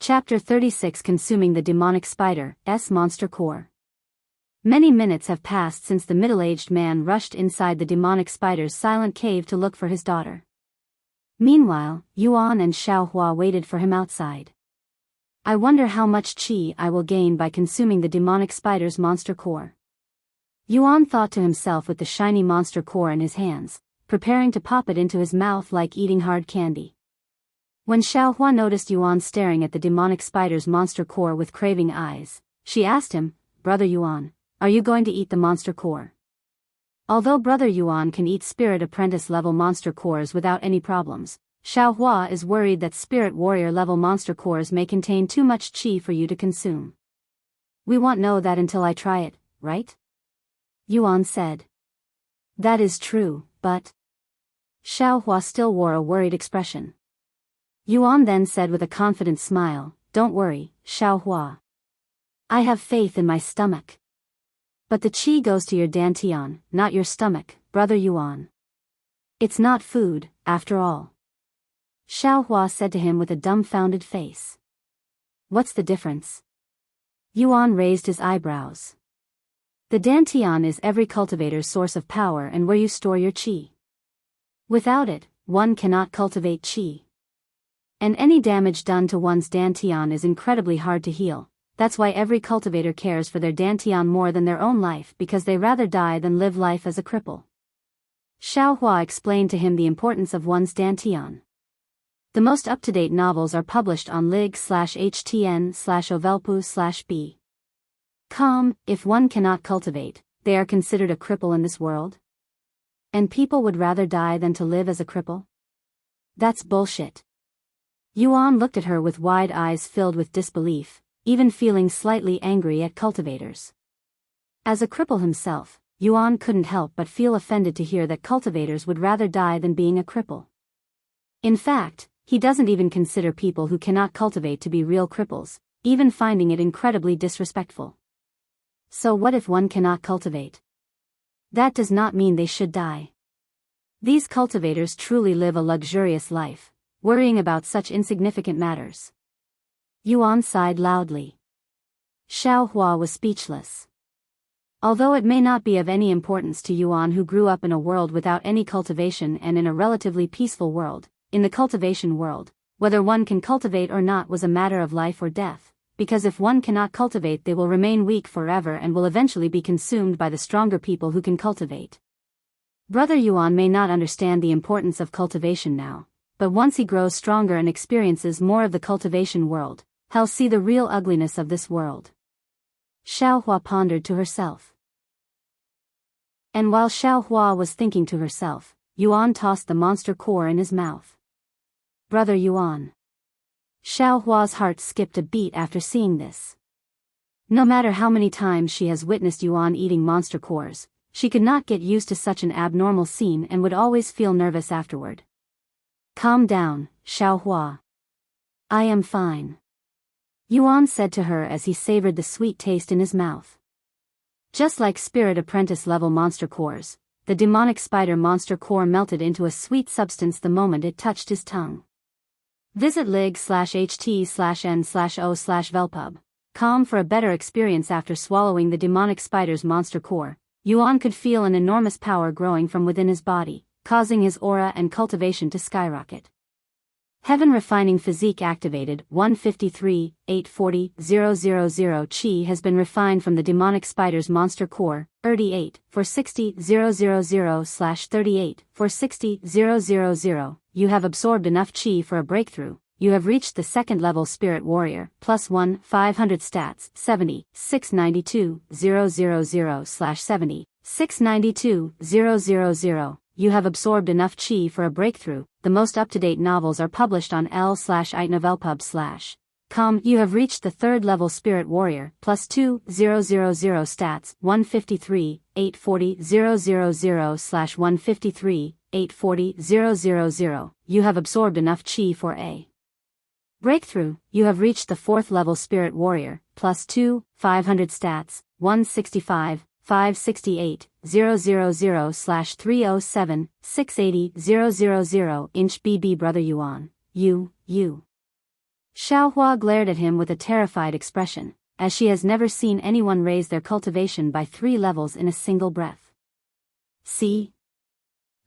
Chapter 36 Consuming the Demonic Spider, S Monster Core. Many minutes have passed since the middle-aged man rushed inside the demonic spider's silent cave to look for his daughter. Meanwhile, Yuan and Xiao waited for him outside. I wonder how much qi I will gain by consuming the demonic spider's monster core. Yuan thought to himself with the shiny monster core in his hands, preparing to pop it into his mouth like eating hard candy. When Xiao noticed Yuan staring at the demonic spider's monster core with craving eyes, she asked him, "Brother Yuan, are you going to eat the monster core?" Although Brother Yuan can eat Spirit Apprentice level monster cores without any problems, Xiao is worried that Spirit Warrior level monster cores may contain too much qi for you to consume. "We won't know that until I try it, right?" Yuan said. "That is true, but..." Xiao still wore a worried expression. Yuan then said with a confident smile, "Don't worry, Xiao. I have faith in my stomach. But the qi goes to your dantian, not your stomach, Brother Yuan. It's not food, after all." Xiao said to him with a dumbfounded face. "What's the difference?" Yuan raised his eyebrows. The dantian is every cultivator's source of power and where you store your qi. Without it, one cannot cultivate qi. And any damage done to one's dantian is incredibly hard to heal. That's why every cultivator cares for their dantian more than their own life, because they rather die than live life as a cripple. Xiao explained to him the importance of one's dantian. The most up-to-date novels are published on lig/htn/ovelpu/b. If one cannot cultivate, they are considered a cripple in this world? And people would rather die than to live as a cripple? That's bullshit. Yuan looked at her with wide eyes filled with disbelief, even feeling slightly angry at cultivators. As a cripple himself, Yuan couldn't help but feel offended to hear that cultivators would rather die than being a cripple. In fact, he doesn't even consider people who cannot cultivate to be real cripples, even finding it incredibly disrespectful. So what if one cannot cultivate? That does not mean they should die. These cultivators truly live a luxurious life, worrying about such insignificant matters. Yuan sighed loudly. Xiao was speechless. Although it may not be of any importance to Yuan, who grew up in a world without any cultivation and in a relatively peaceful world, in the cultivation world, whether one can cultivate or not was a matter of life or death, because if one cannot cultivate they will remain weak forever and will eventually be consumed by the stronger people who can cultivate. Brother Yuan may not understand the importance of cultivation now, but once he grows stronger and experiences more of the cultivation world, he'll see the real ugliness of this world. Xiao pondered to herself. And while Xiao was thinking to herself, Yuan tossed the monster core in his mouth. "Brother Yuan." Xiao's heart skipped a beat after seeing this. No matter how many times she has witnessed Yuan eating monster cores, she could not get used to such an abnormal scene and would always feel nervous afterward. "Calm down, Xiao. I am fine," Yuan said to her as he savored the sweet taste in his mouth. Just like Spirit Apprentice level monster cores, the demonic spider monster core melted into a sweet substance the moment it touched his tongue. Visit lig/ht/n/o/velpub.com for a better experience. After swallowing the demonic spider's monster core, Yuan could feel an enormous power growing from within his body, causing his aura and cultivation to skyrocket. Heaven Refining Physique activated. 153,840,000 Qi has been refined from the demonic spider's monster core. 38,460,000/38,460,000. You have absorbed enough Qi for a breakthrough. You have reached the second level Spirit Warrior. +1 500 stats. 70,692,000/70,692,000. You have absorbed enough qi for a breakthrough. The most up-to-date novels are published on l/itnovelpub/com. You have reached the third level Spirit Warrior. +2 000 stats. 153,840,000/153,840,000. You have absorbed enough qi for a breakthrough. You have reached the fourth level Spirit Warrior. +2 500 stats. 165,568,000/307,680,000. Inch BB Brother Yuan. You. Xiaohua glared at him with a terrified expression, as she has never seen anyone raise their cultivation by 3 levels in a single breath. See?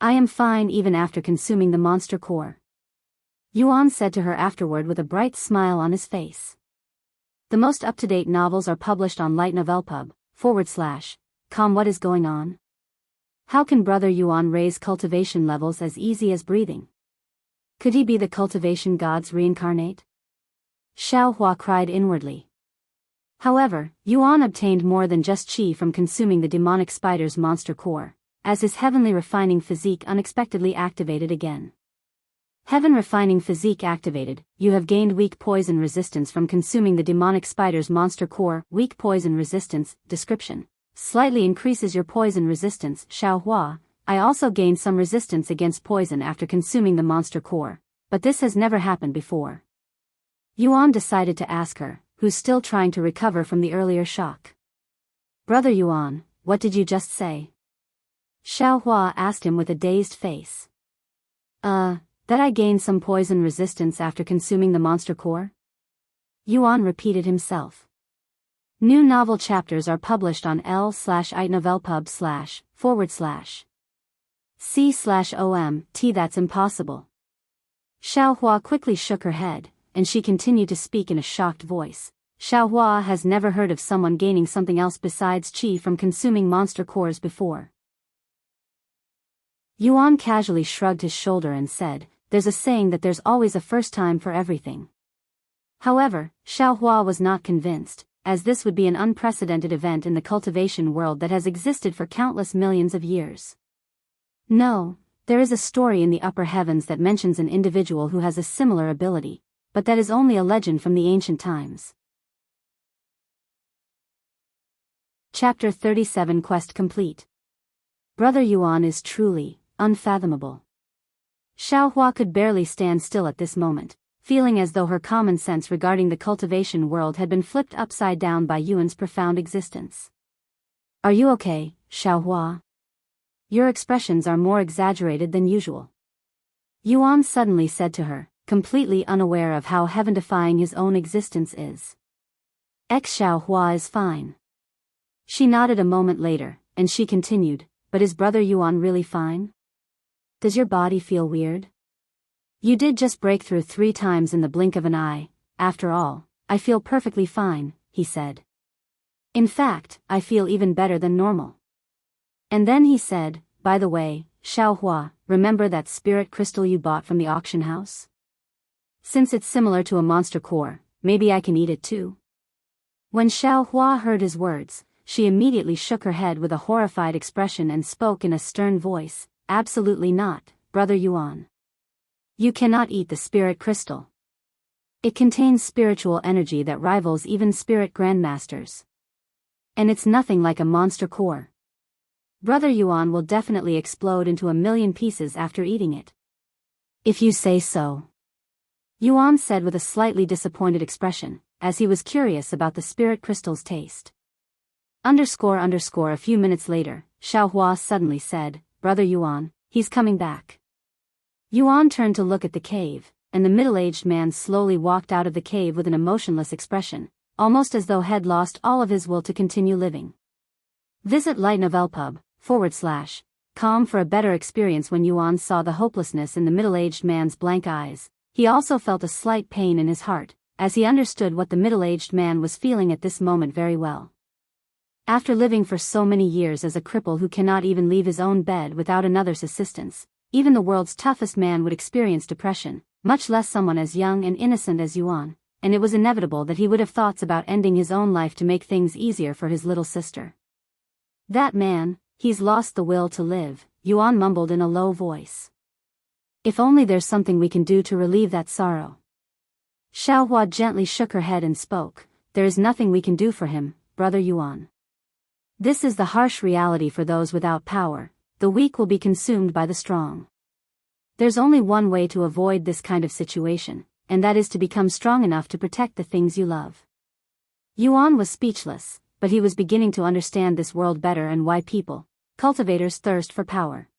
I am fine even after consuming the monster core. Yuan said to her afterward with a bright smile on his face. The most up-to-date novels are published on lightnovelpub.com. What is going on? How can Brother Yuan raise cultivation levels as easy as breathing? Could he be the cultivation gods reincarnate? Xiaohua cried inwardly. However, Yuan obtained more than just chi from consuming the demonic spider's monster core, as his heavenly refining physique unexpectedly activated again. Heaven refining physique activated, you have gained weak poison resistance from consuming the demonic spider's monster core. Weak poison resistance, description. Slightly increases your poison resistance. Xiaohua, I also gained some resistance against poison after consuming the monster core, but this has never happened before. Yuan decided to ask her, who's still trying to recover from the earlier shock. Brother Yuan, what did you just say? Xiaohua asked him with a dazed face. That I gained some poison resistance after consuming the monster core? Yuan repeated himself. New novel chapters are published on l/itnovelpub//c/omt. That's impossible. Xiaohua quickly shook her head, and she continued to speak in a shocked voice. Xiaohua has never heard of someone gaining something else besides qi from consuming monster cores before. Yuan casually shrugged his shoulder and said, there's a saying that there's always a first time for everything. However, Xiaohua was not convinced, as this would be an unprecedented event in the cultivation world that has existed for countless millions of years. No, there is a story in the upper heavens that mentions an individual who has a similar ability, but that is only a legend from the ancient times. Chapter 37 Quest complete. Brother Yuan is truly unfathomable. Xiaohua could barely stand still at this moment, feeling as though her common sense regarding the cultivation world had been flipped upside down by Yuan's profound existence. Are you okay, Xiaohua? Your expressions are more exaggerated than usual. Yuan suddenly said to her, completely unaware of how heaven-defying his own existence is. Xiaohua is fine. She nodded a moment later, and she continued, but is Brother Yuan really fine? Does your body feel weird? You did just break through 3 times in the blink of an eye. After all, I feel perfectly fine, he said. In fact, I feel even better than normal. And then he said, by the way, Xiaohua, remember that spirit crystal you bought from the auction house? Since it's similar to a monster core, maybe I can eat it too. When Xiaohua heard his words, she immediately shook her head with a horrified expression and spoke in a stern voice, absolutely not, Brother Yuan. You cannot eat the spirit crystal. It contains spiritual energy that rivals even spirit grandmasters. And it's nothing like a monster core. Brother Yuan will definitely explode into a million pieces after eating it. If you say so. Yuan said with a slightly disappointed expression, as he was curious about the spirit crystal's taste. A few minutes later, Xiaohua suddenly said, Brother Yuan, he's coming back. Yuan turned to look at the cave, and the middle-aged man slowly walked out of the cave with an emotionless expression, almost as though he'd lost all of his will to continue living. Visit lightnovelpub.com for a better experience. When Yuan saw the hopelessness in the middle-aged man's blank eyes, he also felt a slight pain in his heart, as he understood what the middle-aged man was feeling at this moment very well. After living for so many years as a cripple who cannot even leave his own bed without another's assistance, even the world's toughest man would experience depression, much less someone as young and innocent as Yuan, and it was inevitable that he would have thoughts about ending his own life to make things easier for his little sister. That man, he's lost the will to live, Yuan mumbled in a low voice. If only there's something we can do to relieve that sorrow. Xiaohua gently shook her head and spoke, there is nothing we can do for him, Brother Yuan. This is the harsh reality for those without power, the weak will be consumed by the strong. There's only one way to avoid this kind of situation, and that is to become strong enough to protect the things you love. Yuan was speechless, but he was beginning to understand this world better and why people, cultivators, thirst for power.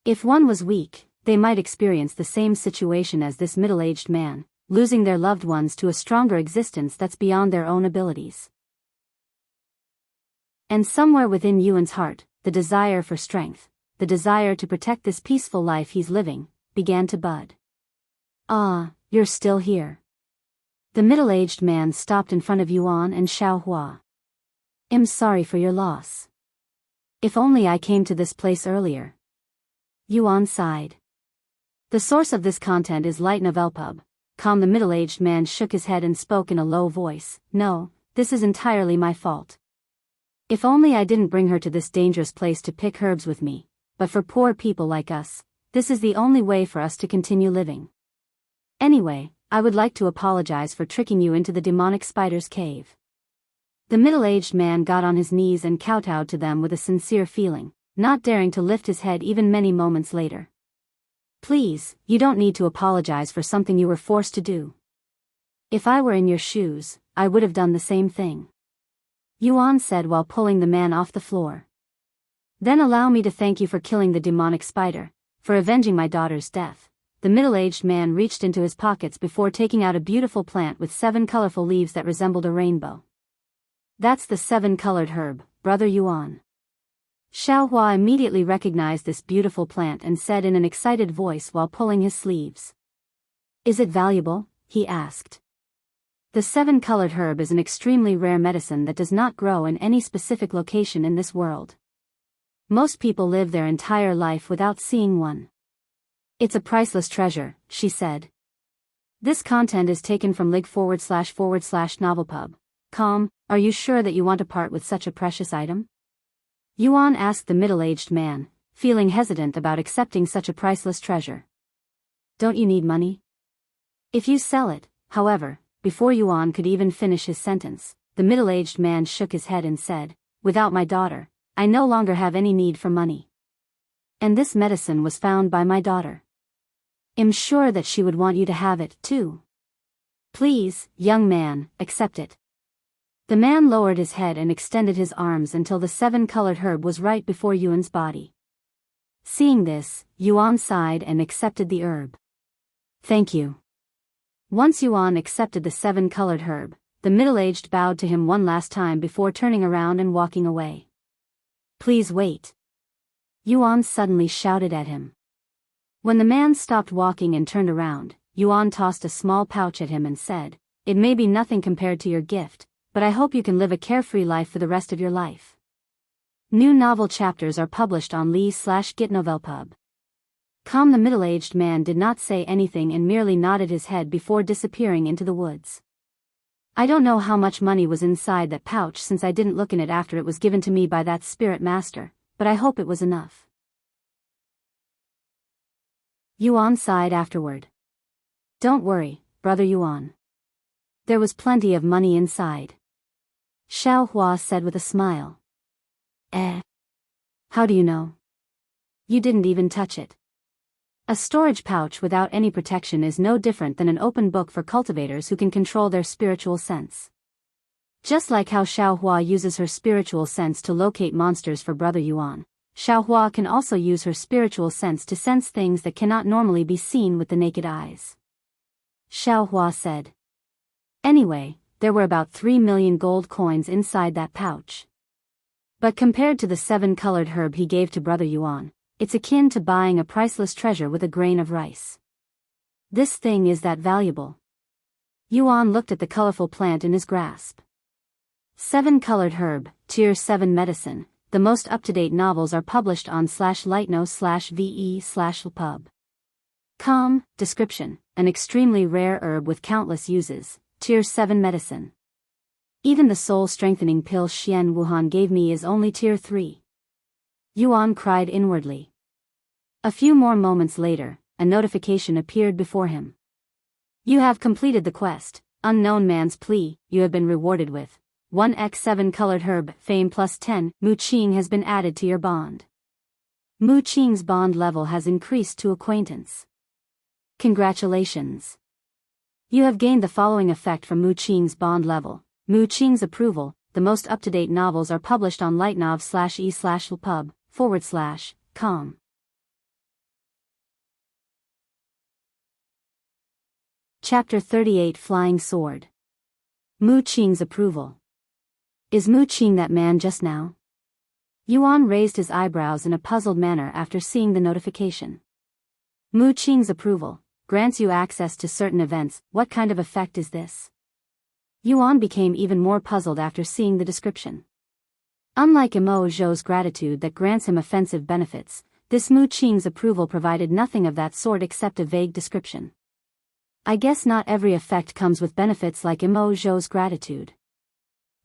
If one was weak, they might experience the same situation as this middle-aged man, losing their loved ones to a stronger existence that's beyond their own abilities. And somewhere within Yuan's heart, the desire for strength, the desire to protect this peaceful life he's living, began to bud. "Ah, you're still here." The middle-aged man stopped in front of Yuan and Xiao. "I'm sorry for your loss. If only I came to this place earlier." Yuan sighed. "The source of this content is Light Novel Pub. The middle-aged man shook his head and spoke in a low voice. "No, this is entirely my fault. If only I didn't bring her to this dangerous place to pick herbs with me, but for poor people like us, this is the only way for us to continue living. Anyway, I would like to apologize for tricking you into the demonic spider's cave." The middle-aged man got on his knees and kowtowed to them with a sincere feeling, not daring to lift his head even many moments later. "Please, you don't need to apologize for something you were forced to do. If I were in your shoes, I would have done the same thing," Yuan said while pulling the man off the floor. "Then allow me to thank you for killing the demonic spider, for avenging my daughter's death." The middle-aged man reached into his pockets before taking out a beautiful plant with 7 colorful leaves that resembled a rainbow. "That's the 7-colored herb, Brother Yuan." Xiao immediately recognized this beautiful plant and said in an excited voice while pulling his sleeves. "Is it valuable?" he asked. The 7-colored herb is an extremely rare medicine that does not grow in any specific location in this world. Most people live their entire life without seeing one. "It's a priceless treasure," she said. "This content is taken from lig//novelpub.com. Are you sure that you want to part with such a precious item?" Yuan asked the middle-aged man, feeling hesitant about accepting such a priceless treasure. "Don't you need money?" "If you sell it," however, before Yuan could even finish his sentence, the middle-aged man shook his head and said, "Without my daughter, I no longer have any need for money. And this medicine was found by my daughter. I'm sure that she would want you to have it, too. Please, young man, accept it." The man lowered his head and extended his arms until the 7-colored herb was right before Yuan's body. Seeing this, Yuan sighed and accepted the herb. "Thank you." Once Yuan accepted the 7-colored herb, the middle-aged bowed to him one last time before turning around and walking away. "Please wait." Yuan suddenly shouted at him. When the man stopped walking and turned around, Yuan tossed a small pouch at him and said, "It may be nothing compared to your gift, but I hope you can live a carefree life for the rest of your life." New novel chapters are published on li/gitnovelpub.com. The middle-aged man did not say anything and merely nodded his head before disappearing into the woods. "I don't know how much money was inside that pouch since I didn't look in it after it was given to me by that spirit master, but I hope it was enough." Yuan sighed afterward. "Don't worry, Brother Yuan. There was plenty of money inside," Xiao said with a smile. How do you know? You didn't even touch it." A storage pouch without any protection is no different than an open book for cultivators who can control their spiritual sense. Just like how Xiao uses her spiritual sense to locate monsters for Brother Yuan, Xiao can also use her spiritual sense to sense things that cannot normally be seen with the naked eyes. Xiao said. Anyway, there were about 3 million gold coins inside that pouch. But compared to the 7-colored herb he gave to Brother Yuan, it's akin to buying a priceless treasure with a grain of rice. This thing is that valuable. Yuan looked at the colorful plant in his grasp. 7-colored herb, Tier 7 medicine. The most up-to-date novels are published on /lightno/ve/pub.com. Description: an extremely rare herb with countless uses. Tier 7 medicine. Even the soul-strengthening pill Xian Wuhan gave me is only Tier 3. Yuan cried inwardly. A few more moments later, a notification appeared before him. You have completed the quest, Unknown Man's Plea. You have been rewarded with 1x 7-colored herb, fame plus 10. Mu Qing has been added to your bond. Mu Qing's bond level has increased to acquaintance. Congratulations. You have gained the following effect from Mu Qing's bond level. Mu Qing's approval. The most up-to-date novels are published on lightnov/e/pub/com. Chapter 38 Flying Sword. Mu Qing's approval. Is Mu Qing that man just now? Yuan raised his eyebrows in a puzzled manner after seeing the notification. Mu Qing's approval grants you access to certain events. What kind of effect is this? Yuan became even more puzzled after seeing the description. Unlike Imo Zhou's gratitude that grants him offensive benefits, this Mu Qing's approval provided nothing of that sort except a vague description. I guess not every effect comes with benefits like Imo Zhou's gratitude.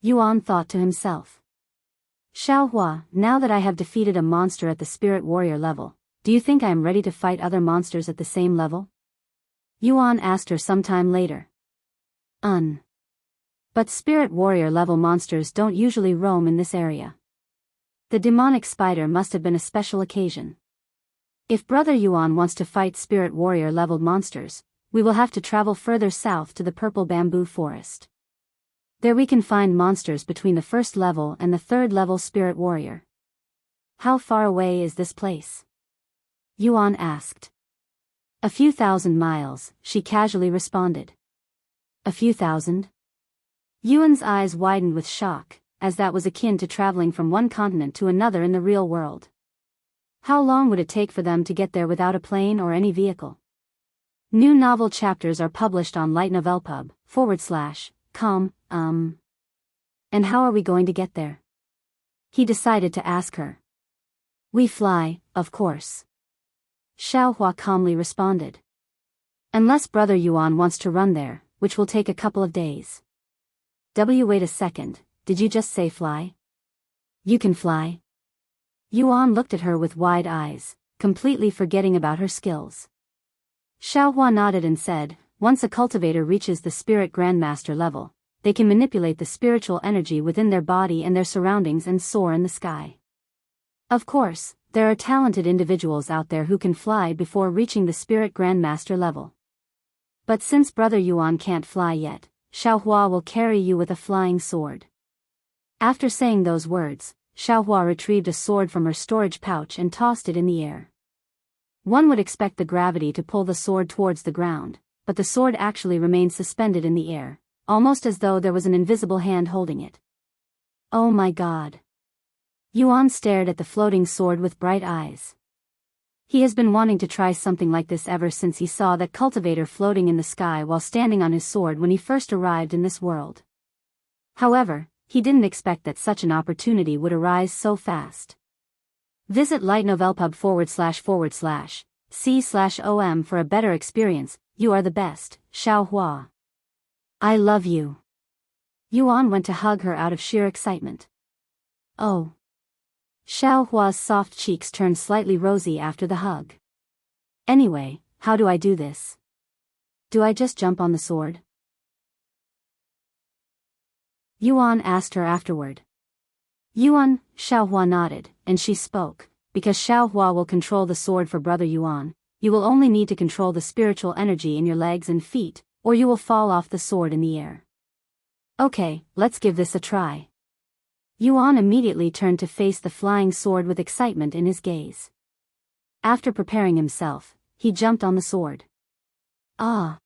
Yuan thought to himself. Xiaohua, now that I have defeated a monster at the spirit warrior level, do you think I am ready to fight other monsters at the same level? Yuan asked her sometime later. But spirit warrior level monsters don't usually roam in this area. The demonic spider must have been a special occasion. If Brother Yuan wants to fight spirit warrior leveled monsters, we will have to travel further south to the purple bamboo forest. There we can find monsters between the first level and the third level spirit warrior. How far away is this place? Yuan asked. A few thousand miles, she casually responded. A few thousand? Yuan's eyes widened with shock, as that was akin to traveling from one continent to another in the real world. How long would it take for them to get there without a plane or any vehicle? New novel chapters are published on lightnovelpub.com. And how are we going to get there? He decided to ask her. We fly, of course. Xiaohua calmly responded. Unless Brother Yuan wants to run there, which will take a couple of days. Wait a second, did you just say fly? You can fly? Yuan looked at her with wide eyes, completely forgetting about her skills. Xiaohua nodded and said, once a cultivator reaches the spirit grandmaster level, they can manipulate the spiritual energy within their body and their surroundings and soar in the sky. Of course, there are talented individuals out there who can fly before reaching the spirit grandmaster level. But since Brother Yuan can't fly yet, Xiaohua will carry you with a flying sword. After saying those words, Xiaohua retrieved a sword from her storage pouch and tossed it in the air. One would expect the gravity to pull the sword towards the ground, but the sword actually remained suspended in the air, almost as though there was an invisible hand holding it. Oh my God! Yuan stared at the floating sword with bright eyes. He has been wanting to try something like this ever since he saw that cultivator floating in the sky while standing on his sword when he first arrived in this world. However, he didn't expect that such an opportunity would arise so fast. Visit lightnovelpub // for a better experience. You are the best, Xiaohua. I love you. Yuan went to hug her out of sheer excitement. Oh. Xiaohua's soft cheeks turned slightly rosy after the hug. Anyway, how do I do this? Do I just jump on the sword? Yuan asked her afterward. Yuan, Xiaohua nodded, and she spoke, because Xiaohua will control the sword for Brother Yuan, you will only need to control the spiritual energy in your legs and feet, or you will fall off the sword in the air. Okay, let's give this a try. Yuan immediately turned to face the flying sword with excitement in his gaze. After preparing himself, he jumped on the sword. Ah!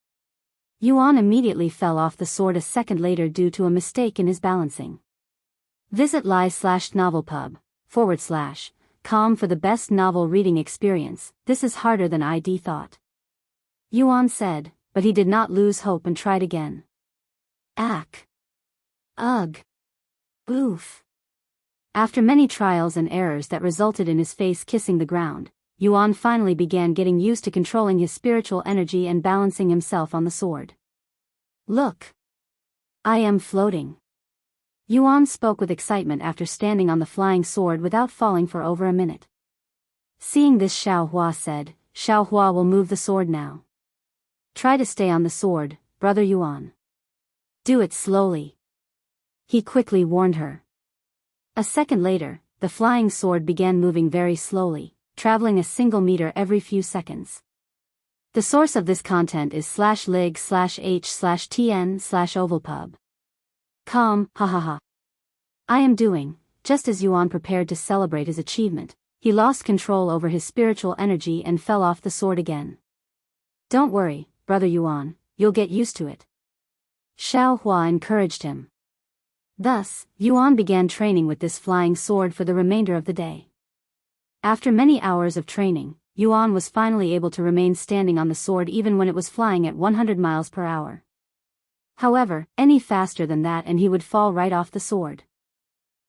Yuan immediately fell off the sword a second later due to a mistake in his balancing. Visit live/novelpub.com for the best novel reading experience. This is harder than I'd thought. Yuan said, but he did not lose hope and tried again. Ack! Ugh! Oof! After many trials and errors that resulted in his face kissing the ground, Yuan finally began getting used to controlling his spiritual energy and balancing himself on the sword. Look! I am floating. Yuan spoke with excitement after standing on the flying sword without falling for over a minute. Seeing this, Xiaohua said, Xiaohua will move the sword now. Try to stay on the sword, Brother Yuan. Do it slowly. He quickly warned her. A second later, the flying sword began moving very slowly, traveling a single meter every few seconds. The source of this content is /lig/h/tn/ovalpub. Hahaha. I am doing, just as Yuan prepared to celebrate his achievement, he lost control over his spiritual energy and fell off the sword again. Don't worry, Brother Yuan, you'll get used to it. Xiao encouraged him. Thus, Yuan began training with this flying sword for the remainder of the day. After many hours of training, Yuan was finally able to remain standing on the sword even when it was flying at 100 miles per hour. However, any faster than that and he would fall right off the sword.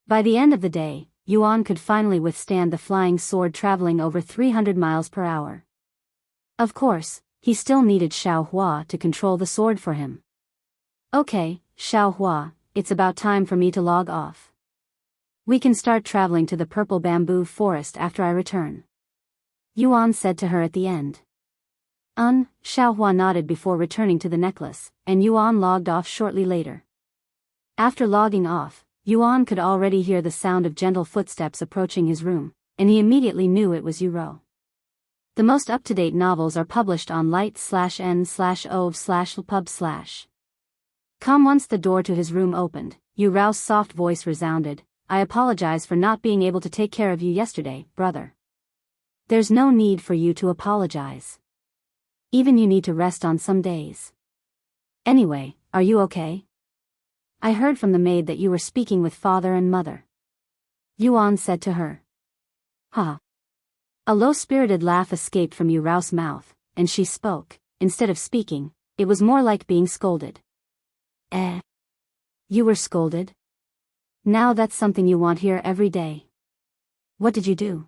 By the end of the day, Yuan could finally withstand the flying sword traveling over 300 miles per hour. Of course, he still needed Xiao to control the sword for him. Okay, Xiao, it's about time for me to log off. We can start traveling to the purple bamboo forest after I return. Yuan said to her at the end. Xiao nodded before returning to the necklace, and Yuan logged off shortly later. After logging off, Yuan could already hear the sound of gentle footsteps approaching his room, and he immediately knew it was Yu Rou. The most up-to-date novels are published on light/n/ov/pub/com. Once the door to his room opened, Yu Rou's soft voice resounded. I apologize for not being able to take care of you yesterday, brother. There's no need for you to apologize. Even you need to rest on some days. Anyway, are you okay? I heard from the maid that you were speaking with father and mother. Yuan said to her. Ha. A low-spirited laugh escaped from Yu Rou's mouth, and she spoke. Instead of speaking, it was more like being scolded. You were scolded? Now that's something you want here every day. What did you do?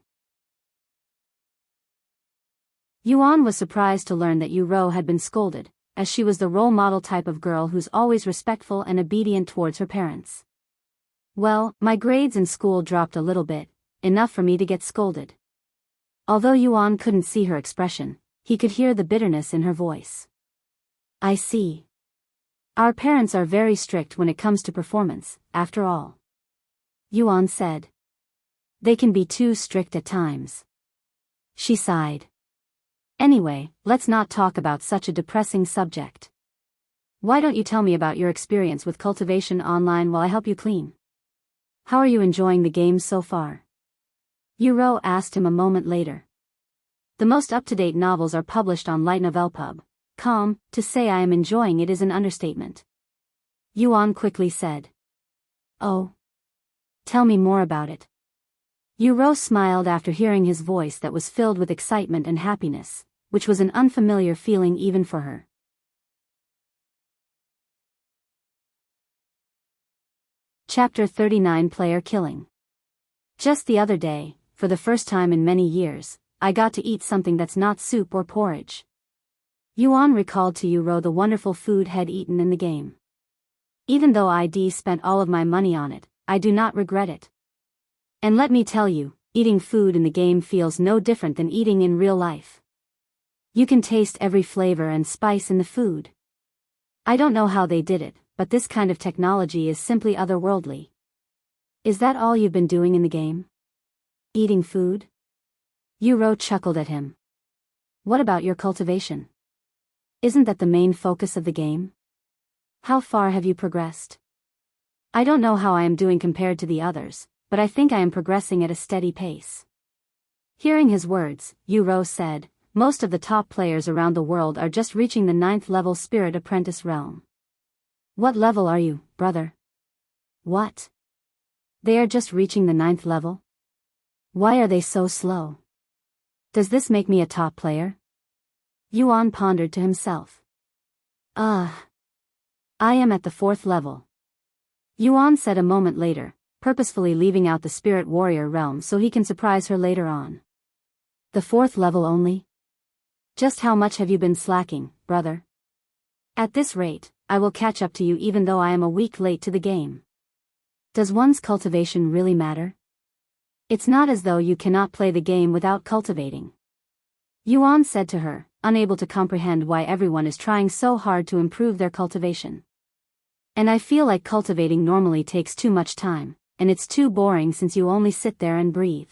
Yuan was surprised to learn that Yu Rou had been scolded, as she was the role model type of girl who's always respectful and obedient towards her parents. Well, my grades in school dropped a little bit, enough for me to get scolded. Although Yuan couldn't see her expression, he could hear the bitterness in her voice. I see. Our parents are very strict when it comes to performance, after all. Yuan said. They can be too strict at times. She sighed. Anyway, let's not talk about such a depressing subject. Why don't you tell me about your experience with Cultivation online while I help you clean? How are you enjoying the game so far? Yu Rou asked him a moment later. The most up-to-date novels are published on lightnovelpub.com. To say I am enjoying it is an understatement. Yuan quickly said. Oh. Tell me more about it. Yu Rou smiled after hearing his voice that was filled with excitement and happiness, which was an unfamiliar feeling even for her. Chapter 39 Player Killing. Just the other day, for the first time in many years, I got to eat something that's not soup or porridge. Yuan recalled to Yu Rou the wonderful food he'd eaten in the game. Even though I'd spent all of my money on it, I do not regret it. And let me tell you, eating food in the game feels no different than eating in real life. You can taste every flavor and spice in the food. I don't know how they did it, but this kind of technology is simply otherworldly. Is that all you've been doing in the game? Eating food? Yu Rou chuckled at him. What about your cultivation? Isn't that the main focus of the game? How far have you progressed? I don't know how I am doing compared to the others, but I think I am progressing at a steady pace. Hearing his words, Yu Rou said, most of the top players around the world are just reaching the 9th level Spirit Apprentice realm. What level are you, brother? What? They are just reaching the 9th level? Why are they so slow? Does this make me a top player? Yuan pondered to himself. I am at the 4th level. Yuan said a moment later, purposefully leaving out the Spirit Warrior realm so he can surprise her later on. The 4th level only? Just how much have you been slacking, brother? At this rate, I will catch up to you even though I am a week late to the game. Does one's cultivation really matter? It's not as though you cannot play the game without cultivating. Yuan said to her, unable to comprehend why everyone is trying so hard to improve their cultivation. And I feel like cultivating normally takes too much time, and it's too boring since you only sit there and breathe.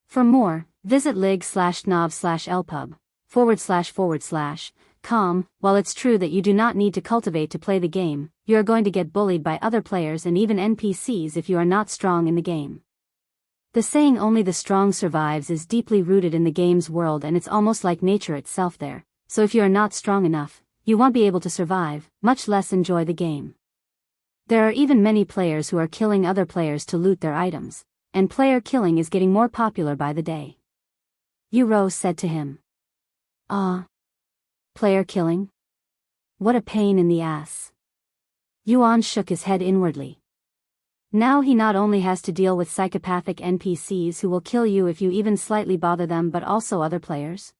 For more, visit lig/nob/lpub/com. While it's true that you do not need to cultivate to play the game, you are going to get bullied by other players and even NPCs if you are not strong in the game. The saying only the strong survives is deeply rooted in the game's world and it's almost like nature itself there, so if you are not strong enough, you won't be able to survive, much less enjoy the game. There are even many players who are killing other players to loot their items, and player killing is getting more popular by the day. Yu Rou said to him. Ah. Player killing? What a pain in the ass. Yuan shook his head inwardly. Now he not only has to deal with psychopathic NPCs who will kill you if you even slightly bother them but also other players.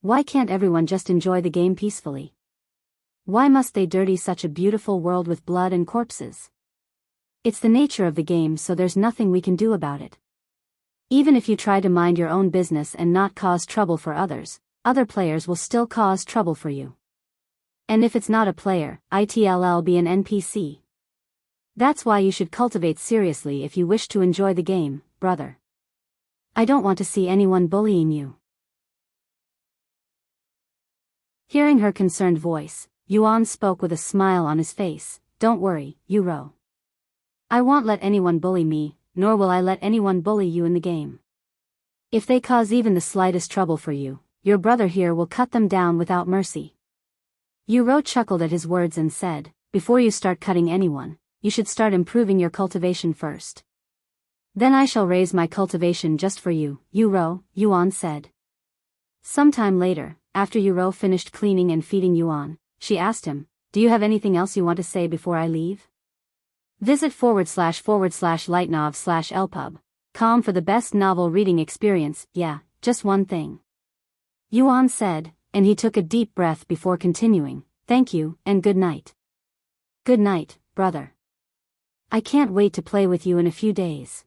Why can't everyone just enjoy the game peacefully? Why must they dirty such a beautiful world with blood and corpses? It's the nature of the game, so there's nothing we can do about it. Even if you try to mind your own business and not cause trouble for others, other players will still cause trouble for you. And if it's not a player, it'll be an NPC. That's why you should cultivate seriously if you wish to enjoy the game, brother. I don't want to see anyone bullying you. Hearing her concerned voice, Yuan spoke with a smile on his face. Don't worry, Yu Rou. I won't let anyone bully me, nor will I let anyone bully you in the game. If they cause even the slightest trouble for you, your brother here will cut them down without mercy. Yu Rou chuckled at his words and said, before you start cutting anyone, you should start improving your cultivation first. Then I shall raise my cultivation just for you, Yu Rou, Yuan said. Sometime later, after Yu Rou finished cleaning and feeding Yuan, she asked him, do you have anything else you want to say before I leave? Visit //lightnov/lpub.com for the best novel reading experience. Yeah, just one thing. Yuan said, and he took a deep breath before continuing, thank you, and good night. Good night, brother. I can't wait to play with you in a few days.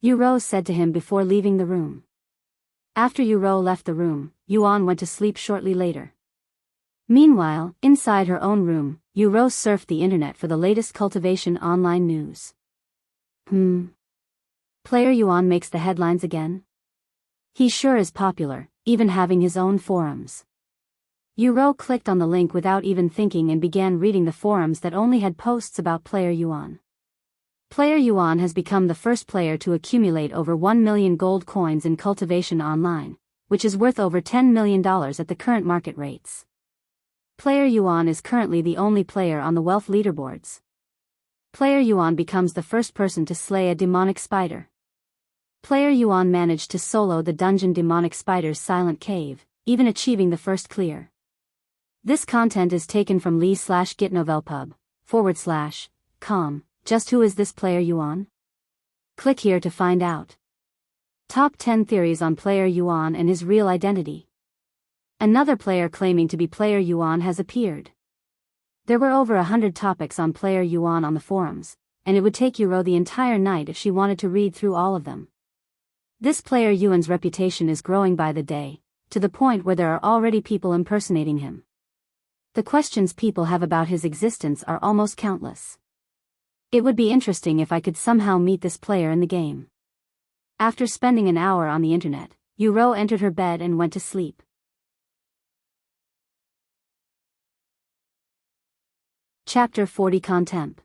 Yu Rou said to him before leaving the room. After Yu Rou left the room, Yuan went to sleep shortly later. Meanwhile, inside her own room, Yu Rou surfed the internet for the latest cultivation online news. Player Yuan makes the headlines again? He sure is popular, even having his own forums. Yu Rou clicked on the link without even thinking and began reading the forums that only had posts about Player Yuan. Player Yuan has become the first player to accumulate over 1 million gold coins in Cultivation Online, which is worth over $10 million at the current market rates. Player Yuan is currently the only player on the wealth leaderboards. Player Yuan becomes the first person to slay a demonic spider. Player Yuan managed to solo the dungeon demonic spider's silent cave, even achieving the first clear. This content is taken from li/gitnovelpub/com. Just who is this Player Yuan? Click here to find out. Top 10 theories on Player Yuan and his real identity. Another player claiming to be Player Yuan has appeared. There were over 100 topics on Player Yuan on the forums, and it would take Yu Rou the entire night if she wanted to read through all of them. This Player Yuan's reputation is growing by the day, to the point where there are already people impersonating him. The questions people have about his existence are almost countless. It would be interesting if I could somehow meet this player in the game. After spending an hour on the internet, Yu Rou entered her bed and went to sleep. Chapter 40 Contemp.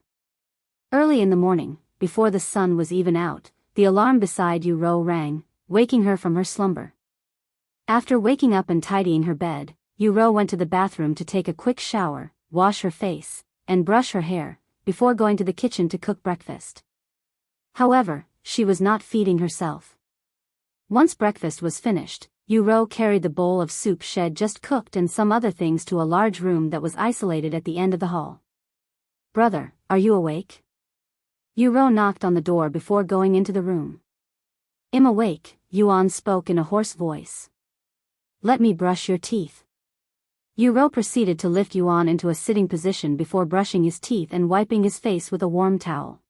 Early in the morning, before the sun was even out, the alarm beside Yu Rou rang, waking her from her slumber. After waking up and tidying her bed, Yu Rou went to the bathroom to take a quick shower, wash her face, and brush her hair, before going to the kitchen to cook breakfast. However, she was not feeding herself. Once breakfast was finished, Yu Rou carried the bowl of soup she had just cooked and some other things to a large room that was isolated at the end of the hall. Brother, are you awake? Yu Rou knocked on the door before going into the room. I'm awake, Yuan spoke in a hoarse voice. Let me brush your teeth. Yu Rou proceeded to lift Yuan into a sitting position before brushing his teeth and wiping his face with a warm towel.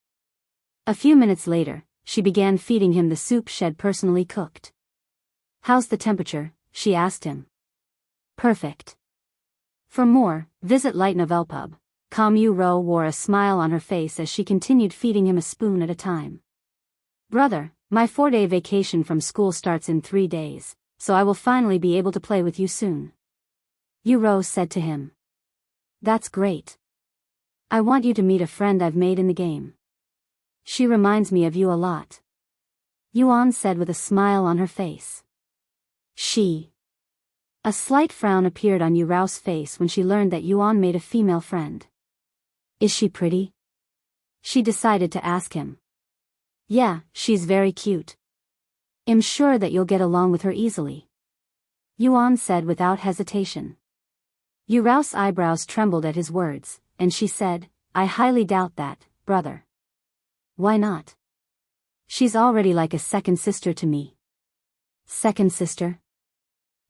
A few minutes later, she began feeding him the soup she'd personally cooked. How's the temperature? She asked him. Perfect. For more, visit lightnovelpub.com. Yu Rou wore a smile on her face as she continued feeding him a spoon at a time. Brother, my 4-day vacation from school starts in 3 days, so I will finally be able to play with you soon. Yu Rou said to him. That's great. I want you to meet a friend I've made in the game. She reminds me of you a lot. Yuan said with a smile on her face. She. A slight frown appeared on Yu Rou's face when she learned that Yuan made a female friend. Is she pretty? She decided to ask him. Yeah, she's very cute. I'm sure that you'll get along with her easily, Yuan said without hesitation. Yu Rou's eyebrows trembled at his words, and she said, I highly doubt that, brother. Why not? She's already like a second sister to me. Second sister?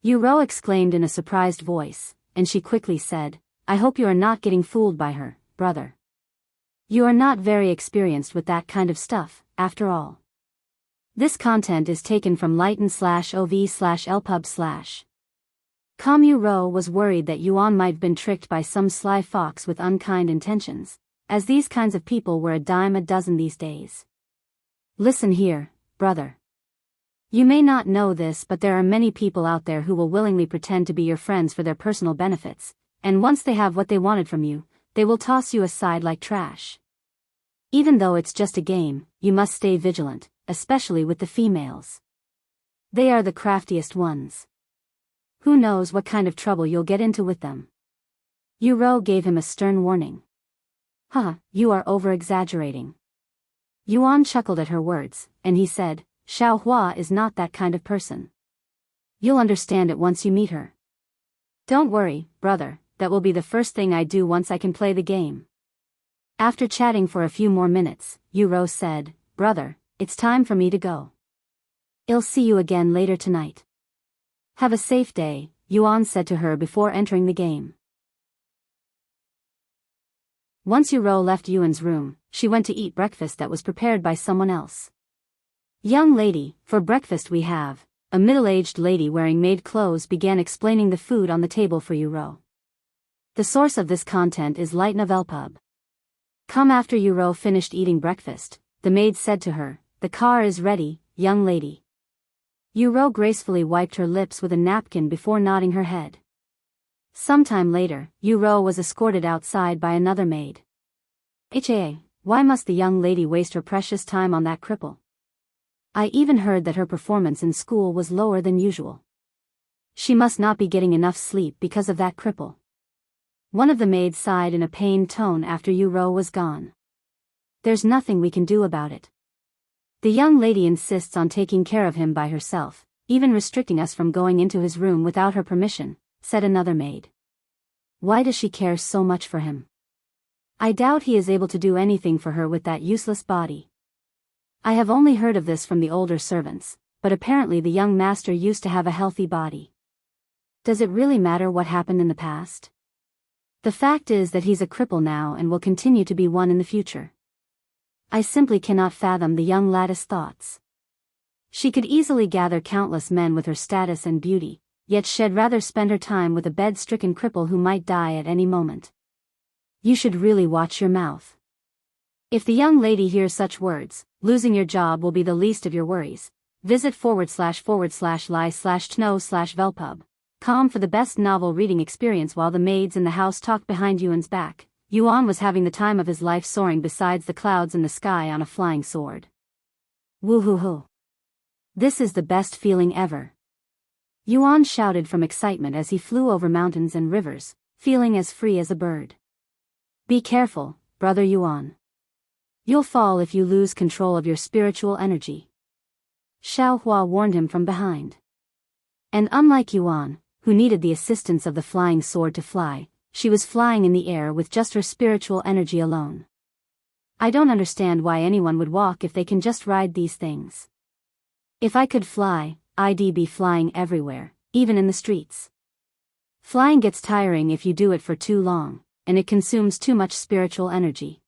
Yu Rou exclaimed in a surprised voice, and she quickly said, I hope you are not getting fooled by her, brother. You are not very experienced with that kind of stuff, after all. This content is taken from lighten/ov/lpub/. Yu Rou was worried that Yuan might have been tricked by some sly fox with unkind intentions, as these kinds of people were a dime a dozen these days. Listen here, brother. You may not know this, but there are many people out there who will willingly pretend to be your friends for their personal benefits, and once they have what they wanted from you, they will toss you aside like trash. Even though it's just a game, you must stay vigilant, especially with the females. They are the craftiest ones. Who knows what kind of trouble you'll get into with them? Yu Rou gave him a stern warning. You are over-exaggerating. Yuan chuckled at her words, and he said, Xiao Hua is not that kind of person. You'll understand it once you meet her. Don't worry, brother, that will be the first thing I do once I can play the game. After chatting for a few more minutes, Yu Rou said, Brother, it's time for me to go. I'll see you again later tonight. Have a safe day, Yuan said to her before entering the game. Once Yu Rou left Yuan's room, she went to eat breakfast that was prepared by someone else. Young lady, for breakfast we have, a middle-aged lady wearing maid clothes began explaining the food on the table for Yu Rou. The source of this content is lighten/lpub. Come after Yu Rou finished eating breakfast, the maid said to her, the car is ready, young lady. Yu Rou gracefully wiped her lips with a napkin before nodding her head. Sometime later, Yu Rou was escorted outside by another maid. Why must the young lady waste her precious time on that cripple? I even heard that her performance in school was lower than usual. She must not be getting enough sleep because of that cripple. One of the maids sighed in a pained tone after Yu Rou was gone. There's nothing we can do about it. The young lady insists on taking care of him by herself, even restricting us from going into his room without her permission, said another maid. Why does she care so much for him? I doubt he is able to do anything for her with that useless body. I have only heard of this from the older servants, but apparently the young master used to have a healthy body. Does it really matter what happened in the past? The fact is that he's a cripple now and will continue to be one in the future. I simply cannot fathom the young lady's thoughts. She could easily gather countless men with her status and beauty, yet she'd rather spend her time with a bed-stricken cripple who might die at any moment. You should really watch your mouth. If the young lady hears such words, losing your job will be the least of your worries. Visit //li/tno/velpub.com for the best novel reading experience. While the maids in the house talked behind Yuan's back, Yuan was having the time of his life soaring besides the clouds in the sky on a flying sword. Woohoo! This is the best feeling ever. Yuan shouted from excitement as he flew over mountains and rivers, feeling as free as a bird. Be careful, brother Yuan. You'll fall if you lose control of your spiritual energy. Xiao Hua warned him from behind. And unlike Yuan, who needed the assistance of the flying sword to fly, she was flying in the air with just her spiritual energy alone. I don't understand why anyone would walk if they can just ride these things. If I could fly, I'd be flying everywhere, even in the streets. Flying gets tiring if you do it for too long, and it consumes too much spiritual energy.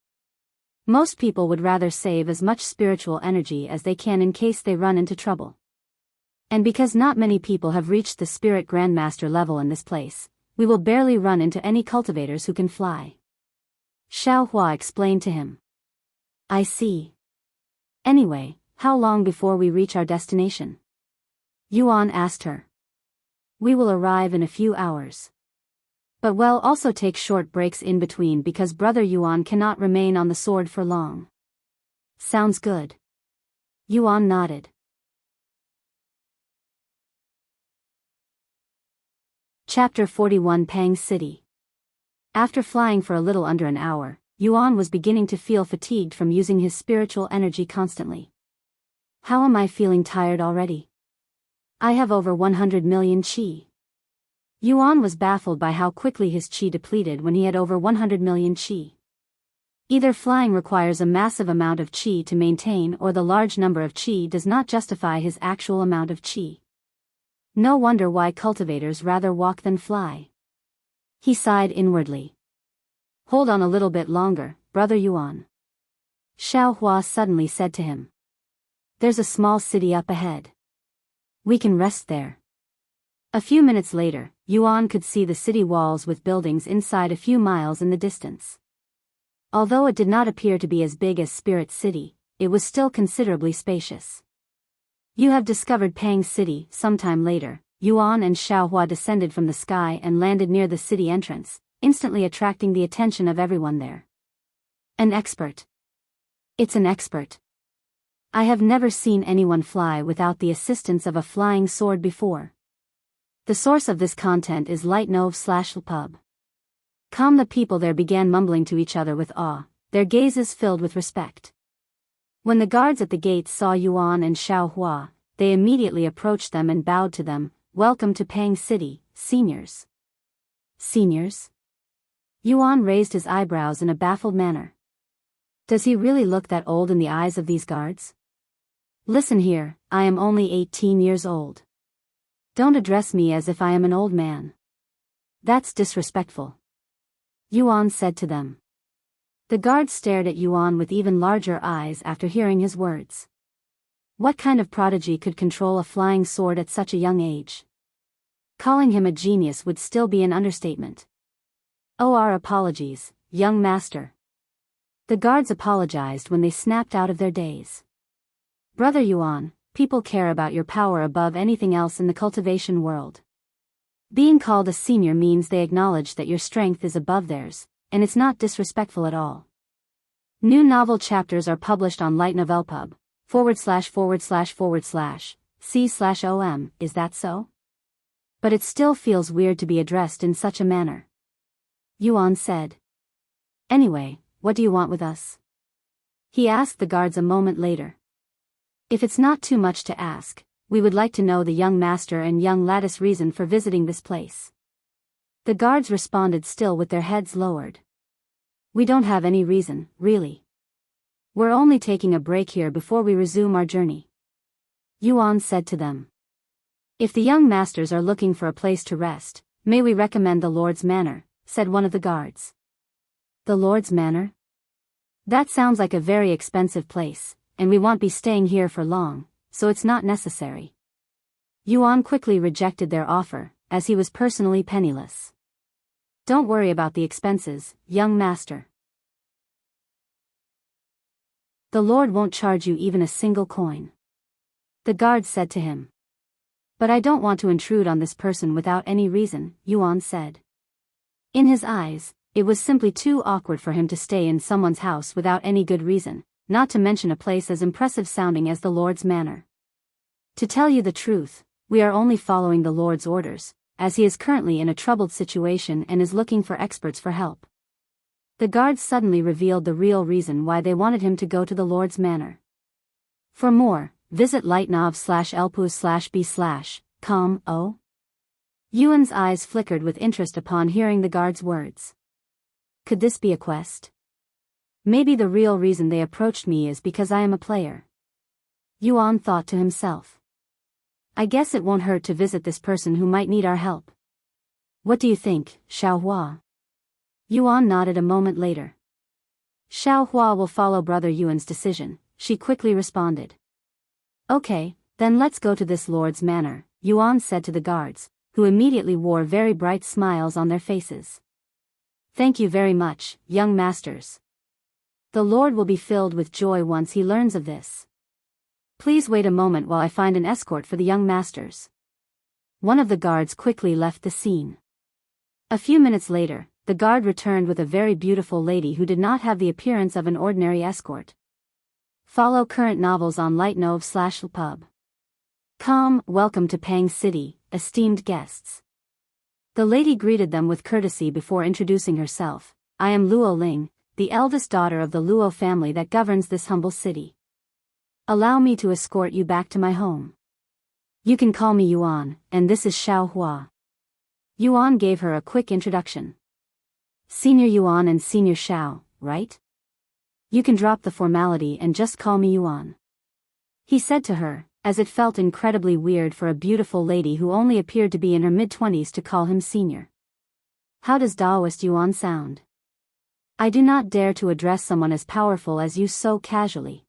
Most people would rather save as much spiritual energy as they can in case they run into trouble. And because not many people have reached the Spirit Grandmaster level in this place, we will barely run into any cultivators who can fly. Xiao Hua explained to him. I see. Anyway, how long before we reach our destination? Yuan asked her. We will arrive in a few hours. But we'll also take short breaks in between because Brother Yuan cannot remain on the sword for long. Sounds good. Yuan nodded. Chapter 41 Pang City. After flying for a little under an hour, Yuan was beginning to feel fatigued from using his spiritual energy constantly. How am I feeling tired already? I have over 100 million qi. Yuan was baffled by how quickly his qi depleted when he had over 100 million qi. Either flying requires a massive amount of qi to maintain, or the large number of qi does not justify his actual amount of qi. No wonder why cultivators rather walk than fly. He sighed inwardly. Hold on a little bit longer, brother Yuan. Xiao suddenly said to him. There's a small city up ahead. We can rest there. A few minutes later, Yuan could see the city walls with buildings inside a few miles in the distance. Although it did not appear to be as big as Spirit City, it was still considerably spacious. You have discovered Pang City. Sometime later, Yuan and Xiao descended from the sky and landed near the city entrance, instantly attracting the attention of everyone there. An expert. It's an expert. I have never seen anyone fly without the assistance of a flying sword before. The source of this content is Lightnov/Pub. The people there began mumbling to each other with awe, their gazes filled with respect. When the guards at the gates saw Yuan and Xiao, they immediately approached them and bowed to them. Welcome to Pang City, seniors. Seniors? Yuan raised his eyebrows in a baffled manner. Does he really look that old in the eyes of these guards? Listen here, I am only 18 years old. Don't address me as if I am an old man. That's disrespectful. Yuan said to them. The guards stared at Yuan with even larger eyes after hearing his words. What kind of prodigy could control a flying sword at such a young age? Calling him a genius would still be an understatement. Oh, our apologies, young master. The guards apologized when they snapped out of their daze. Brother Yuan, people care about your power above anything else in the cultivation world. Being called a senior means they acknowledge that your strength is above theirs, and it's not disrespectful at all. New novel chapters are published on Lightnovelpub, //////C/OM, is that so? But it still feels weird to be addressed in such a manner. Yuan said. Anyway, what do you want with us? He asked the guards a moment later. If it's not too much to ask, we would like to know the young master and young lattice reason for visiting this place. The guards responded still with their heads lowered. We don't have any reason, really. We're only taking a break here before we resume our journey. Yuan said to them. If the young masters are looking for a place to rest, may we recommend the Lord's Manor, said one of the guards. The Lord's Manor? That sounds like a very expensive place, and we won't be staying here for long, so it's not necessary. Yuan quickly rejected their offer, as he was personally penniless. Don't worry about the expenses, young master. The Lord won't charge you even a single coin. The guard said to him. But I don't want to intrude on this person without any reason, Yuan said. In his eyes, it was simply too awkward for him to stay in someone's house without any good reason, not to mention a place as impressive sounding as the Lord's Manor. To tell you the truth, we are only following the Lord's orders, as he is currently in a troubled situation and is looking for experts for help. The guards suddenly revealed the real reason why they wanted him to go to the Lord's Manor. For more, visit lightnov/elpu/b/com. Yuan's eyes flickered with interest upon hearing the guard's words. Could this be a quest? Maybe the real reason they approached me is because I am a player. Yuan thought to himself. I guess it won't hurt to visit this person who might need our help. What do you think, Xiao? Yuan nodded a moment later. Xiao will follow Brother Yuan's decision, she quickly responded. Okay, then let's go to this Lord's Manor, Yuan said to the guards, who immediately wore very bright smiles on their faces. Thank you very much, young masters. The Lord will be filled with joy once he learns of this. Please wait a moment while I find an escort for the young masters. One of the guards quickly left the scene. A few minutes later, the guard returned with a very beautiful lady who did not have the appearance of an ordinary escort. Follow current novels on Lightnov/pub. Welcome to Pang City, esteemed guests. The lady greeted them with courtesy before introducing herself. I am Luo Ling, the eldest daughter of the Luo family that governs this humble city. Allow me to escort you back to my home. You can call me Yuan, and this is Xiao. Yuan gave her a quick introduction. Senior Yuan and Senior Xiao, right? You can drop the formality and just call me Yuan. He said to her, as it felt incredibly weird for a beautiful lady who only appeared to be in her mid-20s to call him senior. How does Taoist Yuan sound? I do not dare to address someone as powerful as you so casually.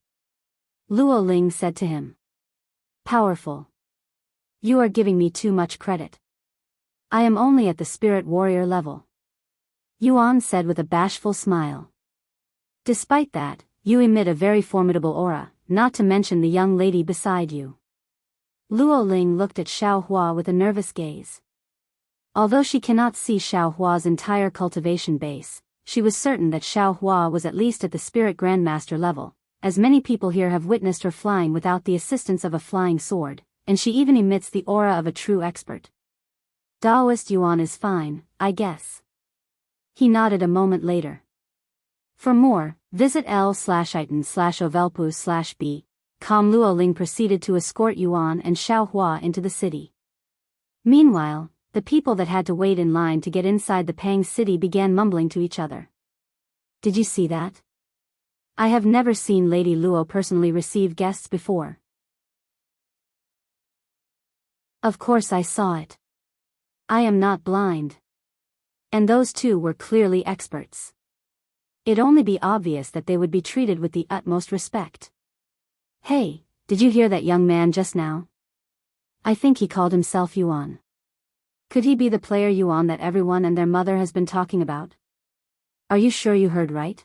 Luo Ling said to him. Powerful. You are giving me too much credit. I am only at the spirit warrior level. Yuan said with a bashful smile. Despite that, you emit a very formidable aura, not to mention the young lady beside you. Luo Ling looked at Xiao with a nervous gaze. Although she cannot see Xiao's entire cultivation base, she was certain that Xiao was at least at the spirit grandmaster level, as many people here have witnessed her flying without the assistance of a flying sword, and she even emits the aura of a true expert. Taoist Yuan is fine, I guess. He nodded a moment later. For more, visit l/item/ovelpus/b. Luo Ling proceeded to escort Yuan and Xiao into the city. Meanwhile, the people that had to wait in line to get inside the Pang city began mumbling to each other. Did you see that? I have never seen Lady Luo personally receive guests before. Of course I saw it. I am not blind. And those two were clearly experts. It'd only be obvious that they would be treated with the utmost respect. Hey, did you hear that young man just now? I think he called himself Yuan. Could he be the player Yuan that everyone and their mother has been talking about? Are you sure you heard right?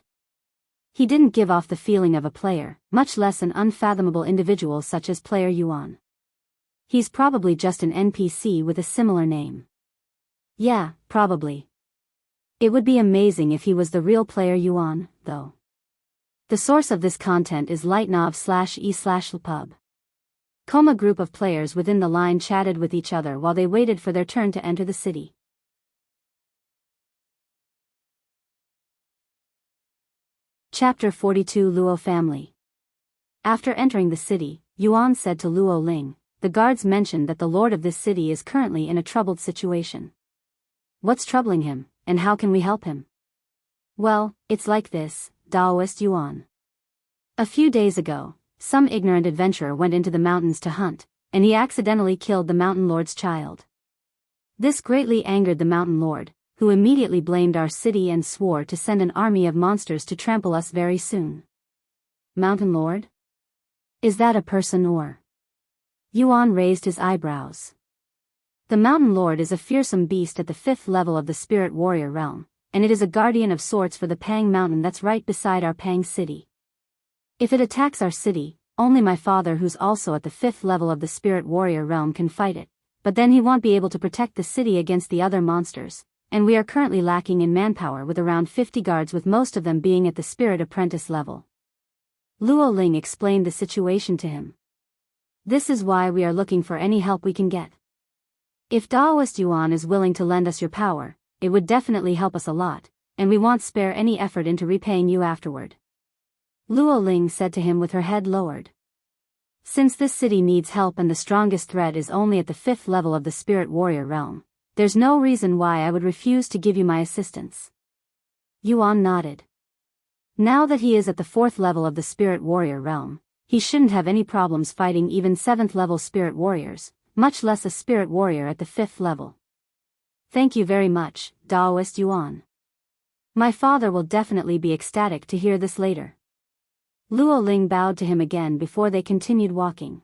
He didn't give off the feeling of a player, much less an unfathomable individual such as player Yuan. He's probably just an NPC with a similar name. Yeah, probably. It would be amazing if he was the real player Yuan, though. The source of this content is lightnov/e/pub. A group of players within the line chatted with each other while they waited for their turn to enter the city. Chapter 42 Luo Family. After entering the city, Yuan said to Luo Ling, the guards mentioned that the lord of this city is currently in a troubled situation. What's troubling him, and how can we help him? Well, it's like this, Taoist Yuan. A few days ago, some ignorant adventurer went into the mountains to hunt, and he accidentally killed the mountain lord's child. This greatly angered the mountain lord, who immediately blamed our city and swore to send an army of monsters to trample us very soon. Mountain lord? Is that a person or? Yuan raised his eyebrows. The mountain lord is a fearsome beast at the 5th level of the spirit warrior realm, and it is a guardian of sorts for the Pang mountain that's right beside our Pang city. If it attacks our city, only my father who's also at the 5th level of the spirit warrior realm can fight it, but then he won't be able to protect the city against the other monsters, and we are currently lacking in manpower with around 50 guards with most of them being at the spirit apprentice level. Luo Ling explained the situation to him. This is why we are looking for any help we can get. If Taoist Yuan is willing to lend us your power, it would definitely help us a lot, and we won't spare any effort into repaying you afterward. Luo Ling said to him with her head lowered. Since this city needs help and the strongest threat is only at the 5th level of the spirit warrior realm, there's no reason why I would refuse to give you my assistance. Yuan nodded. Now that he is at the 4th level of the spirit warrior realm, he shouldn't have any problems fighting even 7th level spirit warriors, much less a spirit warrior at the 5th level. Thank you very much, Taoist Yuan. My father will definitely be ecstatic to hear this later. Luo Ling bowed to him again before they continued walking.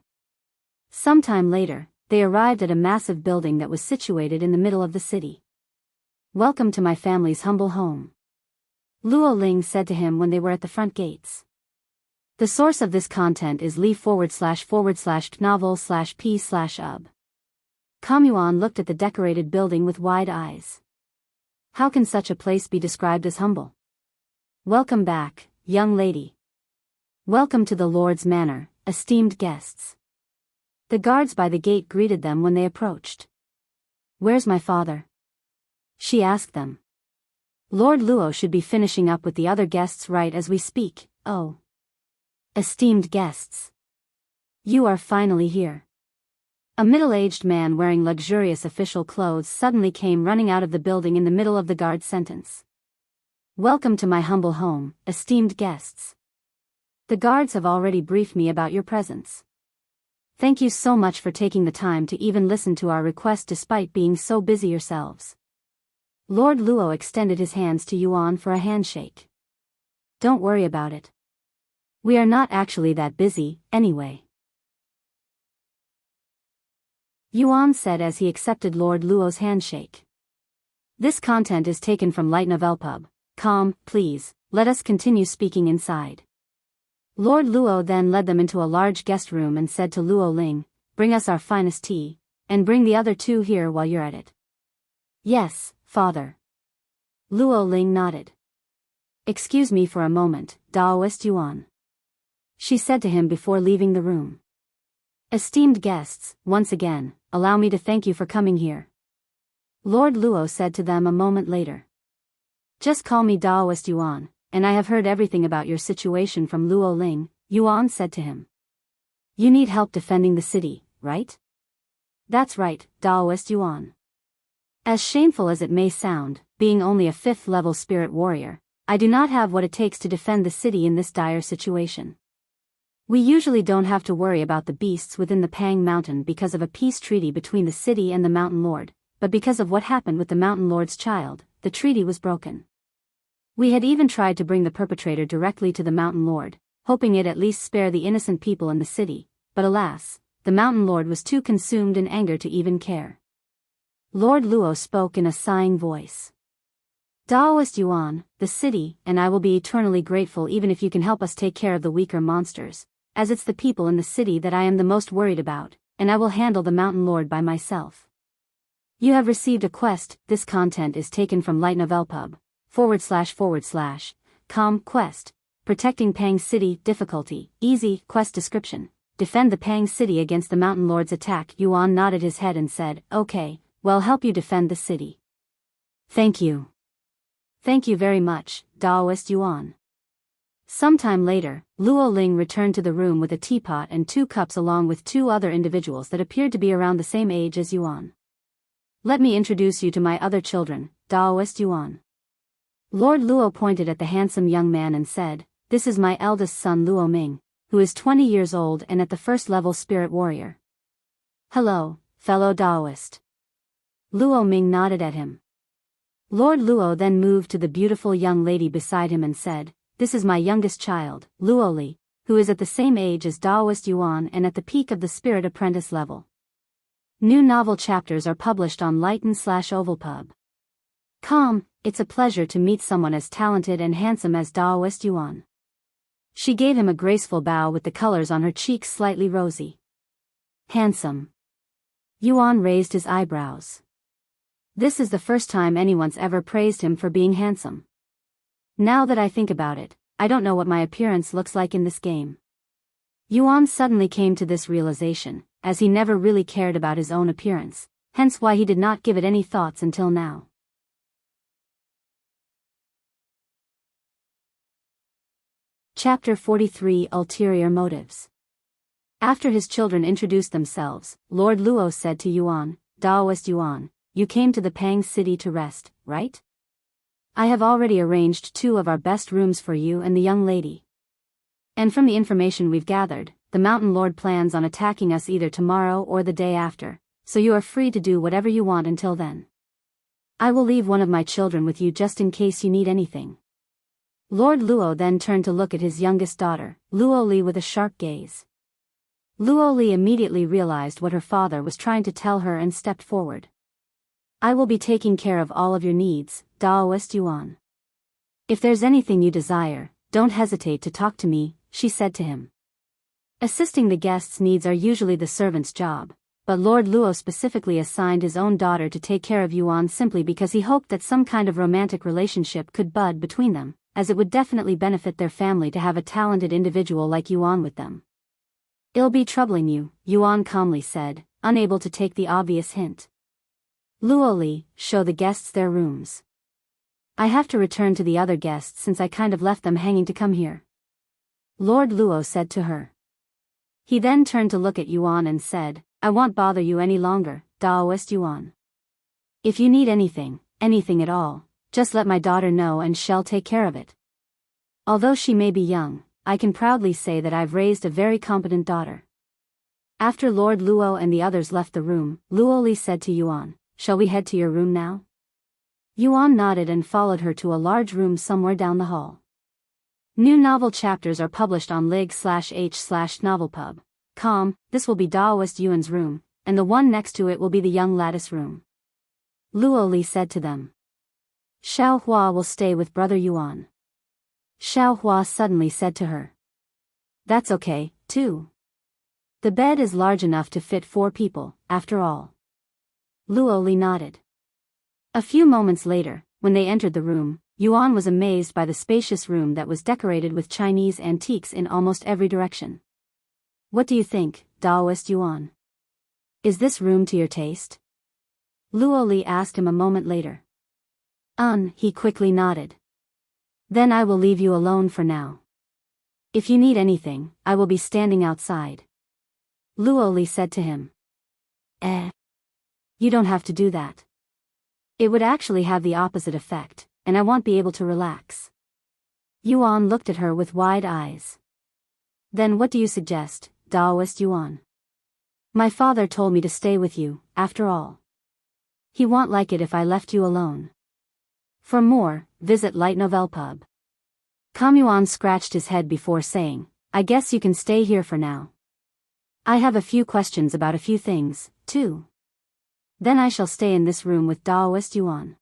Sometime later, they arrived at a massive building that was situated in the middle of the city. Welcome to my family's humble home. Luo Ling said to him when they were at the front gates. The source of this content is li//novel/p/ub. Yuan looked at the decorated building with wide eyes. How can such a place be described as humble? Welcome back, young lady. Welcome to the Lord's Manor, esteemed guests. The guards by the gate greeted them when they approached. Where's my father? she asked them. Lord Luo should be finishing up with the other guests right as we speak. Oh. Esteemed guests. You are finally here. A middle-aged man wearing luxurious official clothes suddenly came running out of the building in the middle of the guard's sentence. Welcome to my humble home, esteemed guests. The guards have already briefed me about your presence. Thank you so much for taking the time to even listen to our request despite being so busy yourselves. Lord Luo extended his hands to Yuan for a handshake. Don't worry about it. We are not actually that busy, anyway. Yuan said as he accepted Lord Luo's handshake. This content is taken from Light Novel Pub. Calm, please, let us continue speaking inside. Lord Luo then led them into a large guest room and said to Luo Ling, bring us our finest tea, and bring the other two here while you're at it. Yes, father. Luo Ling nodded. Excuse me for a moment, Daoist Yuan. She said to him before leaving the room. Esteemed guests, once again, allow me to thank you for coming here. Lord Luo said to them a moment later. Just call me Daoist Yuan, and I have heard everything about your situation from Luo Ling, Yuan said to him. You need help defending the city, right? That's right, Daoist Yuan. As shameful as it may sound, being only a 5th level spirit warrior, I do not have what it takes to defend the city in this dire situation. We usually don't have to worry about the beasts within the Pang Mountain because of a peace treaty between the city and the Mountain Lord, but because of what happened with the Mountain Lord's child, the treaty was broken. We had even tried to bring the perpetrator directly to the Mountain Lord, hoping it at least spare the innocent people in the city, but alas, the Mountain Lord was too consumed in anger to even care. Lord Luo spoke in a sighing voice. Daoist Yuan, the city, and I will be eternally grateful even if you can help us take care of the weaker monsters, as it's the people in the city that I am the most worried about, and I will handle the Mountain Lord by myself. You have received a quest. This content is taken from Light Novel Pub, // quest, protecting Pang City, difficulty, easy, quest description, defend the Pang City against the Mountain Lord's attack. Yuan nodded his head and said, okay, well help you defend the city. Thank you. Thank you very much, Daoist Yuan. Sometime later, Luo Ling returned to the room with a teapot and 2 cups along with 2 other individuals that appeared to be around the same age as Yuan. Let me introduce you to my other children, Daoist Yuan. Lord Luo pointed at the handsome young man and said, this is my eldest son Luo Ming, who is 20 years old and at the 1st level spirit warrior. Hello, fellow Daoist. Luo Ming nodded at him. Lord Luo then moved to the beautiful young lady beside him and said, this is my youngest child, Luo Li, who is at the same age as Daoist Yuan and at the peak of the spirit apprentice level. New novel chapters are published on Lighten/Ovalpub. It's a pleasure to meet someone as talented and handsome as Daoist Yuan. She gave him a graceful bow with the colors on her cheeks slightly rosy. Handsome. Yuan raised his eyebrows. This is the first time anyone's ever praised him for being handsome. Now that I think about it, I don't know what my appearance looks like in this game. Yuan suddenly came to this realization, as he never really cared about his own appearance, hence why he did not give it any thoughts until now. Chapter 43 Ulterior Motives. After his children introduced themselves, Lord Luo said to Yuan, Daoist Yuan, you came to the Pang City to rest, right? I have already arranged 2 of our best rooms for you and the young lady. And from the information we've gathered, the Mountain Lord plans on attacking us either tomorrow or the day after, so you are free to do whatever you want until then. I will leave one of my children with you just in case you need anything. Lord Luo then turned to look at his youngest daughter, Luo Li, with a sharp gaze. Luo Li immediately realized what her father was trying to tell her and stepped forward. I will be taking care of all of your needs, Daoist Yuan. If there's anything you desire, don't hesitate to talk to me, she said to him. Assisting the guests' needs are usually the servant's job, but Lord Luo specifically assigned his own daughter to take care of Yuan simply because he hoped that some kind of romantic relationship could bud between them, as it would definitely benefit their family to have a talented individual like Yuan with them. It'll be troubling you, Yuan calmly said, unable to take the obvious hint. Luo Li, show the guests their rooms. I have to return to the other guests since I kind of left them hanging to come here. Lord Luo said to her. He then turned to look at Yuan and said, I won't bother you any longer, Daoist Yuan. If you need anything at all, just let my daughter know and she'll take care of it. Although she may be young, I can proudly say that I've raised a very competent daughter. After Lord Luo and the others left the room, Luo Li said to Yuan, shall we head to your room now? Yuan nodded and followed her to a large room somewhere down the hall. New novel chapters are published on lig/h/novelpub.com. This will be Daoist Yuan's room, and the one next to it will be the young lattice room. Luo Li said to them. Xiao Hua will stay with brother Yuan. Xiao Hua suddenly said to her. That's okay, too. The bed is large enough to fit 4 people, after all. Luo Li nodded. A few moments later, when they entered the room, Yuan was amazed by the spacious room that was decorated with Chinese antiques in almost every direction. What do you think, Daoist Yuan? Is this room to your taste? Luo Li asked him a moment later. He quickly nodded. Then I will leave you alone for now. If you need anything, I will be standing outside. Luo Li said to him. You don't have to do that. It would actually have the opposite effect, and I won't be able to relax. Yuan looked at her with wide eyes. Then what do you suggest, Daoist Yuan? My father told me to stay with you, after all. He won't like it if I left you alone. For more, visit lightnovelpub.com. Yuan scratched his head before saying, I guess you can stay here for now. I have a few questions about a few things, too. Then I shall stay in this room with Daoist Yuan.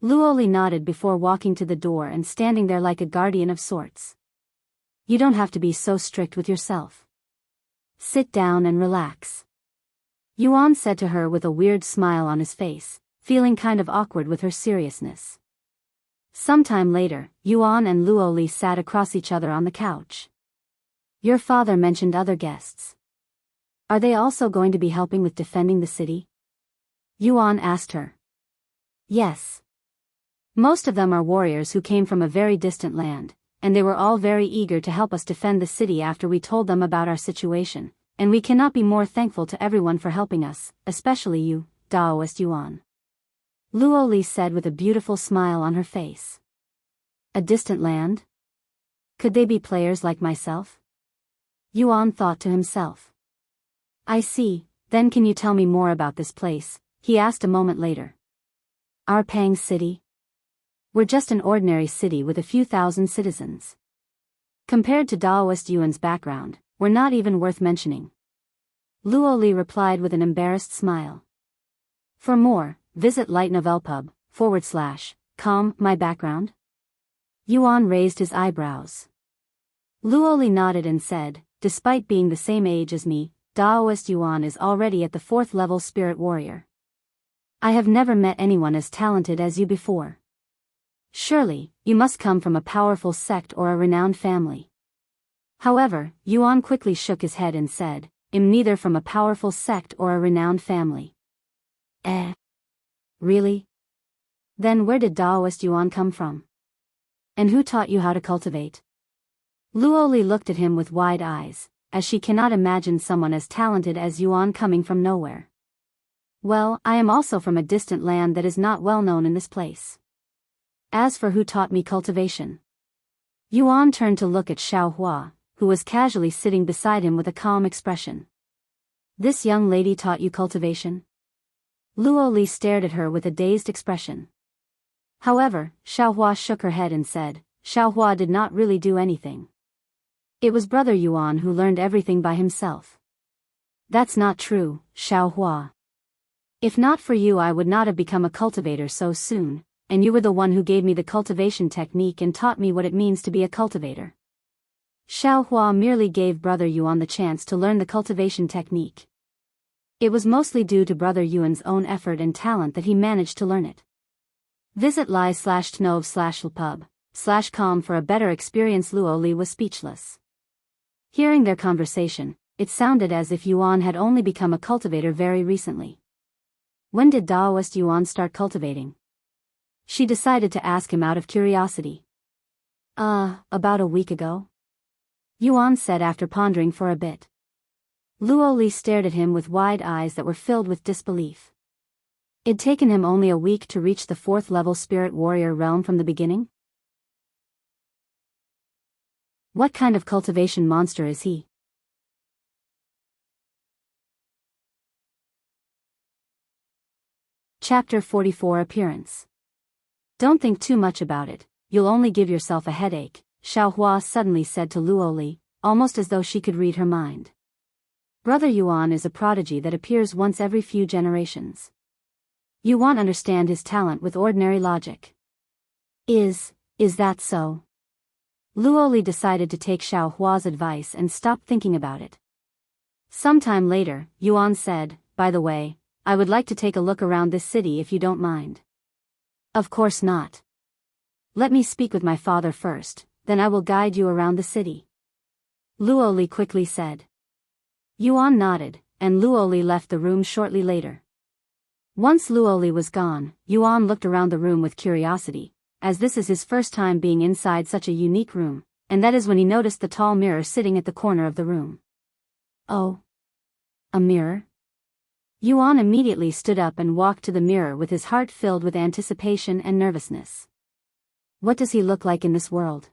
Luo Li nodded before walking to the door and standing there like a guardian of sorts. You don't have to be so strict with yourself. Sit down and relax. Yuan said to her with a weird smile on his face, feeling kind of awkward with her seriousness. Sometime later, Yuan and Luo Li sat across each other on the couch. Your father mentioned other guests. Are they also going to be helping with defending the city? Yuan asked her. Yes. Most of them are warriors who came from a very distant land, and they were all very eager to help us defend the city after we told them about our situation, and we cannot be more thankful to everyone for helping us, especially you, Daoist Yuan. Luo Li said with a beautiful smile on her face. A distant land? Could they be players like myself? Yuan thought to himself. I see, then can you tell me more about this place? He asked a moment later. Our Pang City? We're just an ordinary city with a few thousand citizens. Compared to Daoist Yuan's background, we're not even worth mentioning. Luo Li replied with an embarrassed smile. For more, visit lightnovelpub.com. My background? Yuan raised his eyebrows. Luo Li nodded and said, despite being the same age as me, Daoist Yuan is already at the 4th level spirit warrior. I have never met anyone as talented as you before. Surely, you must come from a powerful sect or a renowned family. However, Yuan quickly shook his head and said, I'm neither from a powerful sect or a renowned family. Really? Then where did Daoist Yuan come from? And who taught you how to cultivate? Luo Li looked at him with wide eyes, as she cannot imagine someone as talented as Yuan coming from nowhere. Well, I am also from a distant land that is not well known in this place. As for who taught me cultivation? Yuan turned to look at Xiao Hua, who was casually sitting beside him with a calm expression. This young lady taught you cultivation? Luo Li stared at her with a dazed expression. However, Xiao Hua shook her head and said, Xiao Hua did not really do anything. It was brother Yuan who learned everything by himself. That's not true, Xiao Hua. If not for you I would not have become a cultivator so soon, and you were the one who gave me the cultivation technique and taught me what it means to be a cultivator. Xiao Hua merely gave brother Yuan the chance to learn the cultivation technique. It was mostly due to brother Yuan's own effort and talent that he managed to learn it. Visit li/tnov/lpub/com for a better experience. Luo Li was speechless. Hearing their conversation, it sounded as if Yuan had only become a cultivator very recently. When did Daoist Yuan start cultivating? She decided to ask him out of curiosity. About a week ago. Yuan said after pondering for a bit. Luo Li stared at him with wide eyes that were filled with disbelief. It'd taken him only a week to reach the 4th level spirit warrior realm from the beginning? What kind of cultivation monster is he? Chapter 44 Appearance. Don't think too much about it, you'll only give yourself a headache, Xiao suddenly said to Luo Li, almost as though she could read her mind. Brother Yuan is a prodigy that appears once every few generations. You won't understand his talent with ordinary logic. Is that so? Luo Li decided to take Xiao advice and stop thinking about it. Sometime later, Yuan said, by the way, I would like to take a look around this city if you don't mind. Of course not. Let me speak with my father first, then I will guide you around the city. Luo Li quickly said. Yuan nodded, and Luo Li left the room shortly later. Once Luo Li was gone, Yuan looked around the room with curiosity, as this is his first time being inside such a unique room, and that is when he noticed the tall mirror sitting at the corner of the room. Oh. A mirror? Yuan immediately stood up and walked to the mirror with his heart filled with anticipation and nervousness. What does he look like in this world?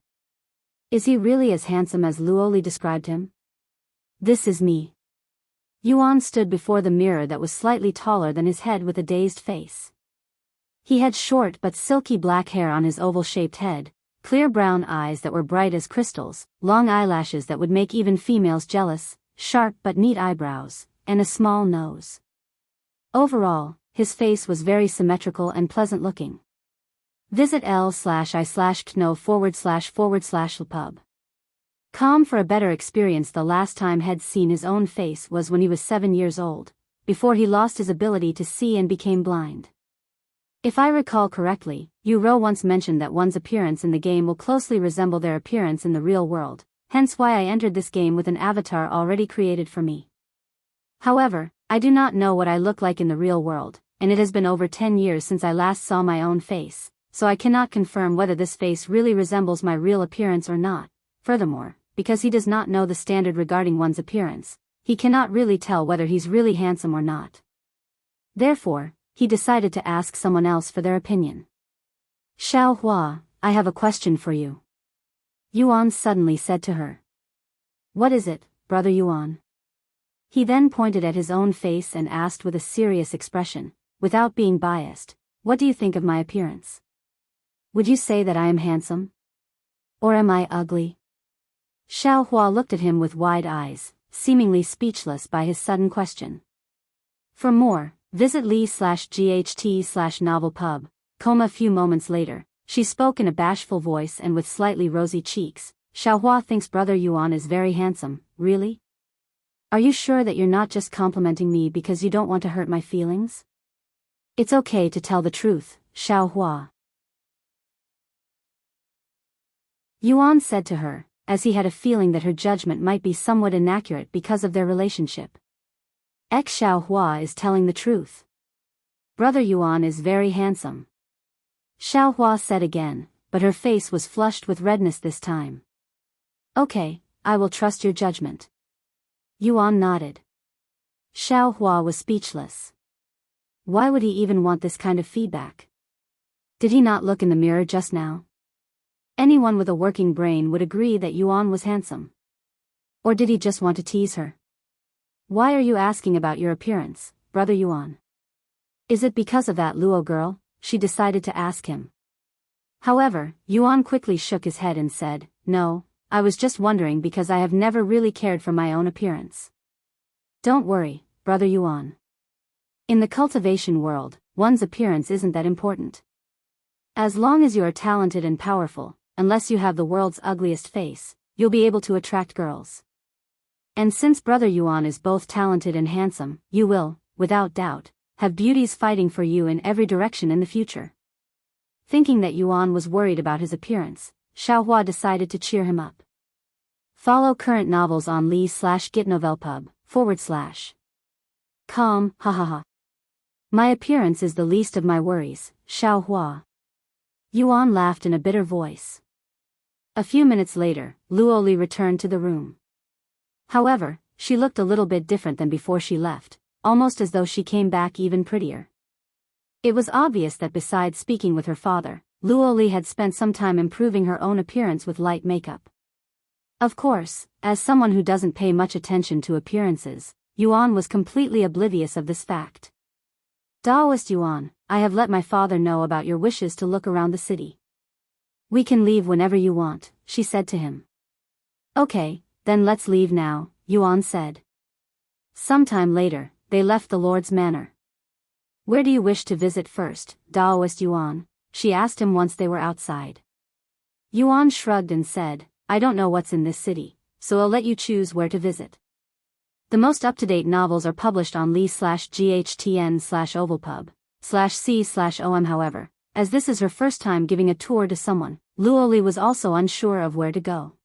Is he really as handsome as Luo Li described him? This is me. Yuan stood before the mirror that was slightly taller than his head with a dazed face. He had short but silky black hair on his oval-shaped head, clear brown eyes that were bright as crystals, long eyelashes that would make even females jealous, sharp but neat eyebrows, and a small nose. Overall, his face was very symmetrical and pleasant-looking. Visit l/i/kno//pub. Com for a better experience. The last time had seen his own face was when he was 7 years old, before he lost his ability to see and became blind. If I recall correctly, Yu Rou once mentioned that one's appearance in the game will closely resemble their appearance in the real world, hence why I entered this game with an avatar already created for me. However, I do not know what I look like in the real world, and it has been over 10 years since I last saw my own face, so I cannot confirm whether this face really resembles my real appearance or not. Furthermore, because he does not know the standard regarding one's appearance, he cannot really tell whether he's really handsome or not. Therefore, he decided to ask someone else for their opinion. Xiao, I have a question for you. Yuan suddenly said to her. What is it, brother Yuan? He then pointed at his own face and asked with a serious expression, without being biased, what do you think of my appearance? Would you say that I am handsome? Or am I ugly? Xiao looked at him with wide eyes, seemingly speechless by his sudden question. For more, visit li/gt/novelpub, A few moments later, she spoke in a bashful voice and with slightly rosy cheeks. Xiao thinks brother Yuan is very handsome, really? Are you sure that you're not just complimenting me because you don't want to hurt my feelings? It's okay to tell the truth, Xiao. Yuan said to her, as he had a feeling that her judgment might be somewhat inaccurate because of their relationship. Xiao is telling the truth. Brother Yuan is very handsome. Xiao said again, but her face was flushed with redness this time. Okay, I will trust your judgment. Yuan nodded. Xiao was speechless. Why would he even want this kind of feedback? Did he not look in the mirror just now? Anyone with a working brain would agree that Yuan was handsome. Or did he just want to tease her? Why are you asking about your appearance, brother Yuan? Is it because of that Luo girl? She decided to ask him. However, Yuan quickly shook his head and said, no, I was just wondering because I have never really cared for my own appearance. Don't worry, brother Yuan. In the cultivation world, one's appearance isn't that important. As long as you are talented and powerful, unless you have the world's ugliest face, you'll be able to attract girls. And since brother Yuan is both talented and handsome, you will, without doubt, have beauties fighting for you in every direction in the future. Thinking that Yuan was worried about his appearance, Xiao decided to cheer him up. Follow current novels on Li/gitnovelpub/com, hahaha. My appearance is the least of my worries, Xiao Hua. Yuan laughed in a bitter voice. A few minutes later, Luo Li returned to the room. However, she looked a little bit different than before she left, almost as though she came back even prettier. It was obvious that besides speaking with her father, Luo Li had spent some time improving her own appearance with light makeup. Of course, as someone who doesn't pay much attention to appearances, Yuan was completely oblivious of this fact. Daoist Yuan, I have let my father know about your wishes to look around the city. We can leave whenever you want, she said to him. Okay, then let's leave now, Yuan said. Sometime later, they left the Lord's manor. Where do you wish to visit first, Daoist Yuan? She asked him once they were outside. Yuan shrugged and said, I don't know what's in this city, so I'll let you choose where to visit. The most up-to-date novels are published on Li/GHTN/Ovalpub/C/OM. However, as this is her first time giving a tour to someone, Luo Li was also unsure of where to go.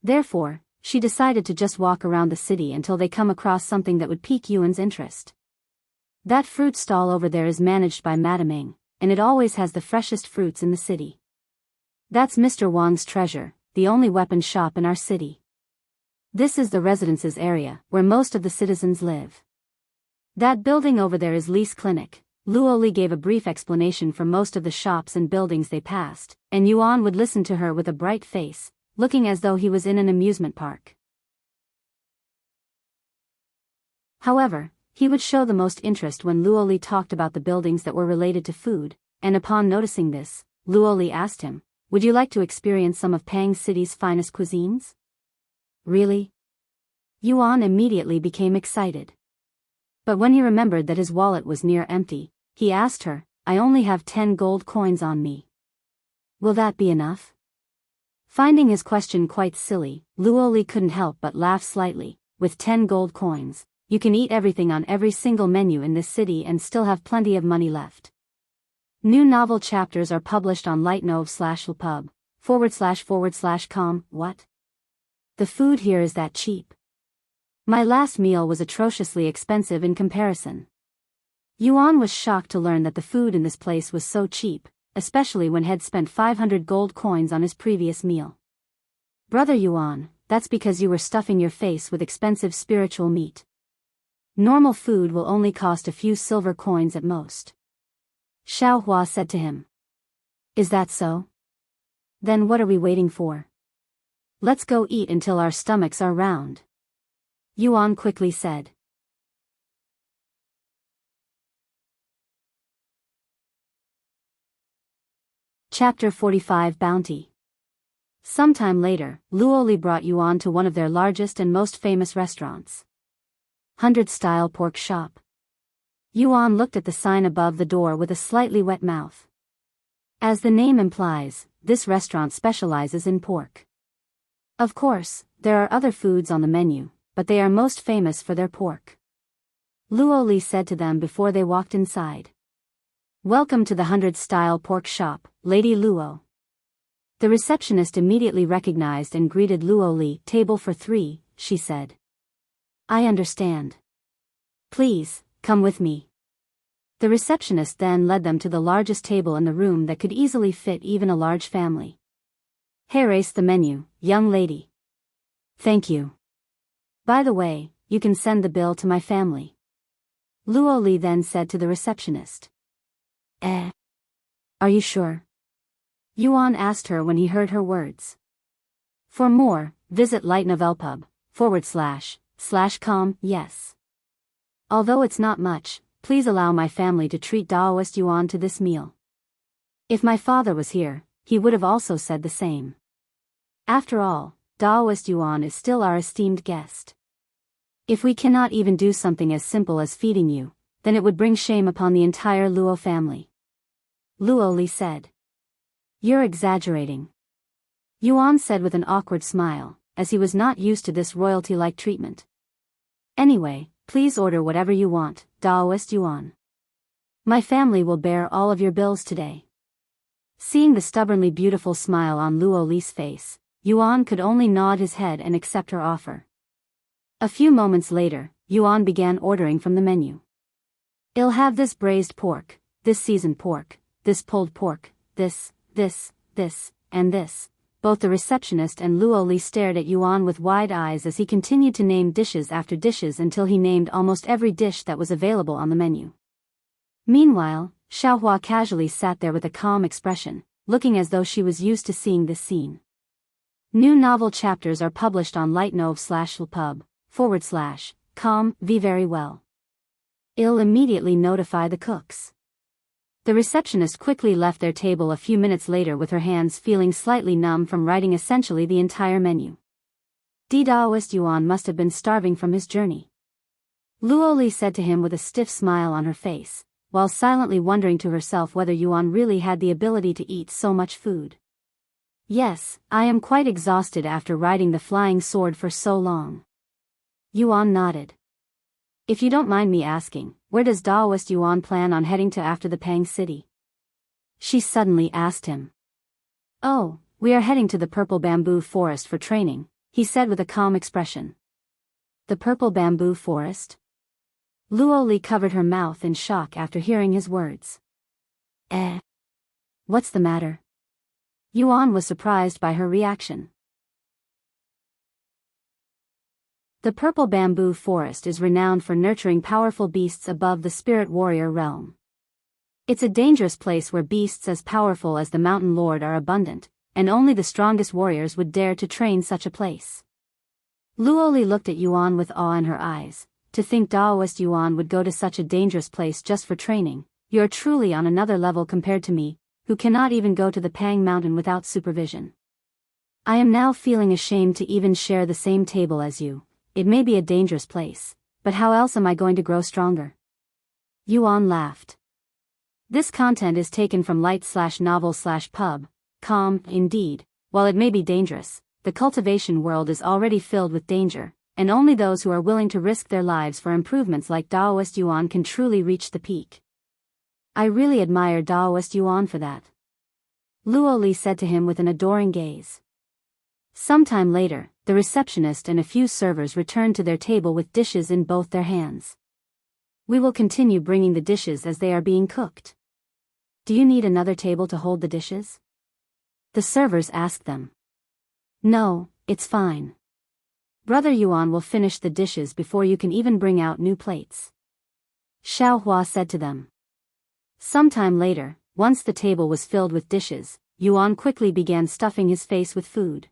Therefore, she decided to just walk around the city until they come across something that would pique Yuan's interest. That fruit stall over there is managed by Madame Ming, and it always has the freshest fruits in the city. That's Mr. Wang's treasure, the only weapon shop in our city. This is the residences area, where most of the citizens live. That building over there is Li's clinic. Luo Li gave a brief explanation for most of the shops and buildings they passed, and Yuan would listen to her with a bright face, looking as though he was in an amusement park. However, he would show the most interest when Luo Li talked about the buildings that were related to food, and upon noticing this, Luo Li asked him, would you like to experience some of Pang City's finest cuisines? Really? Yuan immediately became excited. But when he remembered that his wallet was near empty, he asked her, I only have 10 gold coins on me. Will that be enough? Finding his question quite silly, Luo Li couldn't help but laugh slightly. With 10 gold coins, you can eat everything on every single menu in this city and still have plenty of money left. New novel chapters are published on lightnov/lpub/com. What? The food here is that cheap. My last meal was atrociously expensive in comparison. Yuan was shocked to learn that the food in this place was so cheap, especially when he'd spent 500 gold coins on his previous meal. Brother Yuan, that's because you were stuffing your face with expensive spiritual meat. Normal food will only cost a few silver coins at most. Xiao Hua said to him. Is that so? Then what are we waiting for? Let's go eat until our stomachs are round. Yuan quickly said. Chapter 45 Bounty. Sometime later, Luo Li brought Yuan to one of their largest and most famous restaurants. 100-style pork shop. Yuan looked at the sign above the door with a slightly wet mouth. As the name implies, this restaurant specializes in pork. Of course, there are other foods on the menu, but they are most famous for their pork. Luo Li said to them before they walked inside. Welcome to the 100-style pork shop, Lady Luo. The receptionist immediately recognized and greeted Luo Li. Table for 3, she said. I understand. Please, come with me. The receptionist then led them to the largest table in the room that could easily fit even a large family. Here is the menu, young lady. Thank you. By the way, you can send the bill to my family. Luo Li then said to the receptionist. Are you sure? Yuan asked her when he heard her words. For more, visit lightnovelpub/com, yes. Although it's not much, please allow my family to treat Daoist Yuan to this meal. If my father was here, he would have also said the same. After all, Daoist Yuan is still our esteemed guest. If we cannot even do something as simple as feeding you, then it would bring shame upon the entire Luo family. Luo Li said. You're exaggerating. Yuan said with an awkward smile, as he was not used to this royalty-like treatment. Anyway, please order whatever you want, Daoist Yuan. My family will bear all of your bills today. Seeing the stubbornly beautiful smile on Luo Li's face, Yuan could only nod his head and accept her offer. A few moments later, Yuan began ordering from the menu. "I'll have this braised pork, this seasoned pork, this pulled pork, this, and this." Both the receptionist and Luo stared at Yuan with wide eyes as he continued to name dishes after dishes until he named almost every dish that was available on the menu. Meanwhile, Xiaohua casually sat there with a calm expression, looking as though she was used to seeing this scene. New novel chapters are published on lightnov/pub/com. Very well. I'll immediately notify the cooks. The receptionist quickly left their table a few minutes later with her hands feeling slightly numb from writing essentially the entire menu. Daoist Yuan must have been starving from his journey. Luo said to him with a stiff smile on her face, while silently wondering to herself whether Yuan really had the ability to eat so much food. "Yes, I am quite exhausted after riding the flying sword for so long." Yuan nodded. "If you don't mind me asking, where does Daoist Yuan plan on heading to after the Pang City?" she suddenly asked him. "Oh, we are heading to the purple bamboo forest for training," he said with a calm expression. "The purple bamboo forest?" Luo covered her mouth in shock after hearing his words. What's the matter?" Yuan was surprised by her reaction. The purple bamboo forest is renowned for nurturing powerful beasts above the spirit warrior realm. It's a dangerous place where beasts as powerful as the mountain lord are abundant, and only the strongest warriors would dare to train such a place. Luo looked at Yuan with awe in her eyes. To think Daoist Yuan would go to such a dangerous place just for training. "You're truly on another level compared to me, who cannot even go to the Pang Mountain without supervision. I am now feeling ashamed to even share the same table as you. It may be a dangerous place, but how else am I going to grow stronger?" Yuan laughed. This content is taken from light/novel/pub.com. Indeed, while it may be dangerous, the cultivation world is already filled with danger, and only those who are willing to risk their lives for improvements like Daoist Yuan can truly reach the peak. "I really admire Daoist Yuan for that," Luo said to him with an adoring gaze. Sometime later, the receptionist and a few servers returned to their table with dishes in both their hands. "We will continue bringing the dishes as they are being cooked. Do you need another table to hold the dishes?" the servers asked them. "No, it's fine. Brother Yuan will finish the dishes before you can even bring out new plates," Xiaohua said to them. Sometime later, once the table was filled with dishes, Yuan quickly began stuffing his face with food.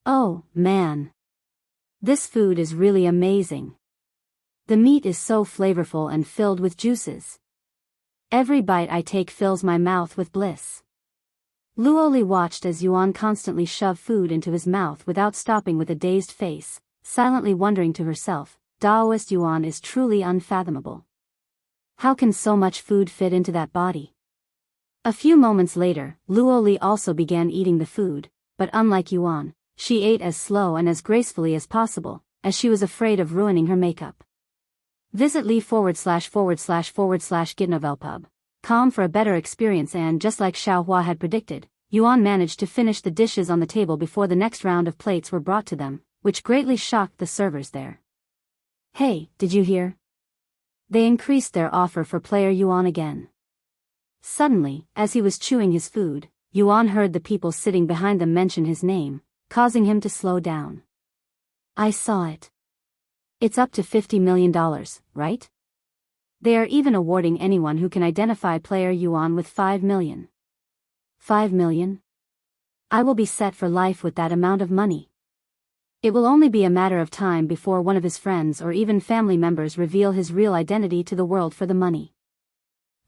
"Oh, man. This food is really amazing. The meat is so flavorful and filled with juices. Every bite I take fills my mouth with bliss." Luo watched as Yuan constantly shoved food into his mouth without stopping with a dazed face, silently wondering to herself, Daoist Yuan is truly unfathomable. How can so much food fit into that body? A few moments later, Luo also began eating the food, but unlike Yuan, she ate as slow and as gracefully as possible, as she was afraid of ruining her makeup. Visit li//gitnovelpub.com for a better experience, and just like Xiaohua had predicted, Yuan managed to finish the dishes on the table before the next round of plates were brought to them, which greatly shocked the servers there. "Hey, did you hear? They increased their offer for player Yuan again." Suddenly, as he was chewing his food, Yuan heard the people sitting behind them mention his name, causing him to slow down. "I saw it. It's up to $50 million, right? They are even awarding anyone who can identify player Yuan with 5 million. 5 million? I will be set for life with that amount of money. It will only be a matter of time before one of his friends or even family members reveal his real identity to the world for the money.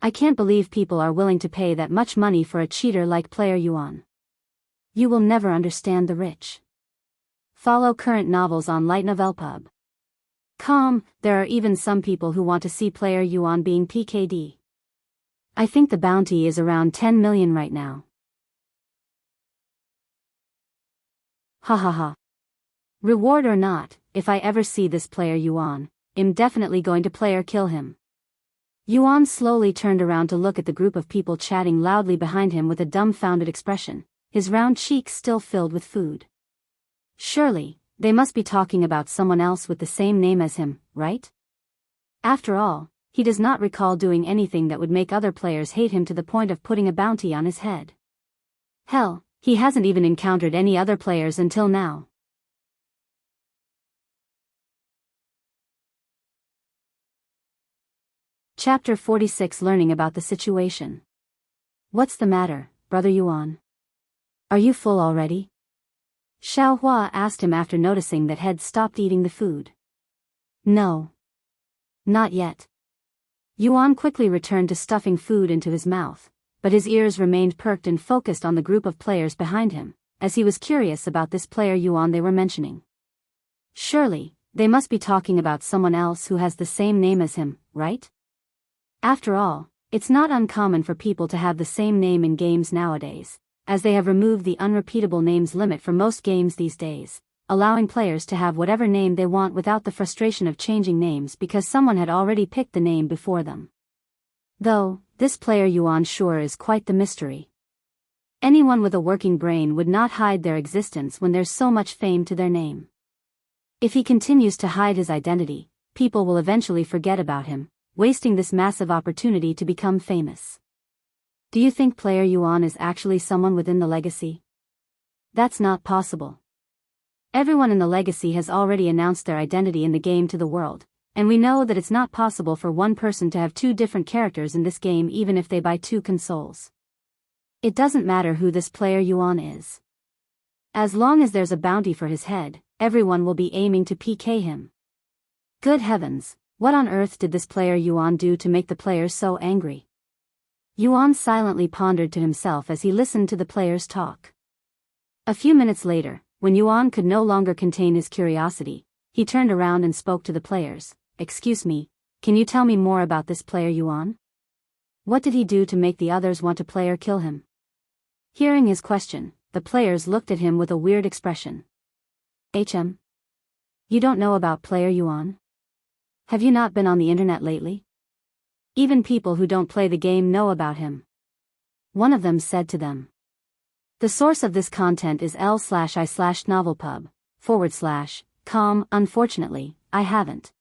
I can't believe people are willing to pay that much money for a cheater like player Yuan. You will never understand the rich." Follow current novels on lightnovelpub.com. There are even some people who want to see player Yuan being PKD. I think the bounty is around 10 million right now. Ha ha ha. Reward or not, if I ever see this player Yuan, I'm definitely going to player kill him. Yuan slowly turned around to look at the group of people chatting loudly behind him with a dumbfounded expression, his round cheeks still filled with food. Surely, they must be talking about someone else with the same name as him, right? After all, he does not recall doing anything that would make other players hate him to the point of putting a bounty on his head. Hell, he hasn't even encountered any other players until now. Chapter 46 Learning about the situation. What's the matter, Brother Yuan? Are you full already? Xiao asked him after noticing that Head stopped eating the food. No. Not yet. Yuan quickly returned to stuffing food into his mouth, but his ears remained perked and focused on the group of players behind him, as he was curious about this player Yuan they were mentioning. Surely, they must be talking about someone else who has the same name as him, right? After all, it's not uncommon for people to have the same name in games nowadays, as they have removed the unrepeatable names limit for most games these days, allowing players to have whatever name they want without the frustration of changing names because someone had already picked the name before them. Though, this player Yuan sure is quite the mystery. Anyone with a working brain would not hide their existence when there's so much fame to their name. If he continues to hide his identity, people will eventually forget about him, wasting this massive opportunity to become famous. Do you think player Yuan is actually someone within the legacy? That's not possible. Everyone in the legacy has already announced their identity in the game to the world, and we know that it's not possible for one person to have two different characters in this game even if they buy two consoles. It doesn't matter who this player Yuan is. As long as there's a bounty for his head, everyone will be aiming to PK him. Good heavens, what on earth did this player Yuan do to make the players so angry? Yuan silently pondered to himself as he listened to the players talk. A few minutes later, when Yuan could no longer contain his curiosity, he turned around and spoke to the players. Excuse me, can you tell me more about this player Yuan? What did he do to make the others want to play or kill him? Hearing his question, the players looked at him with a weird expression. HM? You don't know about player Yuan? Have you not been on the internet lately? Even people who don't play the game know about him. One of them said to them. The source of this content is l/i/novelpub/com. Unfortunately, I haven't.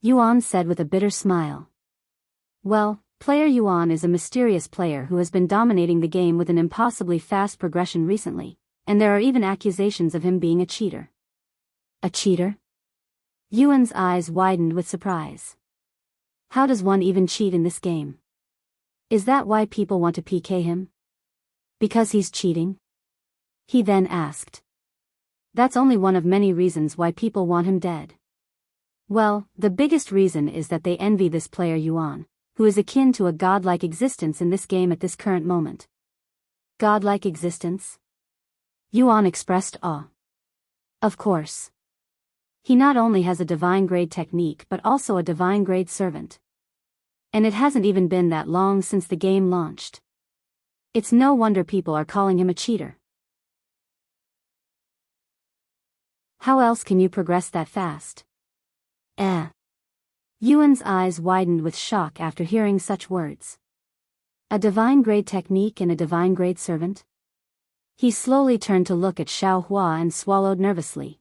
Yuan said with a bitter smile. Well, player Yuan is a mysterious player who has been dominating the game with an impossibly fast progression recently, and there are even accusations of him being a cheater. A cheater? Yuan's eyes widened with surprise. How does one even cheat in this game? Is that why people want to PK him? Because he's cheating? He then asked. That's only one of many reasons why people want him dead. Well, the biggest reason is that they envy this player Yuan, who is akin to a godlike existence in this game at this current moment. Godlike existence? Yuan expressed awe. Of course. He not only has a divine grade technique but also a divine grade servant. And it hasn't even been that long since the game launched. It's no wonder people are calling him a cheater. How else can you progress that fast? Yuan's eyes widened with shock after hearing such words. A divine grade technique and a divine grade servant? He slowly turned to look at Xiao and swallowed nervously.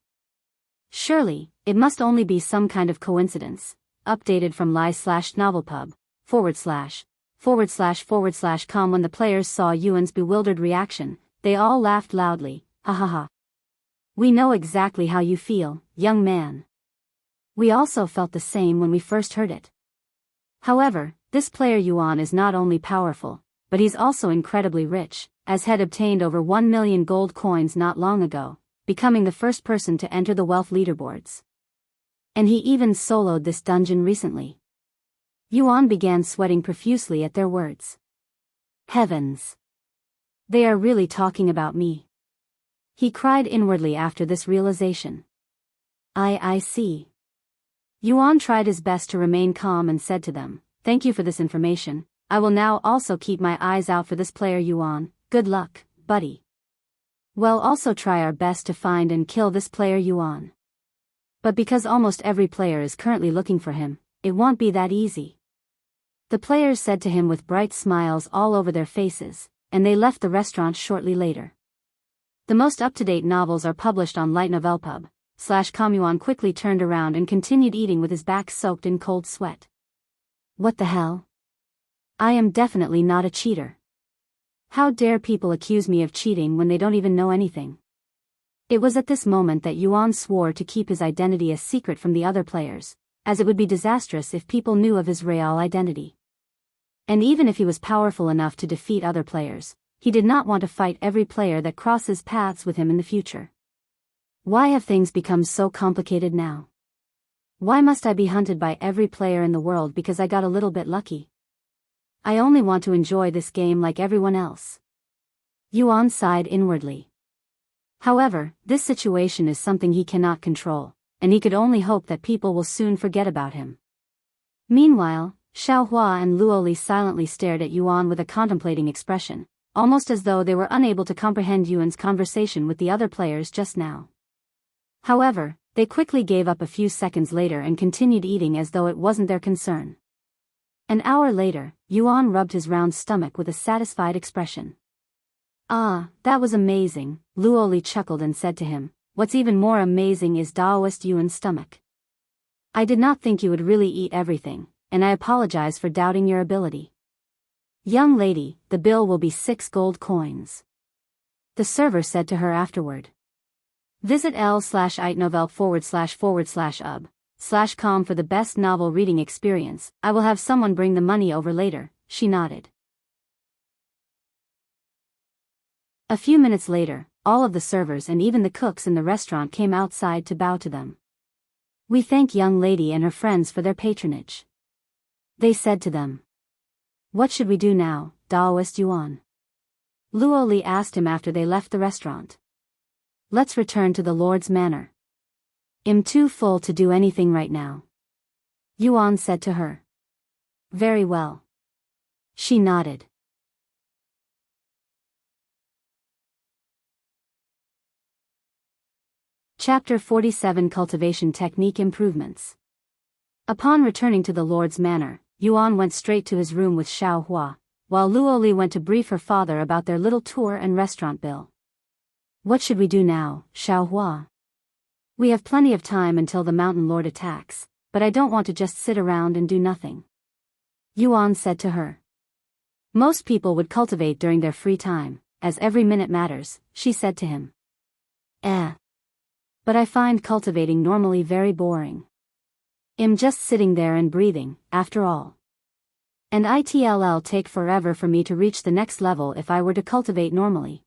Surely, it must only be some kind of coincidence. Updated from li/novelpub/com. When the players saw Yuan's bewildered reaction, they all laughed loudly. Ha ha ha. We know exactly how you feel, young man. We also felt the same when we first heard it. However, this player Yuan is not only powerful, but he's also incredibly rich, as had obtained over 1 million gold coins not long ago, becoming the first person to enter the wealth leaderboards. And he even soloed this dungeon recently. Yuan began sweating profusely at their words. Heavens! They are really talking about me. He cried inwardly after this realization. I see. Yuan tried his best to remain calm and said to them, Thank you for this information. I will now also keep my eyes out for this player Yuan. Good luck, buddy. We'll also try our best to find and kill this player Yuan. But because almost every player is currently looking for him, it won't be that easy. The players said to him with bright smiles all over their faces, and they left the restaurant shortly later. The most up-to-date novels are published on Light Novel Pub. Yuan quickly turned around and continued eating with his back soaked in cold sweat. What the hell? I am definitely not a cheater. How dare people accuse me of cheating when they don't even know anything? It was at this moment that Yuan swore to keep his identity a secret from the other players, as it would be disastrous if people knew of his real identity. And even if he was powerful enough to defeat other players, he did not want to fight every player that crosses paths with him in the future. Why have things become so complicated now? Why must I be hunted by every player in the world because I got a little bit lucky? I only want to enjoy this game like everyone else. Yuan sighed inwardly. However, this situation is something he cannot control, and he could only hope that people will soon forget about him. Meanwhile, Xiao and Luo silently stared at Yuan with a contemplating expression, almost as though they were unable to comprehend Yuan's conversation with the other players just now. However, they quickly gave up a few seconds later and continued eating as though it wasn't their concern. An hour later, Yuan rubbed his round stomach with a satisfied expression. Ah, that was amazing, Luo chuckled and said to him, what's even more amazing is Daoist Yuan's stomach. I did not think you would really eat everything, and I apologize for doubting your ability. Young lady, the bill will be 6 gold coins. The server said to her afterward. Visit l/itnovel //ub/com for the best novel reading experience. I will have someone bring the money over later, she nodded. A few minutes later, all of the servers and even the cooks in the restaurant came outside to bow to them. We thank young lady and her friends for their patronage. They said to them. What should we do now, Daoist Yuan? Luo asked him after they left the restaurant. Let's return to the Lord's manor. I'm too full to do anything right now. Yuan said to her. Very well. She nodded. Chapter 47 Cultivation Technique Improvements. Upon returning to the Lord's manor, Yuan went straight to his room with Xiao, while Luo went to brief her father about their little tour and restaurant bill. What should we do now, Xiao? We have plenty of time until the mountain lord attacks, but I don't want to just sit around and do nothing. Yuan said to her. Most people would cultivate during their free time, as every minute matters, she said to him. But I find cultivating normally very boring. I'm just sitting there and breathing, after all. And it'll take forever for me to reach the next level if I were to cultivate normally.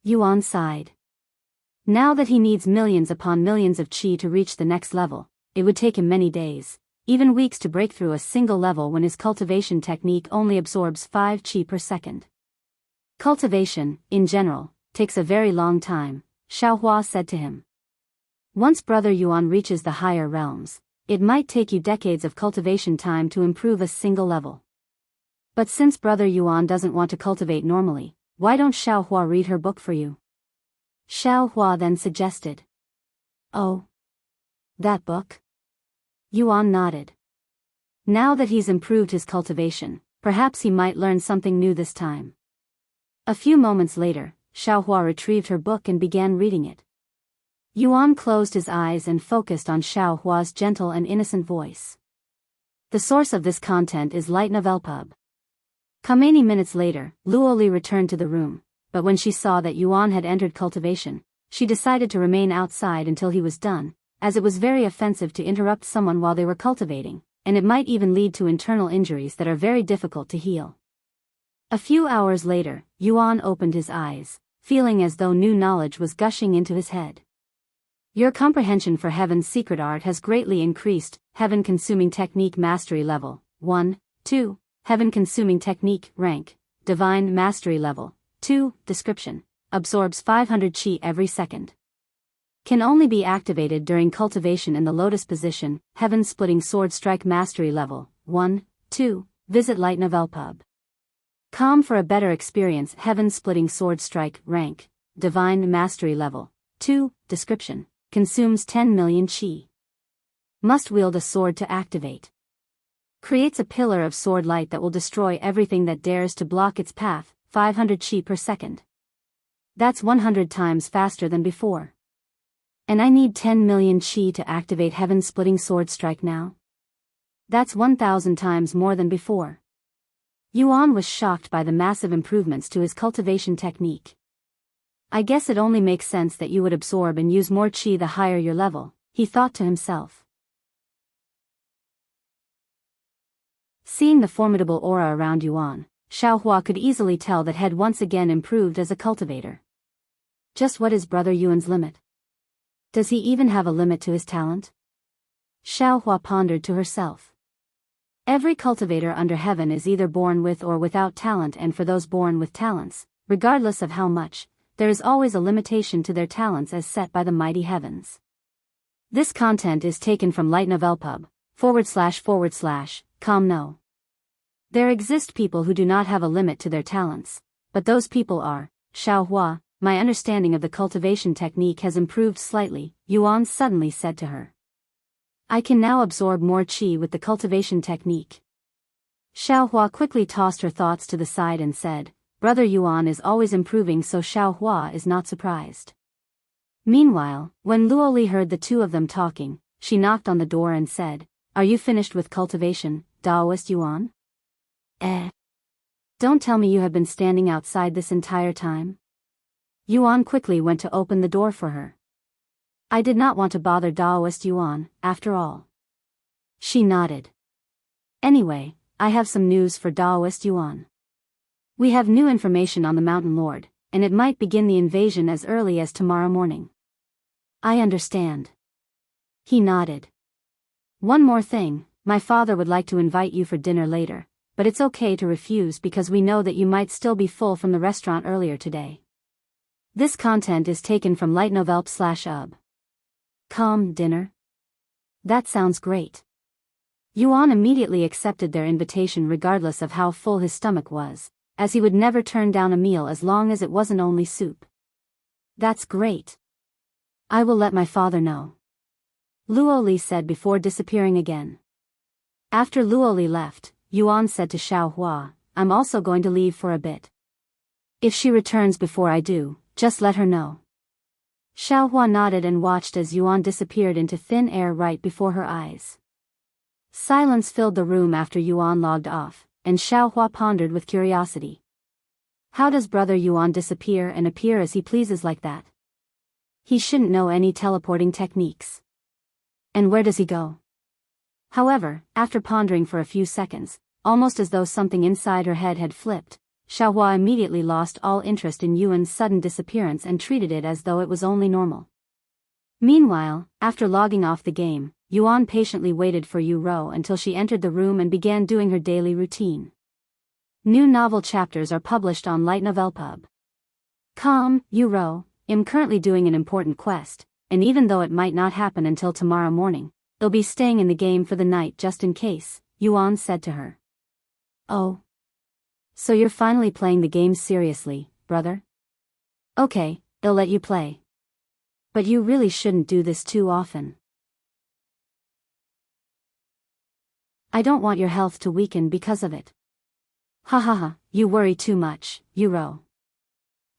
Yuan sighed. Now that he needs millions upon millions of qi to reach the next level, it would take him many days, even weeks to break through a single level when his cultivation technique only absorbs 5 qi per second. Cultivation, in general, takes a very long time, Xiao said to him. Once Brother Yuan reaches the higher realms, it might take you decades of cultivation time to improve a single level. But since Brother Yuan doesn't want to cultivate normally, why don't Xiao read her book for you? Xiao then suggested. Oh. That book? Yuan nodded. Now that he's improved his cultivation, perhaps he might learn something new this time. A few moments later, Xiao retrieved her book and began reading it. Yuan closed his eyes and focused on Xiao's gentle and innocent voice. The source of this content is Light Novel Pub. Many minutes later, Luo returned to the room, but when she saw that Yuan had entered cultivation, she decided to remain outside until he was done, as it was very offensive to interrupt someone while they were cultivating, and it might even lead to internal injuries that are very difficult to heal. A few hours later, Yuan opened his eyes, feeling as though new knowledge was gushing into his head. Your comprehension for Heaven's secret art has greatly increased. Heaven Consuming Technique Mastery Level 1, 2. Heaven Consuming Technique Rank Divine Mastery Level 2. Description: absorbs 500 qi every second. Can only be activated during cultivation in the lotus position. Heaven Splitting Sword Strike Mastery Level 1, 2. Visit Light Novel Pub. Com for a better experience. Heaven Splitting Sword Strike Rank Divine Mastery Level 2. Description: consumes 10 million qi. Must wield a sword to activate. Creates a pillar of sword light that will destroy everything that dares to block its path, 500 qi per second. That's 100 times faster than before. And I need 10 million qi to activate heaven-splitting sword strike now. That's 1,000 times more than before. Yuan was shocked by the massive improvements to his cultivation technique. I guess it only makes sense that you would absorb and use more qi the higher your level, he thought to himself. Seeing the formidable aura around Yuan, Xiaohua could easily tell that had once again improved as a cultivator. Just what is Brother Yuan's limit? Does he even have a limit to his talent? Xiaohua pondered to herself. Every cultivator under heaven is either born with or without talent, and for those born with talents, regardless of how much, there is always a limitation to their talents as set by the mighty heavens. This content is taken from lightnovelpub//com. No. There exist people who do not have a limit to their talents, but those people are, Xiaohua, my understanding of the cultivation technique has improved slightly, Yuan suddenly said to her. I can now absorb more qi with the cultivation technique. Xiaohua quickly tossed her thoughts to the side and said, Brother Yuan is always improving, so Xiaohua is not surprised. Meanwhile, when Luoli heard the two of them talking, she knocked on the door and said, Are you finished with cultivation, Daoist Yuan? Don't tell me you have been standing outside this entire time? Yuan quickly went to open the door for her. I did not want to bother Daoist Yuan, after all. She nodded. Anyway, I have some news for Daoist Yuan. We have new information on the Mountain Lord, and it might begin the invasion as early as tomorrow morning. I understand. He nodded. One more thing, my father would like to invite you for dinner later, but it's okay to refuse because we know that you might still be full from the restaurant earlier today. This content is taken from lightnovelp/ub.com. Dinner? That sounds great. Yuan immediately accepted their invitation regardless of how full his stomach was, as he would never turn down a meal as long as it wasn't only soup. That's great. I will let my father know. Luoli said before disappearing again. After Luoli left, Yuan said to Xiaohua, I'm also going to leave for a bit. If she returns before I do, just let her know. Xiaohua nodded and watched as Yuan disappeared into thin air right before her eyes. Silence filled the room after Yuan logged off, and Xiaohua pondered with curiosity. How does Brother Yuan disappear and appear as he pleases like that? He shouldn't know any teleporting techniques. And where does he go? However, after pondering for a few seconds, almost as though something inside her head had flipped, Xiaohua immediately lost all interest in Yuan's sudden disappearance and treated it as though it was only normal. Meanwhile, after logging off the game, Yuan patiently waited for Yu Rou until she entered the room and began doing her daily routine. New novel chapters are published on lightnovelpub.com. Yu Rou, I'm currently doing an important quest, and even though it might not happen until tomorrow morning, they'll be staying in the game for the night just in case, Yuan said to her. Oh. So you're finally playing the game seriously, brother? Okay, they'll let you play. But you really shouldn't do this too often. I don't want your health to weaken because of it. Ha ha ha, you worry too much, Yu Rou.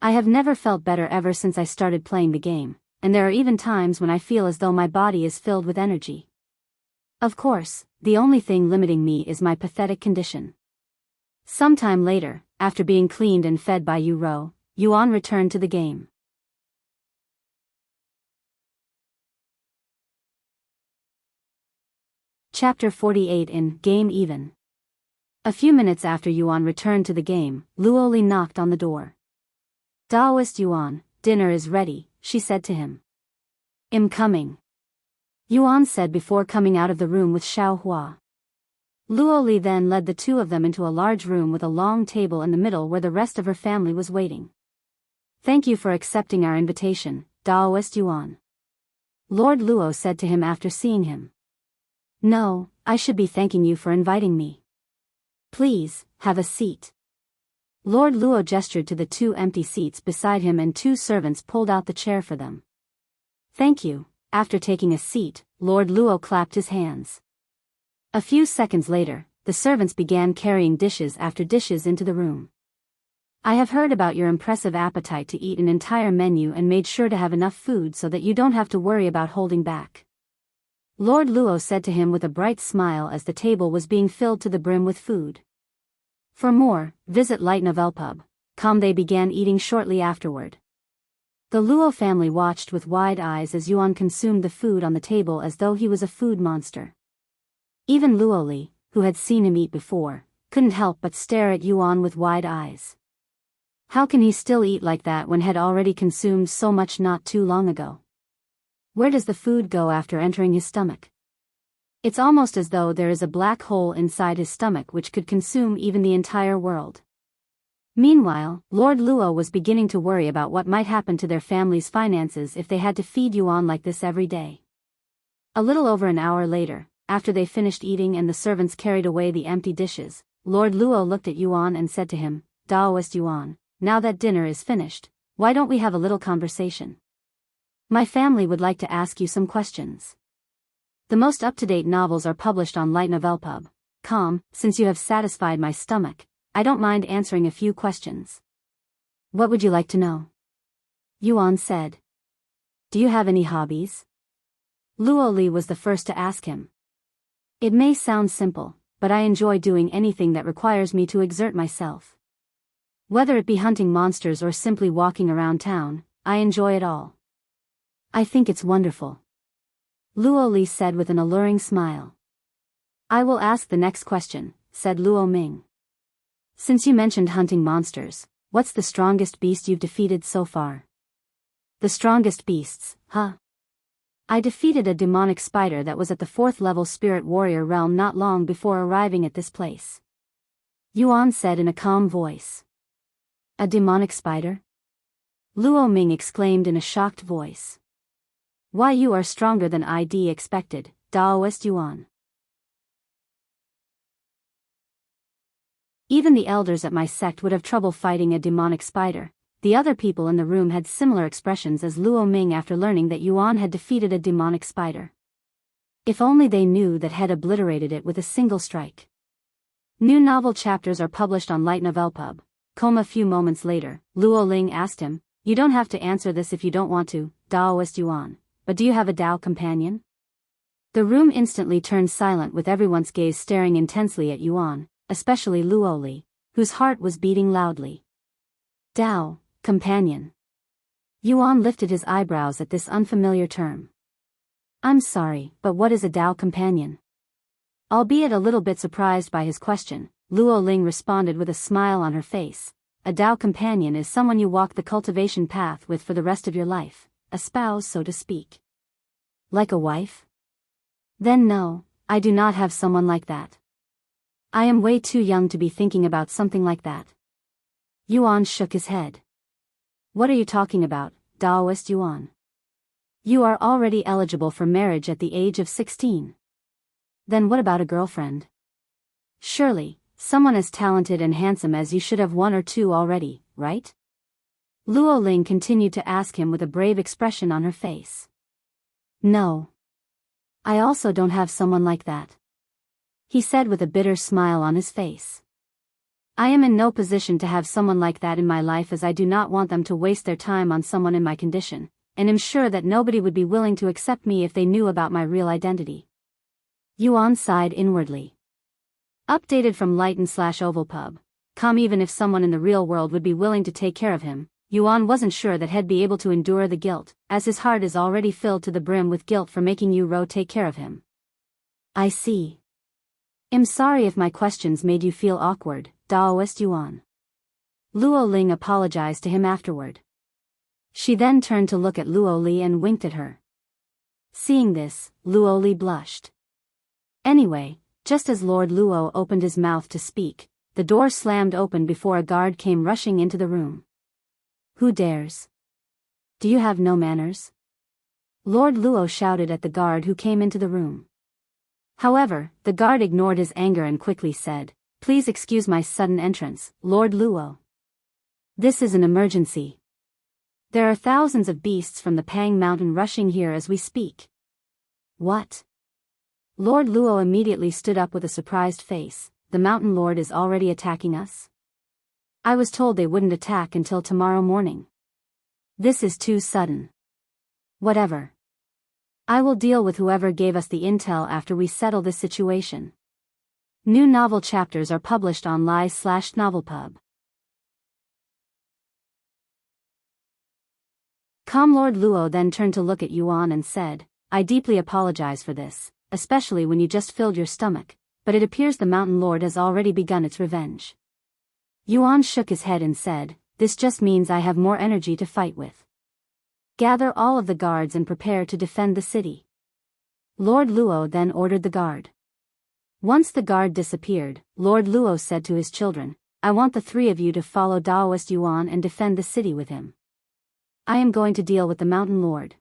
I have never felt better ever since I started playing the game, and there are even times when I feel as though my body is filled with energy. Of course, the only thing limiting me is my pathetic condition. Sometime later, after being cleaned and fed by Yu Rou, Yuan returned to the game. Chapter 48 in Game Even. A few minutes after Yuan returned to the game, Luoli knocked on the door. Daoist Yuan, dinner is ready, she said to him. I'm coming. Yuan said before coming out of the room with Xiaohua. Luoli then led the two of them into a large room with a long table in the middle where the rest of her family was waiting. Thank you for accepting our invitation, Daoist Yuan. Lord Luo said to him after seeing him. No, I should be thanking you for inviting me. Please, have a seat. Lord Luo gestured to the two empty seats beside him and two servants pulled out the chair for them. Thank you. After taking a seat, Lord Luo clapped his hands. A few seconds later, the servants began carrying dishes after dishes into the room. I have heard about your impressive appetite to eat an entire menu and made sure to have enough food so that you don't have to worry about holding back. Lord Luo said to him with a bright smile as the table was being filled to the brim with food. For more, visit Light Novel Pub. They began eating shortly afterward. The Luo family watched with wide eyes as Yuan consumed the food on the table as though he was a food monster. Even Luo Li, who had seen him eat before, couldn't help but stare at Yuan with wide eyes. How can he still eat like that when had already consumed so much not too long ago? Where does the food go after entering his stomach? It's almost as though there is a black hole inside his stomach which could consume even the entire world. Meanwhile, Lord Luo was beginning to worry about what might happen to their family's finances if they had to feed Yuan like this every day. A little over an hour later, after they finished eating and the servants carried away the empty dishes, Lord Luo looked at Yuan and said to him, "Daoist Yuan, now that dinner is finished, why don't we have a little conversation? My family would like to ask you some questions." The most up-to-date novels are published on Light Novel Pub. Since you have satisfied my stomach, I don't mind answering a few questions. What would you like to know? Yuan said. Do you have any hobbies? Luo Li was the first to ask him. It may sound simple, but I enjoy doing anything that requires me to exert myself. Whether it be hunting monsters or simply walking around town, I enjoy it all. I think it's wonderful. Luo Li said with an alluring smile. I will ask the next question, said Luo Ming. Since you mentioned hunting monsters, what's the strongest beast you've defeated so far? The strongest beasts, huh? I defeated a demonic spider that was at the 4th level spirit warrior realm not long before arriving at this place. Yuan said in a calm voice. A demonic spider? Luo Ming exclaimed in a shocked voice. Why, you are stronger than I'd expected, Daoist Yuan. Even the elders at my sect would have trouble fighting a demonic spider. The other people in the room had similar expressions as Luo Ming after learning that Yuan had defeated a demonic spider. If only they knew that had obliterated it with a single strike. New novel chapters are published on Light Novel Pub. A few moments later, Luo Ling asked him, You don't have to answer this if you don't want to, Daoist Yuan, but do you have a Dao companion? The room instantly turned silent with everyone's gaze staring intensely at Yuan, especially Luo Li, whose heart was beating loudly. Dao, companion. Yuan lifted his eyebrows at this unfamiliar term. I'm sorry, but what is a Dao companion? Albeit a little bit surprised by his question, Luo Ling responded with a smile on her face. A Dao companion is someone you walk the cultivation path with for the rest of your life, a spouse so to speak. Like a wife? Then no, I do not have someone like that. I am way too young to be thinking about something like that. Yuan shook his head. What are you talking about, Daoist Yuan? You are already eligible for marriage at the age of 16. Then what about a girlfriend? Surely, someone as talented and handsome as you should have one or two already, right? Luo Ling continued to ask him with a brave expression on her face. No. I also don't have someone like that. He said with a bitter smile on his face. I am in no position to have someone like that in my life as I do not want them to waste their time on someone in my condition, and am sure that nobody would be willing to accept me if they knew about my real identity. Yuan sighed inwardly. Updated from Lighten/Oval Pub. Even if someone in the real world would be willing to take care of him, Yuan wasn't sure that he'd be able to endure the guilt, as his heart is already filled to the brim with guilt for making Yu Rou take care of him. I see. I'm sorry if my questions made you feel awkward, Daoist Yuan. Luo Ling apologized to him afterward. She then turned to look at Luo Li and winked at her. Seeing this, Luo Li blushed. Anyway, just as Lord Luo opened his mouth to speak, the door slammed open before a guard came rushing into the room. Who dares? Do you have no manners? Lord Luo shouted at the guard who came into the room. However, the guard ignored his anger and quickly said, Please excuse my sudden entrance, Lord Luo. This is an emergency. There are thousands of beasts from the Pang Mountain rushing here as we speak. What? Lord Luo immediately stood up with a surprised face. The Mountain Lord is already attacking us? I was told they wouldn't attack until tomorrow morning. This is too sudden. Whatever. I will deal with whoever gave us the intel after we settle this situation. New novel chapters are published on Lies/Novelpub. Lord Luo then turned to look at Yuan and said, I deeply apologize for this, especially when you just filled your stomach, but it appears the Mountain Lord has already begun its revenge. Yuan shook his head and said, this just means I have more energy to fight with. Gather all of the guards and prepare to defend the city. Lord Luo then ordered the guard. Once the guard disappeared, Lord Luo said to his children, I want the three of you to follow Daoist Yuan and defend the city with him. I am going to deal with the Mountain Lord.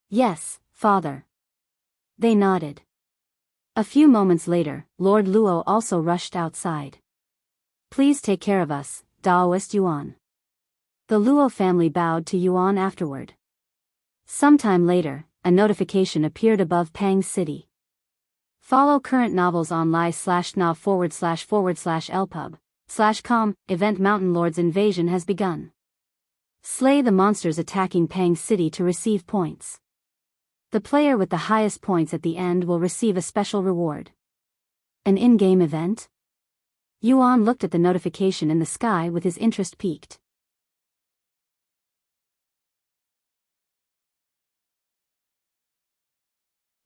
Yes, father. They nodded. A few moments later, Lord Luo also rushed outside. Please take care of us, Daoist Yuan. The Luo family bowed to Yuan afterward. Sometime later, a notification appeared above Pang's city. Follow current novels on li/nav//lpub/com. Event Mountain Lord's invasion has begun. Slay the monsters attacking Pang's city to receive points. The player with the highest points at the end will receive a special reward. An in-game event? Yuan looked at the notification in the sky with his interest peaked.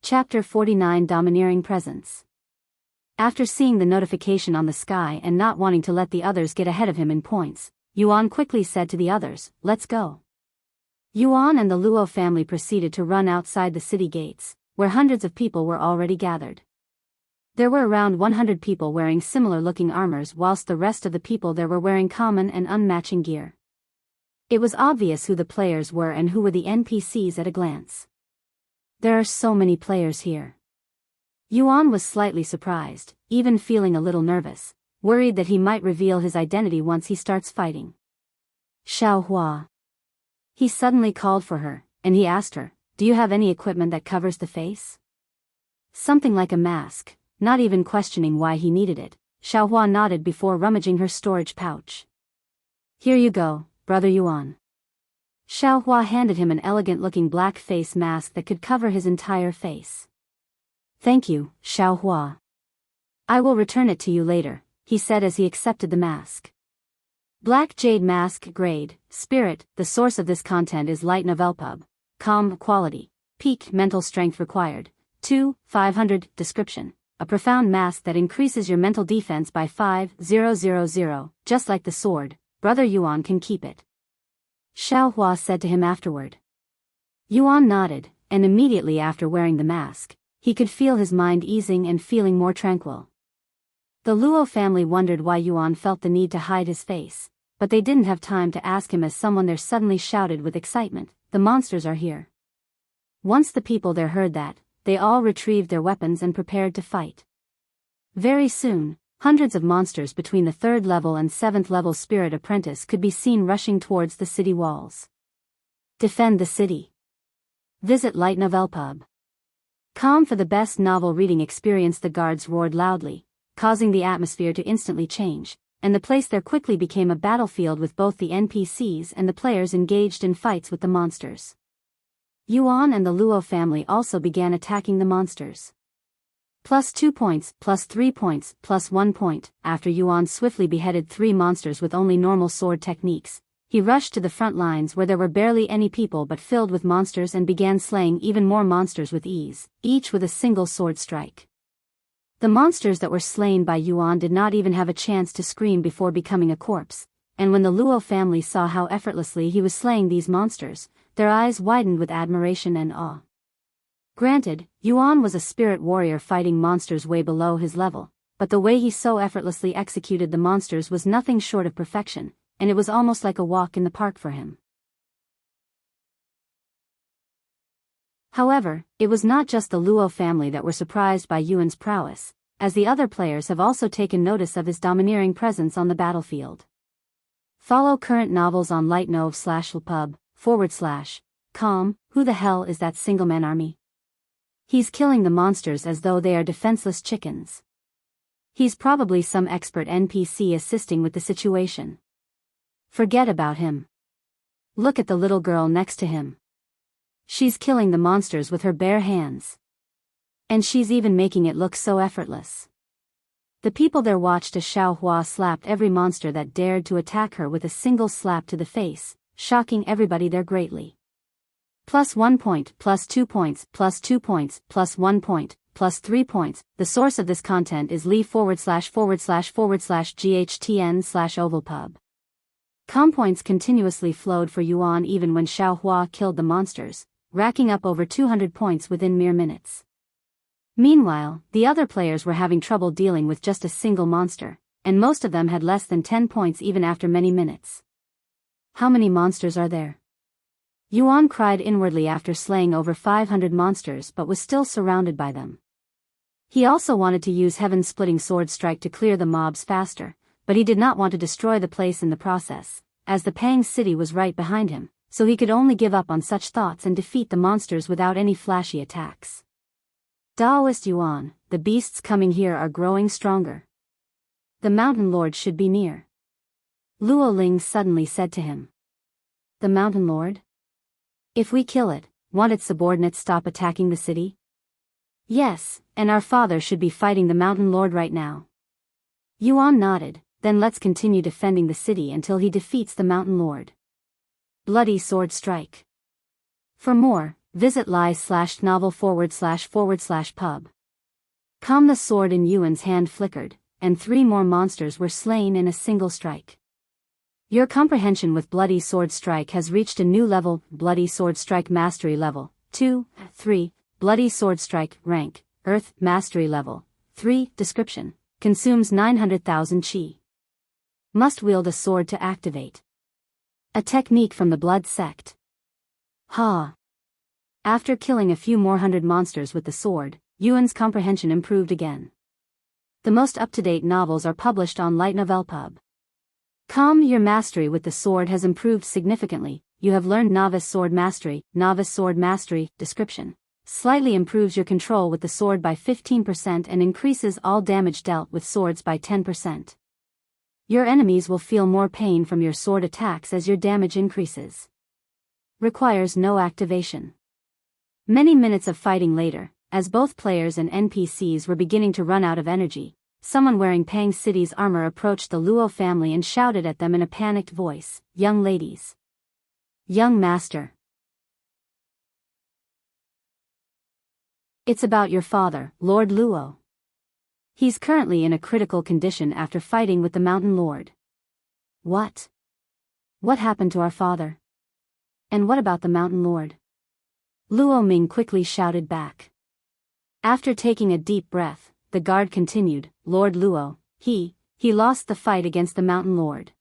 Chapter 49 Domineering Presence. After seeing the notification on the sky and not wanting to let the others get ahead of him in points, Yuan quickly said to the others, let's go. Yuan and the Luo family proceeded to run outside the city gates, where hundreds of people were already gathered. There were around 100 people wearing similar-looking armors whilst the rest of the people there were wearing common and unmatching gear. It was obvious who the players were and who were the NPCs at a glance. There are so many players here. Yuan was slightly surprised, even feeling a little nervous, worried that he might reveal his identity once he starts fighting. Xiao. He suddenly called for her, and he asked her, do you have any equipment that covers the face? Something like a mask. Not even questioning why he needed it, Xiao nodded before rummaging her storage pouch. Here you go, brother Yuan. Xiao handed him an elegant-looking black face mask that could cover his entire face. Thank you, Xiao. I will return it to you later, he said as he accepted the mask. Black Jade Mask Grade, Spirit. The source of this content is Light Novelpub. Com. Quality. Peak Mental Strength Required. 500. Description. A profound mask that increases your mental defense by 5,000. Just like the sword, brother Yuan can keep it. Xiao said to him afterward. Yuan nodded, and immediately after wearing the mask, he could feel his mind easing and feeling more tranquil. The Luo family wondered why Yuan felt the need to hide his face, but they didn't have time to ask him as someone there suddenly shouted with excitement, the monsters are here. Once the people there heard that, they all retrieved their weapons and prepared to fight. Very soon, hundreds of monsters between the 3rd level and 7th level spirit apprentice could be seen rushing towards the city walls. Defend the city. Visit Light Novelpub. Com for the best novel reading experience. The guards roared loudly, causing the atmosphere to instantly change, and the place there quickly became a battlefield with both the NPCs and the players engaged in fights with the monsters. Yuan and the Luo family also began attacking the monsters. +2 points, +3 points, +1 point. After Yuan swiftly beheaded 3 monsters with only normal sword techniques, he rushed to the front lines where there were barely any people but filled with monsters and began slaying even more monsters with ease, each with a single sword strike. The monsters that were slain by Yuan did not even have a chance to scream before becoming a corpse, and when the Luo family saw how effortlessly he was slaying these monsters, their eyes widened with admiration and awe. Granted, Yuan was a spirit warrior fighting monsters way below his level, but the way he so effortlessly executed the monsters was nothing short of perfection, and it was almost like a walk in the park for him. However, it was not just the Luo family that were surprised by Yuan's prowess, as the other players have also taken notice of his domineering presence on the battlefield. Follow current novels on lightnov/lpub/com. Who the hell is that single-man army? He's killing the monsters as though they are defenseless chickens. He's probably some expert NPC assisting with the situation. Forget about him. Look at the little girl next to him. She's killing the monsters with her bare hands. And she's even making it look so effortless. The people there watched as Xiao slapped every monster that dared to attack her with a single slap to the face, shocking everybody there greatly. +1 point, +2 points, +2 points, +1 point, +3 points. The source of this content is li////GHTN/ovalpub. Points continuously flowed for Yuan even when Xiao killed the monsters, racking up over 200 points within mere minutes. Meanwhile, the other players were having trouble dealing with just a single monster, and most of them had less than 10 points even after many minutes. How many monsters are there? Yuan cried inwardly after slaying over 500 monsters but was still surrounded by them. He also wanted to use Heaven-Splitting Sword Strike to clear the mobs faster, but he did not want to destroy the place in the process, as the Pang city was right behind him, so he could only give up on such thoughts and defeat the monsters without any flashy attacks. Daoist Yuan, the beasts coming here are growing stronger. The Mountain Lord should be near. Luo Ling suddenly said to him. The Mountain Lord? If we kill it, won't its subordinates stop attacking the city? Yes, and our father should be fighting the Mountain Lord right now. Yuan nodded. Then let's continue defending the city until he defeats the Mountain Lord. Bloody Sword Strike. For more, visit li/novel//pub. The sword in Yuan's hand flickered, and 3 more monsters were slain in a single strike. Your comprehension with Bloody Sword Strike has reached a new level. Bloody Sword Strike Mastery Level 2, 3. Bloody Sword Strike Rank Earth Mastery Level 3. Description: consumes 900,000 chi. Must wield a sword to activate. A technique from the Blood Sect. After killing a few more hundred monsters with the sword, Yuan's comprehension improved again. The most up-to-date novels are published on Light Novel Pub. Your mastery with the sword has improved significantly. You have learned Novice Sword Mastery. Novice Sword Mastery. Description: slightly improves your control with the sword by 15% and increases all damage dealt with swords by 10%. Your enemies will feel more pain from your sword attacks as your damage increases. Requires no activation. Many minutes of fighting later, as both players and NPCs were beginning to run out of energy, someone wearing Pang City's armor approached the Luo family and shouted at them in a panicked voice, "Young ladies. Young master. It's about your father, Lord Luo. He's currently in a critical condition after fighting with the Mountain Lord." What? What happened to our father? And what about the Mountain Lord? Luo Ming quickly shouted back. After taking a deep breath, the guard continued, "Lord Luo, he lost the fight against the Mountain Lord.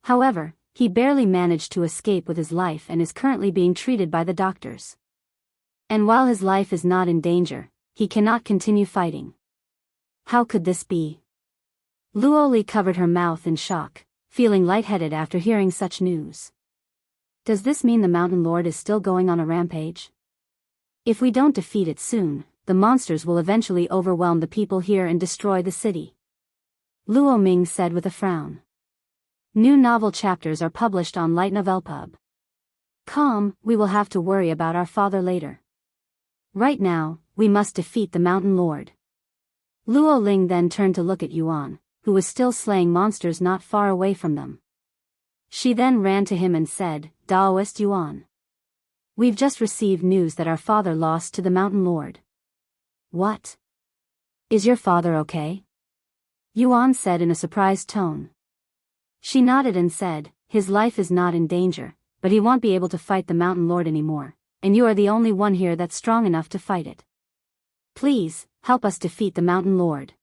However, he barely managed to escape with his life and is currently being treated by the doctors. And while his life is not in danger, he cannot continue fighting." How could this be? Luo Li covered her mouth in shock, feeling lightheaded after hearing such news. Does this mean the Mountain Lord is still going on a rampage? If we don't defeat it soon, the monsters will eventually overwhelm the people here and destroy the city. Luo Ming said with a frown. New novel chapters are published on Light Novel Pub. We will have to worry about our father later. Right now, we must defeat the Mountain Lord. Luo Ling then turned to look at Yuan, who was still slaying monsters not far away from them. She then ran to him and said, "Daoist Yuan. We've just received news that our father lost to the Mountain Lord." What? Is your father okay? Yuan said in a surprised tone. She nodded and said, "His life is not in danger, but he won't be able to fight the Mountain Lord anymore, and you are the only one here that's strong enough to fight it. Please, help us defeat the Mountain Lord.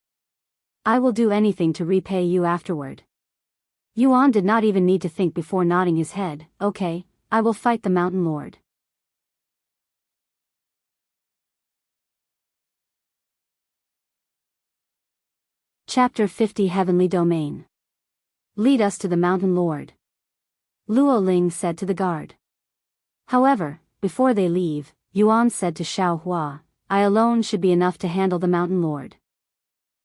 I will do anything to repay you afterward." Yuan did not even need to think before nodding his head. "Okay, I will fight the Mountain Lord." Chapter 50 Heavenly Domain. Lead us to the Mountain Lord, Luo Ling said to the guard. However, before they leave, Yuan said to Xiao, "I alone should be enough to handle the Mountain Lord.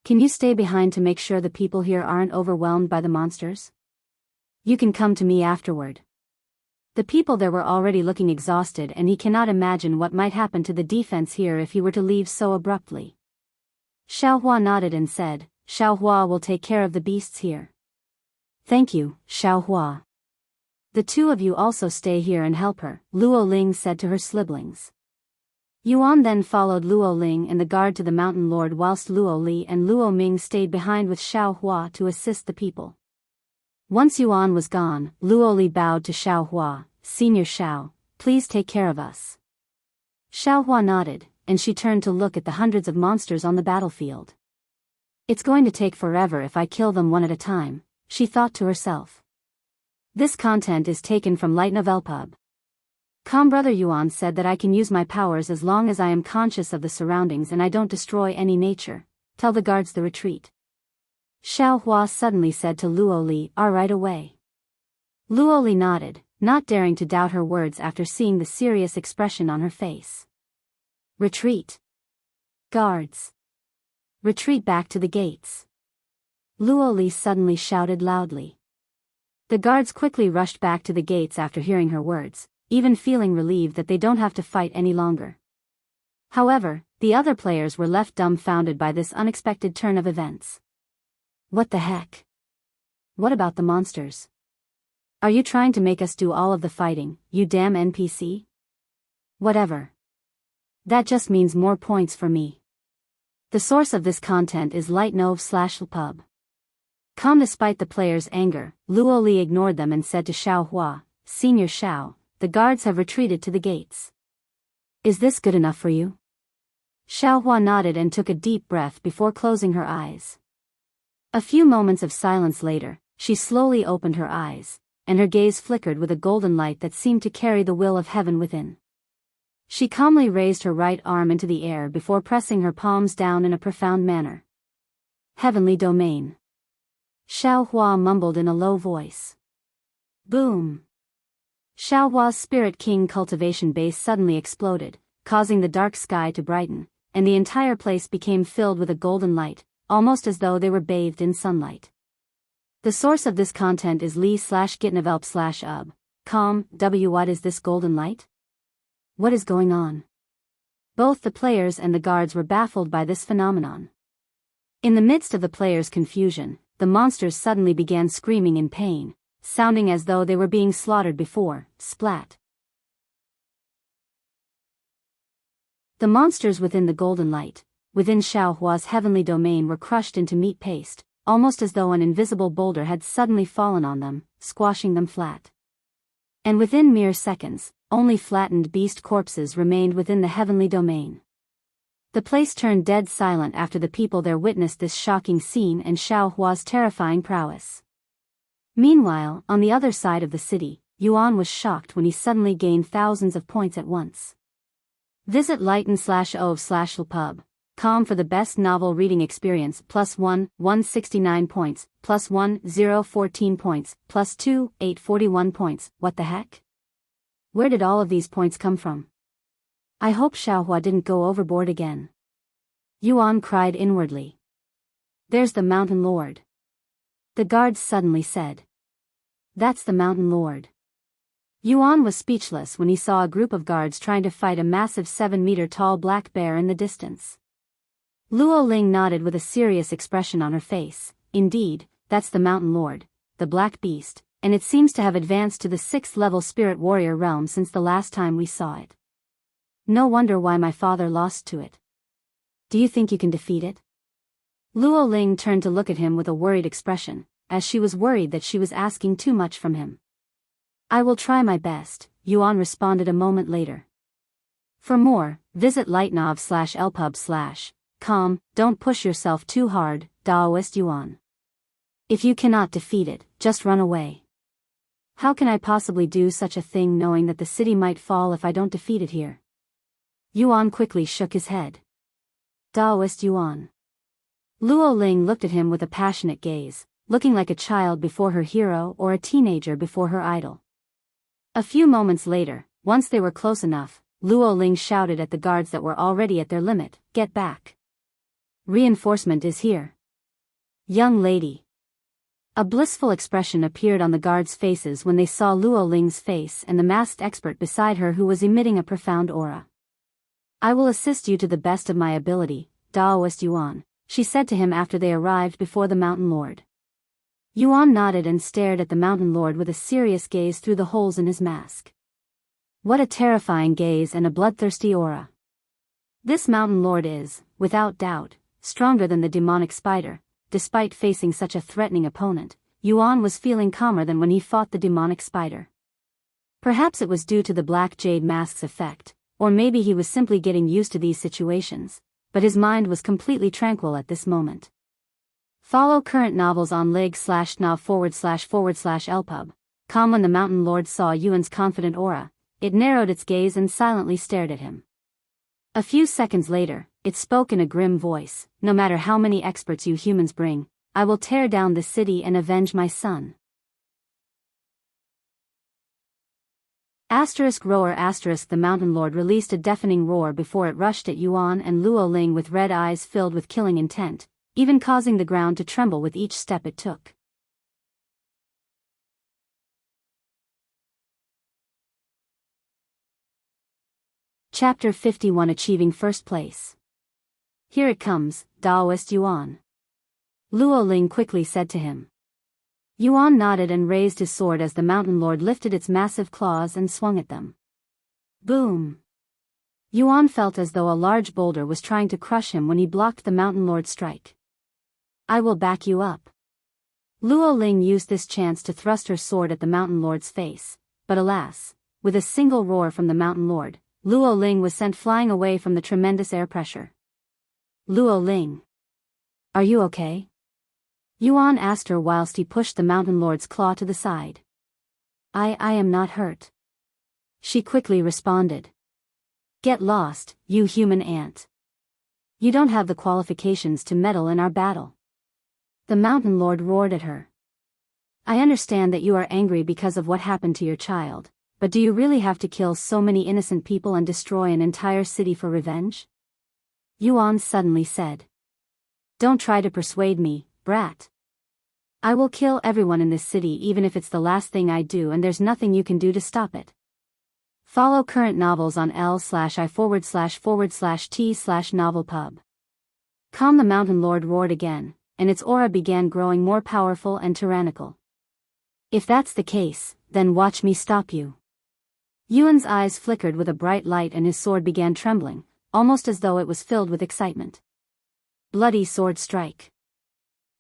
Can you stay behind to make sure the people here aren't overwhelmed by the monsters?" You can come to me afterward. The people there were already looking exhausted, and he cannot imagine what might happen to the defense here if he were to leave so abruptly. Xiaohua nodded and said, Xiaohua will take care of the beasts here. Thank you, Xiaohua. The two of you also stay here and help her, Luo Ling said to her siblings. Yuan then followed Luo Ling and the guard to the mountain lord, whilst Luo Li and Luo Ming stayed behind with Xiaohua to assist the people. Once Yuan was gone, Luo Li bowed to Xiaohua, Senior Xiao, please take care of us. Xiaohua nodded, and she turned to look at the hundreds of monsters on the battlefield. It's going to take forever if I kill them one at a time, she thought to herself. This content is taken from Light Novel Pub. Brother Yuan said that I can use my powers as long as I am conscious of the surroundings and I don't destroy any nature. Tell the guards the retreat. Xiaohua suddenly said to Luo Li, right away. Luo Li nodded, not daring to doubt her words after seeing the serious expression on her face. Retreat. Guards. Retreat back to the gates. Luo Li suddenly shouted loudly. The guards quickly rushed back to the gates after hearing her words, even feeling relieved that they don't have to fight any longer. However, the other players were left dumbfounded by this unexpected turn of events. What the heck? What about the monsters? Are you trying to make us do all of the fighting, you damn NPC? Whatever. That just means more points for me. The source of this content is lightnov/pub. Despite the players' anger, Luo Li ignored them and said to Xiaohua, Senior Xiao, the guards have retreated to the gates. Is this good enough for you? Xiaohua nodded and took a deep breath before closing her eyes. A few moments of silence later, she slowly opened her eyes, and her gaze flickered with a golden light that seemed to carry the will of heaven within. She calmly raised her right arm into the air before pressing her palms down in a profound manner. Heavenly domain. Xiaohua mumbled in a low voice. Boom! Xiaohua's Spirit King cultivation base suddenly exploded, causing the dark sky to brighten, and the entire place became filled with a golden light, almost as though they were bathed in sunlight. The source of this content is Li/Gitnovelp/ub. What is this golden light? What is going on? Both the players and the guards were baffled by this phenomenon. In the midst of the players' confusion, the monsters suddenly began screaming in pain, sounding as though they were being slaughtered before, splat. The monsters within the golden light, within Xiaohua's heavenly domain, were crushed into meat paste, almost as though an invisible boulder had suddenly fallen on them, squashing them flat. And within mere seconds, only flattened beast corpses remained within the heavenly domain. The place turned dead silent after the people there witnessed this shocking scene and Xiaohua's terrifying prowess. Meanwhile, on the other side of the city, Yuan was shocked when he suddenly gained thousands of points at once. Visit lighten/ov/pub. For the best novel reading experience, +1, 169 points, +1, 014 points, +2, 841 points. What the heck? Where did all of these points come from? I hope Xiaohua didn't go overboard again. Yuan cried inwardly. There's the Mountain Lord. The guards suddenly said. That's the Mountain Lord. Yuan was speechless when he saw a group of guards trying to fight a massive 7-meter-tall black bear in the distance. Luo Ling nodded with a serious expression on her face. Indeed, that's the Mountain Lord, the Black Beast, and it seems to have advanced to the 6th-level Spirit Warrior realm since the last time we saw it. No wonder why my father lost to it. Do you think you can defeat it? Luo Ling turned to look at him with a worried expression, as she was worried that she was asking too much from him. I will try my best, Yuan responded a moment later. For more, visit lightnov/lpub/. Don't push yourself too hard, Daoist Yuan. If you cannot defeat it, just run away. How can I possibly do such a thing knowing that the city might fall if I don't defeat it here? Yuan quickly shook his head. Daoist Yuan. Luo Ling looked at him with a passionate gaze, looking like a child before her hero or a teenager before her idol. A few moments later, once they were close enough, Luo Ling shouted at the guards that were already at their limit, "Get back. Reinforcement is here. Young lady. A blissful expression appeared on the guards' faces when they saw Luo Ling's face and the masked expert beside her who was emitting a profound aura. "I will assist you to the best of my ability, Daoist Yuan," she said to him after they arrived before the Mountain Lord. Yuan nodded and stared at the Mountain Lord with a serious gaze through the holes in his mask. What a terrifying gaze and a bloodthirsty aura. This Mountain Lord is, without doubt, stronger than the demonic spider. Despite facing such a threatening opponent, Yuan was feeling calmer than when he fought the demonic spider. Perhaps it was due to the black jade mask's effect, or maybe he was simply getting used to these situations, but his mind was completely tranquil at this moment. Follow current novels on lig/nav//lpub. When the Mountain Lord saw Yuan's confident aura, it narrowed its gaze and silently stared at him. A few seconds later, it spoke in a grim voice, "No matter how many experts you humans bring, I will tear down this city and avenge my son." Roar The Mountain Lord released a deafening roar before it rushed at Yuan and Luo Ling with red eyes filled with killing intent, even causing the ground to tremble with each step it took. Chapter 51 Achieving First Place. "Here it comes, Daoist Yuan," Luo Ling quickly said to him. Yuan nodded and raised his sword as the Mountain Lord lifted its massive claws and swung at them. Boom! Yuan felt as though a large boulder was trying to crush him when he blocked the Mountain Lord's strike. "I will back you up." Luo Ling used this chance to thrust her sword at the Mountain Lord's face, but alas, with a single roar from the Mountain Lord, Luo Ling was sent flying away from the tremendous air pressure. "Luo Ling, are you okay?" Yuan asked her whilst he pushed the Mountain Lord's claw to the side. I am not hurt," she quickly responded. "Get lost, you human ant. You don't have the qualifications to meddle in our battle." The Mountain Lord roared at her. "I understand that you are angry because of what happened to your child, but do you really have to kill so many innocent people and destroy an entire city for revenge?" Yuan suddenly said. "Don't try to persuade me, brat. I will kill everyone in this city even if it's the last thing I do and there's nothing you can do to stop it." Follow current novels on l/i//t/novelpub. The Mountain Lord roared again, and its aura began growing more powerful and tyrannical. "If that's the case, then watch me stop you." Yuan's eyes flickered with a bright light and his sword began trembling, almost as though it was filled with excitement. Bloody sword strike.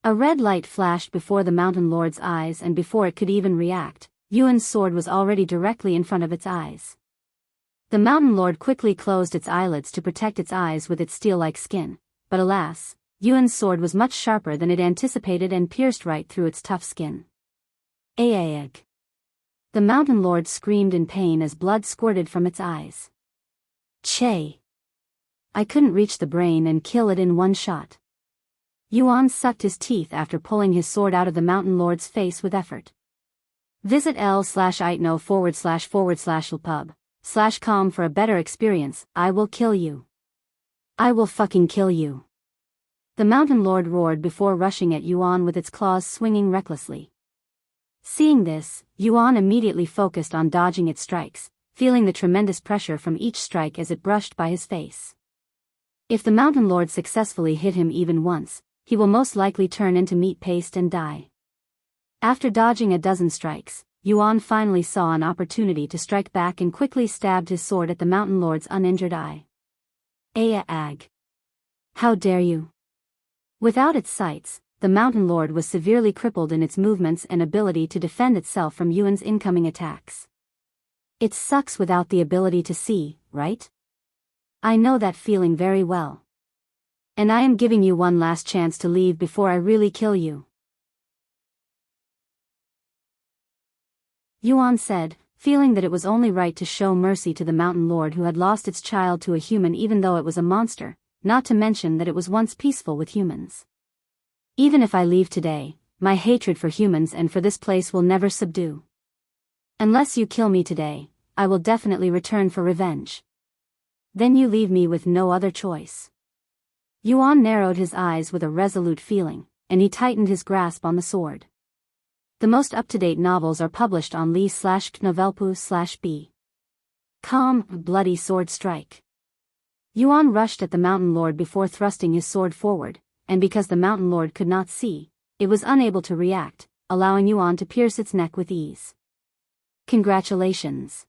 A red light flashed before the Mountain Lord's eyes and before it could even react, Yuan's sword was already directly in front of its eyes. The Mountain Lord quickly closed its eyelids to protect its eyes with its steel-like skin, but alas, Yuan's sword was much sharper than it anticipated and pierced right through its tough skin. Aag! The Mountain Lord screamed in pain as blood squirted from its eyes. Che! I couldn't reach the brain and kill it in one shot. Yuan sucked his teeth after pulling his sword out of the Mountain Lord's face with effort. Visit l/itno//lpub/com for a better experience. I will kill you. I will fucking kill you. The Mountain Lord roared before rushing at Yuan with its claws swinging recklessly. Seeing this, Yuan immediately focused on dodging its strikes, feeling the tremendous pressure from each strike as it brushed by his face. If the Mountain Lord successfully hit him even once, he will most likely turn into meat paste and die. After dodging a dozen strikes, Yuan finally saw an opportunity to strike back and quickly stabbed his sword at the Mountain Lord's uninjured eye. Aag! How dare you! Without its sights, the Mountain Lord was severely crippled in its movements and ability to defend itself from Yuan's incoming attacks. It sucks without the ability to see, right? I know that feeling very well. And I am giving you one last chance to leave before I really kill you. Yuan said, feeling that it was only right to show mercy to the Mountain Lord who had lost its child to a human even though it was a monster, not to mention that it was once peaceful with humans. Even if I leave today, my hatred for humans and for this place will never subdue. Unless you kill me today, I will definitely return for revenge. Then you leave me with no other choice. Yuan narrowed his eyes with a resolute feeling, and he tightened his grasp on the sword. The most up-to-date novels are published on li/knovelpu/b. Bloody sword strike. Yuan rushed at the Mountain Lord before thrusting his sword forward, and because the Mountain Lord could not see, it was unable to react, allowing Yuan to pierce its neck with ease. Congratulations.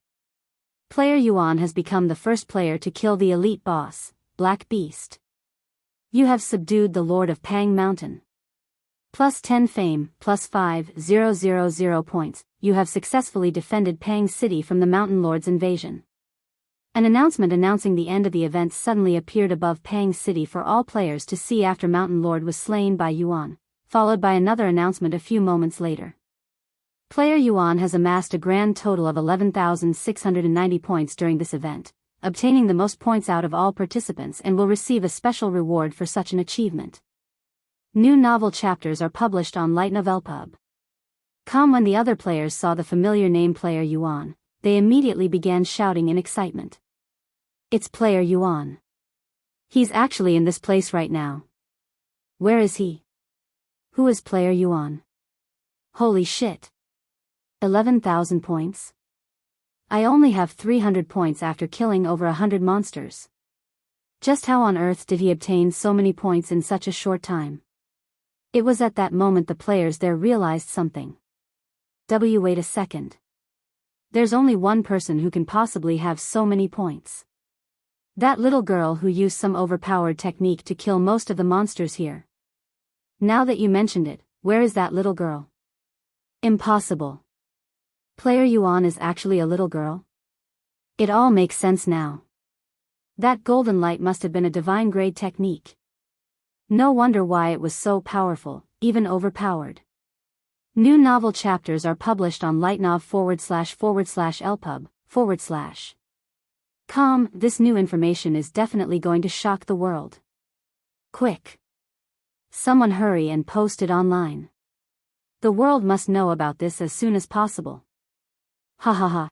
Player Yuan has become the first player to kill the elite boss, Black Beast. You have subdued the Lord of Pang Mountain. Plus 10 fame, plus 5,000 points, you have successfully defended Pang City from the Mountain Lord's invasion. An announcement announcing the end of the event suddenly appeared above Pang City for all players to see after Mountain Lord was slain by Yuan, followed by another announcement a few moments later. Player Yuan has amassed a grand total of 11,690 points during this event, obtaining the most points out of all participants, and will receive a special reward for such an achievement. New novel chapters are published on Light Novel Pub. When the other players saw the familiar name Player Yuan, they immediately began shouting in excitement. It's Player Yuan. He's actually in this place right now. Where is he? Who is Player Yuan? Holy shit. 11,000 points? I only have 300 points after killing over 100 monsters. Just how on earth did he obtain so many points in such a short time? It was at that moment the players there realized something. Wait a second. There's only one person who can possibly have so many points. That little girl who used some overpowered technique to kill most of the monsters here. Now that you mentioned it, where is that little girl? Impossible. Player Yuan is actually a little girl? It all makes sense now. That golden light must have been a divine grade technique. No wonder why it was so powerful, even overpowered. New novel chapters are published on lightnov//lpub/. This new information is definitely going to shock the world. Quick. Someone hurry and post it online. The world must know about this as soon as possible. Ha ha ha.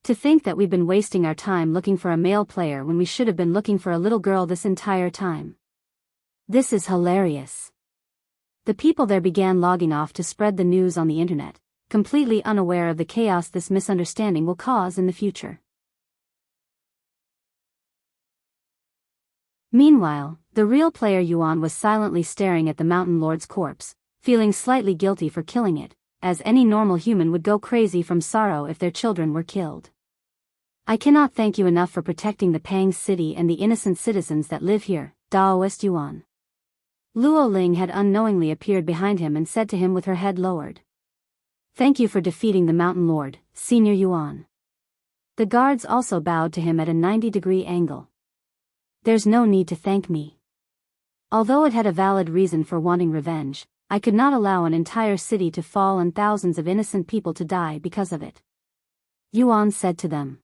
To think that we've been wasting our time looking for a male player when we should have been looking for a little girl this entire time. This is hilarious. The people there began logging off to spread the news on the internet, completely unaware of the chaos this misunderstanding will cause in the future. Meanwhile, the real player Yuan was silently staring at the Mountain Lord's corpse, feeling slightly guilty for killing it, as any normal human would go crazy from sorrow if their children were killed. I cannot thank you enough for protecting the Pang City and the innocent citizens that live here, Daoist Yuan. Luo Ling had unknowingly appeared behind him and said to him with her head lowered. Thank you for defeating the Mountain Lord, Senior Yuan. The guards also bowed to him at a 90-degree angle. There's no need to thank me. Although it had a valid reason for wanting revenge, I could not allow an entire city to fall and thousands of innocent people to die because of it. Yuan said to them.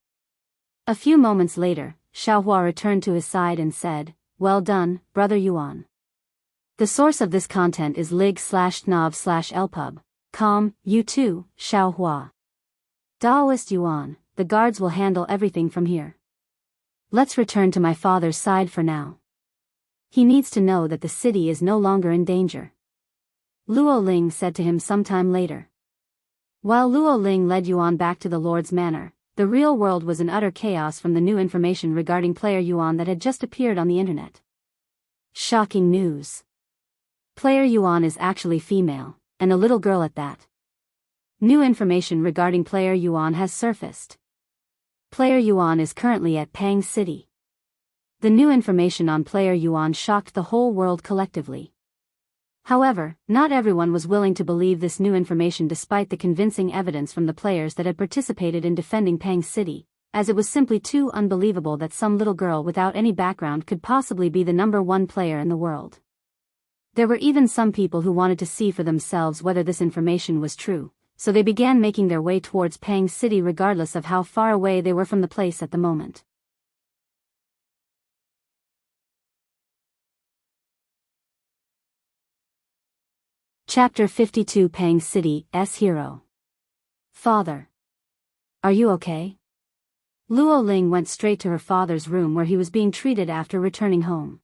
A few moments later, Xiao returned to his side and said, Well done, Brother Yuan. The source of this content is lig/nov/lpub. You too, Xiao. Daoist Yuan, the guards will handle everything from here. Let's return to my father's side for now. He needs to know that the city is no longer in danger. Luo Ling said to him sometime later. While Luo Ling led Yuan back to the Lord's manor, the real world was in utter chaos from the new information regarding player Yuan that had just appeared on the internet. Shocking news. Player Yuan is actually female, and a little girl at that. New information regarding player Yuan has surfaced. Player Yuan is currently at Pang City. The new information on player Yuan shocked the whole world collectively. However, not everyone was willing to believe this new information despite the convincing evidence from the players that had participated in defending Pang City, as it was simply too unbelievable that some little girl without any background could possibly be the #1 player in the world. There were even some people who wanted to see for themselves whether this information was true, so they began making their way towards Pang City regardless of how far away they were from the place at the moment. Chapter 52 Pang City's Hero. Father. Are you okay? Luo Ling went straight to her father's room where he was being treated after returning home.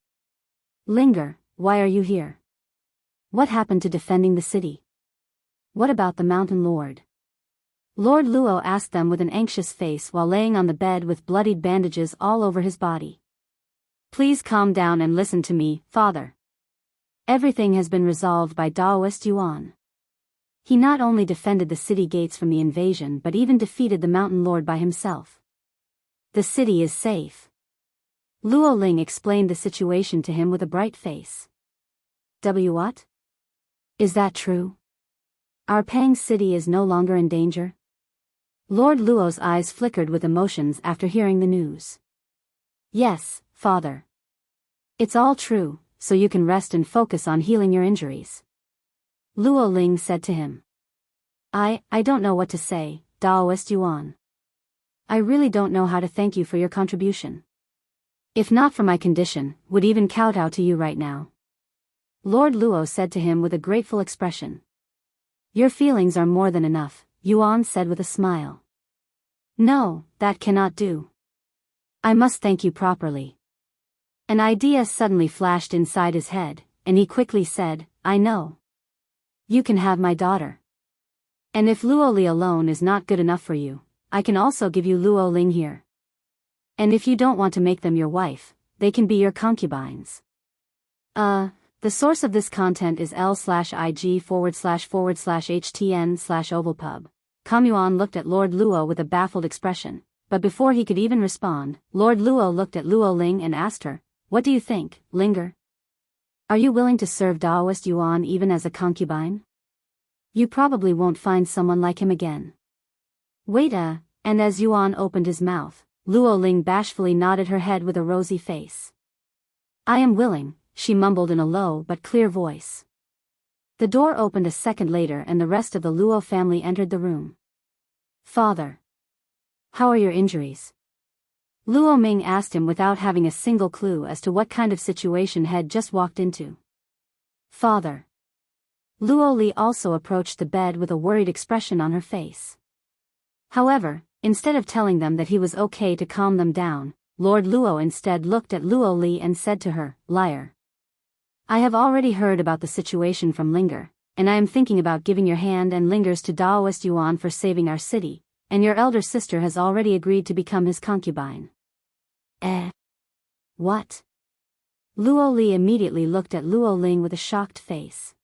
Linger, why are you here? What happened to defending the city? What about the Mountain Lord? Lord Luo asked them with an anxious face while laying on the bed with bloodied bandages all over his body. Please calm down and listen to me, father. Everything has been resolved by Daoist Yuan. He not only defended the city gates from the invasion but even defeated the Mountain Lord by himself. The city is safe. Luo Ling explained the situation to him with a bright face. What? Is that true? Our Pang city is no longer in danger? Lord Luo's eyes flickered with emotions after hearing the news. Yes, father. It's all true, so you can rest and focus on healing your injuries. Luo Ling said to him. I don't know what to say, Daoist Yuan. I really don't know how to thank you for your contribution. If not for my condition, would even kowtow to you right now. Lord Luo said to him with a grateful expression. Your feelings are more than enough, Yuan said with a smile. No, that cannot do. I must thank you properly. An idea suddenly flashed inside his head, and he quickly said, I know. You can have my daughter. And if Luo Li alone is not good enough for you, I can also give you Luo Ling here. And if you don't want to make them your wife, they can be your concubines. The source of this content is l/ig//htn/ovalpub. Yuan looked at Lord Luo with a baffled expression, but before he could even respond, Lord Luo looked at Luo Ling and asked her, what do you think, Linger? Are you willing to serve Daoist Yuan even as a concubine? You probably won't find someone like him again. Wait and as Yuan opened his mouth, Luo Ling bashfully nodded her head with a rosy face. I am willing, she mumbled in a low but clear voice. The door opened a second later and the rest of the Luo family entered the room. Father. How are your injuries? Luo Ming asked him without having a single clue as to what kind of situation had just walked into. Father. Luo Li also approached the bed with a worried expression on her face. However, instead of telling them that he was okay to calm them down, Lord Luo instead looked at Luo Li and said to her, liar. I have already heard about the situation from Linger, and I am thinking about giving your hand and Linger's to Daoist Yuan for saving our city, and your elder sister has already agreed to become his concubine. What? Luo Li immediately looked at Luo Ling with a shocked face.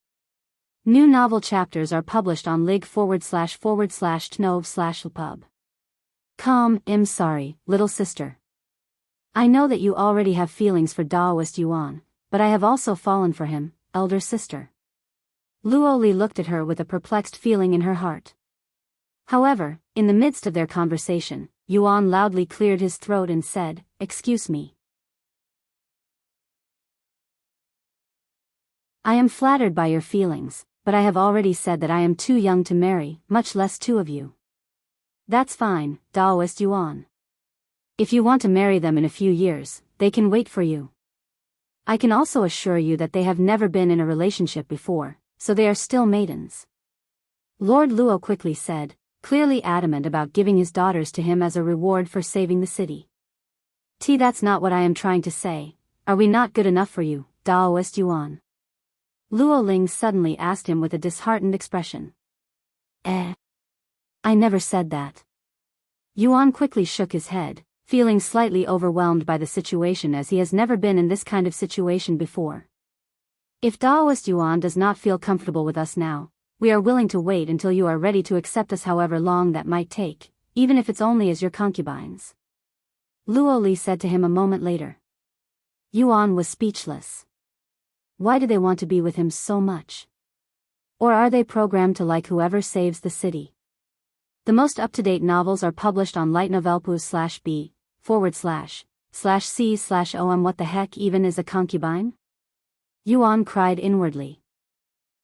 New novel chapters are published on lig//tnov/pub. I'm sorry, little sister. I know that you already have feelings for Daoist Yuan, but I have also fallen for him, elder sister. Luo Li looked at her with a perplexed feeling in her heart. However, in the midst of their conversation, Yuan loudly cleared his throat and said, excuse me. I am flattered by your feelings, but I have already said that I am too young to marry, much less two of you. That's fine, Daoist Yuan. If you want to marry them in a few years, they can wait for you. I can also assure you that they have never been in a relationship before, so they are still maidens. Lord Luo quickly said, clearly adamant about giving his daughters to him as a reward for saving the city. That's not what I am trying to say. Are we not good enough for you, Daoist Yuan? Luo Ling suddenly asked him with a disheartened expression. I never said that. Yuan quickly shook his head, feeling slightly overwhelmed by the situation as he has never been in this kind of situation before. If Daoist Yuan does not feel comfortable with us now, we are willing to wait until you are ready to accept us however long that might take, even if it's only as your concubines. Luo Li said to him a moment later. Yuan was speechless. Why do they want to be with him so much? Or are they programmed to like whoever saves the city? The most up-to-date novels are published on lightnovelpools/b/c/om. What the heck even is a concubine? Yuan cried inwardly.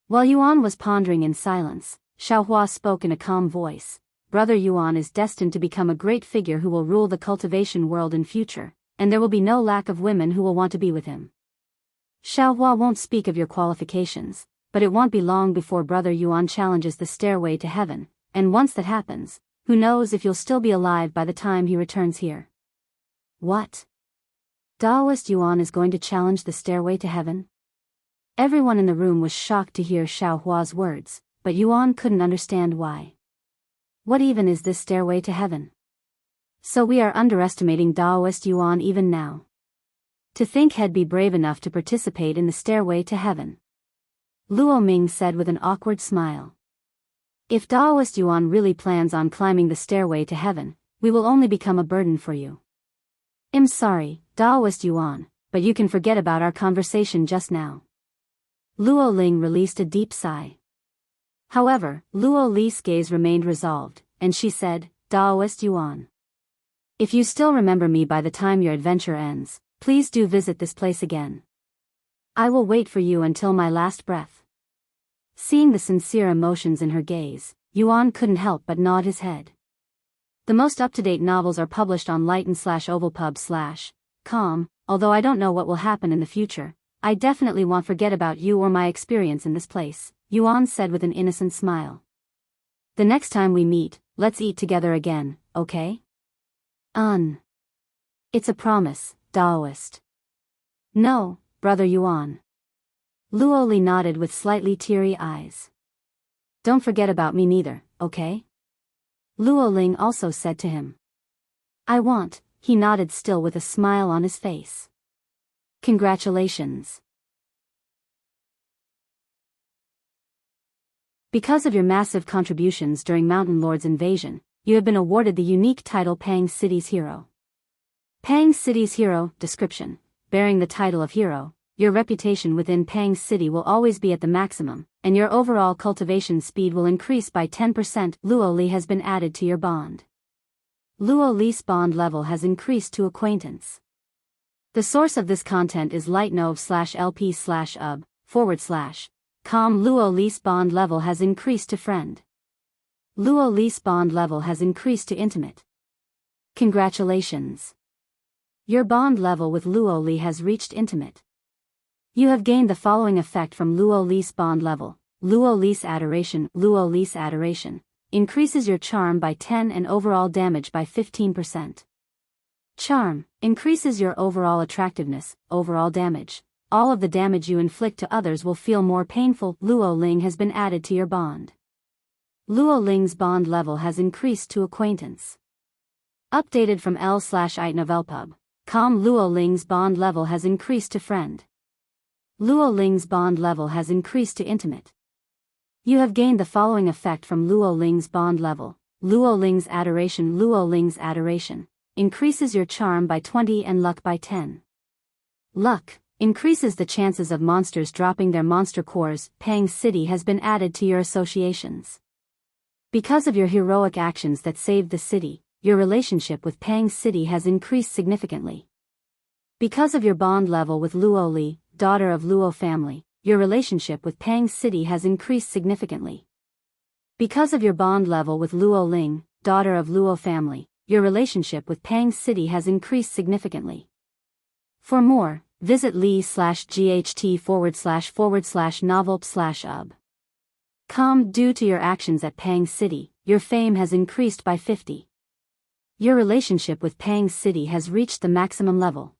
While Yuan was pondering in silence, Xiao spoke in a calm voice. Brother Yuan is destined to become a great figure who will rule the cultivation world in future, and there will be no lack of women who will want to be with him. Xiao won't speak of your qualifications, but it won't be long before Brother Yuan challenges the stairway to heaven, and once that happens, who knows if you'll still be alive by the time he returns here. What? Daoist Yuan is going to challenge the stairway to heaven? Everyone in the room was shocked to hear Xiao Hua's words, but Yuan couldn't understand why. What even is this stairway to heaven? So we are underestimating Daoist Yuan even now. To think he'd be brave enough to participate in the stairway to heaven. Luo Ming said with an awkward smile. If Daoist Yuan really plans on climbing the stairway to heaven, we will only become a burden for you. I'm sorry, Daoist Yuan, but you can forget about our conversation just now. Luo Ling released a deep sigh. However, Luo Li's gaze remained resolved, and she said, Daoist Yuan. If you still remember me by the time your adventure ends, please do visit this place again. I will wait for you until my last breath. Seeing the sincere emotions in her gaze, Yuan couldn't help but nod his head. The most up-to-date novels are published on lighten/ovalpub/com, although I don't know what will happen in the future, I definitely won't forget about you or my experience in this place, Yuan said with an innocent smile. The next time we meet, let's eat together again, okay? It's a promise, Daoist. No, brother Yuan. Luo Li nodded with slightly teary eyes. Don't forget about me neither, okay? Luo Ling also said to him. I won't, he nodded still with a smile on his face. Congratulations. Because of your massive contributions during Mountain Lord's invasion, you have been awarded the unique title Pang City's Hero. Pang City's Hero, description, bearing the title of hero, your reputation within Pang City will always be at the maximum, and your overall cultivation speed will increase by 10%. Luo Li has been added to your bond. Luo Li's bond level has increased to acquaintance. The source of this content is lightnov/lp/ub/com. Luo Li's bond level has increased to friend. Luo Li's bond level has increased to intimate. Congratulations. Your bond level with Luo Li has reached intimate. You have gained the following effect from Luo Li's bond level. Luo Li's adoration. Luo Li's adoration increases your charm by 10 and overall damage by 15%. Charm increases your overall attractiveness, overall damage. All of the damage you inflict to others will feel more painful. Luo Ling has been added to your bond. Luo Ling's bond level has increased to acquaintance. Updated from l/itnovelpub.com. Luo Ling's bond level has increased to friend. Luo Ling's bond level has increased to intimate. You have gained the following effect from Luo Ling's bond level. Luo Ling's adoration. Luo Ling's adoration increases your charm by 20 and luck by 10. Luck increases the chances of monsters dropping their monster cores. Pang City has been added to your associations. Because of your heroic actions that saved the city, your relationship with Pang City has increased significantly. Because of your bond level with Luo Li, daughter of Luo Family, your relationship with Pang City has increased significantly. Because of your bond level with Luo Ling, daughter of Luo Family, your relationship with Pang City has increased significantly. For more, visit li/gt//novelp/ub.com. Due to your actions at Pang City, your fame has increased by 50. Your relationship with Pang City has reached the maximum level.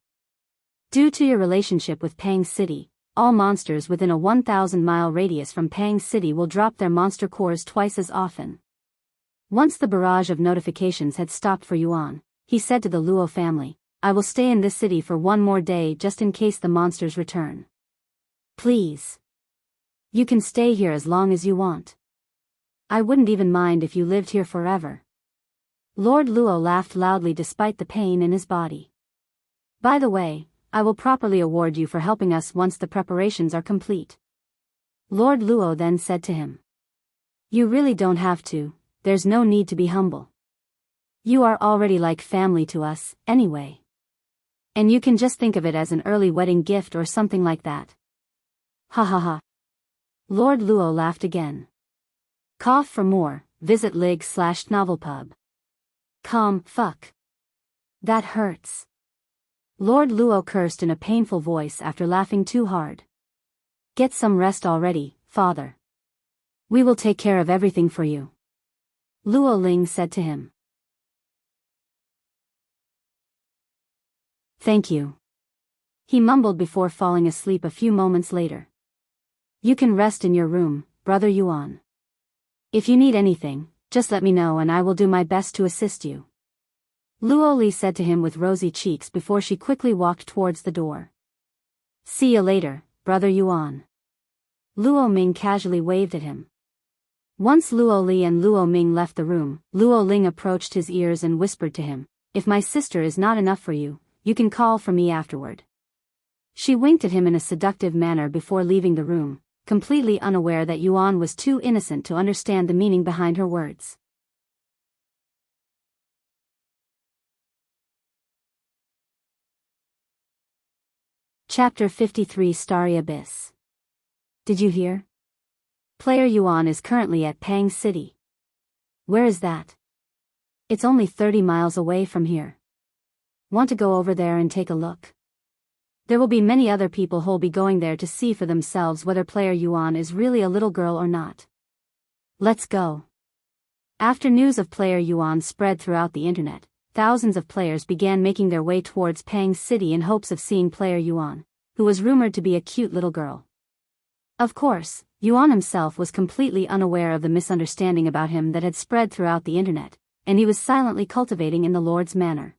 Due to your relationship with Pang City, all monsters within a 1,000-mile radius from Pang City will drop their monster cores twice as often. Once the barrage of notifications had stopped for Yuan, he said to the Luo family, I will stay in this city for one more day just in case the monsters return. Please. You can stay here as long as you want. I wouldn't even mind if you lived here forever. Lord Luo laughed loudly despite the pain in his body. By the way, I will properly award you for helping us once the preparations are complete. Lord Luo then said to him. You really don't have to, there's no need to be humble. You are already like family to us, anyway. And you can just think of it as an early wedding gift or something like that. Ha ha ha. Lord Luo laughed again. Cough for more, visit lig/novelpub.com. Fuck. That hurts. Lord Luo cursed in a painful voice after laughing too hard. Get some rest already, father. We will take care of everything for you. Luo Ling said to him. Thank you. He mumbled before falling asleep a few moments later. You can rest in your room, brother Yuan. If you need anything, just let me know and I will do my best to assist you. Luo Li said to him with rosy cheeks before she quickly walked towards the door. See you later, brother Yuan. Luo Ming casually waved at him. Once Luo Li and Luo Ming left the room, Luo Ling approached his ears and whispered to him, if my sister is not enough for you, you can call for me afterward. She winked at him in a seductive manner before leaving the room, completely unaware that Yuan was too innocent to understand the meaning behind her words. Chapter 53 Starry Abyss. Did you hear? Player Yuan is currently at Pang City. Where is that? It's only 30 miles away from here. Want to go over there and take a look? There will be many other people who'll be going there to see for themselves whether player Yuan is really a little girl or not. Let's go. After news of player Yuan spread throughout the internet, thousands of players began making their way towards Pang City in hopes of seeing player Yuan, who was rumored to be a cute little girl. Of course, Yuan himself was completely unaware of the misunderstanding about him that had spread throughout the internet, and he was silently cultivating in the Lord's manor.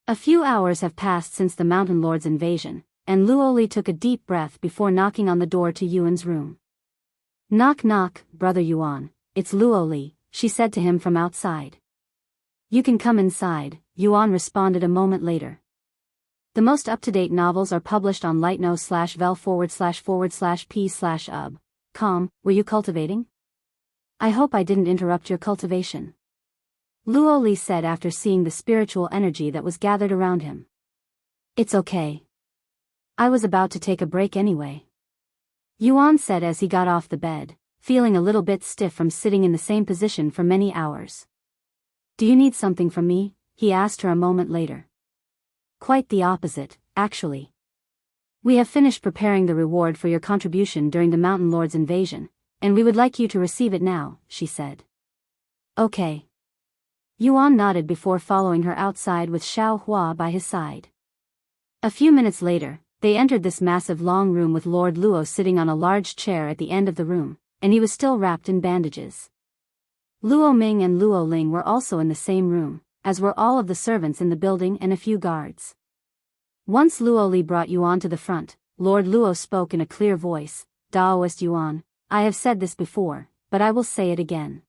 A few hours have passed since the Mountain Lord's invasion, and Luo Li took a deep breath before knocking on the door to Yuan's room. Knock knock, brother Yuan, it's Luo Li, she said to him from outside. You can come inside, Yuan responded a moment later. The most up-to-date novels are published on lightno/vel/p/ub.com. Were you cultivating? I hope I didn't interrupt your cultivation. Luo Li said after seeing the spiritual energy that was gathered around him. It's okay. I was about to take a break anyway. Yuan said as he got off the bed, feeling a little bit stiff from sitting in the same position for many hours. Do you need something from me? He asked her a moment later. Quite the opposite, actually. We have finished preparing the reward for your contribution during the Mountain Lord's invasion, and we would like you to receive it now, she said. Okay. Yuan nodded before following her outside with Xiao by his side. A few minutes later, they entered this massive long room with Lord Luo sitting on a large chair at the end of the room, and he was still wrapped in bandages. Luo Ming and Luo Ling were also in the same room, as were all of the servants in the building and a few guards. Once Luo Li brought Yuan to the front, Lord Luo spoke in a clear voice, Daoist Yuan, I have said this before, but I will say it again.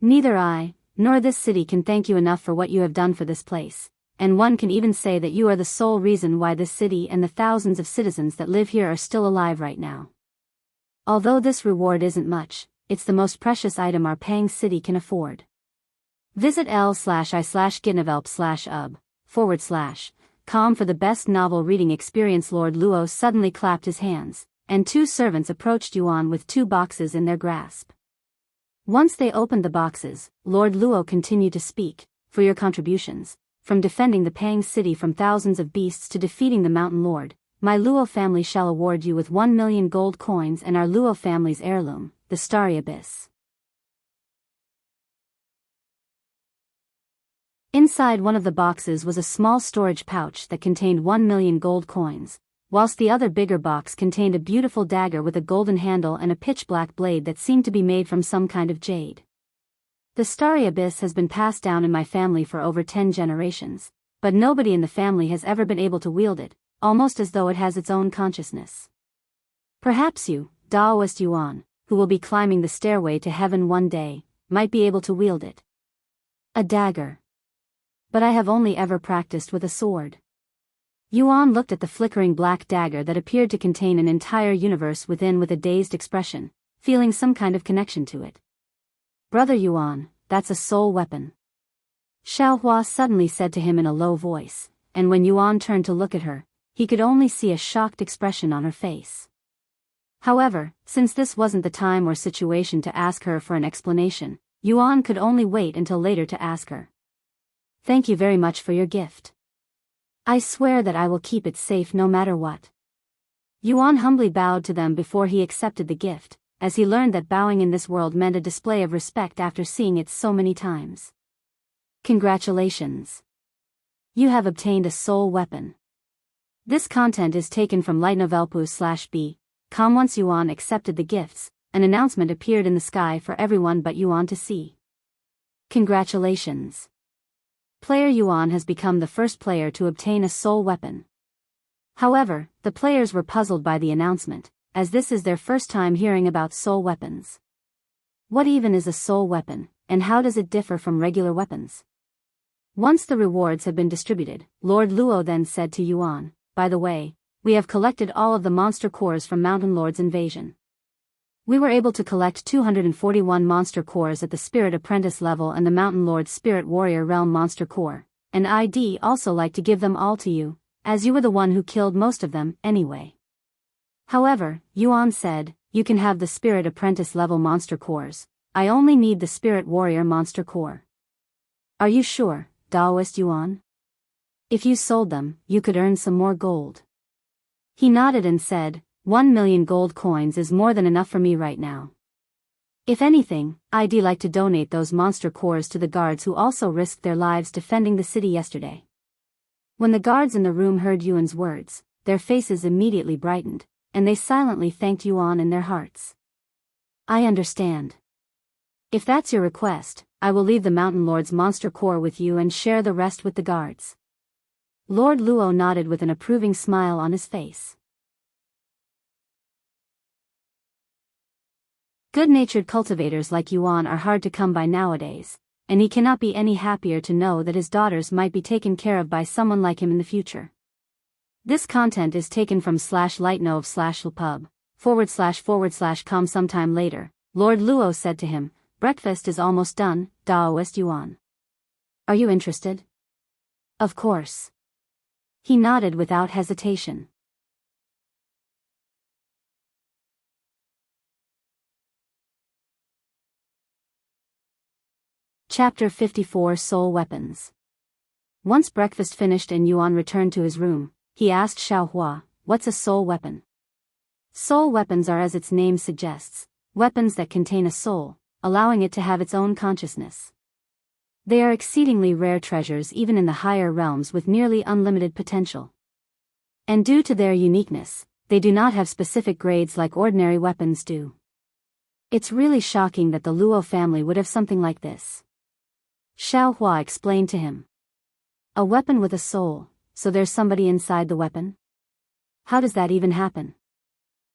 Neither I, nor this city can thank you enough for what you have done for this place, and one can even say that you are the sole reason why this city and the thousands of citizens that live here are still alive right now. Although this reward isn't much, it's the most precious item our Pang City can afford. Visit l/i/gitnavelp/ub/com for the best novel reading experience. Lord Luo suddenly clapped his hands, and two servants approached Yuan with two boxes in their grasp. Once they opened the boxes, Lord Luo continued to speak, for your contributions, from defending the Pang City from thousands of beasts to defeating the Mountain Lord, my Luo family shall award you with 1 million gold coins and our Luo family's heirloom, the Starry Abyss. Inside one of the boxes was a small storage pouch that contained 1 million gold coins, whilst the other bigger box contained a beautiful dagger with a golden handle and a pitch-black blade that seemed to be made from some kind of jade. The Starry Abyss has been passed down in my family for over 10 generations, but nobody in the family has ever been able to wield it, almost as though it has its own consciousness. Perhaps you, Daoist Yuan, who will be climbing the stairway to heaven one day, might be able to wield it. A dagger. But I have only ever practiced with a sword. Yuan looked at the flickering black dagger that appeared to contain an entire universe within with a dazed expression, feeling some kind of connection to it. Brother Yuan, that's a soul weapon. Xiao suddenly said to him in a low voice, and when Yuan turned to look at her, he could only see a shocked expression on her face. However, since this wasn't the time or situation to ask her for an explanation, Yuan could only wait until later to ask her. Thank you very much for your gift. I swear that I will keep it safe no matter what. Yuan humbly bowed to them before he accepted the gift, as he learned that bowing in this world meant a display of respect after seeing it so many times. Congratulations. You have obtained a soul weapon. This content is taken from lightnovelpu/b.com. Once Yuan accepted the gifts, an announcement appeared in the sky for everyone but Yuan to see. Congratulations! Player Yuan has become the first player to obtain a soul weapon. However, the players were puzzled by the announcement, as this is their first time hearing about soul weapons. What even is a soul weapon, and how does it differ from regular weapons? Once the rewards had been distributed, Lord Luo then said to Yuan, "By the way, we have collected all of the monster cores from Mountain Lord's invasion. We were able to collect 241 monster cores at the Spirit Apprentice level and the Mountain Lord's Spirit Warrior Realm monster core, and I'd also like to give them all to you, as you were the one who killed most of them, anyway." However, Yuan said, "You can have the Spirit Apprentice level monster cores. I only need the Spirit Warrior monster core." "Are you sure, Daoist Yuan? If you sold them, you could earn some more gold." He nodded and said, 1,000,000 gold coins is more than enough for me right now. If anything, I'd like to donate those monster cores to the guards who also risked their lives defending the city yesterday." When the guards in the room heard Yuan's words, their faces immediately brightened, and they silently thanked Yuan in their hearts. "I understand. If that's your request, I will leave the Mountain Lord's monster core with you and share the rest with the guards." Lord Luo nodded with an approving smile on his face. Good-natured cultivators like Yuan are hard to come by nowadays, and he cannot be any happier to know that his daughters might be taken care of by someone like him in the future. This content is taken from /lightnov/pub//com. Sometime later, Lord Luo said to him, "Breakfast is almost done, Daoist Yuan. Are you interested?" "Of course." He nodded without hesitation. Chapter 54 Soul Weapons. Once breakfast finished and Yuan returned to his room, he asked Xiao, "What's a soul weapon?" Soul weapons are, as its name suggests, weapons that contain a soul, allowing it to have its own consciousness. They are exceedingly rare treasures even in the higher realms with nearly unlimited potential. And due to their uniqueness, they do not have specific grades like ordinary weapons do. It's really shocking that the Luo family would have something like this. Xiao explained to him. "A weapon with a soul, so there's somebody inside the weapon? How does that even happen?"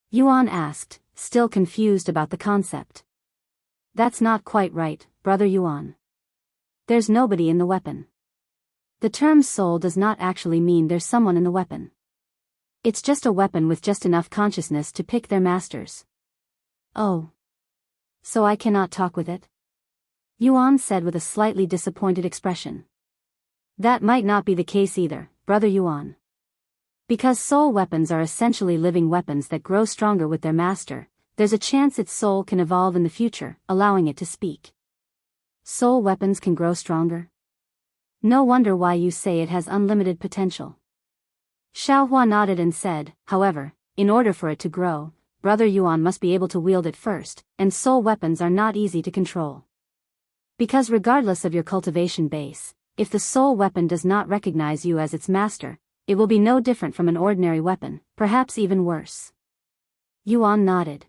Yuan asked, still confused about the concept. "That's not quite right, brother Yuan. There's nobody in the weapon. The term soul does not actually mean there's someone in the weapon. It's just a weapon with just enough consciousness to pick their masters." "Oh. So I cannot talk with it?" Yuan said with a slightly disappointed expression. "That might not be the case either, brother Yuan. Because soul weapons are essentially living weapons that grow stronger with their master, there's a chance its soul can evolve in the future, allowing it to speak." "Soul weapons can grow stronger? No wonder why you say it has unlimited potential." Xiao nodded and said, "However, in order for it to grow, brother Yuan must be able to wield it first, and soul weapons are not easy to control. Because regardless of your cultivation base, if the soul weapon does not recognize you as its master, it will be no different from an ordinary weapon, perhaps even worse." Yuan nodded.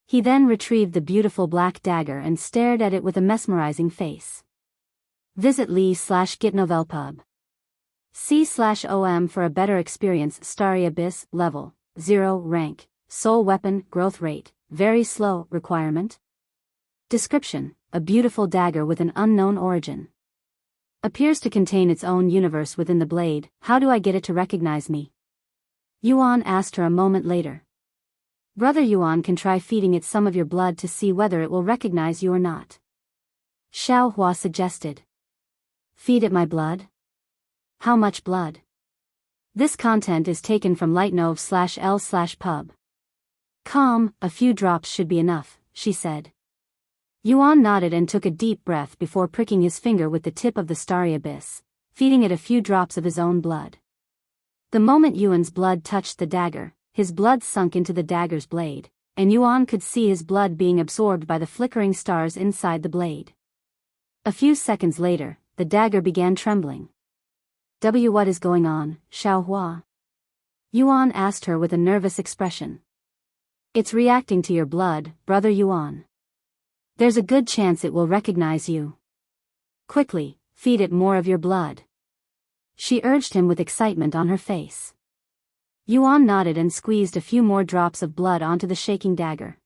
He then retrieved the beautiful black dagger and stared at it with a mesmerizing face. Visit Li/Gitnovelpub. C/OM for a better experience. Starry Abyss, level 0 rank, soul weapon, growth rate, very slow, requirement. Description: a beautiful dagger with an unknown origin. Appears to contain its own universe within the blade. How do I get it to recognize me? Yuan asked her a moment later. Brother Yuan can try feeding it some of your blood to see whether it will recognize you or not. Xiao suggested. Feed it my blood? How much blood? This content is taken from lightnov/l/pub. A few drops should be enough, she said. Yuan nodded and took a deep breath before pricking his finger with the tip of the starry abyss, feeding it a few drops of his own blood. The moment Yuan's blood touched the dagger, his blood sunk into the dagger's blade, and Yuan could see his blood being absorbed by the flickering stars inside the blade. A few seconds later, the dagger began trembling. What is going on, Xiao? Yuan asked her with a nervous expression. It's reacting to your blood, Brother Yuan. There's a good chance it will recognize you. Quickly, feed it more of your blood. She urged him with excitement on her face. Yuan nodded and squeezed a few more drops of blood onto the shaking dagger.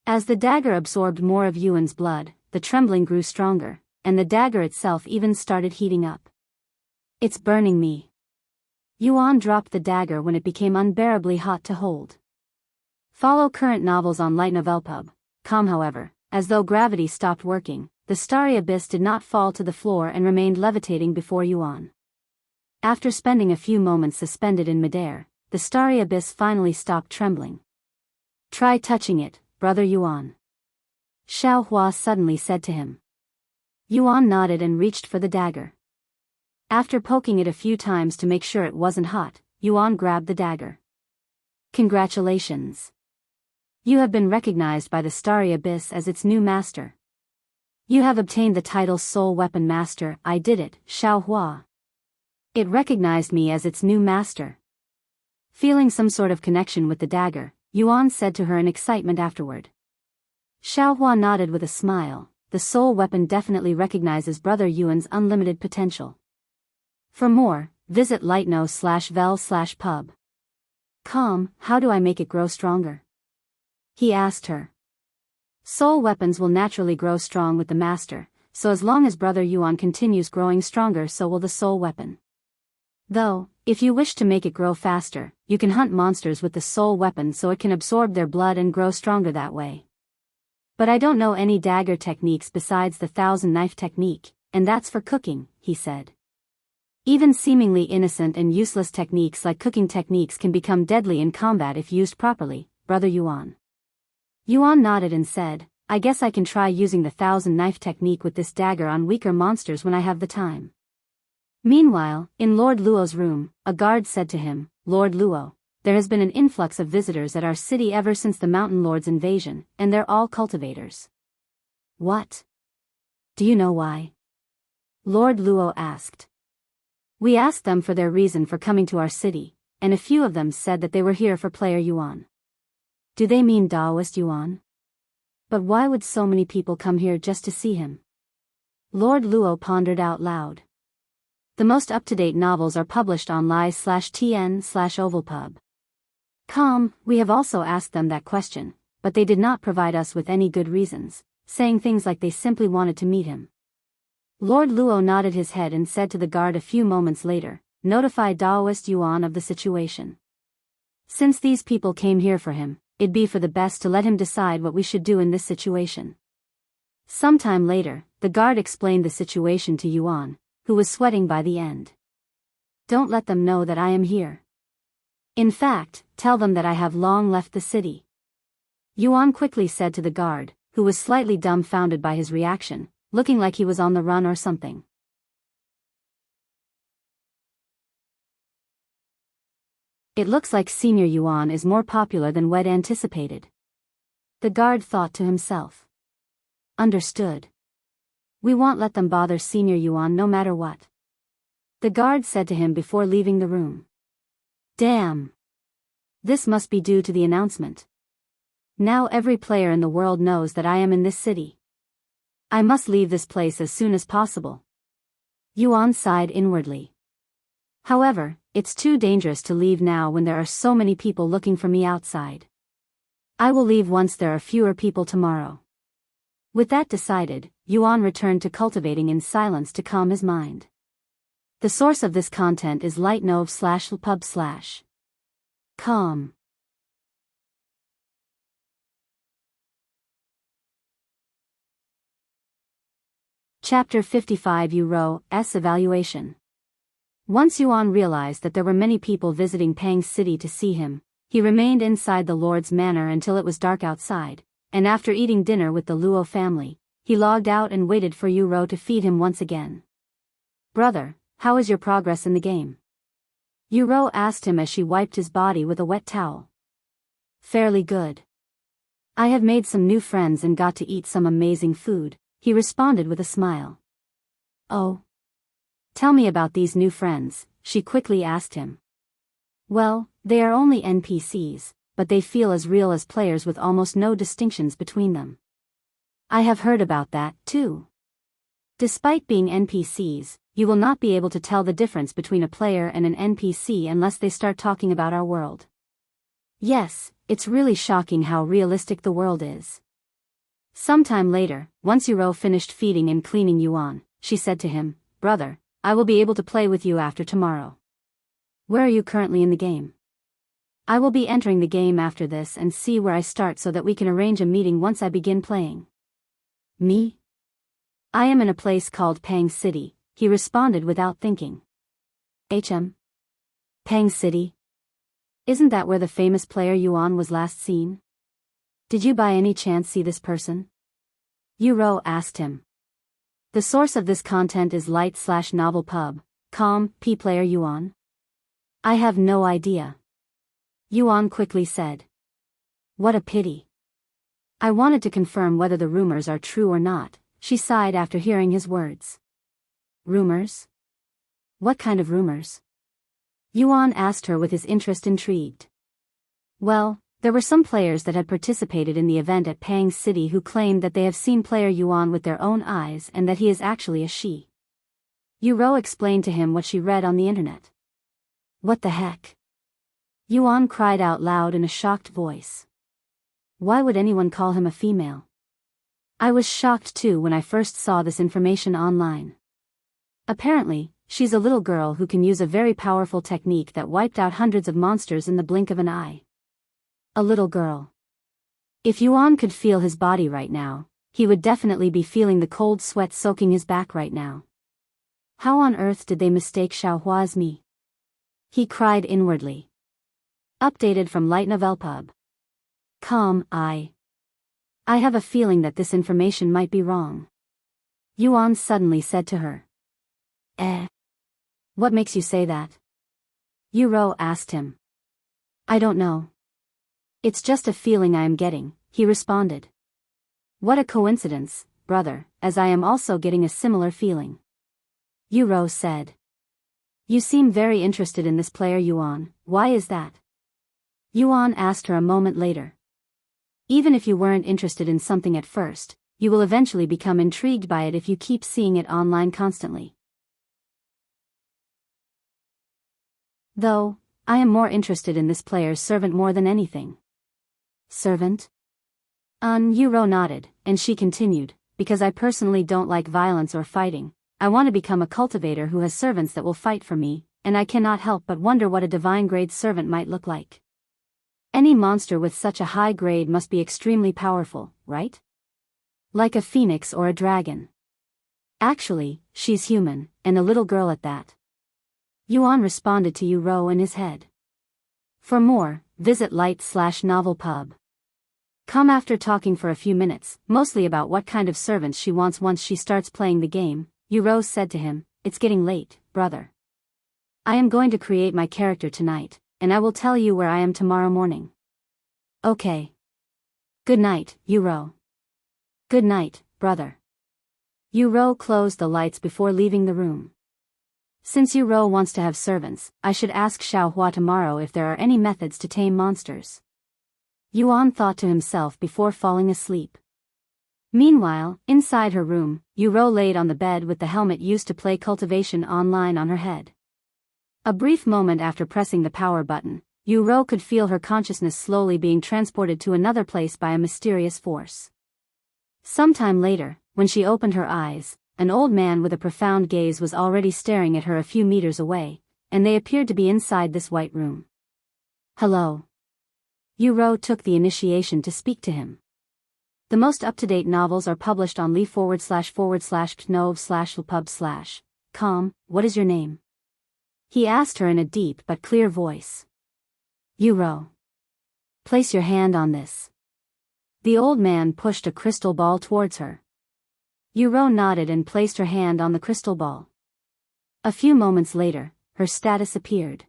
As the dagger absorbed more of Yuan's blood, the trembling grew stronger, and the dagger itself even started heating up. It's burning me. Yuan dropped the dagger when it became unbearably hot to hold. Follow current novels on lightnovelpub.com. However, as though gravity stopped working, the starry abyss did not fall to the floor and remained levitating before Yuan. After spending a few moments suspended in midair, the starry abyss finally stopped trembling. Try touching it, Brother Yuan. Xiao suddenly said to him. Yuan nodded and reached for the dagger. After poking it a few times to make sure it wasn't hot, Yuan grabbed the dagger. Congratulations. You have been recognized by the starry abyss as its new master. You have obtained the title Soul Weapon Master. I did it, Xiao. It recognized me as its new master. Feeling some sort of connection with the dagger, Yuan said to her in excitement afterward. Xiao nodded with a smile. The soul weapon definitely recognizes Brother Yuan's unlimited potential. For more, visit lightno/vel/pub.com. How do I make it grow stronger? He asked her. Soul weapons will naturally grow strong with the master, so as long as Brother Yuan continues growing stronger, so will the soul weapon. Though, if you wish to make it grow faster, you can hunt monsters with the soul weapon so it can absorb their blood and grow stronger that way. But I don't know any dagger techniques besides the 1,000-knife technique, and that's for cooking, he said. Even seemingly innocent and useless techniques like cooking techniques can become deadly in combat if used properly, Brother Yuan. Yuan nodded and said, I guess I can try using the 1,000-knife technique with this dagger on weaker monsters when I have the time. Meanwhile, in Lord Luo's room, a guard said to him, Lord Luo, there has been an influx of visitors at our city ever since the Mountain Lord's invasion, and they're all cultivators. What? Do you know why? Lord Luo asked. We asked them for their reason for coming to our city, and a few of them said that they were here for player Yuan. Do they mean Daoist Yuan? But why would so many people come here just to see him? Lord Luo pondered out loud. The most up-to-date novels are published on li/tn/ovalpub.com. We have also asked them that question, but they did not provide us with any good reasons, saying things like they simply wanted to meet him. Lord Luo nodded his head and said to the guard a few moments later, notify Daoist Yuan of the situation. Since these people came here for him, it'd be for the best to let him decide what we should do in this situation. Sometime later, the guard explained the situation to Yuan, who was sweating by the end. Don't let them know that I am here. In fact, tell them that I have long left the city. Yuan quickly said to the guard, who was slightly dumbfounded by his reaction, looking like he was on the run or something. It looks like Senior Yuan is more popular than we'd anticipated. The guard thought to himself. Understood. We won't let them bother Senior Yuan no matter what. The guard said to him before leaving the room. Damn. This must be due to the announcement. Now every player in the world knows that I am in this city. I must leave this place as soon as possible. Yuan sighed inwardly. However, it's too dangerous to leave now when there are so many people looking for me outside. I will leave once there are fewer people tomorrow. With that decided, Yuan returned to cultivating in silence to calm his mind. The source of this content is lightnov/pub/com. Chapter 55 Yu Rou's Evaluation. Once Yuan realized that there were many people visiting Pang's city to see him, he remained inside the Lord's manor until it was dark outside, and after eating dinner with the Luo family, he logged out and waited for Yu Rou to feed him once again. Brother, how is your progress in the game? Yu Rou asked him as she wiped his body with a wet towel. Fairly good. I have made some new friends and got to eat some amazing food, he responded with a smile. Oh. Tell me about these new friends, she quickly asked him. Well, they are only NPCs, but they feel as real as players with almost no distinctions between them. I have heard about that, too. Despite being NPCs, you will not be able to tell the difference between a player and an NPC unless they start talking about our world. Yes, it's really shocking how realistic the world is. Sometime later, once Yu Rou finished feeding and cleaning Yuan, she said to him, "Brother, I will be able to play with you after tomorrow. Where are you currently in the game?" "I will be entering the game after this and see where I start so that we can arrange a meeting once I begin playing." "Me? I am in a place called Pang City," he responded without thinking. Pang City? Isn't that where the famous player Yuan was last seen? Did you by any chance see this person?" Yu Rou asked him. "The source of this content is light/novel.pub.com, player Yuan." "I have no idea," Yuan quickly said. "What a pity. I wanted to confirm whether the rumors are true or not," she sighed after hearing his words. "Rumors? What kind of rumors?" Yuan asked her with his interest intrigued. "Well, there were some players that had participated in the event at Pang City who claimed that they have seen player Yuan with their own eyes and that he is actually a she." Yu Rou explained to him what she read on the internet. "What the heck?" Yuan cried out loud in a shocked voice. "Why would anyone call him a female? I was shocked too when I first saw this information online. Apparently, she's a little girl who can use a very powerful technique that wiped out hundreds of monsters in the blink of an eye." A little girl. If Yuan could feel his body right now, he would definitely be feeling the cold sweat soaking his back right now. How on earth did they mistake Xiao as me? He cried inwardly. Updated from lightnovel.pub.com. I have a feeling that this information might be wrong, Yuan suddenly said to her. What makes you say that?" Yu Rou asked him. "I don't know. It's just a feeling I am getting," he responded. "What a coincidence, brother, as I am also getting a similar feeling," Yu Rou said. "You seem very interested in this player Yuan, why is that?" Yuan asked her a moment later. "Even if you weren't interested in something at first, you will eventually become intrigued by it if you keep seeing it online constantly. Though, I am more interested in this player's servant more than anything." "Servant?" Yu Rou nodded, and she continued, "Because I personally don't like violence or fighting, I want to become a cultivator who has servants that will fight for me, and I cannot help but wonder what a divine grade servant might look like. Any monster with such a high grade must be extremely powerful, right? Like a phoenix or a dragon. Actually, she's human, and a little girl at that." Yuan responded to Yu Rou in his head. For more, visit light/novel.pub.com. After talking for a few minutes, mostly about what kind of servants she wants once she starts playing the game, Yu Rou said to him, "It's getting late, brother. I am going to create my character tonight, and I will tell you where I am tomorrow morning." "Okay. Good night, Yu Rou." "Good night, brother." Yu Rou closed the lights before leaving the room. Since Yu Rou wants to have servants, I should ask Xiao tomorrow if there are any methods to tame monsters, Yuan thought to himself before falling asleep. Meanwhile, inside her room, Yu Rou laid on the bed with the helmet used to play Cultivation online on her head. A brief moment after pressing the power button, Yu Rou could feel her consciousness slowly being transported to another place by a mysterious force. Sometime later, when she opened her eyes, an old man with a profound gaze was already staring at her a few meters away, and they appeared to be inside this white room. "Hello." Yu Rou took the initiation to speak to him. The most up-to-date novels are published on li//knov/pub/com. "What is your name?" he asked her in a deep but clear voice. "Yu Rou." "Place your hand on this." The old man pushed a crystal ball towards her. Yu Rou nodded and placed her hand on the crystal ball. A few moments later, her status appeared.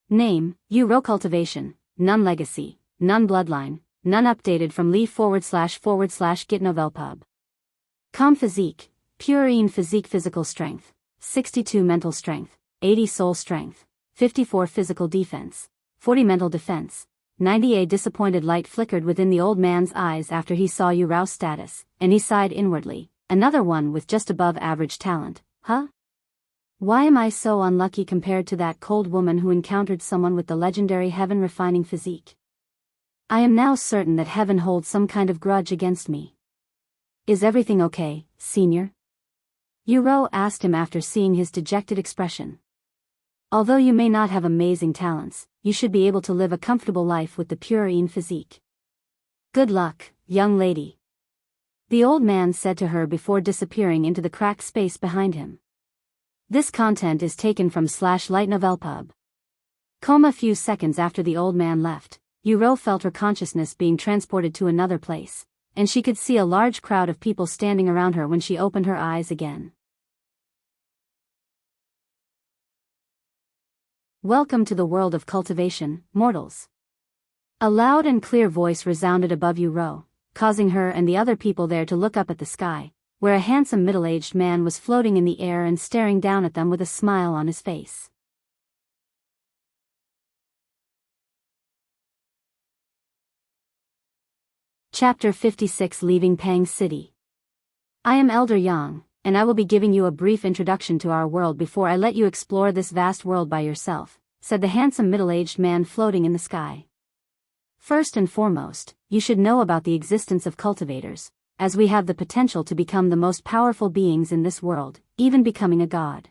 Name, Yu Rou. Cultivation, none legacy, none bloodline, none updated from li//gitnovelpub.com. Physique, pure physique. Physical strength, 62 mental strength, 80 soul strength, 54 physical defense, 40 mental defense, 90. A disappointed light flickered within the old man's eyes after he saw Yu Rou's status, and he sighed inwardly. Another one with just above average talent, huh? Why am I so unlucky compared to that cold woman who encountered someone with the legendary heaven-refining physique? I am now certain that heaven holds some kind of grudge against me. Is everything okay, senior? Yu Rou asked him after seeing his dejected expression. Although you may not have amazing talents, you should be able to live a comfortable life with the purine physique. Good luck, young lady. The old man said to her before disappearing into the cracked space behind him. This content is taken from /lightnovelpub. A few seconds after the old man left, Yu Rou felt her consciousness being transported to another place, and she could see a large crowd of people standing around her when she opened her eyes again. Welcome to the world of cultivation, mortals. A loud and clear voice resounded above Yu Rou, causing her and the other people there to look up at the sky, where a handsome middle-aged man was floating in the air and staring down at them with a smile on his face. Chapter 56. Leaving Pang City. I am Elder Yang, and I will be giving you a brief introduction to our world before I let you explore this vast world by yourself, said the handsome middle-aged man floating in the sky. First and foremost, you should know about the existence of cultivators, as we have the potential to become the most powerful beings in this world, even becoming a god.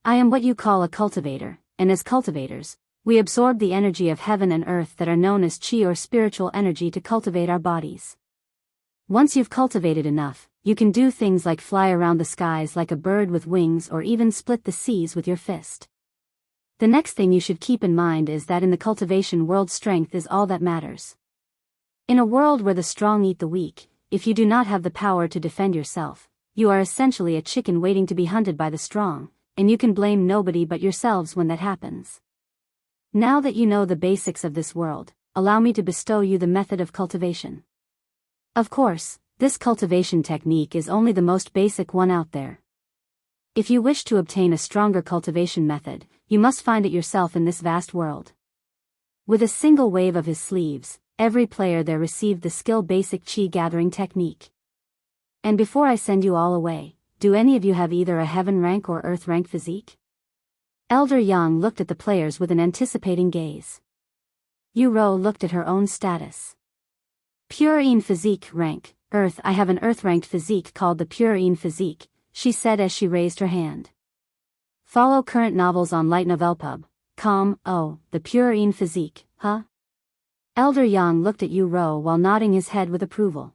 I am what you call a cultivator, and as cultivators, we absorb the energy of heaven and earth that are known as qi or spiritual energy to cultivate our bodies. Once you've cultivated enough, you can do things like fly around the skies like a bird with wings or even split the seas with your fist. The next thing you should keep in mind is that in the cultivation world, strength is all that matters. In a world where the strong eat the weak, if you do not have the power to defend yourself, you are essentially a chicken waiting to be hunted by the strong, and you can blame nobody but yourselves when that happens. Now that you know the basics of this world, allow me to bestow you the method of cultivation. Of course, this cultivation technique is only the most basic one out there. If you wish to obtain a stronger cultivation method, you must find it yourself in this vast world. With a single wave of his sleeves, every player there received the skill basic chi gathering technique. And before I send you all away, do any of you have either a heaven rank or earth rank physique? Elder Yang looked at the players with an anticipating gaze. Yu Rou looked at her own status. Purine physique rank, earth. I have an earth-ranked physique called the Purine physique, she said as she raised her hand. Follow current novels on lightnovelpub.com. Oh, the Purine physique, huh? Elder Yang looked at Yu Rou while nodding his head with approval.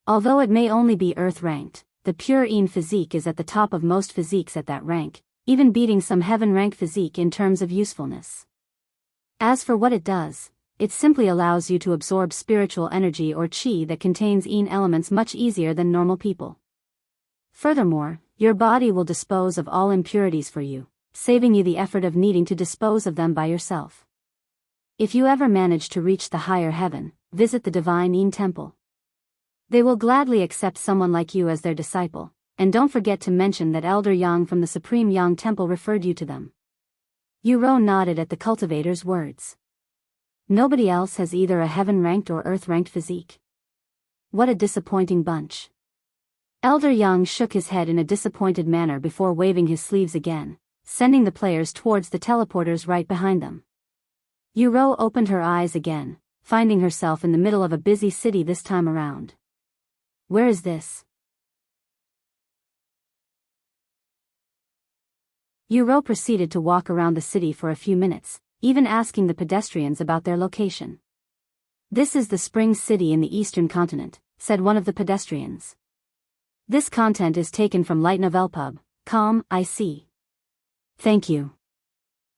Although it may only be earth-ranked, the Purine physique is at the top of most physiques at that rank, even beating some heaven-ranked physique in terms of usefulness. As for what it does, it simply allows you to absorb spiritual energy or qi that contains yin elements much easier than normal people. Furthermore, your body will dispose of all impurities for you, saving you the effort of needing to dispose of them by yourself. If you ever manage to reach the higher heaven, visit the divine yin temple. They will gladly accept someone like you as their disciple, and don't forget to mention that Elder Yang from the Supreme Yang Temple referred you to them. Yu Rou nodded at the cultivator's words. Nobody else has either a heaven-ranked or earth-ranked physique. What a disappointing bunch. Elder Yang shook his head in a disappointed manner before waving his sleeves again, sending the players towards the teleporters right behind them. Yu Rou opened her eyes again, finding herself in the middle of a busy city this time around. Where is this? Yu Rou proceeded to walk around the city for a few minutes, even asking the pedestrians about their location. This is the spring city in the eastern continent, said one of the pedestrians. This content is taken from lightnovelpub.com. I see. Thank you.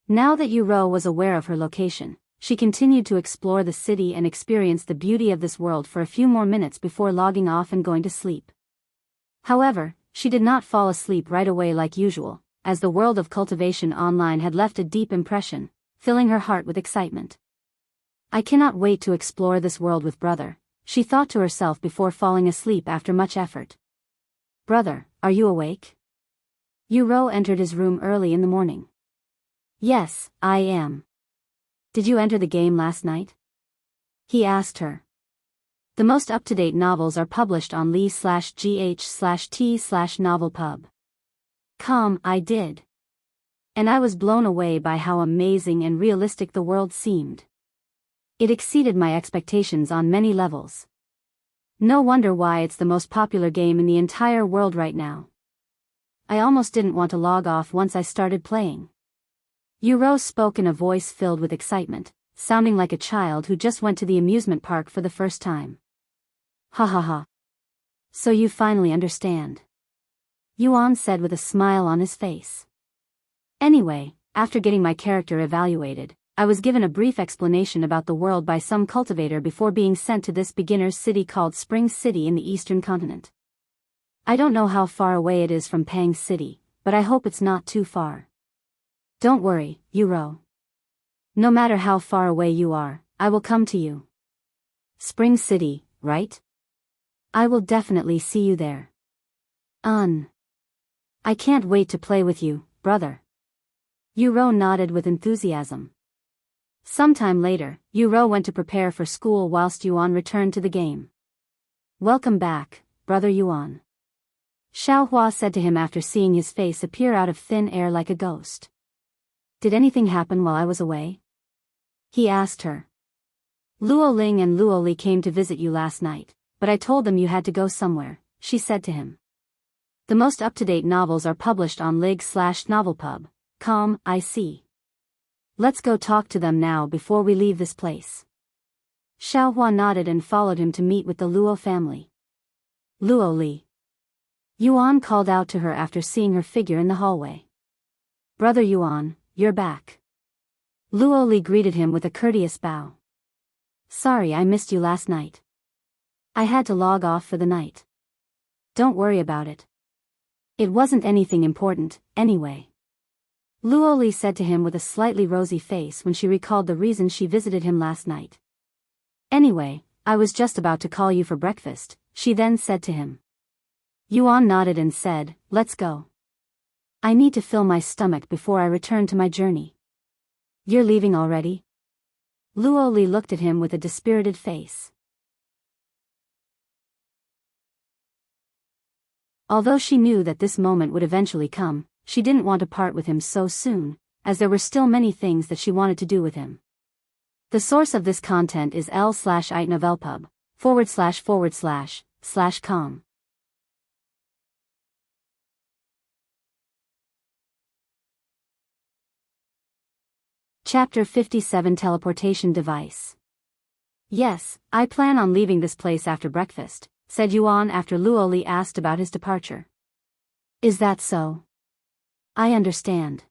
Now that Yu Rou was aware of her location, she continued to explore the city and experience the beauty of this world for a few more minutes before logging off and going to sleep. However, she did not fall asleep right away like usual, as the world of cultivation online had left a deep impression, filling her heart with excitement. I cannot wait to explore this world with brother, she thought to herself before falling asleep after much effort. Brother, are you awake? Yu Rou entered his room early in the morning. Yes, I am. Did you enter the game last night? He asked her. The most up-to-date novels are published on li/gh/t/novelpub.com. I did. And I was blown away by how amazing and realistic the world seemed. It exceeded my expectations on many levels. No wonder why it's the most popular game in the entire world right now. I almost didn't want to log off once I started playing. Yu Rou spoke in a voice filled with excitement, sounding like a child who just went to the amusement park for the first time. Ha ha ha. So you finally understand. Yuan said with a smile on his face. Anyway, after getting my character evaluated, I was given a brief explanation about the world by some cultivator before being sent to this beginner's city called Spring City in the eastern continent. I don't know how far away it is from Pang City, but I hope it's not too far. Don't worry, Yu Rou. No matter how far away you are, I will come to you. Spring City, right? I will definitely see you there. I can't wait to play with you, brother. Yu Rou nodded with enthusiasm. Sometime later, Yu Rou went to prepare for school whilst Yuan returned to the game. Welcome back, brother Yuan. Xiao said to him after seeing his face appear out of thin air like a ghost. Did anything happen while I was away? He asked her. Luo Ling and Luo Li came to visit you last night, but I told them you had to go somewhere, she said to him. The most up-to-date novels are published on lig/novelpub.com. I see. Let's go talk to them now before we leave this place. Xiao nodded and followed him to meet with the Luo family. Luo Li. Yuan called out to her after seeing her figure in the hallway. Brother Yuan, you're back. Luo Li greeted him with a courteous bow. Sorry I missed you last night. I had to log off for the night. Don't worry about it. It wasn't anything important, anyway. Luo Li said to him with a slightly rosy face when she recalled the reason she visited him last night. Anyway, I was just about to call you for breakfast, she then said to him. Yuan nodded and said, let's go. I need to fill my stomach before I return to my journey. You're leaving already? Luo Li looked at him with a dispirited face. Although she knew that this moment would eventually come, she didn't want to part with him so soon, as there were still many things that she wanted to do with him. The source of this content is l/itnovelpub////com. Chapter 57 Teleportation Device. Yes, I plan on leaving this place after breakfast, said Yuan after Luo Li asked about his departure. Is that so? I understand.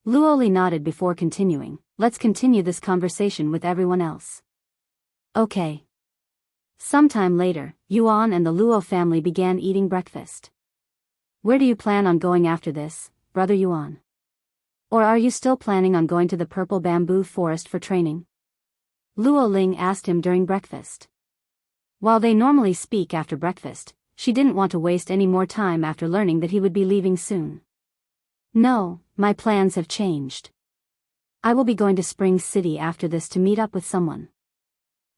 Luo Li nodded before continuing, let's continue this conversation with everyone else. Okay. Sometime later, Yuan and the Luo family began eating breakfast. Where do you plan on going after this, brother Yuan? Or are you still planning on going to the purple bamboo forest for training? Luo Ling asked him during breakfast. While they normally speak after breakfast, she didn't want to waste any more time after learning that he would be leaving soon. No, my plans have changed. I will be going to Spring City after this to meet up with someone.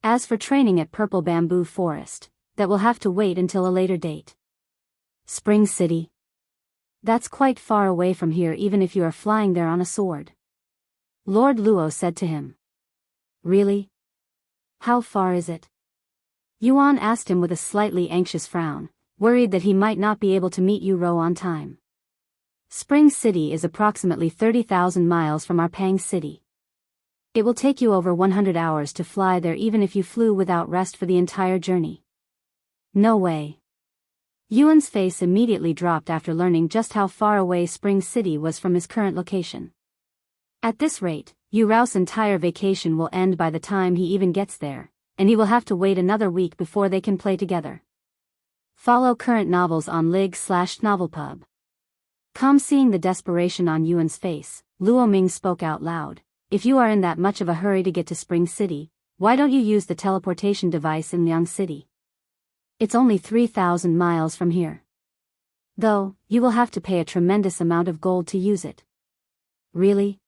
As for training at Purple Bamboo Forest, that will have to wait until a later date. Spring City. That's quite far away from here even if you are flying there on a sword. Lord Luo said to him. Really? How far is it? Yuan asked him with a slightly anxious frown, worried that he might not be able to meet Yu Rou on time. Spring City is approximately 30,000 miles from our Pang City. It will take you over 100 hours to fly there even if you flew without rest for the entire journey. No way. Yuan's face immediately dropped after learning just how far away Spring City was from his current location. At this rate, Yu Rou's entire vacation will end by the time he even gets there, and he will have to wait another week before they can play together. Follow current novels on lig/novelpub.com. Seeing the desperation on Yuan's face, Luo Ming spoke out loud. If you are in that much of a hurry to get to Spring City, why don't you use the teleportation device in Liang City? It's only 3,000 miles from here. Though, you will have to pay a tremendous amount of gold to use it. Really?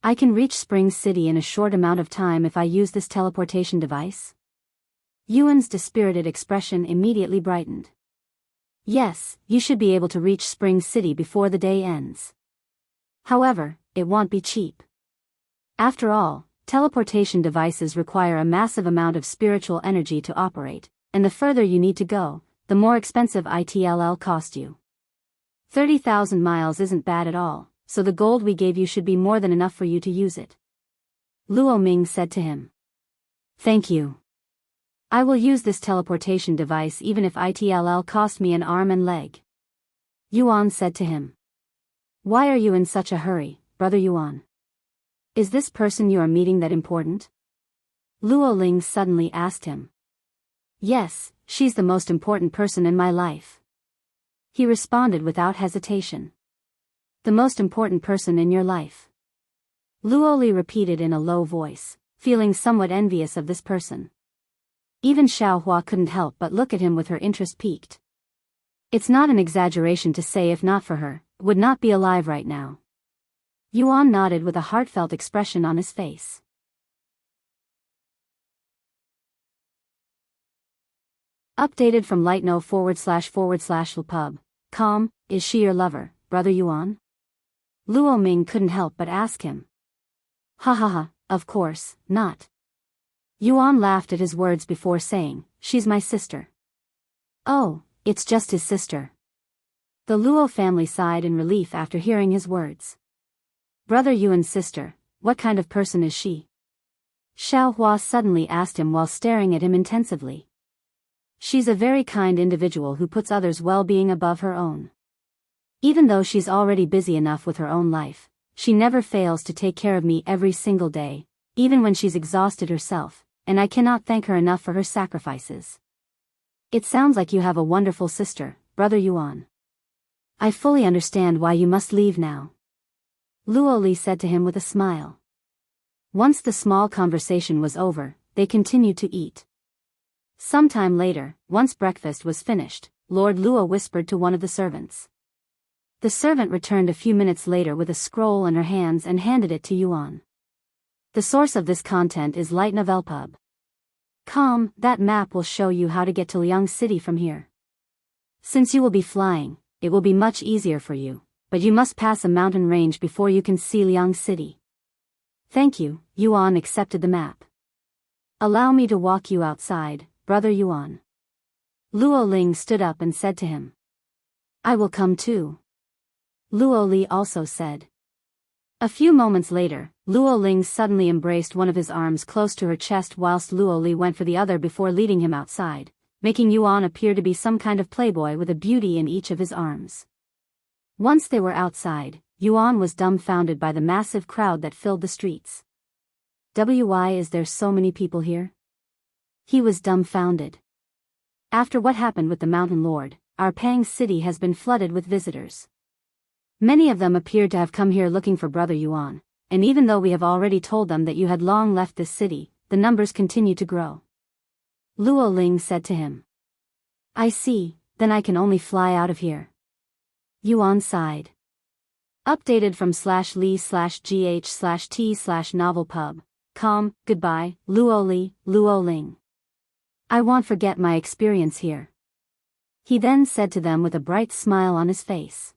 I can reach Spring City in a short amount of time if I use this teleportation device? Yuan's dispirited expression immediately brightened. Yes, you should be able to reach Spring City before the day ends. However, it won't be cheap. After all, teleportation devices require a massive amount of spiritual energy to operate, and the further you need to go, the more expensive it'll cost you. 30,000 miles isn't bad at all, so the gold we gave you should be more than enough for you to use it. Luo Ming said to him. Thank you. I will use this teleportation device even if it'll cost me an arm and leg. Yuan said to him. Why are you in such a hurry, Brother Yuan? Is this person you are meeting that important? Luo Ling suddenly asked him. Yes, she's the most important person in my life. He responded without hesitation. The most important person in your life. Luo Li repeated in a low voice, feeling somewhat envious of this person. Even Xiao couldn't help but look at him with her interest piqued. It's not an exaggeration to say if not for her, would not be alive right now. Yuan nodded with a heartfelt expression on his face. Updated from lightno//pub. Com, is she your lover, Brother Yuan? Luo Ming couldn't help but ask him. Ha ha ha, of course, not. Yuan laughed at his words before saying, she's my sister. Oh, it's just his sister. The Luo family sighed in relief after hearing his words. Brother Yuan's sister, what kind of person is she? Xiao suddenly asked him while staring at him intensively. She's a very kind individual who puts others' well-being above her own. Even though she's already busy enough with her own life, she never fails to take care of me every single day, even when she's exhausted herself, and I cannot thank her enough for her sacrifices. It sounds like you have a wonderful sister, Brother Yuan. I fully understand why you must leave now. Luo Li said to him with a smile. Once the small conversation was over, they continued to eat. Sometime later, once breakfast was finished, Lord Luo whispered to one of the servants. The servant returned a few minutes later with a scroll in her hands and handed it to Yuan. The source of this content is lightnovel.pub. Com, that map will show you how to get to Liang City from here. Since you will be flying, it will be much easier for you, but you must pass a mountain range before you can see Liang City. Thank you, Yuan accepted the map. Allow me to walk you outside, Brother Yuan. Luo Ling stood up and said to him. I will come too. Luo Li also said. A few moments later, Luo Ling suddenly embraced one of his arms close to her chest whilst Luo Li went for the other before leading him outside, making Yuan appear to be some kind of playboy with a beauty in each of his arms. Once they were outside, Yuan was dumbfounded by the massive crowd that filled the streets. Why is there so many people here? He was dumbfounded. After what happened with the Mountain Lord, our Pang City has been flooded with visitors. Many of them appeared to have come here looking for Brother Yuan, and even though we have already told them that you had long left this city, the numbers continue to grow. Luo Ling said to him. I see, then I can only fly out of here. Yuan sighed. Updated from /Li/GH/T/novel.pub. Com, goodbye, Luo Li, Luo Ling. I won't forget my experience here. He then said to them with a bright smile on his face.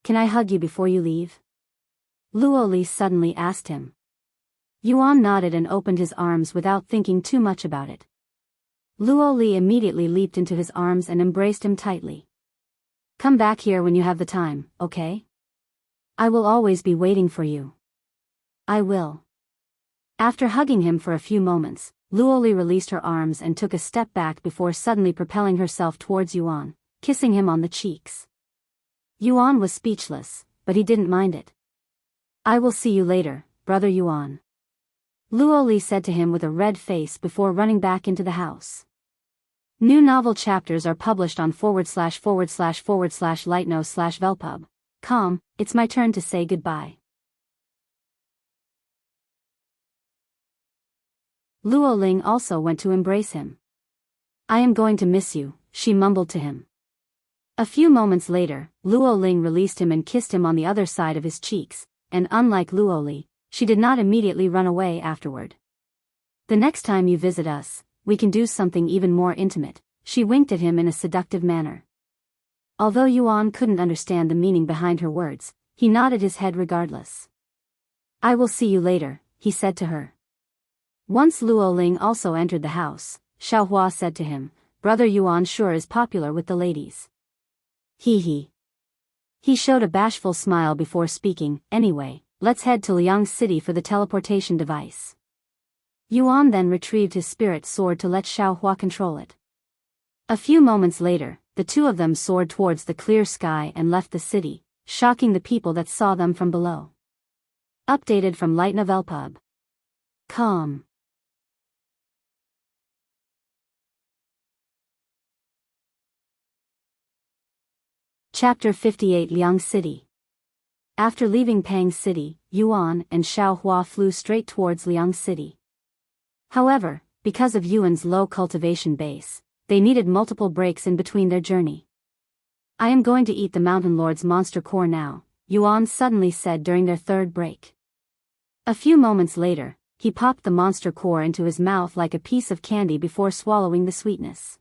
Can I hug you before you leave? Luo Li suddenly asked him. Yuan nodded and opened his arms without thinking too much about it. Luo Li immediately leaped into his arms and embraced him tightly. Come back here when you have the time, okay? I will always be waiting for you. I will. After hugging him for a few moments, Luo Li released her arms and took a step back before suddenly propelling herself towards Yuan, kissing him on the cheeks. Yuan was speechless, but he didn't mind it. I will see you later, Brother Yuan. Luo Li said to him with a red face before running back into the house. New novel chapters are published on //lightno/velpub. Com, it's my turn to say goodbye. Luo Ling also went to embrace him. I am going to miss you, she mumbled to him. A few moments later, Luo Ling released him and kissed him on the other side of his cheeks, and unlike Luo Li, she did not immediately run away afterward. The next time you visit us, we can do something even more intimate, she winked at him in a seductive manner. Although Yuan couldn't understand the meaning behind her words, he nodded his head regardless. I will see you later, he said to her. Once Luo Ling also entered the house, Xiao said to him, Brother Yuan sure is popular with the ladies. He showed a bashful smile before speaking. Anyway, let's head to Liang City for the teleportation device. Yuan then retrieved his spirit sword to let Xiao control it. A few moments later, the two of them soared towards the clear sky and left the city, shocking the people that saw them from below. Updated from Light Novel Pub. Com. Chapter 58 Liang City. After leaving Pang City, Yuan and Xiao flew straight towards Liang City. However, because of Yuan's low cultivation base, they needed multiple breaks in between their journey. I am going to eat the Mountain Lord's monster core now, Yuan suddenly said during their third break. A few moments later, he popped the monster core into his mouth like a piece of candy before swallowing the sweetness.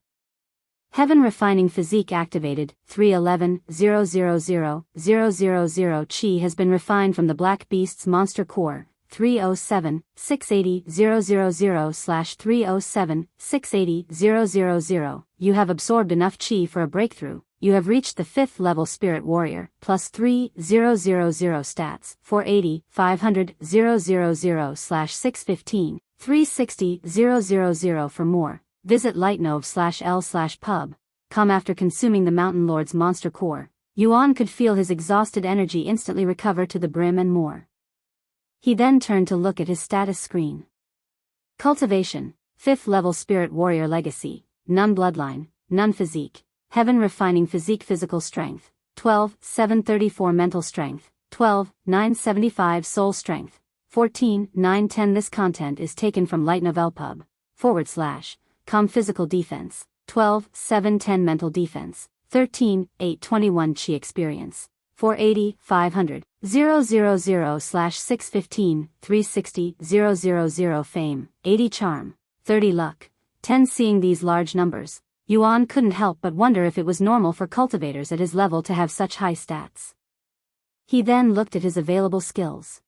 Heaven Refining Physique activated. 311-000-000 Chi has been refined from the Black Beast's monster core. 307-680-000/307-680-000. You have absorbed enough chi for a breakthrough. You have reached the 5th level Spirit Warrior. +3 000 stats. 480 500 000/615 360 000 for more. Visit lightnov/l/pub. Come after consuming the Mountain Lord's monster core, Yuan could feel his exhausted energy instantly recover to the brim and more. He then turned to look at his status screen. Cultivation, 5th level Spirit Warrior Legacy, none bloodline, none physique, Heaven Refining Physique Physical Strength, 12 734 Mental Strength, 12 975 Soul Strength, 14 910. This content is taken from Light Novel Pub. /com Physical Defense, 12 710 Mental Defense, 13 821 Chi Experience, 480 500 000/615 360 000 Fame, 80 Charm, 30 Luck, 10. Seeing these large numbers, Yuan couldn't help but wonder if it was normal for cultivators at his level to have such high stats. He then looked at his available skills.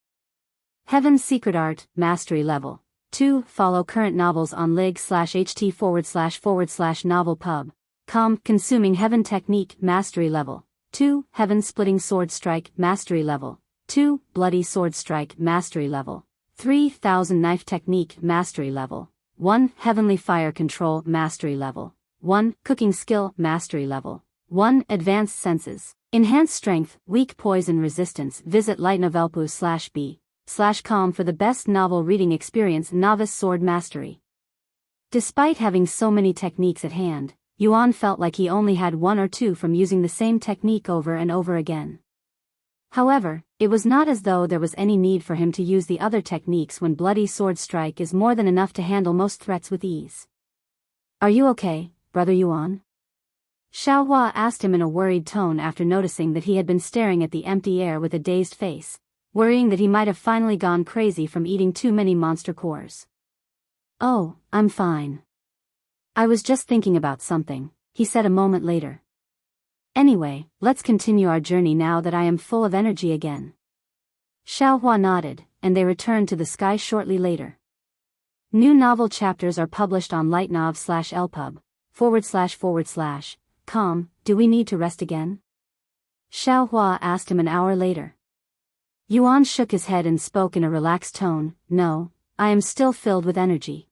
Heaven's Secret Art, Mastery Level 2. Follow current novels on lig/ht//novelpub.com. Consuming Heaven Technique, Mastery Level 2. Heaven Splitting Sword Strike, Mastery Level 2. Bloody Sword Strike, Mastery Level 3000. Knife Technique, Mastery Level 1. Heavenly Fire Control, Mastery Level 1. Cooking Skill, Mastery Level 1. Advanced Senses, Enhanced Strength, Weak Poison Resistance. Visit lightnovelpu/b/com for the best novel reading experience. Novice Sword Mastery. Despite having so many techniques at hand, Yuan felt like he only had one or two from using the same technique over and over again. However, it was not as though there was any need for him to use the other techniques when Bloody Sword Strike is more than enough to handle most threats with ease. Are you okay, Brother Yuan? Xiao asked him in a worried tone after noticing that he had been staring at the empty air with a dazed face, worrying that he might have finally gone crazy from eating too many monster cores. Oh, I'm fine. I was just thinking about something, he said a moment later. Anyway, let's continue our journey now that I am full of energy again. Xiao nodded, and they returned to the sky shortly later. New novel chapters are published on lightnov/lpub//com. Do we need to rest again? Xiao asked him an hour later. Yuan shook his head and spoke in a relaxed tone. No, I am still filled with energy.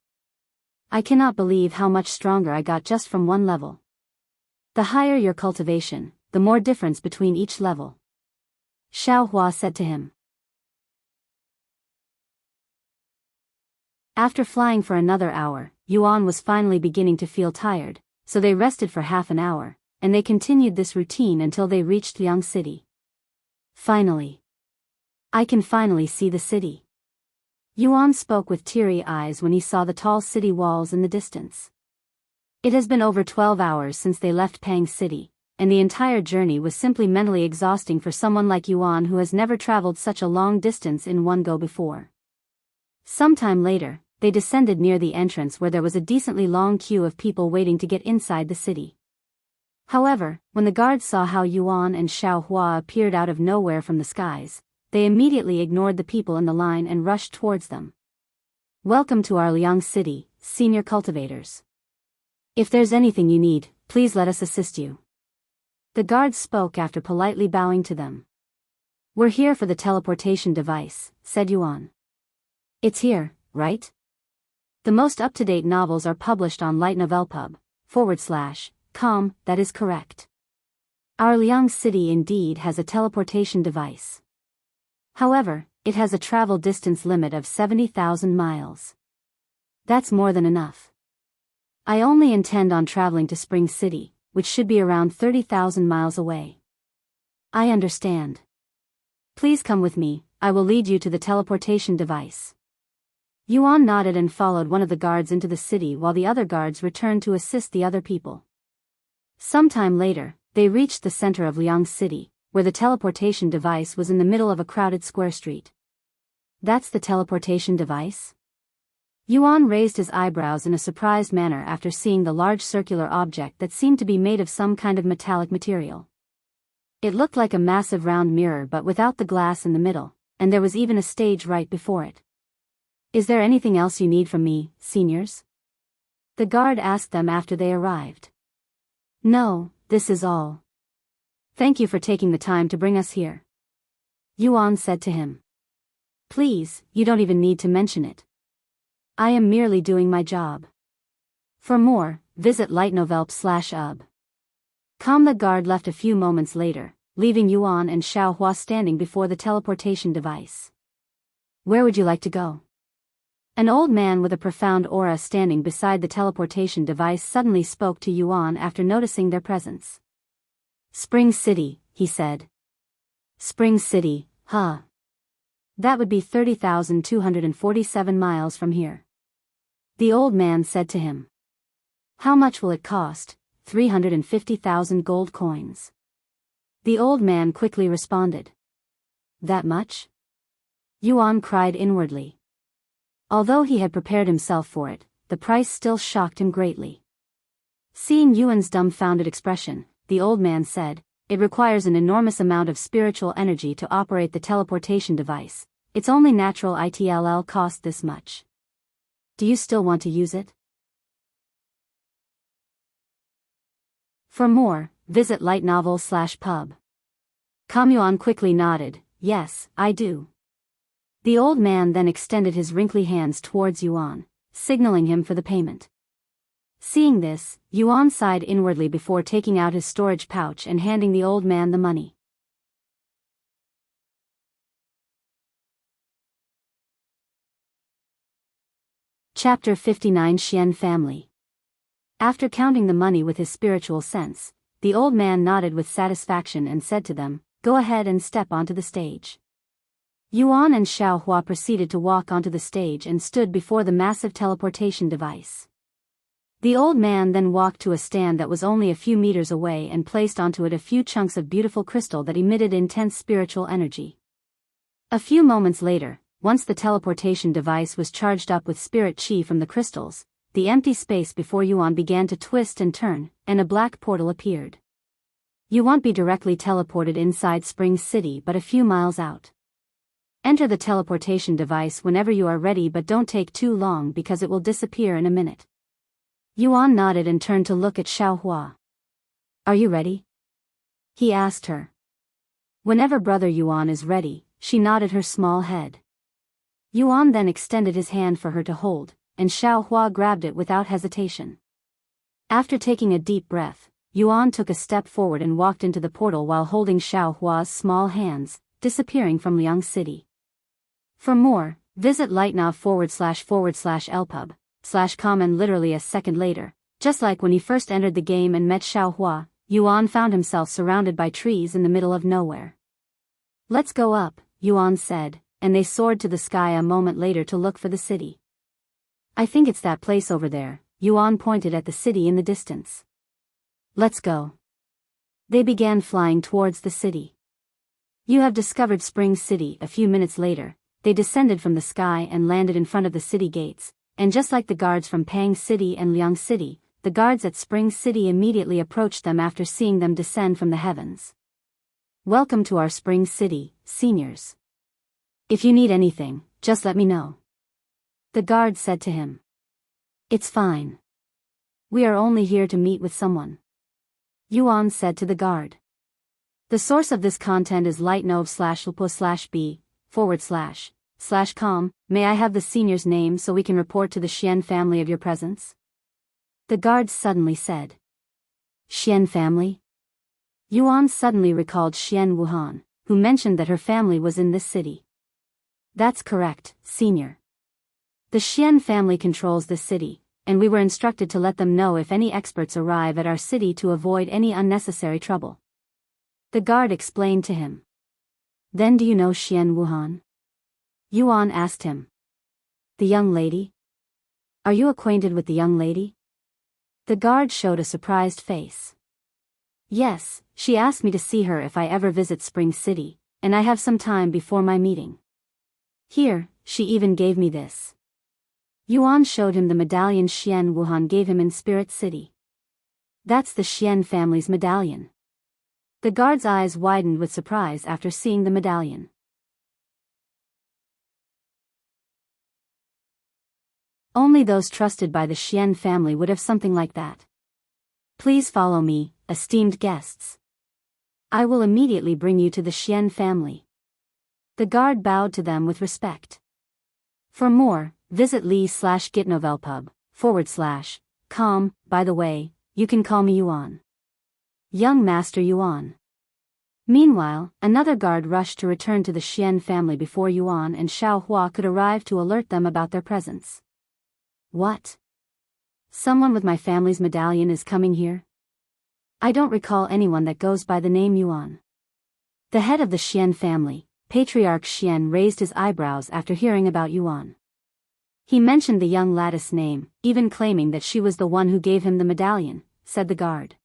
I cannot believe how much stronger I got just from one level. The higher your cultivation, the more difference between each level. Xiao said to him. After flying for another hour, Yuan was finally beginning to feel tired, so they rested for half an hour, and they continued this routine until they reached Liang City. Finally. I can finally see the city. Yuan spoke with teary eyes when he saw the tall city walls in the distance. It has been over 12 hours since they left Pang City, and the entire journey was simply mentally exhausting for someone like Yuan who has never traveled such a long distance in one go before. Sometime later, they descended near the entrance where there was a decently long queue of people waiting to get inside the city. However, when the guards saw how Yuan and Xiao appeared out of nowhere from the skies, they immediately ignored the people in the line and rushed towards them. "Welcome to our Liang city, senior cultivators. If there's anything you need, please let us assist you." The guards spoke after politely bowing to them. "We're here for the teleportation device," said Yuan. "It's here, right? The most up-to-date novels are published on lightnovelpub.com, that is correct. Our Liang city indeed has a teleportation device. However, it has a travel distance limit of 70,000 miles. That's more than enough. I only intend on traveling to Spring City, which should be around 30,000 miles away." "I understand. Please come with me, I will lead you to the teleportation device." Yuan nodded and followed one of the guards into the city while the other guards returned to assist the other people. Sometime later, they reached the center of Liang City, where the teleportation device was in the middle of a crowded square street. "That's the teleportation device?" Yuan raised his eyebrows in a surprised manner after seeing the large circular object that seemed to be made of some kind of metallic material. It looked like a massive round mirror but without the glass in the middle, and there was even a stage right before it. "Is there anything else you need from me, seniors?" the guard asked them after they arrived. "No, this is all. Thank you for taking the time to bring us here," Yuan said to him. "Please, you don't even need to mention it. I am merely doing my job. For more, visit lightnovelp.com." The guard left a few moments later, leaving Yuan and Xiao standing before the teleportation device. "Where would you like to go?" An old man with a profound aura standing beside the teleportation device suddenly spoke to Yuan after noticing their presence. "Spring City," he said. "Spring City, huh? That would be 30,247 miles from here." The old man said to him. "How much will it cost?" 350,000 gold coins. The old man quickly responded. "That much?" Yuan cried inwardly. Although he had prepared himself for it, the price still shocked him greatly. Seeing Yuan's dumbfounded expression, the old man said, "It requires an enormous amount of spiritual energy to operate the teleportation device. It's only natural it'll cost this much. Do you still want to use it?" For more, visit lightnovel.pub.com. Yuan quickly nodded. "Yes, I do." The old man then extended his wrinkly hands towards Yuan, signaling him for the payment. Seeing this, Yuan sighed inwardly before taking out his storage pouch and handing the old man the money. Chapter 59 Xian Family. After counting the money with his spiritual sense, the old man nodded with satisfaction and said to them, "Go ahead and step onto the stage." Yuan and Xiao proceeded to walk onto the stage and stood before the massive teleportation device. The old man then walked to a stand that was only a few meters away and placed onto it a few chunks of beautiful crystal that emitted intense spiritual energy. A few moments later, once the teleportation device was charged up with spirit chi from the crystals, the empty space before Yuan began to twist and turn, and a black portal appeared. You won't be directly teleported inside Spring City but a few miles out. Enter the teleportation device whenever you are ready, but don't take too long because it will disappear in a minute. Yuan nodded and turned to look at Xiao. "Are you ready?" he asked her. Whenever brother Yuan is ready, she nodded her small head. Yuan then extended his hand for her to hold, and Xiao grabbed it without hesitation. After taking a deep breath, Yuan took a step forward and walked into the portal while holding Xiao's small hands, disappearing from Liang City. For more, visit lightnow.lpub.com. And literally a second later, just like when he first entered the game and met Xiao, Yuan found himself surrounded by trees in the middle of nowhere. "Let's go up," Yuan said, and they soared to the sky a moment later to look for the city. "I think it's that place over there," Yuan pointed at the city in the distance. "Let's go." They began flying towards the city. You have discovered Spring City. A few minutes later, they descended from the sky and landed in front of the city gates, and just like the guards from Pang City and Liang City, the guards at Spring City immediately approached them after seeing them descend from the heavens. Welcome to our Spring City, seniors. If you need anything, just let me know. The guard said to him. It's fine. We are only here to meet with someone. Yuan said to the guard. The source of this content is lightnov/lpo/b/com. May I have the senior's name so we can report to the Xian family of your presence? The guard suddenly said. Xian family? Yuan suddenly recalled Xian Wuhan, who mentioned that her family was in this city. That's correct, senior. The Xian family controls this city, and we were instructed to let them know if any experts arrive at our city to avoid any unnecessary trouble. The guard explained to him. Then do you know Xian Wuhan? Yuan asked him. The young lady? Are you acquainted with the young lady? The guard showed a surprised face. Yes, she asked me to see her if I ever visit Spring City, and I have some time before my meeting. Here, she even gave me this. Yuan showed him the medallion Xian Wuhan gave him in Spirit City. That's the Xian family's medallion. The guard's eyes widened with surprise after seeing the medallion. Only those trusted by the Xian family would have something like that. Please follow me, esteemed guests. I will immediately bring you to the Xian family. The guard bowed to them with respect. For more, visit li/gitnovelpub/com. By the way, you can call me Yuan. Young Master Yuan. Meanwhile, another guard rushed to return to the Xian family before Yuan and Xiao could arrive to alert them about their presence. What? Someone with my family's medallion is coming here? I don't recall anyone that goes by the name Yuan. The head of the Xian family, Patriarch Xian, raised his eyebrows after hearing about Yuan. He mentioned the young lattice name, even claiming that she was the one who gave him the medallion, said the guard.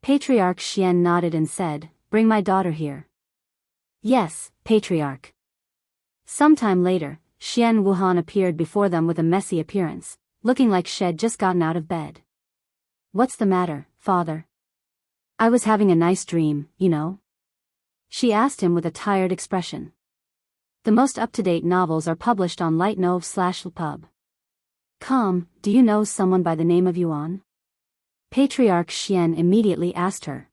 Patriarch Xian nodded and said, Bring my daughter here. Yes, Patriarch. Sometime later, Xian Wuhan appeared before them with a messy appearance, looking like she'd just gotten out of bed. What's the matter, father? I was having a nice dream, you know? She asked him with a tired expression. The most up-to-date novels are published on lightnov/pub.com. Do you know someone by the name of Yuan? Patriarch Xian immediately asked her.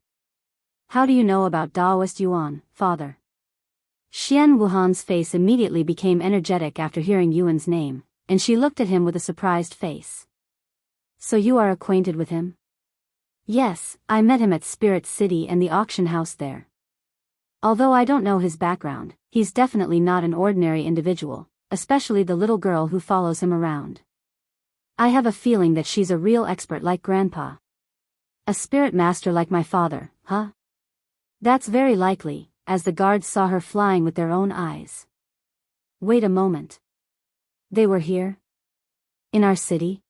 How do you know about Daoist Yuan, father? Xian Wuhan's face immediately became energetic after hearing Yuan's name, and she looked at him with a surprised face. So you are acquainted with him? Yes, I met him at Spirit City and the auction house there. Although I don't know his background, he's definitely not an ordinary individual, especially the little girl who follows him around. I have a feeling that she's a real expert like Grandpa. A spirit master like my father, huh? That's very likely, as the guards saw her flying with their own eyes. Wait a moment. They were here? In our city?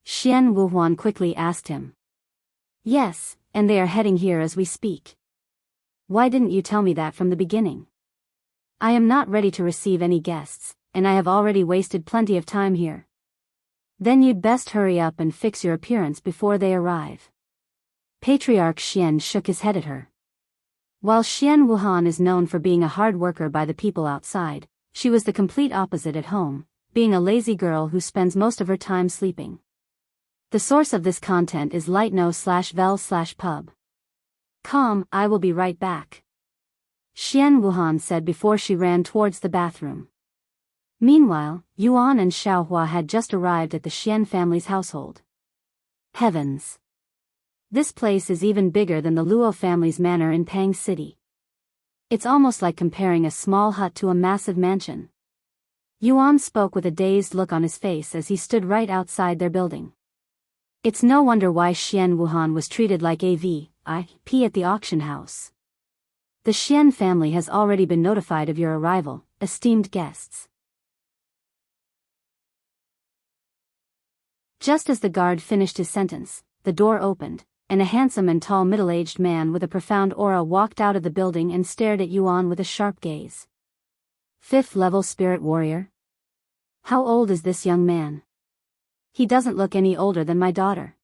Xian Wuhuan quickly asked him. Yes, and they are heading here as we speak. Why didn't you tell me that from the beginning? I am not ready to receive any guests, and I have already wasted plenty of time here. Then you'd best hurry up and fix your appearance before they arrive. Patriarch Xian shook his head at her. While Xian Wuhan is known for being a hard worker by the people outside, she was the complete opposite at home, being a lazy girl who spends most of her time sleeping. The source of this content is lightno/vel/pub.com. I will be right back. Xian Wuhan said before she ran towards the bathroom. Meanwhile, Yuan and Xiao had just arrived at the Xian family's household. Heavens! This place is even bigger than the Luo family's manor in Pang City. It's almost like comparing a small hut to a massive mansion. Yuan spoke with a dazed look on his face as he stood right outside their building. It's no wonder why Xian Wuhan was treated like a VIP at the auction house. The Xian family has already been notified of your arrival, esteemed guests. Just as the guard finished his sentence, the door opened, and a handsome and tall middle-aged man with a profound aura walked out of the building and stared at Yuan with a sharp gaze. 5th level spirit warrior? How old is this young man? He doesn't look any older than my daughter.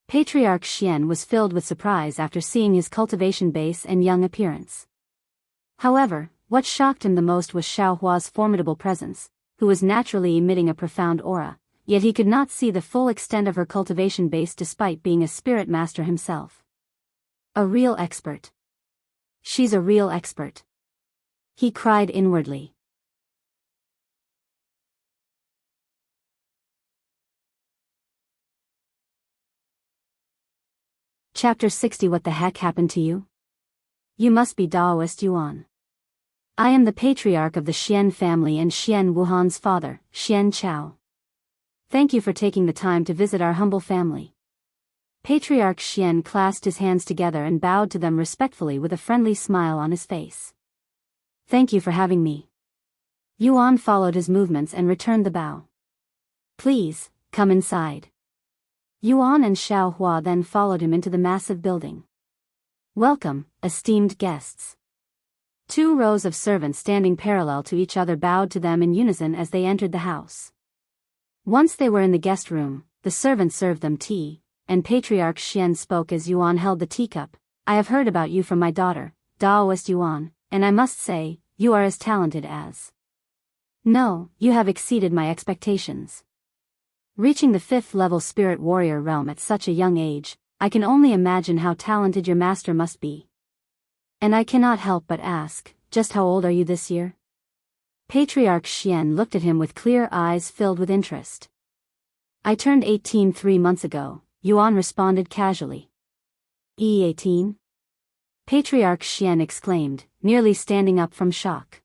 Patriarch Xian was filled with surprise after seeing his cultivation base and young appearance. However, what shocked him the most was Xiaohua's formidable presence, who was naturally emitting a profound aura, yet he could not see the full extent of her cultivation base despite being a spirit master himself. A real expert. She's a real expert. He cried inwardly. Chapter 60. What the heck happened to you? You must be Daoist Yuan. I am the patriarch of the Xian family and Xian Wuhan's father, Xianxia. Thank you for taking the time to visit our humble family. Patriarch Xian clasped his hands together and bowed to them respectfully with a friendly smile on his face. Thank you for having me. Yuan followed his movements and returned the bow. Please, come inside. Yuan and Xiaohua then followed him into the massive building. Welcome, esteemed guests. 2 rows of servants standing parallel to each other bowed to them in unison as they entered the house. Once they were in the guest room, the servants served them tea, and Patriarch Xian spoke as Yuan held the teacup. I have heard about you from my daughter, Daoist Yuan, and I must say, you are as talented as. No, you have exceeded my expectations. Reaching the 5th level spirit warrior realm at such a young age, I can only imagine how talented your master must be. And I cannot help but ask, just how old are you this year? Patriarch Xian looked at him with clear eyes filled with interest. I turned 18 3 months ago, Yuan responded casually. 18? Patriarch Xian exclaimed, nearly standing up from shock.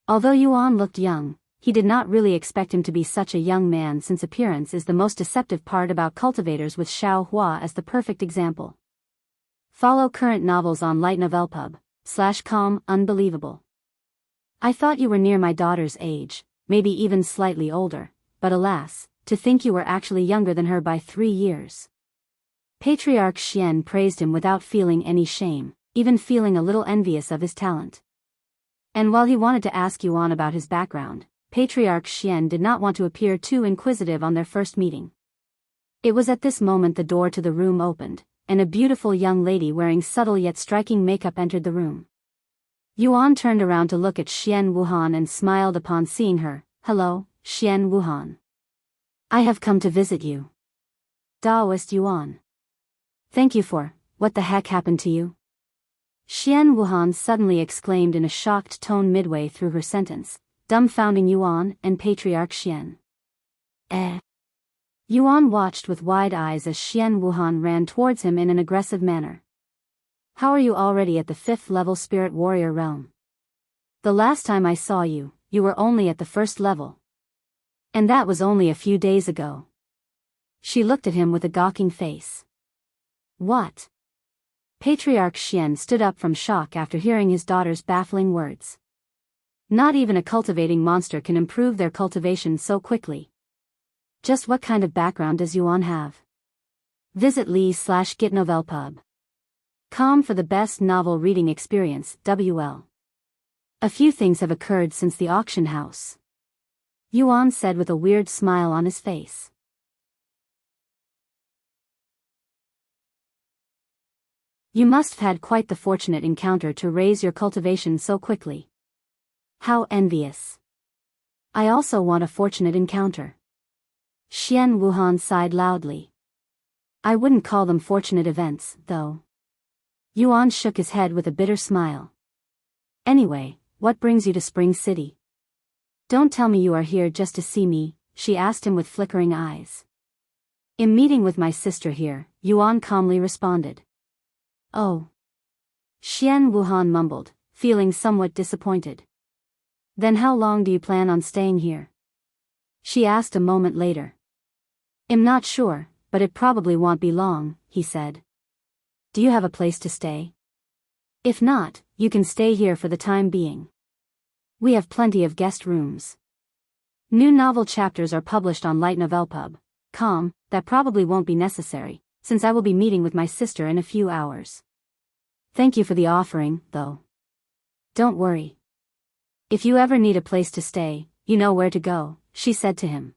Although Yuan looked young, he did not really expect him to be such a young man since appearance is the most deceptive part about cultivators, with Xiaohua as the perfect example. Follow current novels on lightnovelpub.com. Unbelievable. I thought you were near my daughter's age, maybe even slightly older, but alas, to think you were actually younger than her by 3 years. Patriarch Xian praised him without feeling any shame, even feeling a little envious of his talent. And while he wanted to ask Yuan about his background, Patriarch Xian did not want to appear too inquisitive on their first meeting. It was at this moment the door to the room opened, and a beautiful young lady wearing subtle yet striking makeup entered the room. Yuan turned around to look at Xian Wuhan and smiled upon seeing her. Hello, Xian Wuhan. I have come to visit you. Daoist Yuan. Thank you for, what the heck happened to you? Xian Wuhan suddenly exclaimed in a shocked tone midway through her sentence, dumbfounding Yuan and Patriarch Xian. Yuan watched with wide eyes as Xian Wuhan ran towards him in an aggressive manner. How are you already at the 5th level spirit warrior realm? The last time I saw you, you were only at the 1st level. And that was only a few days ago. She looked at him with a gawking face. What? Patriarch Xian stood up from shock after hearing his daughter's baffling words. Not even a cultivating monster can improve their cultivation so quickly. Just what kind of background does Yuan have? Visit Lee/getnovelpub.com for the best novel reading experience. WL. A few things have occurred since the auction house. Yuan said with a weird smile on his face. You must have had quite the fortunate encounter to raise your cultivation so quickly. How envious. I also want a fortunate encounter. Xian Wuhan sighed loudly. I wouldn't call them fortunate events, though. Yuan shook his head with a bitter smile. Anyway, what brings you to Spring City? Don't tell me you are here just to see me, she asked him with flickering eyes. In meeting with my sister here, Yuan calmly responded. Oh. Xian Wuhan mumbled, feeling somewhat disappointed. Then how long do you plan on staying here? She asked a moment later. I'm not sure, but it probably won't be long, he said. Do you have a place to stay? If not, you can stay here for the time being. We have plenty of guest rooms. New novel chapters are published on lightnovelpub.com, that probably won't be necessary, since I will be meeting with my sister in a few hours. Thank you for the offering, though. Don't worry. If you ever need a place to stay, you know where to go, she said to him.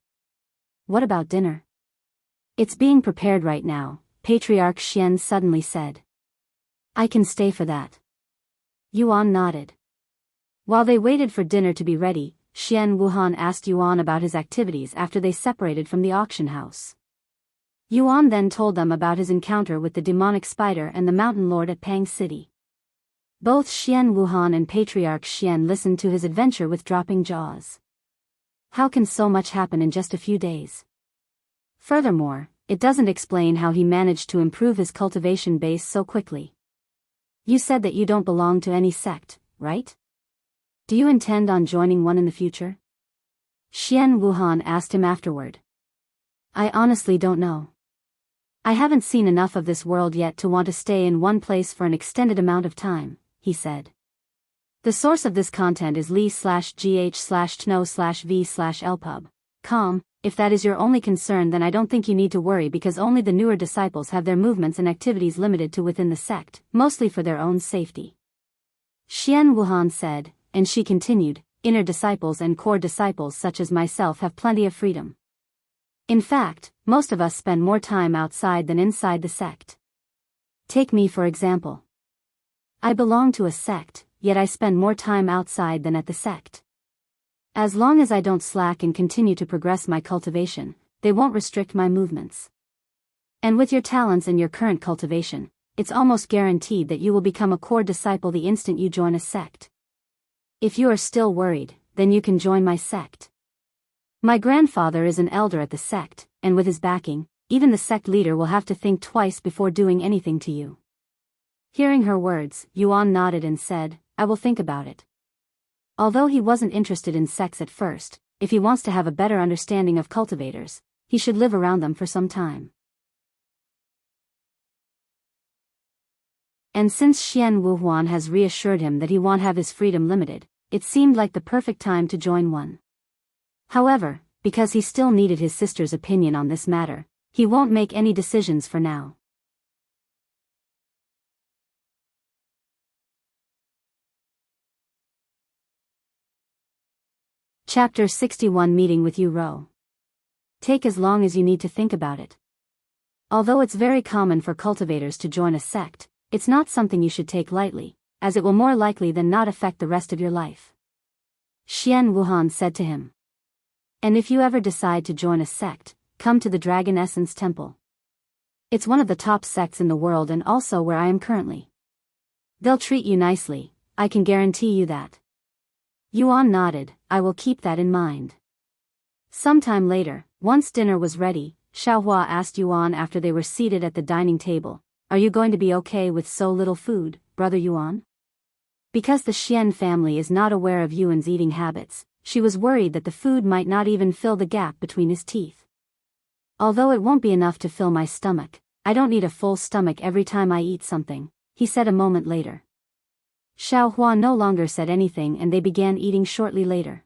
What about dinner? It's being prepared right now, Patriarch Xian suddenly said. I can stay for that. Yuan nodded. While they waited for dinner to be ready, Xian Wuhan asked Yuan about his activities after they separated from the auction house. Yuan then told them about his encounter with the demonic spider and the mountain lord at Pang City. Both Xian Wuhan and Patriarch Xian listened to his adventure with dropping jaws. How can so much happen in just a few days? Furthermore, it doesn't explain how he managed to improve his cultivation base so quickly. You said that you don't belong to any sect, right? Do you intend on joining one in the future? Xian Wuhan asked him afterward. I honestly don't know. I haven't seen enough of this world yet to want to stay in one place for an extended amount of time, he said. The source of this content is li/gh/tno/v/lpub.com. If that is your only concern, then I don't think you need to worry, because only the newer disciples have their movements and activities limited to within the sect, mostly for their own safety. Xian Wuhan said, and she continued, inner disciples and core disciples such as myself have plenty of freedom. In fact, most of us spend more time outside than inside the sect. Take me for example. I belong to a sect, yet I spend more time outside than at the sect. As long as I don't slack and continue to progress my cultivation, they won't restrict my movements. And with your talents and your current cultivation, it's almost guaranteed that you will become a core disciple the instant you join a sect. If you are still worried, then you can join my sect. My grandfather is an elder at the sect, and with his backing, even the sect leader will have to think twice before doing anything to you. Hearing her words, Yuan nodded and said, I will think about it. Although he wasn't interested in sects at first, if he wants to have a better understanding of cultivators, he should live around them for some time. And since Xian Wuhuan has reassured him that he won't have his freedom limited, it seemed like the perfect time to join one. However, because he still needed his sister's opinion on this matter, he won't make any decisions for now. Chapter 61 Meeting with Yu Rou. Take as long as you need to think about it. Although it's very common for cultivators to join a sect, it's not something you should take lightly, as it will more likely than not affect the rest of your life. Xian Wuhan said to him. And if you ever decide to join a sect, come to the Dragon Essence Temple. It's one of the top sects in the world and also where I am currently. They'll treat you nicely, I can guarantee you that. Yuan nodded, I will keep that in mind. Sometime later, once dinner was ready, Xiaohua asked Yuan after they were seated at the dining table, are you going to be okay with so little food, brother Yuan? Because the Xian family is not aware of Yuan's eating habits, she was worried that the food might not even fill the gap between his teeth. Although it won't be enough to fill my stomach, I don't need a full stomach every time I eat something, he said a moment later. Xiaohua no longer said anything and they began eating shortly later.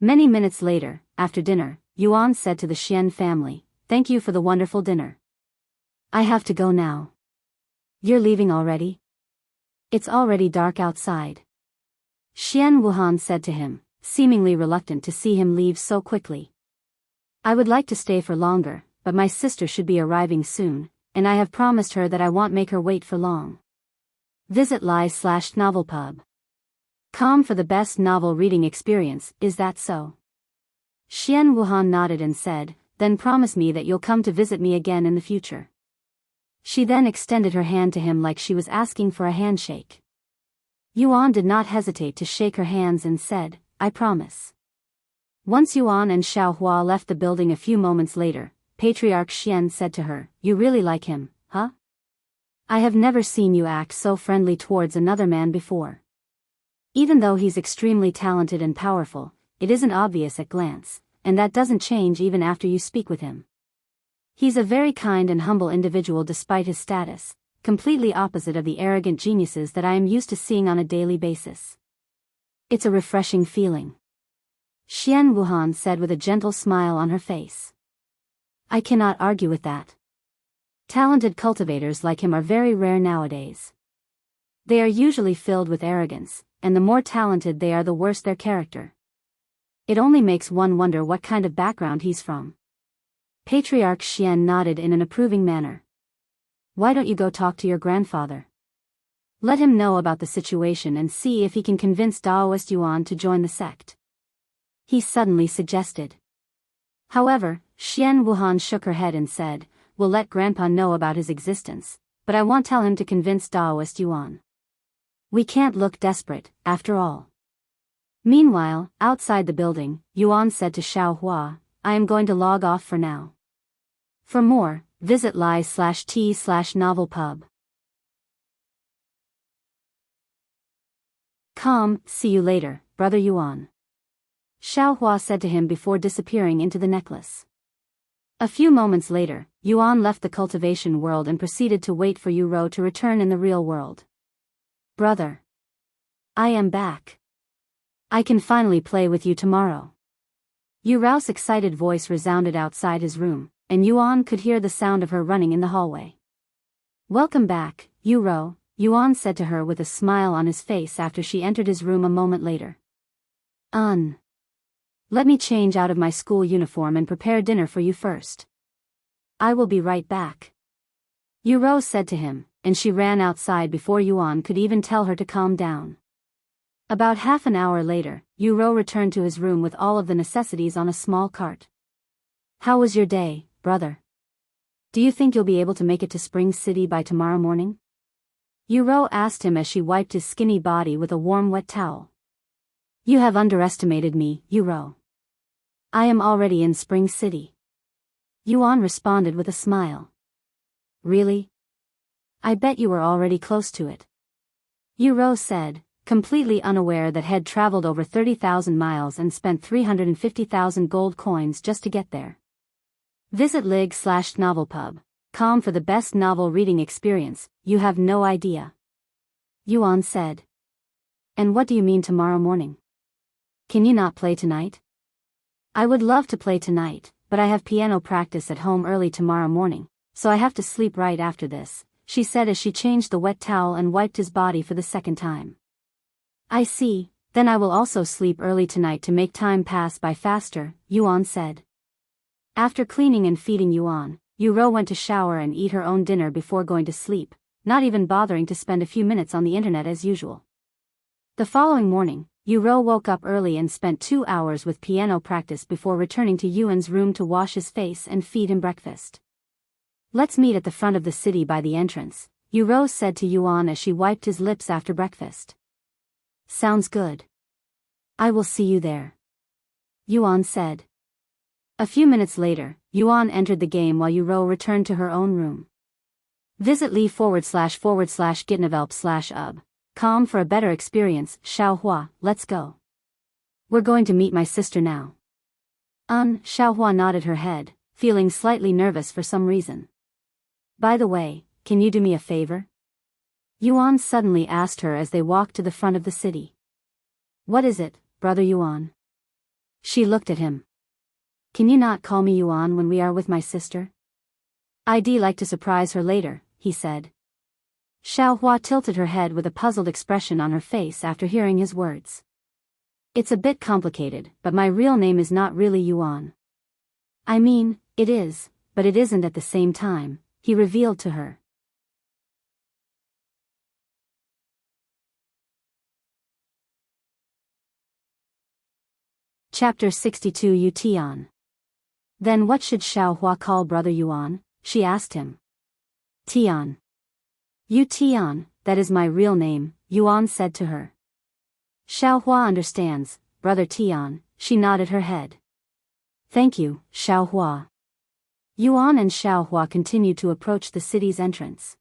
Many minutes later, after dinner, Yuan said to the Xian family, thank you for the wonderful dinner. I have to go now. You're leaving already? It's already dark outside. Xian Wuhan said to him, seemingly reluctant to see him leave so quickly. I would like to stay for longer, but my sister should be arriving soon, and I have promised her that I won't make her wait for long. Visit li/novelpub.com for the best novel reading experience, is that so? Xian Wuhan nodded and said, then promise me that you'll come to visit me again in the future. She then extended her hand to him like she was asking for a handshake. Yuan did not hesitate to shake her hands and said, I promise. Once Yuan and Xiaohua left the building a few moments later, Patriarch Xian said to her, you really like him, huh? I have never seen you act so friendly towards another man before. Even though he's extremely talented and powerful, it isn't obvious at glance, and that doesn't change even after you speak with him. He's a very kind and humble individual despite his status, completely opposite of the arrogant geniuses that I am used to seeing on a daily basis. It's a refreshing feeling. Xian Wuhan said with a gentle smile on her face. I cannot argue with that. Talented cultivators like him are very rare nowadays. They are usually filled with arrogance, and the more talented they are the worse their character. It only makes one wonder what kind of background he's from. Patriarch Xian nodded in an approving manner. Why don't you go talk to your grandfather? Let him know about the situation and see if he can convince Daoist Yuan to join the sect. He suddenly suggested. However, Xian Wuhan shook her head and said, we'll let Grandpa know about his existence, but I won't tell him to convince Daoist Yuan. We can't look desperate, after all. Meanwhile, outside the building, Yuan said to Xiao Hua, I am going to log off for now. For more, visit li/t/novelpub. See you later, Brother Yuan. Xiao Hua said to him before disappearing into the necklace. A few moments later, Yuan left the cultivation world and proceeded to wait for Yu Rou to return in the real world. Brother. I am back. I can finally play with you tomorrow. Yu Rou's excited voice resounded outside his room, and Yuan could hear the sound of her running in the hallway. Welcome back, Yu Rou, Yuan said to her with a smile on his face after she entered his room a moment later. Let me change out of my school uniform and prepare dinner for you first. I will be right back. Yu Rou said to him, and she ran outside before Yuan could even tell her to calm down. About half an hour later, Yu Rou returned to his room with all of the necessities on a small cart. How was your day, brother? Do you think you'll be able to make it to Spring City by tomorrow morning? Yu Rou asked him as she wiped his skinny body with a warm wet towel. You have underestimated me, Yu Rou. I am already in Spring City. Yuan responded with a smile. Really? I bet you were already close to it. Yu Rou said, completely unaware that had traveled over 30,000 miles and spent 350,000 gold coins just to get there. Visit lig/novelpub.com for the best novel reading experience. You have no idea. Yuan said. And what do you mean tomorrow morning? Can you not play tonight? I would love to play tonight, but I have piano practice at home early tomorrow morning, so I have to sleep right after this, she said as she changed the wet towel and wiped his body for the second time. I see, then I will also sleep early tonight to make time pass by faster, Yuan said. After cleaning and feeding Yuan, Yu Rou went to shower and eat her own dinner before going to sleep, not even bothering to spend a few minutes on the internet as usual. The following morning, Yu Rou woke up early and spent 2 hours with piano practice before returning to Yuan's room to wash his face and feed him breakfast. Let's meet at the front of the city by the entrance, Yu Rou said to Yuan as she wiped his lips after breakfast. Sounds good. I will see you there. Yuan said. A few minutes later, Yuan entered the game while Yu Rou returned to her own room. Visit li//gitnovelp/ub.com for a better experience. Xiao Hua, let's go. We're going to meet my sister now. Xiao Hua nodded her head, feeling slightly nervous for some reason. By the way, can you do me a favor? Yuan suddenly asked her as they walked to the front of the city. What is it, brother Yuan? She looked at him. Can you not call me Yuan when we are with my sister? I'd like to surprise her later, he said. Xiao Hua tilted her head with a puzzled expression on her face after hearing his words. It's a bit complicated, but my real name is not really Yuan. I mean, it is, but it isn't at the same time, he revealed to her. Chapter 62 Yu Tian. Then what should Xiao Hua call brother Yuan? She asked him. Tian. Yu Tian, that is my real name, Yuan said to her. Xiao Hua understands, brother Tian, she nodded her head. Thank you, Xiao Hua. Yuan and Xiao Hua continued to approach the city's entrance.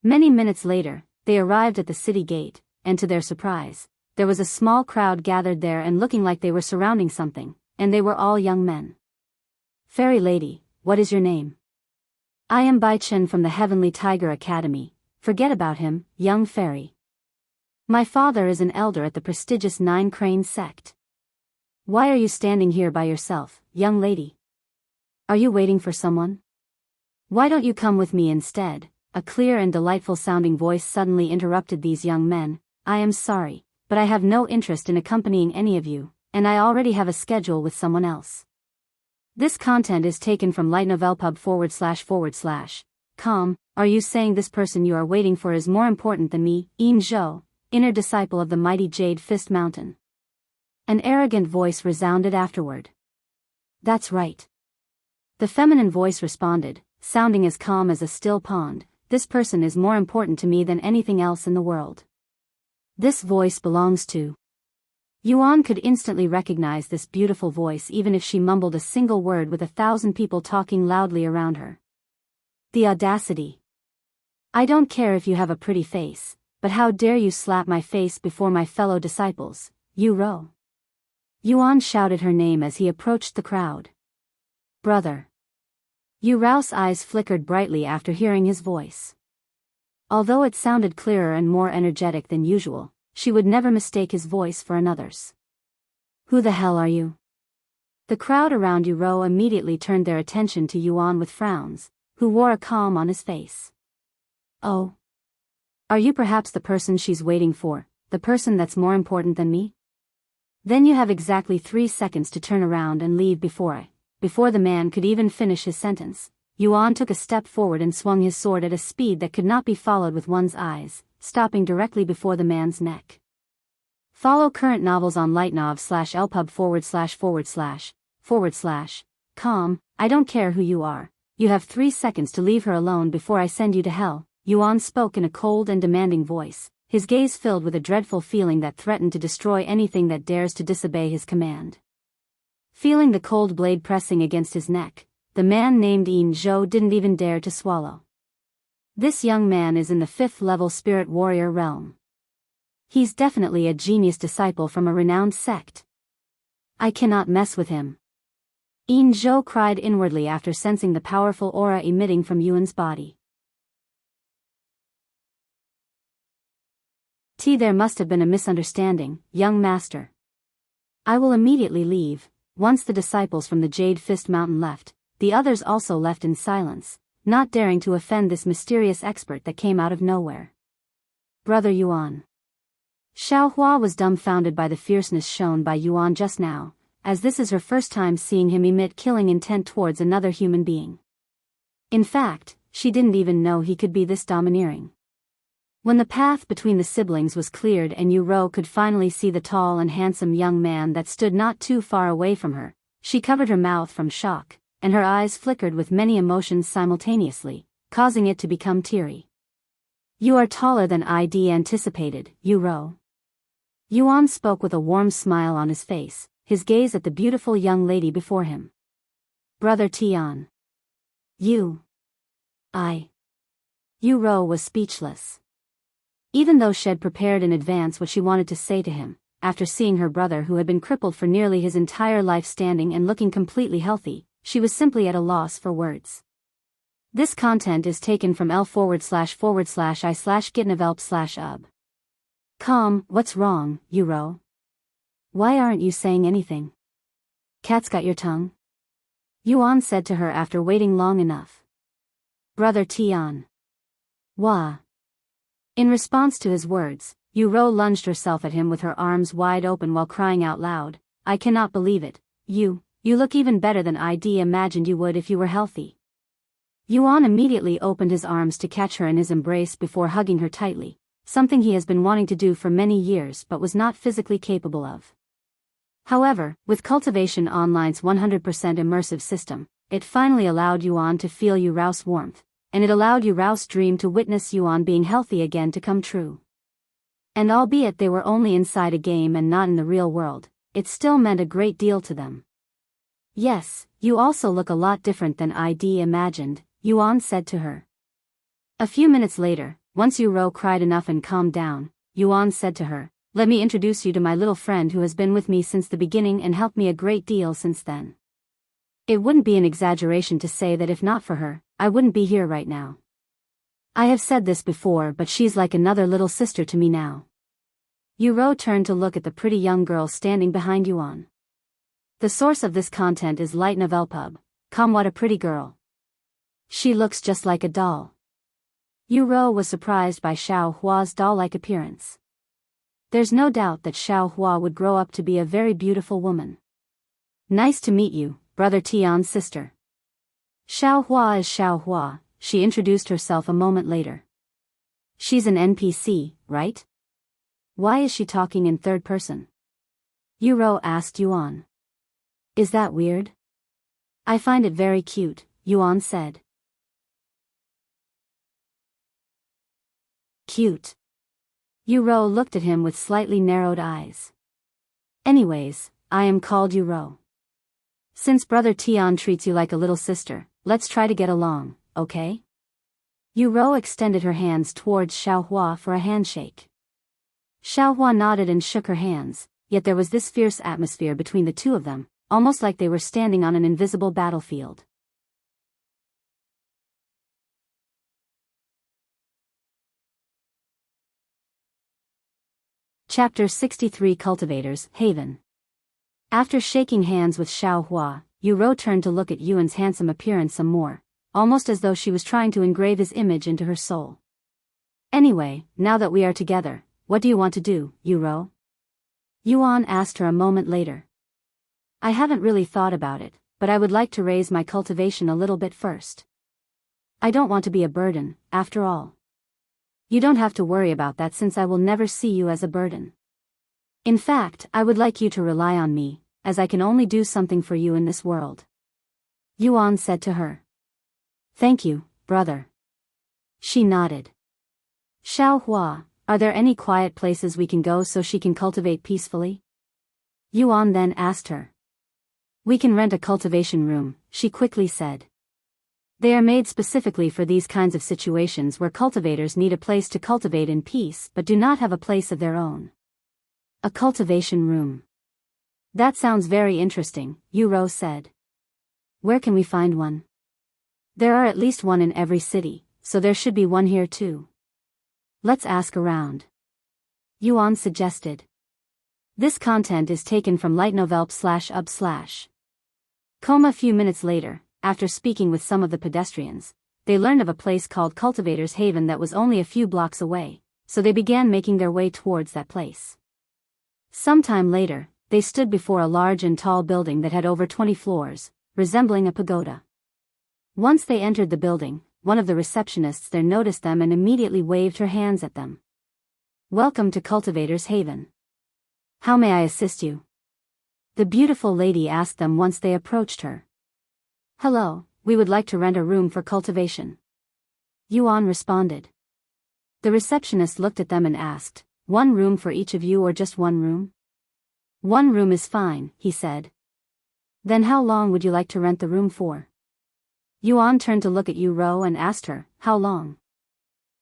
Many minutes later, they arrived at the city gate, and to their surprise, there was a small crowd gathered there and looking like they were surrounding something, and they were all young men. Fairy lady, what is your name? I am Bai Chen from the Heavenly Tiger Academy. Forget about him, young fairy. My father is an elder at the prestigious Nine Crane sect. Why are you standing here by yourself, young lady? Are you waiting for someone? Why don't you come with me instead? A clear and delightful sounding voice suddenly interrupted these young men. I am sorry, but I have no interest in accompanying any of you, and I already have a schedule with someone else. This content is taken from lightnovelpub //. Are you saying this person you are waiting for is more important than me, Yin Zhou, inner disciple of the mighty Jade Fist Mountain? An arrogant voice resounded afterward. That's right. The feminine voice responded, sounding as calm as a still pond. This person is more important to me than anything else in the world. This voice belongs to. Yuan could instantly recognize this beautiful voice even if she mumbled a single word with 1,000 people talking loudly around her. The audacity. I don't care if you have a pretty face, but how dare you slap my face before my fellow disciples, Yu Rou. Yuan shouted her name as he approached the crowd. Brother. Yu Rou's eyes flickered brightly after hearing his voice. Although it sounded clearer and more energetic than usual, she would never mistake his voice for another's. Who the hell are you? The crowd around Yu Rou immediately turned their attention to Yuan with frowns, who wore a calm on his face. Oh. Are you perhaps the person she's waiting for, the person that's more important than me? Then you have exactly 3 seconds to turn around and leave before the man could even finish his sentence. Yuan took a step forward and swung his sword at a speed that could not be followed with one's eyes, stopping directly before the man's neck. Follow current novels on lightnov/lpub // I don't care who you are. You have 3 seconds to leave her alone before I send you to hell. Yuan spoke in a cold and demanding voice, his gaze filled with a dreadful feeling that threatened to destroy anything that dares to disobey his command. Feeling the cold blade pressing against his neck, the man named Yin Zhou didn't even dare to swallow. This young man is in the 5th level spirit warrior realm. He's definitely a genius disciple from a renowned sect. I cannot mess with him. Yin Zhou cried inwardly after sensing the powerful aura emitting from Yuan's body. There must have been a misunderstanding, young master. I will immediately leave. Once the disciples from the Jade Fist Mountain left, the others also left in silence, not daring to offend this mysterious expert that came out of nowhere. Brother Yuan. Xiao was dumbfounded by the fierceness shown by Yuan just now, as this is her first time seeing him emit killing intent towards another human being. In fact, she didn't even know he could be this domineering. When the path between the siblings was cleared and Yu Rou could finally see the tall and handsome young man that stood not too far away from her, she covered her mouth from shock, and her eyes flickered with many emotions simultaneously, causing it to become teary. You are taller than I'd anticipated, Yu Rou. Yuan spoke with a warm smile on his face, his gaze at the beautiful young lady before him. Brother Tian. Yu Rou was speechless. Even though she'd prepared in advance what she wanted to say to him, after seeing her brother who had been crippled for nearly his entire life standing and looking completely healthy, she was simply at a loss for words. This content is taken from l//i/gitnovelp/ub. What's wrong, Yu Rou? Why aren't you saying anything? Cat's got your tongue? Yuan said to her after waiting long enough. Brother Tian. Wah. In response to his words, Yu Rou lunged herself at him with her arms wide open while crying out loud, I cannot believe it, you look even better than I'd imagined you would if you were healthy. Yuan immediately opened his arms to catch her in his embrace before hugging her tightly, something he has been wanting to do for many years but was not physically capable of. However, with Cultivation Online's 100% immersive system, it finally allowed Yuan to feel Yu Rou's warmth, and it allowed Yu Rou's dream to witness Yuan being healthy again to come true. And albeit they were only inside a game and not in the real world, it still meant a great deal to them. Yes, you also look a lot different than I'd imagined, Yuan said to her. A few minutes later, once Yu Rou cried enough and calmed down, Yuan said to her, let me introduce you to my little friend who has been with me since the beginning and helped me a great deal since then. It wouldn't be an exaggeration to say that if not for her, I wouldn't be here right now. I have said this before, but she's like another little sister to me now. Yu Rou turned to look at the pretty young girl standing behind Yuan. The source of this content is Light Novel Pub. What a pretty girl. She looks just like a doll. Yu Rou was surprised by Xiao Hua's doll-like appearance. There's no doubt that Xiao Hua would grow up to be a very beautiful woman. Nice to meet you, Brother Tian's sister. Xiao Hua is Xiao Hua, she introduced herself a moment later. She's an NPC, right? Why is she talking in third person? Yu Rou asked Yuan. Is that weird? I find it very cute, Yuan said. Cute. Yu Rou looked at him with slightly narrowed eyes. Anyways, I am called Yu Rou. Since Brother Tian treats you like a little sister, let's try to get along, okay? Yu Rou extended her hands towards Xiao Hua for a handshake. Xiao Hua nodded and shook her hands, yet there was this fierce atmosphere between the two of them, almost like they were standing on an invisible battlefield. Chapter 63 Cultivators, Haven. After shaking hands with Xiao Hua, Yu Rou turned to look at Yuan's handsome appearance some more, almost as though she was trying to engrave his image into her soul. Anyway, now that we are together, what do you want to do, Yu Rou? Yuan asked her a moment later. I haven't really thought about it, but I would like to raise my cultivation a little bit first. I don't want to be a burden, after all. You don't have to worry about that since I will never see you as a burden. In fact, I would like you to rely on me, as I can only do something for you in this world. Yuan said to her. Thank you, brother. She nodded. Xiao Hua, are there any quiet places we can go so she can cultivate peacefully? Yuan then asked her. We can rent a cultivation room, she quickly said. They are made specifically for these kinds of situations where cultivators need a place to cultivate in peace but do not have a place of their own. A cultivation room. That sounds very interesting, Yu Rou said. Where can we find one? There are at least one in every city, so there should be one here too. Let's ask around. Yuan suggested. This content is taken from lightnovelp/up/. A few minutes later, after speaking with some of the pedestrians, they learned of a place called Cultivators Haven that was only a few blocks away, so they began making their way towards that place. Sometime later, they stood before a large and tall building that had over 20 floors, resembling a pagoda. Once they entered the building, one of the receptionists there noticed them and immediately waved her hands at them. Welcome to Cultivators Haven. How may I assist you? The beautiful lady asked them once they approached her. Hello, we would like to rent a room for cultivation. Yuan responded. The receptionist looked at them and asked, one room for each of you or just one room? One room is fine, he said. Then how long would you like to rent the room for? Yuan turned to look at Yu Rou and asked her, how long?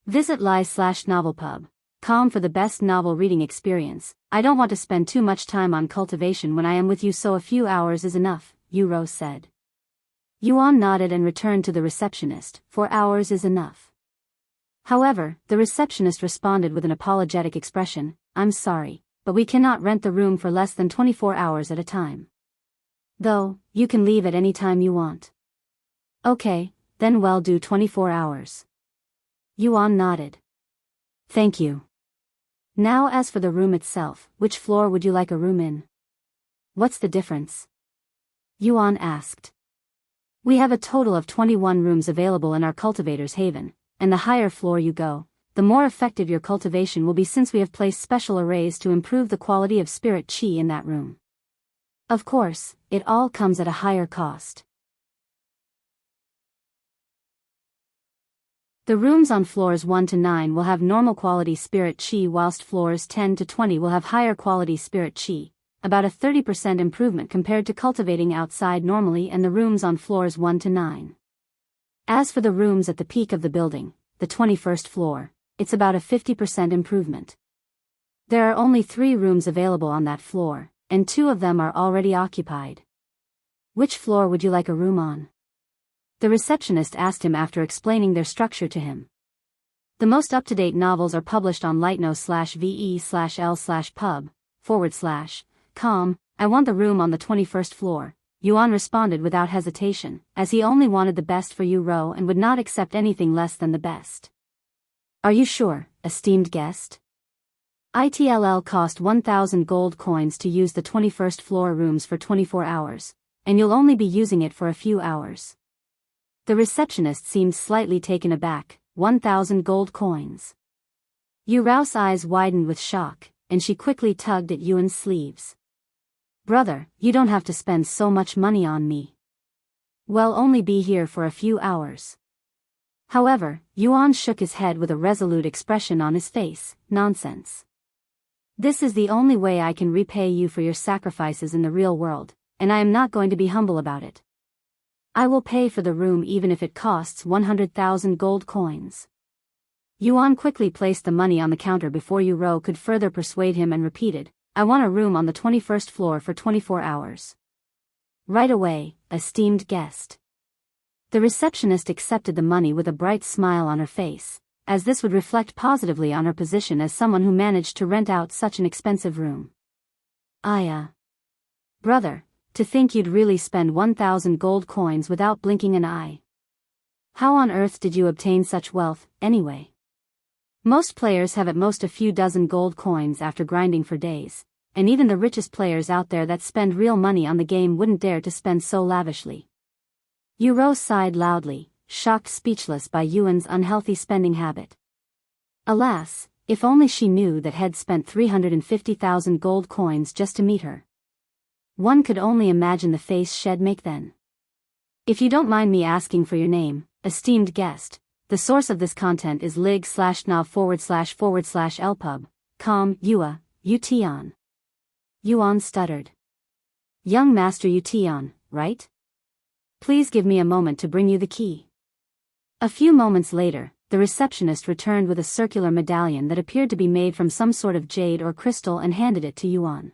Visit li/novelpub.com for the best novel reading experience. I don't want to spend too much time on cultivation when I am with you, so a few hours is enough, Yu Rou said. Yuan nodded and returned to the receptionist, 4 hours is enough. However, the receptionist responded with an apologetic expression, I'm sorry, but we cannot rent the room for less than 24 hours at a time. Though, you can leave at any time you want. Okay, then we'll do 24 hours. Yuan nodded. Thank you. Now as for the room itself, which floor would you like a room in? What's the difference? Yuan asked. We have a total of 21 rooms available in our Cultivators Haven, and the higher floor you go, the more effective your cultivation will be since we have placed special arrays to improve the quality of spirit qi in that room. Of course, it all comes at a higher cost. The rooms on floors 1 to 9 will have normal quality spirit qi, whilst floors 10 to 20 will have higher quality spirit qi, about a 30% improvement compared to cultivating outside normally, and the rooms on floors 1 to 9. As for the rooms at the peak of the building, the 21st floor, it's about a 50% improvement. There are only 3 rooms available on that floor, and 2 of them are already occupied. Which floor would you like a room on? The receptionist asked him after explaining their structure to him. The most up-to-date novels are published on lightno/ve/l/pub/com. I want the room on the 21st floor, Yuan responded without hesitation, as he only wanted the best for Yu Rou and would not accept anything less than the best. Are you sure, esteemed guest? It'll cost 1,000 gold coins to use the 21st floor rooms for 24 hours, and you'll only be using it for a few hours. The receptionist seemed slightly taken aback. 1,000 gold coins. Yu Rou's eyes widened with shock, and she quickly tugged at Yuan's sleeves. Brother, you don't have to spend so much money on me. We'll only be here for a few hours. However, Yuan shook his head with a resolute expression on his face. Nonsense. This is the only way I can repay you for your sacrifices in the real world, and I am not going to be humble about it. I will pay for the room even if it costs 100,000 gold coins. Yuan quickly placed the money on the counter before Yu Rou could further persuade him and repeated, I want a room on the 21st floor for 24 hours. Right away, esteemed guest. The receptionist accepted the money with a bright smile on her face, as this would reflect positively on her position as someone who managed to rent out such an expensive room. Brother, to think you'd really spend 1,000 gold coins without blinking an eye. How on earth did you obtain such wealth, anyway? Most players have at most a few dozen gold coins after grinding for days, and even the richest players out there that spend real money on the game wouldn't dare to spend so lavishly. Yu Rou sighed loudly, shocked speechless by Yuan's unhealthy spending habit. Alas, if only she knew that Head spent 350,000 gold coins just to meet her. One could only imagine the face she'd make then. If you don't mind me asking for your name, esteemed guest, the source of this content is lig/nav//lpub.com, Yu Tian. Yuan stuttered. Young Master Yu Tian, right? Please give me a moment to bring you the key. A few moments later, the receptionist returned with a circular medallion that appeared to be made from some sort of jade or crystal and handed it to Yuan.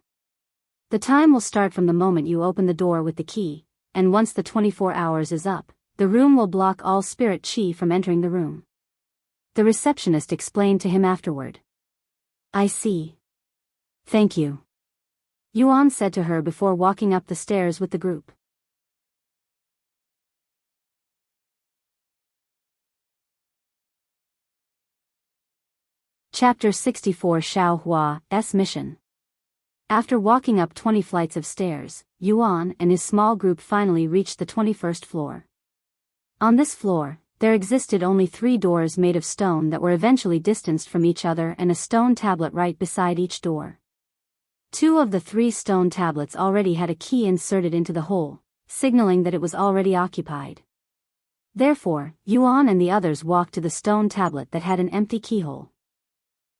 The time will start from the moment you open the door with the key, and once the 24 hours is up, the room will block all spirit chi from entering the room. The receptionist explained to him afterward. I see. Thank you. Yuan said to her before walking up the stairs with the group. Chapter 64 Xiaohua's Mission. After walking up 20 flights of stairs, Yuan and his small group finally reached the 21st floor. On this floor, there existed only 3 doors made of stone that were eventually distanced from each other and a stone tablet right beside each door. 2 of the 3 stone tablets already had a key inserted into the hole, signaling that it was already occupied. Therefore, Yuan and the others walked to the stone tablet that had an empty keyhole.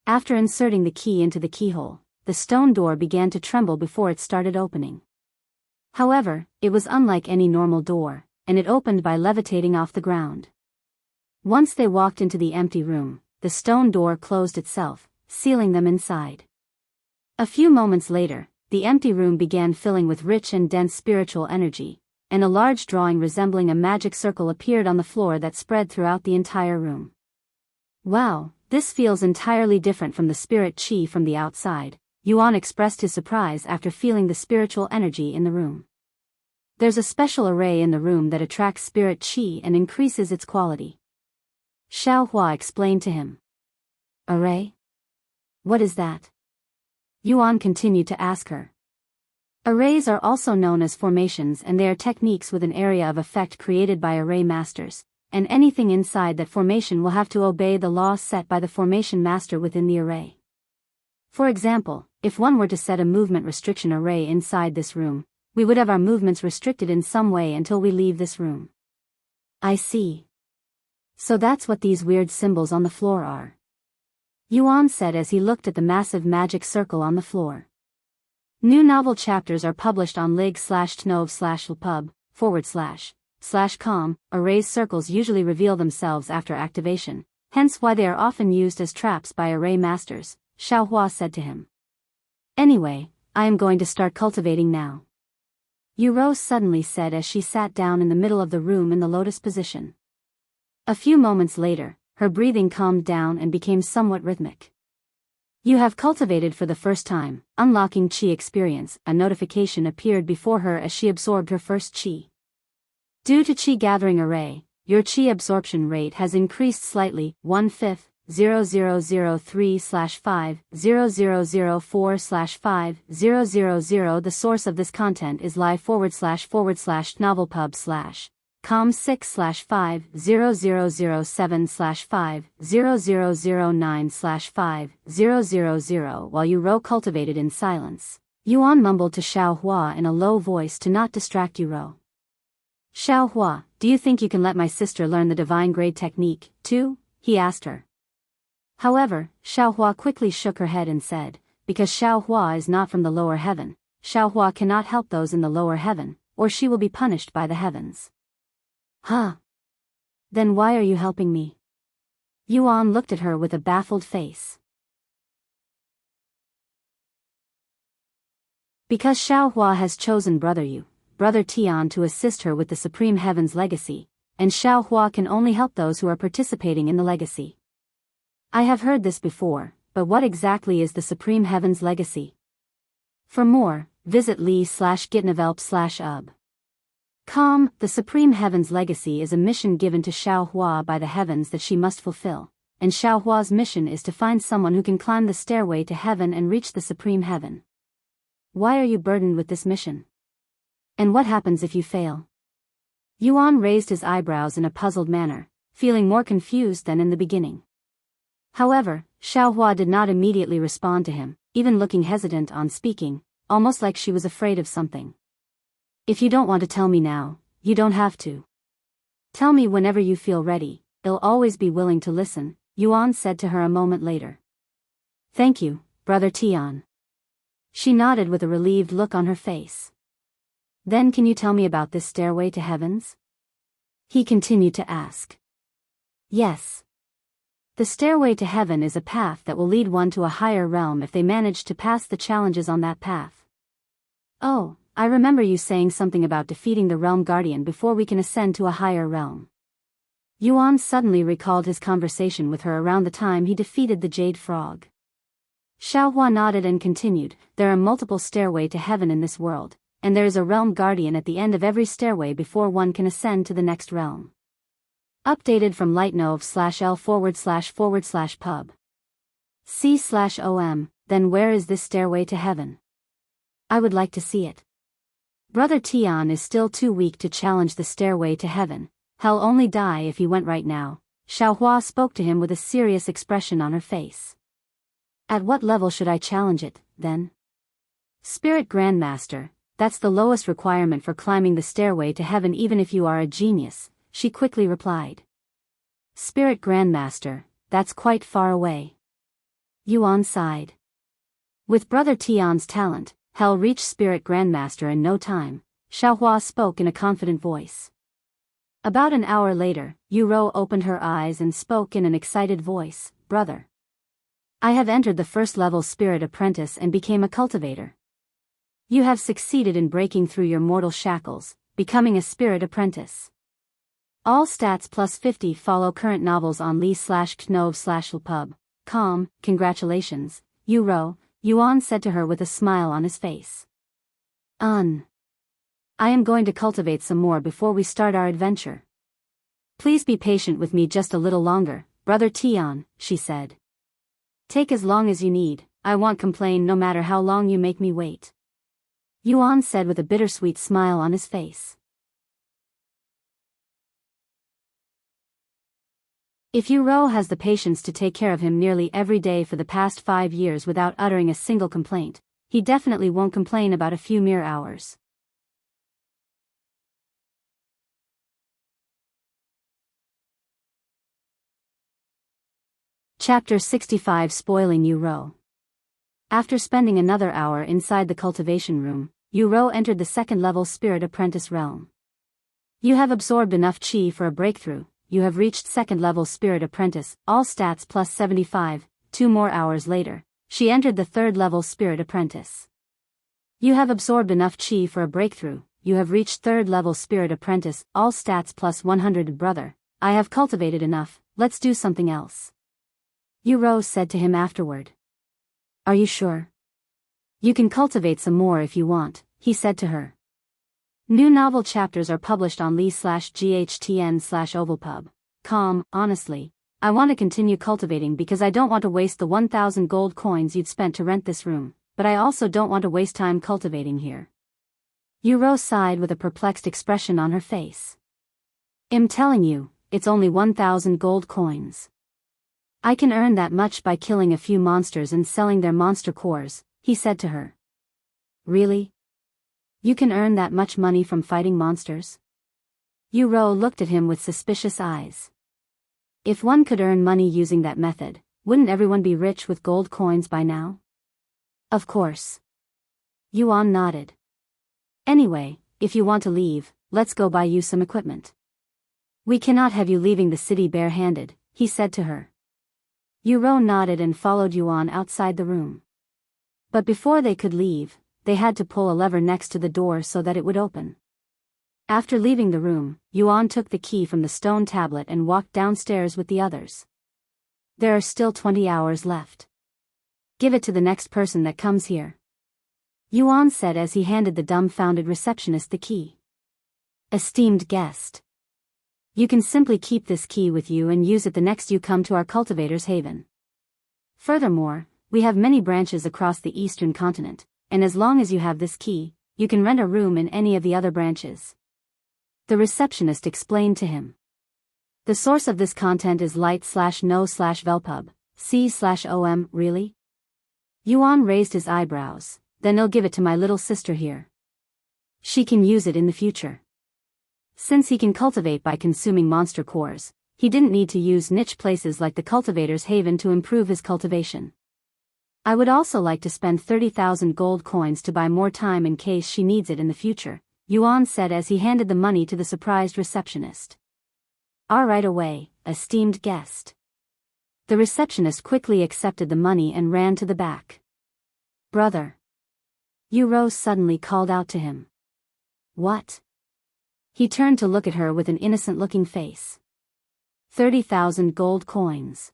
After inserting the key into the keyhole, the stone door began to tremble before it started opening. However, it was unlike any normal door, and it opened by levitating off the ground. Once they walked into the empty room, the stone door closed itself, sealing them inside. A few moments later, the empty room began filling with rich and dense spiritual energy, and a large drawing resembling a magic circle appeared on the floor that spread throughout the entire room. Wow, this feels entirely different from the spirit chi from the outside, Yuan expressed his surprise after feeling the spiritual energy in the room. There's a special array in the room that attracts spirit chi and increases its quality. Xiaohua explained to him. Array? What is that? Yuan continued to ask her. Arrays are also known as formations, and they are techniques with an area of effect created by array masters, and anything inside that formation will have to obey the laws set by the formation master within the array. For example, if one were to set a movement restriction array inside this room, we would have our movements restricted in some way until we leave this room. I see. So that's what these weird symbols on the floor are. Yuan said as he looked at the massive magic circle on the floor. New novel chapters are published on lig/tnov/lpub/com. Arrays circles usually reveal themselves after activation, hence why they are often used as traps by array masters, Xiaohua said to him. Anyway, I am going to start cultivating now. Yu Rou suddenly said as she sat down in the middle of the room in the lotus position. A few moments later, her breathing calmed down and became somewhat rhythmic. You have cultivated for the first time, unlocking Qi experience. A notification appeared before her as she absorbed her first Qi. Due to Qi gathering array, your Qi absorption rate has increased slightly, 1/5, 0003/5, 0004/5, 000. The source of this content is live//novelpub/com6/5, 0007/5, 0009/5, 000. While Yu Rou cultivated in silence, Yuan mumbled to Xiao in a low voice to not distract Yu Rou. Xiao, do you think you can let my sister learn the divine grade technique, too? He asked her. However, Xiao quickly shook her head and said, because Xiao is not from the lower heaven, Xiao cannot help those in the lower heaven, or she will be punished by the heavens. Huh? Then why are you helping me? Yuan looked at her with a baffled face. Because Xiao has chosen Brother Tian to assist her with the Supreme Heaven's legacy, and Xiao can only help those who are participating in the legacy. I have heard this before, but what exactly is the Supreme Heaven's legacy? For more, visit li/gitnovelp/ub. The Supreme Heaven's legacy is a mission given to Xiao by the heavens that she must fulfill, and Xiao's mission is to find someone who can climb the stairway to heaven and reach the Supreme Heaven. Why are you burdened with this mission? And what happens if you fail? Yuan raised his eyebrows in a puzzled manner, feeling more confused than in the beginning. However, Xiao did not immediately respond to him, even looking hesitant on speaking, almost like she was afraid of something. If you don't want to tell me now, you don't have to. Tell me whenever you feel ready, I'll always be willing to listen, Yuan said to her a moment later. Thank you, Brother Tian. She nodded with a relieved look on her face. Then can you tell me about this stairway to heavens? He continued to ask. Yes. The stairway to heaven is a path that will lead one to a higher realm if they manage to pass the challenges on that path. Oh, I remember you saying something about defeating the realm guardian before we can ascend to a higher realm. Yuan suddenly recalled his conversation with her around the time he defeated the jade frog. Xiao nodded and continued, there are multiple stairways to heaven in this world, and there is a realm guardian at the end of every stairway before one can ascend to the next realm. Updated from lightnov/l//pub. C/om, then where is this stairway to heaven? I would like to see it. Brother Tian is still too weak to challenge the stairway to heaven, he'll only die if he went right now. Xiao spoke to him with a serious expression on her face. At what level should I challenge it, then? Spirit Grandmaster, that's the lowest requirement for climbing the stairway to heaven even if you are a genius, she quickly replied. Spirit Grandmaster, that's quite far away. Yuan sighed. With Brother Tian's talent, he'll reach Spirit Grandmaster in no time, Xiao spoke in a confident voice. About an hour later, Yu Rou opened her eyes and spoke in an excited voice, Brother. I have entered the first level Spirit Apprentice and became a cultivator. You have succeeded in breaking through your mortal shackles, becoming a Spirit Apprentice. All stats plus 50 follow current novels on li/knov/pub.com. Congratulations, Yu Rou, Yuan said to her with a smile on his face. I am going to cultivate some more before we start our adventure. Please be patient with me just a little longer, Brother Tian, she said. Take as long as you need, I won't complain no matter how long you make me wait. Yuan said with a bittersweet smile on his face. If Yu Rou has the patience to take care of him nearly every day for the past 5 years without uttering a single complaint, he definitely won't complain about a few mere hours. Chapter 65 Spoiling Yu Rou. After spending another hour inside the cultivation room, Yu Rou entered the second-level Spirit Apprentice realm. You have absorbed enough Qi for a breakthrough. You have reached second-level Spirit Apprentice, all stats plus 75. 2 more hours later, she entered the third-level Spirit Apprentice. You have absorbed enough Qi for a breakthrough. You have reached third-level Spirit Apprentice, all stats plus 100. Brother, I have cultivated enough, let's do something else. Yu Rou said to him afterward. Are you sure? You can cultivate some more if you want, he said to her. New novel chapters are published on li/GHTN/ovalpub.com. Honestly, I want to continue cultivating because I don't want to waste the 1,000 gold coins you'd spent to rent this room, but I also don't want to waste time cultivating here. Yu Rou sighed with a perplexed expression on her face. I'm telling you, it's only 1,000 gold coins. I can earn that much by killing a few monsters and selling their monster cores, he said to her. Really? You can earn that much money from fighting monsters? Yu Rou looked at him with suspicious eyes. If one could earn money using that method, wouldn't everyone be rich with gold coins by now? Of course. Yuan nodded. Anyway, if you want to leave, let's go buy you some equipment. We cannot have you leaving the city bare-handed, he said to her. Yu Rou nodded and followed Yuan outside the room. But before they could leave, they had to pull a lever next to the door so that it would open. After leaving the room, Yuan took the key from the stone tablet and walked downstairs with the others. There are still 20 hours left. Give it to the next person that comes here. Yuan said as he handed the dumbfounded receptionist the key. Esteemed guest. You can simply keep this key with you and use it the next you come to our cultivators' haven. Furthermore, we have many branches across the eastern continent, and as long as you have this key, you can rent a room in any of the other branches. The receptionist explained to him. The source of this content is light/no/velpub, c/om, really? Yuan raised his eyebrows, then I'll give it to my little sister here. She can use it in the future. Since he can cultivate by consuming monster cores, he didn't need to use niche places like the cultivator's haven to improve his cultivation. I would also like to spend 30,000 gold coins to buy more time in case she needs it in the future, Yuan said as he handed the money to the surprised receptionist. All right away, esteemed guest. The receptionist quickly accepted the money and ran to the back. Brother. Yu Rou suddenly called out to him. What? He turned to look at her with an innocent-looking face. 30,000 gold coins.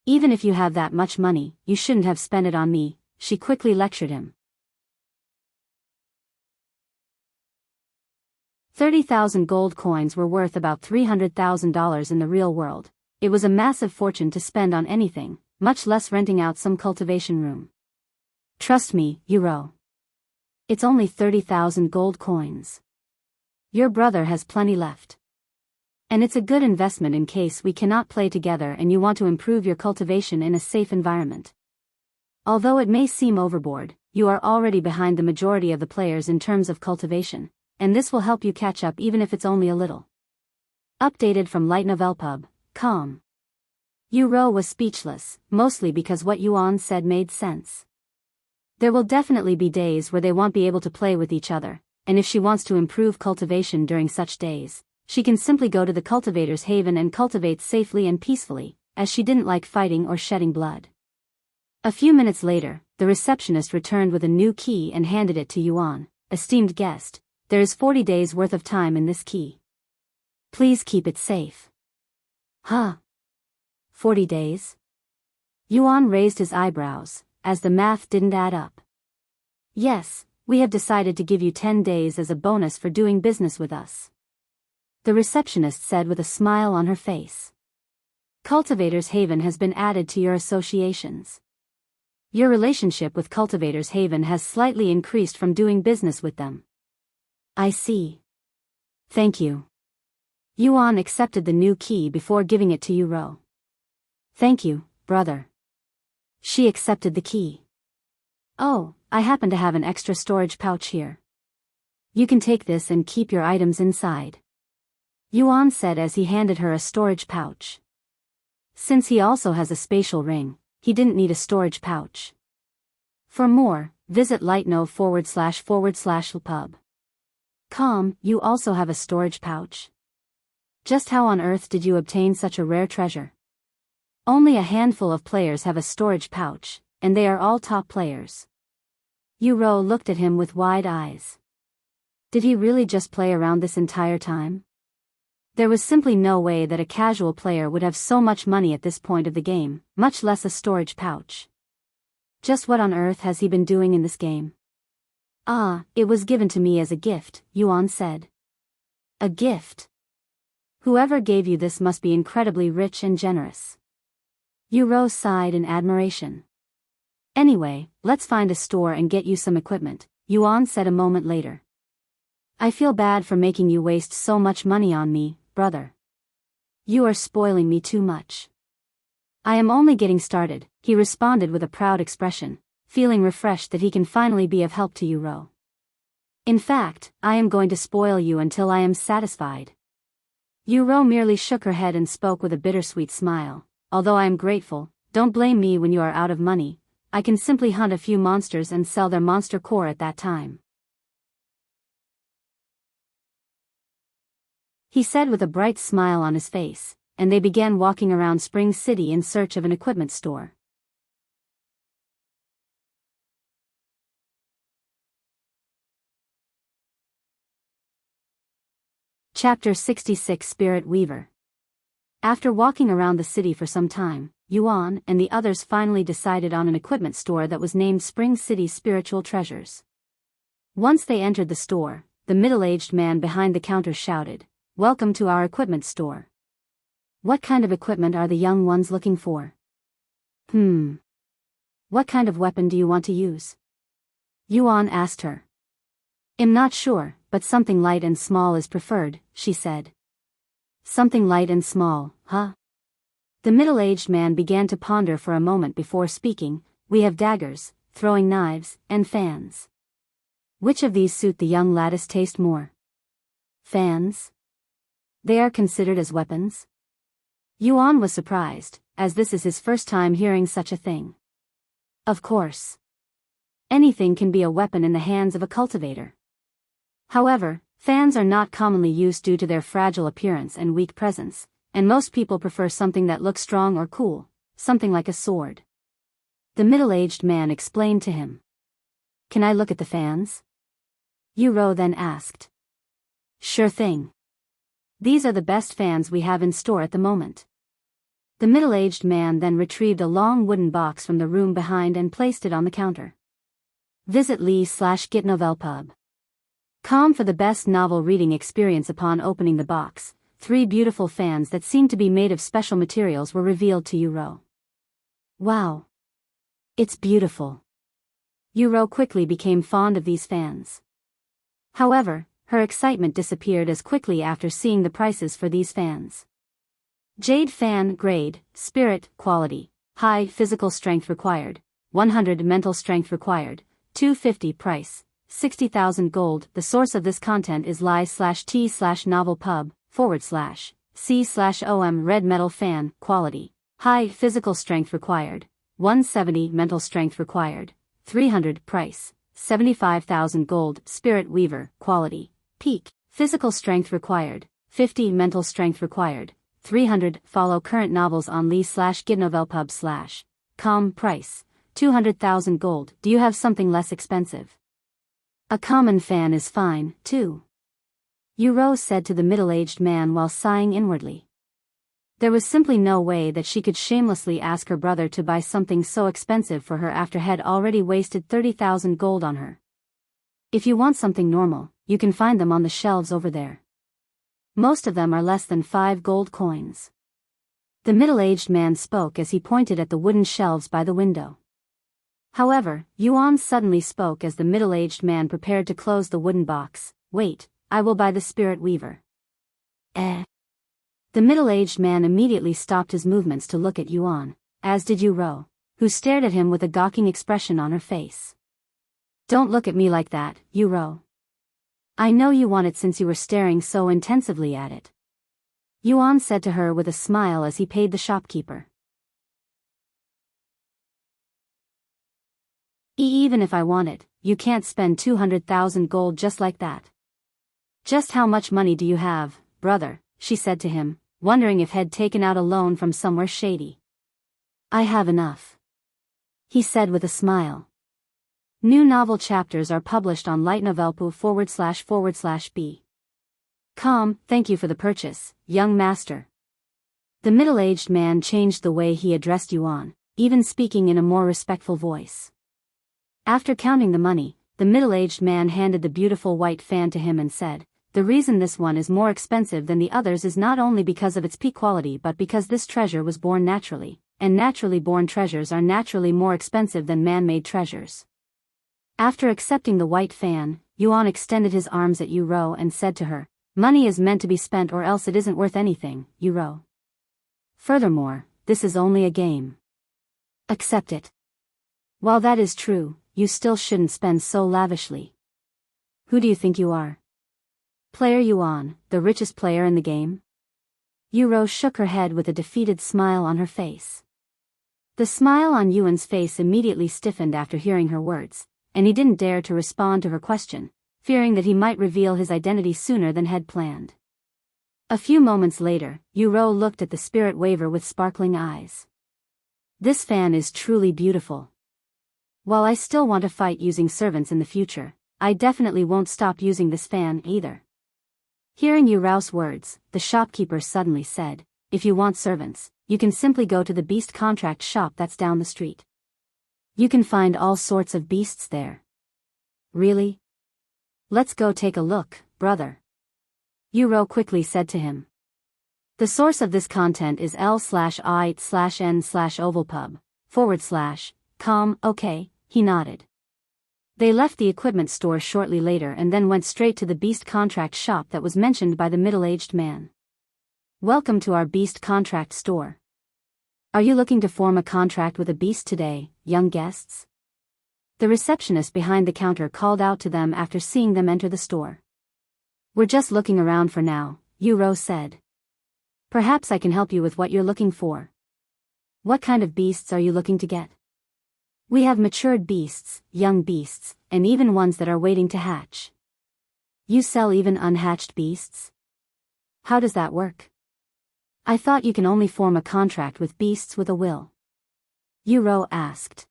Even if you have that much money, you shouldn't have spent it on me, she quickly lectured him. 30,000 gold coins were worth about $300,000 in the real world. It was a massive fortune to spend on anything, much less renting out some cultivation room. Trust me, Yu Rou. It's only 30,000 gold coins. Your brother has plenty left. And it's a good investment in case we cannot play together and you want to improve your cultivation in a safe environment. Although it may seem overboard, you are already behind the majority of the players in terms of cultivation, and this will help you catch up even if it's only a little. Updated from lightnovelpub.com. Yu Rou was speechless, mostly because what Yuan said made sense. There will definitely be days where they won't be able to play with each other, and if she wants to improve cultivation during such days, she can simply go to the cultivator's haven and cultivate safely and peacefully, as she didn't like fighting or shedding blood. A few minutes later, the receptionist returned with a new key and handed it to Yuan. Esteemed guest, there is 40 days worth of time in this key. Please keep it safe. Huh? 40 days? Yuan raised his eyebrows, as the math didn't add up. Yes, we have decided to give you 10 days as a bonus for doing business with us. The receptionist said with a smile on her face. Cultivators Haven has been added to your associations. Your relationship with Cultivators Haven has slightly increased from doing business with them. I see. Thank you. Yuan accepted the new key before giving it to Yu Rou. Thank you, brother. She accepted the key. Oh, I happen to have an extra storage pouch here. You can take this and keep your items inside. Yuan said as he handed her a storage pouch. Since he also has a spatial ring, he didn't need a storage pouch. For more, visit lightno/pub.com. You also have a storage pouch? Just how on earth did you obtain such a rare treasure? Only a handful of players have a storage pouch, and they are all top players. Yu Rou looked at him with wide eyes. Did he really just play around this entire time? There was simply no way that a casual player would have so much money at this point of the game, much less a storage pouch. Just what on earth has he been doing in this game? Ah, it was given to me as a gift, Yuan said. A gift? Whoever gave you this must be incredibly rich and generous. Yu Rou sighed in admiration. Anyway, let's find a store and get you some equipment, Yuan said a moment later. I feel bad for making you waste so much money on me, brother. You are spoiling me too much. I am only getting started, he responded with a proud expression, feeling refreshed that he can finally be of help to Yu Rou. In fact, I am going to spoil you until I am satisfied. Yu Rou merely shook her head and spoke with a bittersweet smile. Although I am grateful, don't blame me when you are out of money. I can simply hunt a few monsters and sell their monster core at that time. He said with a bright smile on his face, and they began walking around Spring City in search of an equipment store. Chapter 66 Spirit Weaver. After walking around the city for some time, Yuan and the others finally decided on an equipment store that was named Spring City Spiritual Treasures. Once they entered the store, the middle-aged man behind the counter shouted, "Welcome to our equipment store. What kind of equipment are the young ones looking for?" What kind of weapon do you want to use?" Yuan asked her. "I'm not sure, but something light and small is preferred," she said. "Something light and small, huh?" The middle-aged man began to ponder for a moment before speaking. "We have daggers, throwing knives, and fans. Which of these suit the young lad's taste more?" "Fans? They are considered as weapons?" Yuan was surprised, as this is his first time hearing such a thing. Of course. Anything can be a weapon in the hands of a cultivator. However, fans are not commonly used due to their fragile appearance and weak presence, and most people prefer something that looks strong or cool, something like a sword. The middle-aged man explained to him. "Can I look at the fans?" Yu Rou then asked. "Sure thing. These are the best fans we have in store at the moment." The middle-aged man then retrieved a long wooden box from the room behind and placed it on the counter. Visit li/gitnovelpub.com for the best novel reading experience. Upon opening the box, 3 beautiful fans that seemed to be made of special materials were revealed to Yu Rou. Wow! It's beautiful. Yu Rou quickly became fond of these fans. However, her excitement disappeared as quickly after seeing the prices for these fans. Jade fan grade, spirit, quality, high physical strength required, 100 mental strength required, 250 price, 60,000 gold. The source of this content is li/t/novelpub/c/om red metal fan, quality, high physical strength required, 170 mental strength required, 300 price, 75,000 gold. Spirit weaver, quality, peak, physical strength required, 50 mental strength required, 300. Follow current novels on li/gitnovelpub/com. Price, 200,000 gold. Do you have something less expensive? A common fan is fine, too. Yu Rou said to the middle-aged man while sighing inwardly. There was simply no way that she could shamelessly ask her brother to buy something so expensive for her after had already wasted 30,000 gold on her. If you want something normal, you can find them on the shelves over there. Most of them are less than 5 gold coins. The middle-aged man spoke as he pointed at the wooden shelves by the window. However, Yuan suddenly spoke as the middle-aged man prepared to close the wooden box. "Wait, I will buy the spirit weaver." The middle-aged man immediately stopped his movements to look at Yuan, as did Yu Rou, who stared at him with a gawking expression on her face. "Don't look at me like that, Yu Rou. I know you want it since you were staring so intensively at it," Yuan said to her with a smile as he paid the shopkeeper. Even if I want it, you can't spend 200,000 gold just like that." "Just how much money do you have, brother?" she said to him, wondering if he'd taken out a loan from somewhere shady. "I have enough," he said with a smile. New novel chapters are published on lightnovelpoo//b.com. Thank you for the purchase, young master. The middle-aged man changed the way he addressed Yuan, even speaking in a more respectful voice. After counting the money, the middle-aged man handed the beautiful white fan to him and said, "The reason this one is more expensive than the others is not only because of its peak quality but because this treasure was born naturally, and naturally born treasures are naturally more expensive than man-made treasures." After accepting the white fan, Yuan extended his arms at Yu Rou and said to her, "Money is meant to be spent or else it isn't worth anything, Yu Rou. Furthermore, this is only a game. Accept it. While that is true, you still shouldn't spend so lavishly. Who do you think you are? Player Yuan, the richest player in the game?" Yu Rou shook her head with a defeated smile on her face. The smile on Yuan's face immediately stiffened after hearing her words, and he didn't dare to respond to her question, fearing that he might reveal his identity sooner than had planned. A few moments later, Yu Rou looked at the spirit waver with sparkling eyes. "This fan is truly beautiful. While I still want to fight using servants in the future, I definitely won't stop using this fan either." Hearing Yu Rou's words, the shopkeeper suddenly said, "If you want servants, you can simply go to the beast contract shop that's down the street. You can find all sorts of beasts there." "Really? Let's go take a look, brother," Yu Rou quickly said to him. The source of this content is l/i/n/ovalpub/com. Okay, he nodded. They left the equipment store shortly later and then went straight to the beast contract shop that was mentioned by the middle-aged man. "Welcome to our beast contract store. Are you looking to form a contract with a beast today, young guests?" The receptionist behind the counter called out to them after seeing them enter the store. "We're just looking around for now," Yu Rou said. "Perhaps I can help you with what you're looking for. What kind of beasts are you looking to get? We have matured beasts, young beasts, and even ones that are waiting to hatch." "You sell even unhatched beasts? How does that work? I thought you can only form a contract with beasts with a will," Yu Rou asked.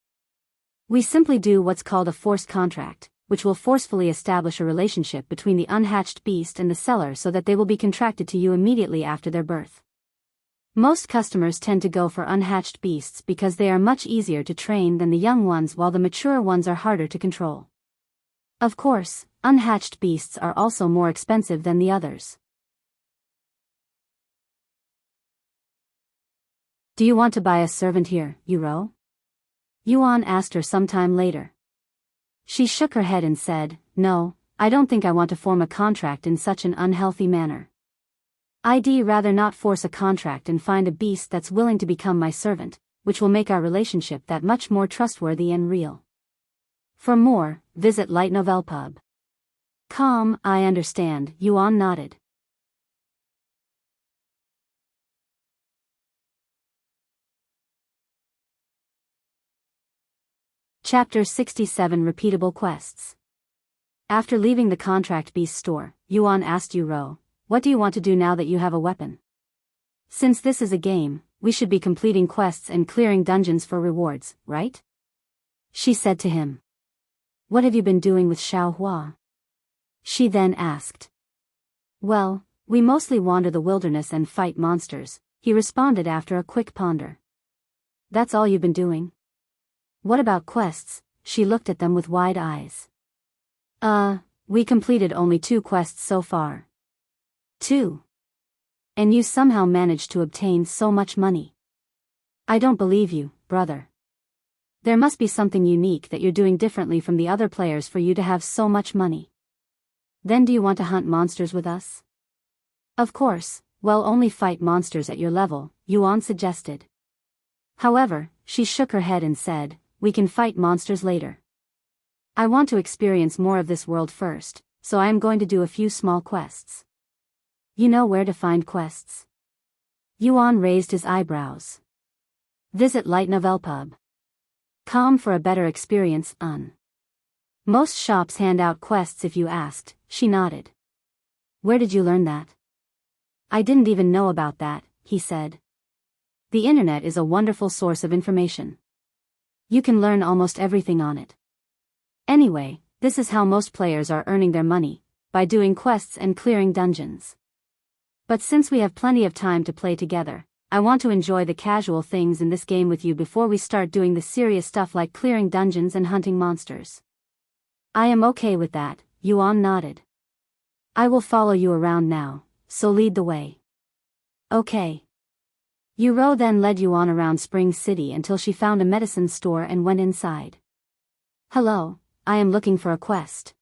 "We simply do what's called a forced contract, which will forcefully establish a relationship between the unhatched beast and the seller so that they will be contracted to you immediately after their birth. Most customers tend to go for unhatched beasts because they are much easier to train than the young ones, while the mature ones are harder to control. Of course, unhatched beasts are also more expensive than the others." "Do you want to buy a servant here, Yu Rou?" Yuan asked her sometime later. She shook her head and said, "No, I don't think I want to form a contract in such an unhealthy manner. I'd rather not force a contract and find a beast that's willing to become my servant, which will make our relationship that much more trustworthy and real. For more, visit lightnovelpub.com. I understand," Yuan nodded. Chapter 67 Repeatable Quests. After leaving the contract beast store, Yuan asked Yu Rou, "What do you want to do now that you have a weapon? Since this is a game, we should be completing quests and clearing dungeons for rewards, right?" She said to him. "What have you been doing with Xiao?" She then asked. "Well, we mostly wander the wilderness and fight monsters," he responded after a quick ponder. "That's all you've been doing? What about quests?" She looked at them with wide eyes. We completed only 2 quests so far." "2? And you somehow managed to obtain so much money? I don't believe you, brother. There must be something unique that you're doing differently from the other players for you to have so much money. Then do you want to hunt monsters with us?" "Of course, well, only fight monsters at your level," Yuan suggested. However, she shook her head and said, "We can fight monsters later. I want to experience more of this world first, so I am going to do a few small quests." "You know where to find quests?" Yuan raised his eyebrows. "Visit lightnovelpub.com for a better experience. Most shops hand out quests if you asked," she nodded. "Where did you learn that?" "I didn't even know about that," he said. "The internet is a wonderful source of information. You can learn almost everything on it. Anyway, this is how most players are earning their money, by doing quests and clearing dungeons. But since we have plenty of time to play together, I want to enjoy the casual things in this game with you before we start doing the serious stuff like clearing dungeons and hunting monsters. I am okay with that, Yuan nodded. I will follow you around now, so lead the way. Okay. Yu Rou then led Yuan around Spring City until she found a medicine store and went inside. Hello, I am looking for a quest.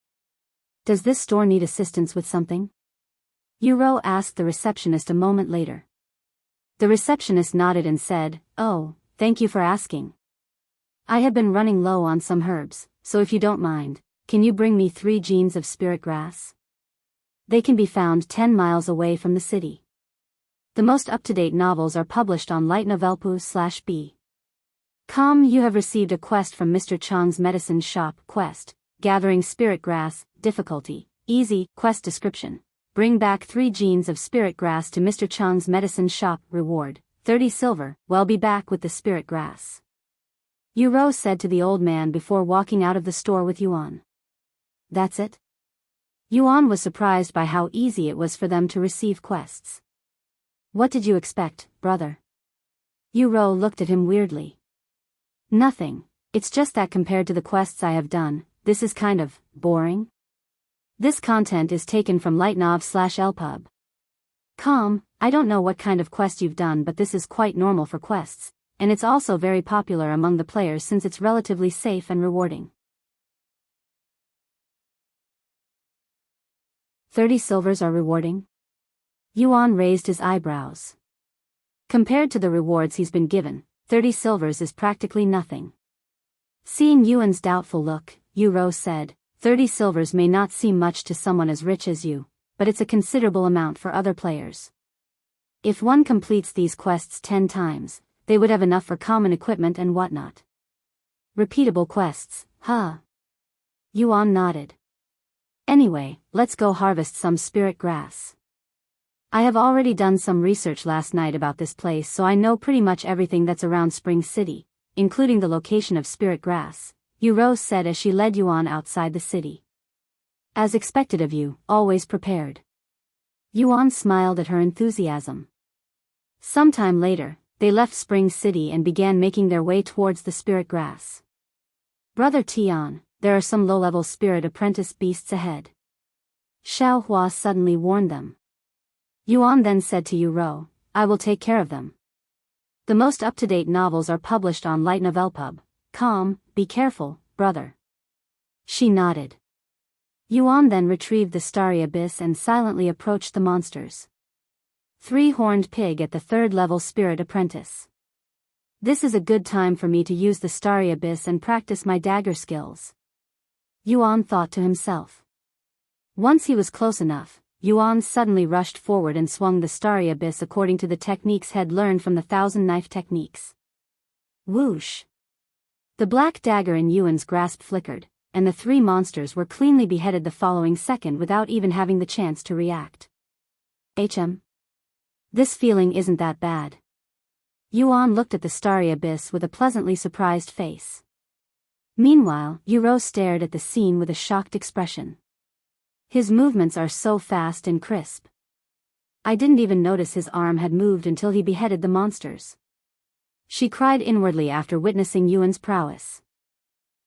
Does this store need assistance with something? Yu Rou asked the receptionist a moment later. The receptionist nodded and said, "Oh, thank you for asking. I have been running low on some herbs, so if you don't mind, can you bring me 3 genes of spirit grass? They can be found 10 miles away from the city. The most up-to-date novels are published on lightnovelpu.b. Com. You have received a quest from Mr. Chang's medicine shop. Quest, gathering spirit grass, difficulty, easy. Quest description. Bring back 3 genes of spirit grass to Mr. Chang's medicine shop. Reward, 30 silver. Well, be back with the spirit grass," Yu Rou said to the old man before walking out of the store with Yuan. That's it? Yuan was surprised by how easy it was for them to receive quests. What did you expect, brother? Yu Rou looked at him weirdly. Nothing, it's just that compared to the quests I have done, this is kind of boring. This content is taken from lightnov/lpub. Com. I don't know what kind of quest you've done, but this is quite normal for quests, and it's also very popular among the players since it's relatively safe and rewarding. 30 silvers are rewarding? Yuan raised his eyebrows. Compared to the rewards he's been given, 30 silvers is practically nothing. Seeing Yuan's doubtful look, Yu Rou said, 30 silvers may not seem much to someone as rich as you, but it's a considerable amount for other players. If one completes these quests 10 times, they would have enough for common equipment and whatnot. Repeatable quests, huh? Yuan nodded. Anyway, let's go harvest some spirit grass. I have already done some research last night about this place, so I know pretty much everything that's around Spring City, including the location of spirit grass, Yu Rou said as she led Yuan outside the city. As expected of you, always prepared. Yuan smiled at her enthusiasm. Sometime later, they left Spring City and began making their way towards the spirit grass. Brother Tian, there are some low-level spirit apprentice beasts ahead. Xiao Hua suddenly warned them. Yuan then said to Yu Rou, I will take care of them. The most up-to-date novels are published on lightnovelpub.com, be careful, brother. She nodded. Yuan then retrieved the Starry Abyss and silently approached the monsters. 3-horned pig at the 3rd level spirit apprentice. This is a good time for me to use the Starry Abyss and practice my dagger skills, Yuan thought to himself. Once he was close enough, Yuan suddenly rushed forward and swung the Starry Abyss according to the techniques he'd learned from the 1,000 knife techniques. Whoosh! The black dagger in Yuan's grasp flickered, and the 3 monsters were cleanly beheaded the following second without even having the chance to react. This feeling isn't that bad. Yuan looked at the Starry Abyss with a pleasantly surprised face. Meanwhile, Yu Rou stared at the scene with a shocked expression. His movements are so fast and crisp. I didn't even notice his arm had moved until he beheaded the monsters. She cried inwardly after witnessing Yuan's prowess.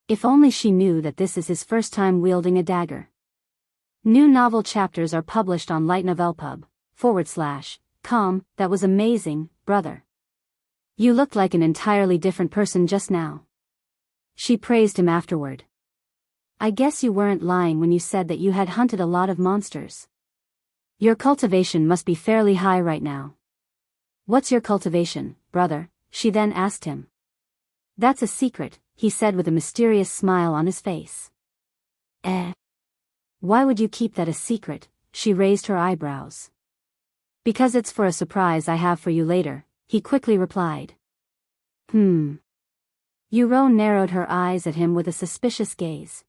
If only she knew that this is his first time wielding a dagger. New novel chapters are published on lightnovelpub.com. That was amazing, brother. You looked like an entirely different person just now. She praised him afterward. I guess you weren't lying when you said that you had hunted a lot of monsters. Your cultivation must be fairly high right now. What's your cultivation, brother? She then asked him. That's a secret, he said with a mysterious smile on his face. Why would you keep that a secret? She raised her eyebrows. Because it's for a surprise I have for you later, he quickly replied. Yu Rou narrowed her eyes at him with a suspicious gaze.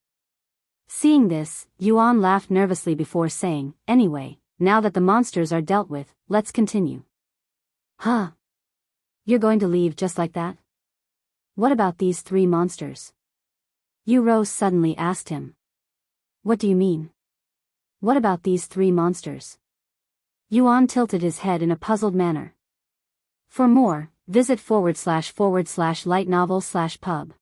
Seeing this, Yuan laughed nervously before saying, Anyway, now that the monsters are dealt with, let's continue. Huh? You're going to leave just like that? What about these 3 monsters? Yu Rou suddenly asked him. What do you mean? What about these 3 monsters? Yuan tilted his head in a puzzled manner. For more, visit //lightnovel/pub.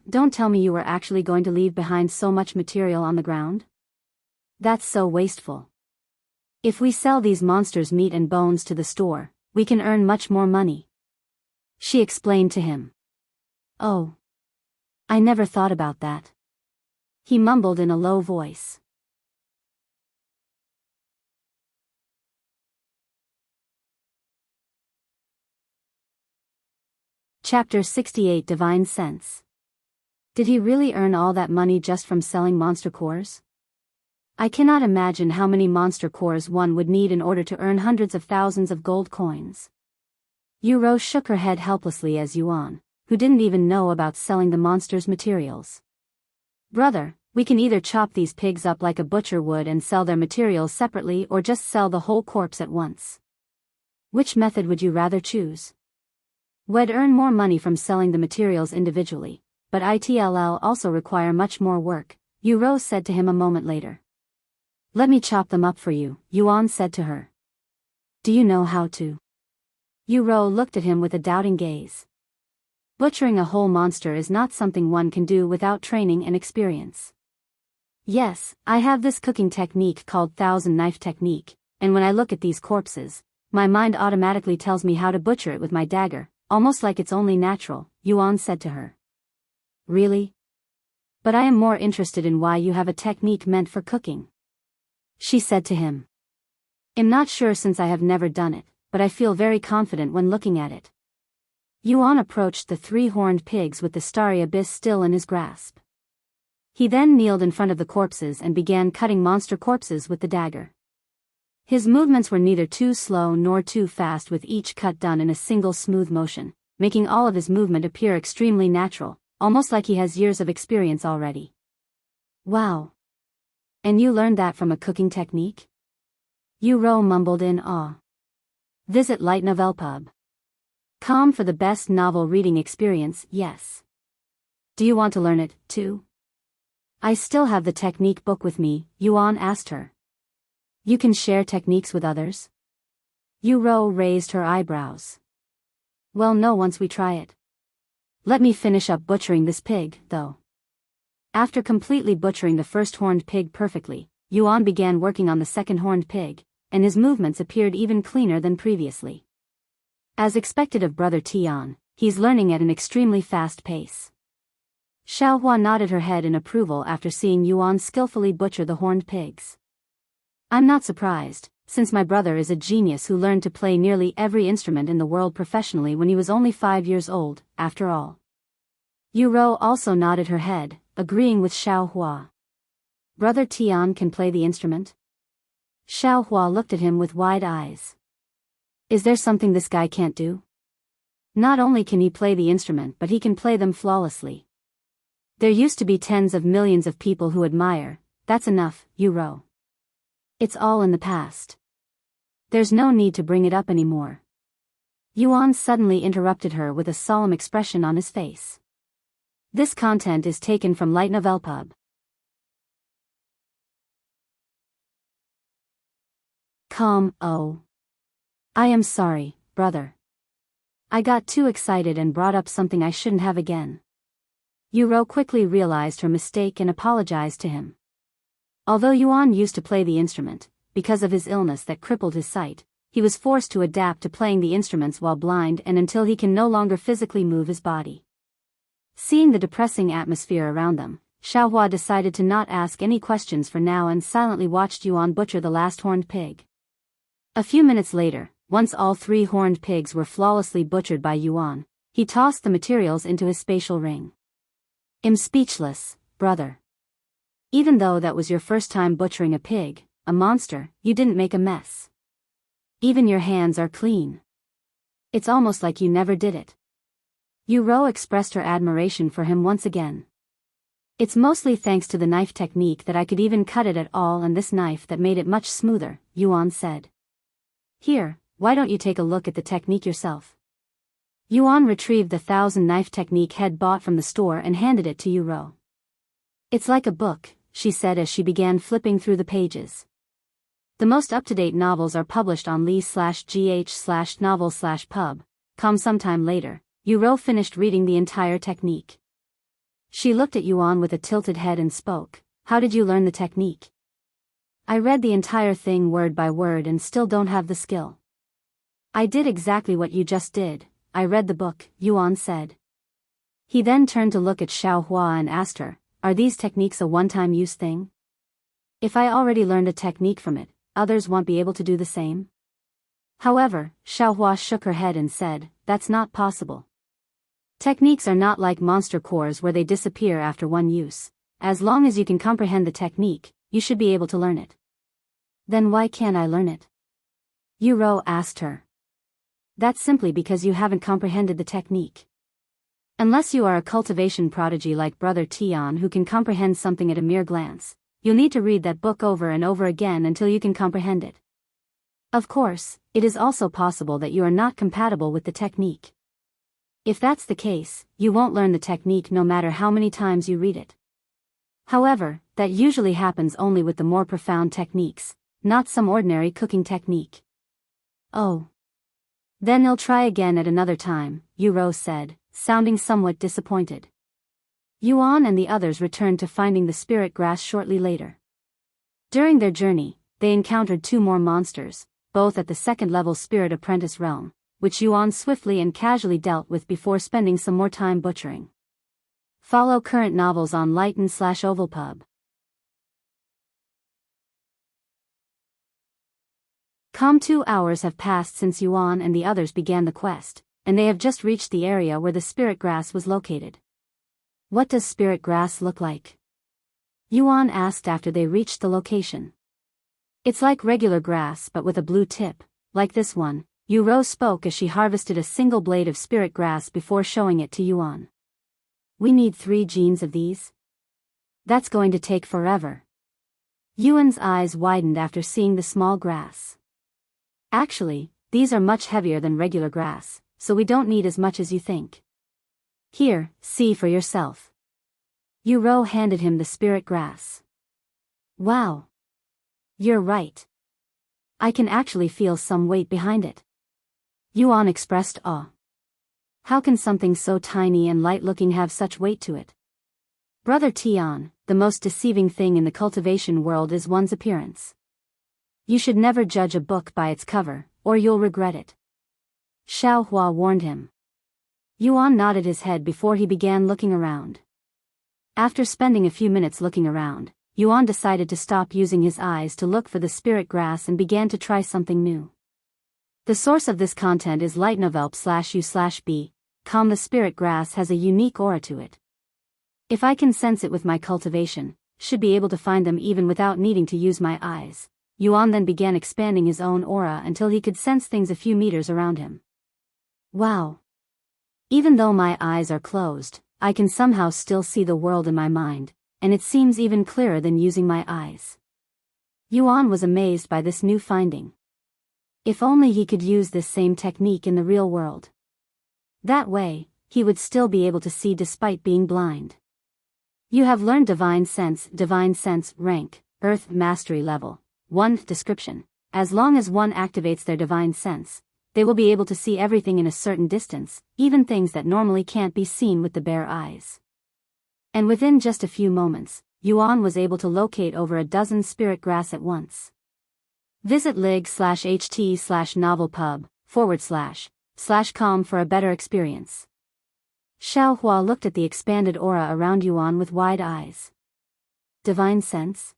Don't tell me you were actually going to leave behind so much material on the ground? That's so wasteful. If we sell these monsters' meat and bones to the store, we can earn much more money. She explained to him. Oh. I never thought about that. He mumbled in a low voice. Chapter 68 Divine Sense. Did he really earn all that money just from selling monster cores? I cannot imagine how many monster cores one would need in order to earn hundreds of thousands of gold coins. Yu Rou shook her head helplessly as Yuan, who didn't even know about selling the monster's materials. Brother, we can either chop these pigs up like a butcher would and sell their materials separately or just sell the whole corpse at once. Which method would you rather choose? We'd earn more money from selling the materials individually, but it'll also require much more work, Yu Rou said to him a moment later. Let me chop them up for you, Yuan said to her. Do you know how to? Yu Rou looked at him with a doubting gaze. Butchering a whole monster is not something one can do without training and experience. Yes, I have this cooking technique called thousand knife technique, and when I look at these corpses, my mind automatically tells me how to butcher it with my dagger, almost like it's only natural, Yuan said to her. Really? But I am more interested in why you have a technique meant for cooking. She said to him. I'm not sure since I have never done it, but I feel very confident when looking at it. Yuan approached the 3-horned pigs with the starry abyss still in his grasp. He then kneeled in front of the corpses and began cutting monster corpses with the dagger. His movements were neither too slow nor too fast, with each cut done in a single smooth motion, making all of his movement appear extremely natural, almost like he has years of experience already. Wow. And you learned that from a cooking technique? Yu Rou mumbled in awe. Visit lightnovel.pub.com for the best novel reading experience, yes. Do you want to learn it, too? I still have the technique book with me, Yuan asked her. You can share techniques with others? Yu Rou raised her eyebrows. Well, no, once we try it. Let me finish up butchering this pig, though. After completely butchering the first horned pig perfectly, Yuan began working on the second horned pig, and his movements appeared even cleaner than previously. As expected of Brother Tian, he's learning at an extremely fast pace. Xiaohua nodded her head in approval after seeing Yuan skillfully butcher the horned pigs. I'm not surprised, since my brother is a genius who learned to play nearly every instrument in the world professionally when he was only 5 years old, after all. Yu Rou also nodded her head, agreeing with Xiaohua. Brother Tian can play the instrument? Xiaohua looked at him with wide eyes. Is there something this guy can't do? Not only can he play the instrument, but he can play them flawlessly. There used to be tens of millions of people who admire. That's enough, Yu Rou. It's all in the past. There's no need to bring it up anymore. Yuan suddenly interrupted her with a solemn expression on his face. This content is taken from Light Novel Pub. Oh. I am sorry, brother. I got too excited and brought up something I shouldn't have again. Yu Rou quickly realized her mistake and apologized to him. Although Yuan used to play the instrument, because of his illness that crippled his sight, he was forced to adapt to playing the instruments while blind and until he can no longer physically move his body. Seeing the depressing atmosphere around them, Xiaohua decided to not ask any questions for now and silently watched Yuan butcher the last horned pig. A few minutes later, once all 3 horned pigs were flawlessly butchered by Yuan, he tossed the materials into his spatial ring. I'm speechless, brother. Even though that was your first time butchering a pig, a monster, you didn't make a mess. Even your hands are clean. It's almost like you never did it. Yu Rou expressed her admiration for him once again. It's mostly thanks to the knife technique that I could even cut it at all, and this knife that made it much smoother, Yuan said. Here, why don't you take a look at the technique yourself? Yuan retrieved the 1000 knife technique head bought from the store and handed it to Yu Rou. It's like a book, she said as she began flipping through the pages. The most up-to-date novels are published on li/gh/novel/pub.com sometime later. Yu Rou finished reading the entire technique. She looked at Yuan with a tilted head and spoke. How did you learn the technique? I read the entire thing word by word and still don't have the skill. I did exactly what you just did. I read the book, Yuan said. He then turned to look at Xiao and asked her, are these techniques a one-time use thing? If I already learned a technique from it, others won't be able to do the same? However, Xiao shook her head and said, that's not possible. Techniques are not like monster cores where they disappear after one use. As long as you can comprehend the technique, you should be able to learn it. Then why can't I learn it? Yu Rou asked her. That's simply because you haven't comprehended the technique. Unless you are a cultivation prodigy like Brother Tian who can comprehend something at a mere glance, you'll need to read that book over and over again until you can comprehend it. Of course, it is also possible that you are not compatible with the technique. If that's the case, you won't learn the technique no matter how many times you read it. However, that usually happens only with the more profound techniques, not some ordinary cooking technique. Oh. Then you'll try again at another time, Yu Rou said, sounding somewhat disappointed. Yuan and the others returned to finding the spirit grass shortly later. During their journey, they encountered two more monsters, both at the second-level spirit apprentice realm, which Yuan swiftly and casually dealt with before spending some more time butchering. Follow current novels on Lighten/Ovalpub. Com 2 hours have passed since Yuan and the others began the quest, and they have just reached the area where the spirit grass was located. What does spirit grass look like? Yuan asked after they reached the location. It's like regular grass but with a blue tip, like this one, Yu Rou spoke as she harvested a single blade of spirit grass before showing it to Yuan. We need 3 genes of these? That's going to take forever. Yuan's eyes widened after seeing the small grass. Actually, these are much heavier than regular grass, so we don't need as much as you think. Here, see for yourself. Yu Rou handed him the spirit grass. Wow. You're right. I can actually feel some weight behind it. Yuan expressed awe. How can something so tiny and light-looking have such weight to it? Brother Tian, the most deceiving thing in the cultivation world is one's appearance. You should never judge a book by its cover, or you'll regret it. Xiao warned him. Yuan nodded his head before he began looking around. After spending a few minutes looking around, Yuan decided to stop using his eyes to look for the spirit grass and began to try something new. The source of this content is lightnovelp/u/b.com. The spirit grass has a unique aura to it. If I can sense it with my cultivation, should be able to find them even without needing to use my eyes. Yuan then began expanding his own aura until he could sense things a few meters around him. Wow. Even though my eyes are closed, I can somehow still see the world in my mind, and it seems even clearer than using my eyes. Yuan was amazed by this new finding. If only he could use this same technique in the real world. That way, he would still be able to see despite being blind. You have learned Divine Sense rank, Earth Mastery Level 1 description. As long as one activates their Divine Sense, they will be able to see everything in a certain distance, even things that normally can't be seen with the bare eyes. And within just a few moments, Yuan was able to locate over a dozen spirit grass at once. Visit lig/ht/novelpub/com for a better experience. Xiao looked at the expanded aura around Yuan with wide eyes. Divine Sense?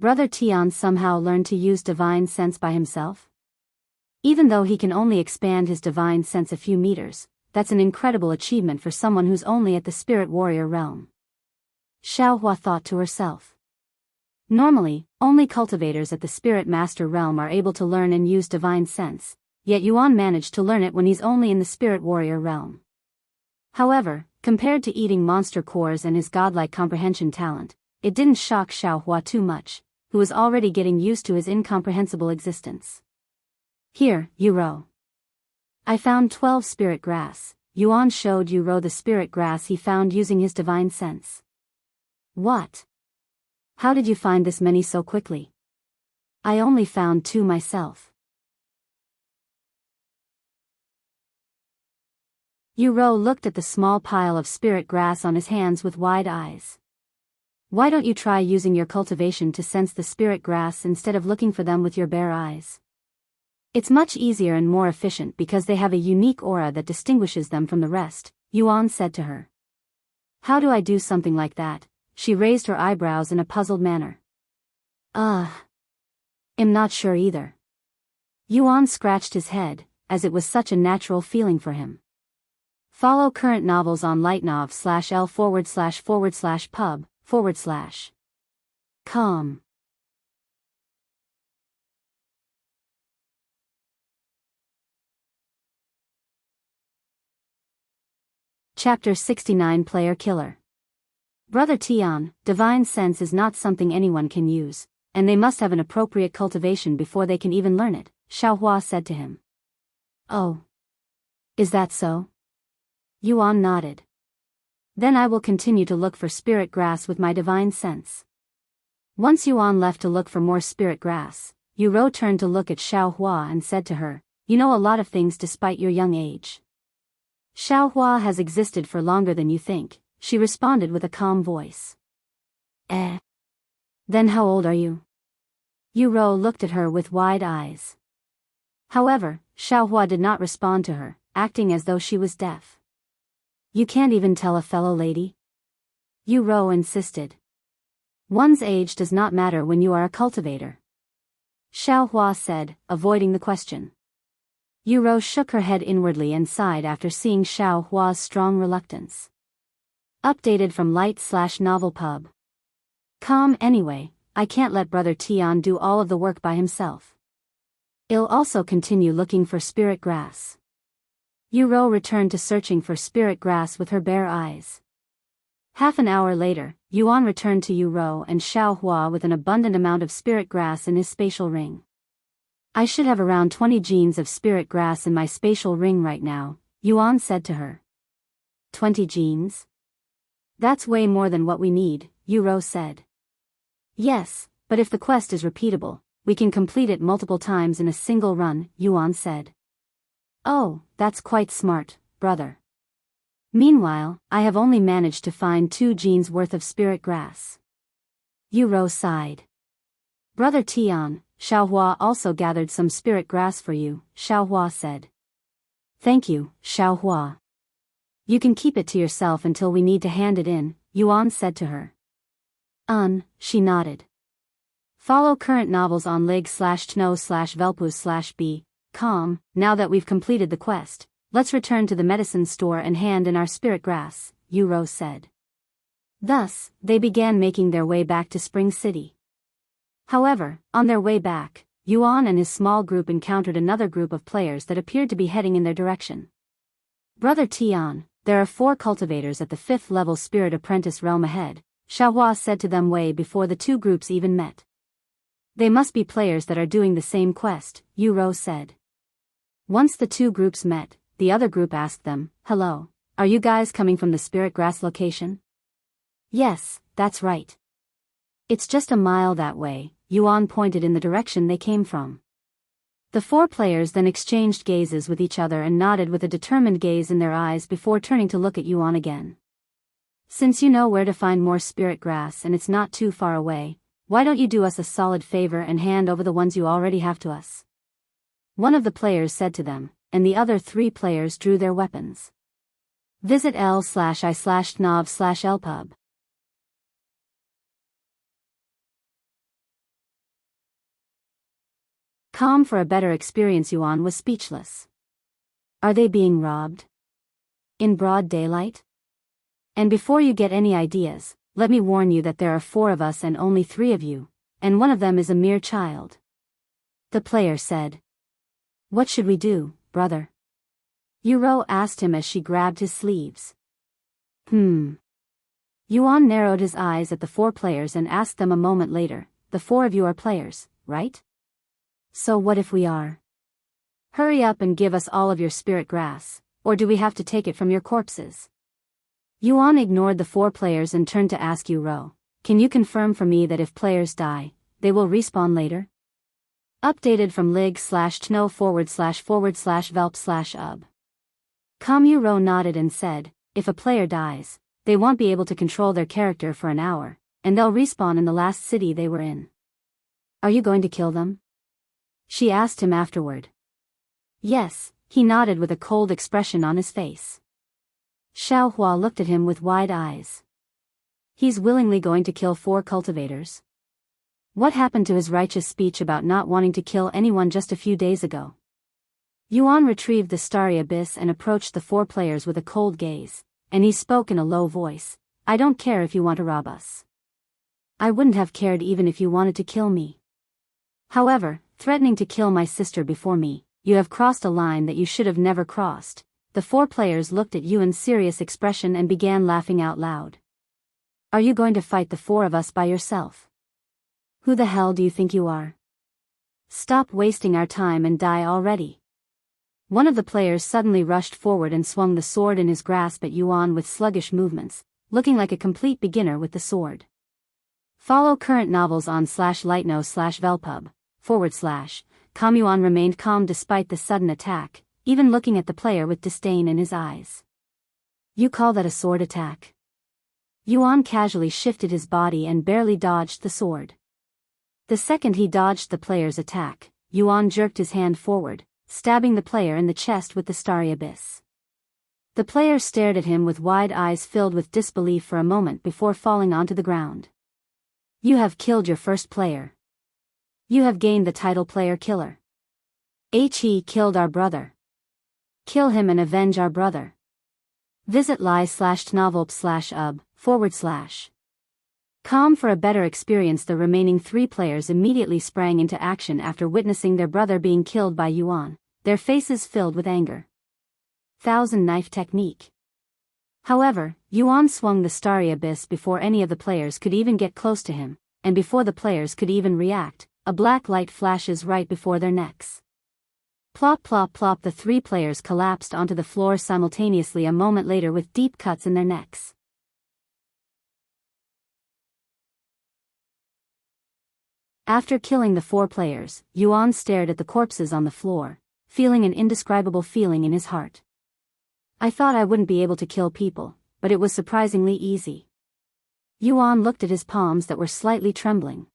Brother Tian somehow learned to use Divine Sense by himself? Even though he can only expand his Divine Sense a few meters, that's an incredible achievement for someone who's only at the Spirit Warrior realm. Xiao thought to herself. Normally, only cultivators at the Spirit Master realm are able to learn and use Divine Sense, yet Yuan managed to learn it when he's only in the Spirit Warrior realm. However, compared to eating monster cores and his godlike comprehension talent, it didn't shock Xiao too much, who was already getting used to his incomprehensible existence. Here, Yu Rou. I found 12 spirit grass. Yuan showed Yu Rou the spirit grass he found using his Divine Sense. What? How did you find this many so quickly? I only found 2 myself. Yu Rou looked at the small pile of spirit grass on his hands with wide eyes. Why don't you try using your cultivation to sense the spirit grass instead of looking for them with your bare eyes? It's much easier and more efficient because they have a unique aura that distinguishes them from the rest, Yuan said to her. How do I do something like that? She raised her eyebrows in a puzzled manner. I'm not sure either. Yuan scratched his head, as it was such a natural feeling for him. Follow current novels on lightnov/l/pub/com. Chapter 69 Player Killer. Brother Tian, divine sense is not something anyone can use, and they must have an appropriate cultivation before they can even learn it, Xiao said to him. Oh. Is that so? Yuan nodded. Then I will continue to look for spirit grass with my divine sense. Once Yuan left to look for more spirit grass, Yu Rou turned to look at Xiao and said to her, You know a lot of things despite your young age. Xiao has existed for longer than you think, she responded with a calm voice. Then how old are you? Yu Rou looked at her with wide eyes. However, Xiao did not respond to her, acting as though she was deaf. You can't even tell a fellow lady? Yu Rou insisted. One's age does not matter when you are a cultivator. Xiao said, avoiding the question. Yu Rou shook her head inwardly and sighed after seeing Xiao's strong reluctance. Updated from light/novelpub.com. Anyway, I can't let Brother Tian do all of the work by himself. I'll also continue looking for spirit grass. Yu Rou returned to searching for spirit grass with her bare eyes. Half an hour later, Yuan returned to Yu Rou and Xiao with an abundant amount of spirit grass in his spatial ring. I should have around 20 genes of spirit grass in my spatial ring right now, Yuan said to her. 20 genes? That's way more than what we need, Yu Rou said. Yes, but if the quest is repeatable, we can complete it multiple times in a single run, Yuan said. Oh, that's quite smart, brother. Meanwhile, I have only managed to find 2 genes worth of spirit grass. Yu Rou sighed. Brother Tian, Xiao also gathered some spirit grass for you, Xiao said. Thank you, Xiao. You can keep it to yourself until we need to hand it in, Yuan said to her. She nodded. Follow current novels on lig/tno/velpus/b.com. Now that we've completed the quest, let's return to the medicine store and hand in our spirit grass, Yu Rou said. Thus, they began making their way back to Spring City. However, on their way back, Yuan and his small group encountered another group of players that appeared to be heading in their direction. Brother Tian, there are 4 cultivators at the 5th level spirit apprentice realm ahead, Xiao said to them way before the 2 groups even met. They must be players that are doing the same quest, Yu Rou said. Once the 2 groups met, the other group asked them, Hello, are you guys coming from the spirit grass location? Yes, that's right. It's just a mile that way, Yuan pointed in the direction they came from. The 4 players then exchanged gazes with each other and nodded with a determined gaze in their eyes before turning to look at Yuan again. Since you know where to find more spirit grass and it's not too far away, why don't you do us a solid favor and hand over the ones you already have to us? One of the players said to them, and the other 3 players drew their weapons. Visit l/i/nov/lpub. Com for a better experience. Yuan was speechless. Are they being robbed? In broad daylight? And before you get any ideas, let me warn you that there are 4 of us and only 3 of you, and one of them is a mere child. The player said. What should we do, brother? Yu Rou asked him as she grabbed his sleeves. Yuan narrowed his eyes at the 4 players and asked them a moment later, the 4 of you are players, right? So what if we are? Hurry up and give us all of your spirit grass, or do we have to take it from your corpses? Yuan ignored the 4 players and turned to ask Yu Rou, can you confirm for me that if players die, they will respawn later? Updated from lig/tno//velp/ub. Yu Rou nodded and said, if a player dies, they won't be able to control their character for an hour, and they'll respawn in the last city they were in. Are you going to kill them? She asked him afterward. Yes, he nodded with a cold expression on his face. Xiao looked at him with wide eyes. He's willingly going to kill 4 cultivators? What happened to his righteous speech about not wanting to kill anyone just a few days ago? Yuan retrieved the starry abyss and approached the 4 players with a cold gaze, and he spoke in a low voice, I don't care if you want to rob us. I wouldn't have cared even if you wanted to kill me. However, threatening to kill my sister before me, you have crossed a line that you should have never crossed. The 4 players looked at Yuan's serious expression and began laughing out loud. Are you going to fight the 4 of us by yourself? Who the hell do you think you are? Stop wasting our time and die already. One of the players suddenly rushed forward and swung the sword in his grasp at Yuan with sluggish movements, looking like a complete beginner with the sword. Follow current novels on /lightno/velpub, /. Yuan remained calm despite the sudden attack, even looking at the player with disdain in his eyes. You call that a sword attack? Yuan casually shifted his body and barely dodged the sword. The second he dodged the player's attack, Yuan jerked his hand forward, stabbing the player in the chest with the starry abyss. The player stared at him with wide eyes filled with disbelief for a moment before falling onto the ground. You have killed your first player. You have gained the title player killer. He killed our brother. Kill him and avenge our brother. Visit lie/tnovelp/ub /. For a better experience. The remaining 3 players immediately sprang into action after witnessing their brother being killed by Yuan, their faces filled with anger. Thousand Knife Technique. However, Yuan swung the starry abyss before any of the players could even get close to him, and before the players could even react, a black light flashes right before their necks. Plop plop plop. The 3 players collapsed onto the floor simultaneously a moment later with deep cuts in their necks. After killing the 4 players, Yuan stared at the corpses on the floor, feeling an indescribable feeling in his heart. I thought I wouldn't be able to kill people, but it was surprisingly easy. Yuan looked at his palms that were slightly trembling.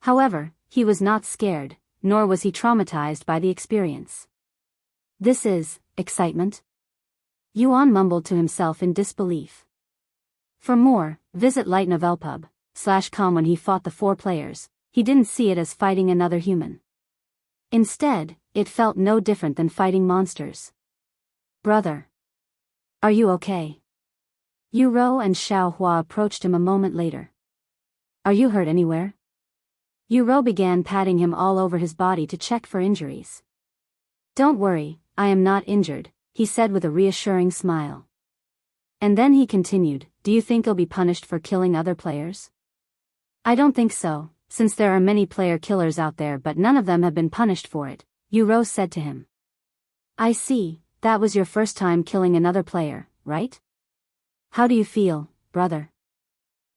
However, he was not scared, nor was he traumatized by the experience. This is excitement? Yuan mumbled to himself in disbelief. For more, visit lightnovelpub.com. When he fought the 4 players, he didn't see it as fighting another human. Instead, it felt no different than fighting monsters. Brother. Are you okay? Yu Rou and Xiao approached him a moment later. Are you hurt anywhere? Yu Rou began patting him all over his body to check for injuries. Don't worry, I am not injured, he said with a reassuring smile. And then he continued, do you think you'll be punished for killing other players? I don't think so, since there are many player killers out there but none of them have been punished for it, Yu Rou said to him. I see, that was your first time killing another player, right? How do you feel, brother?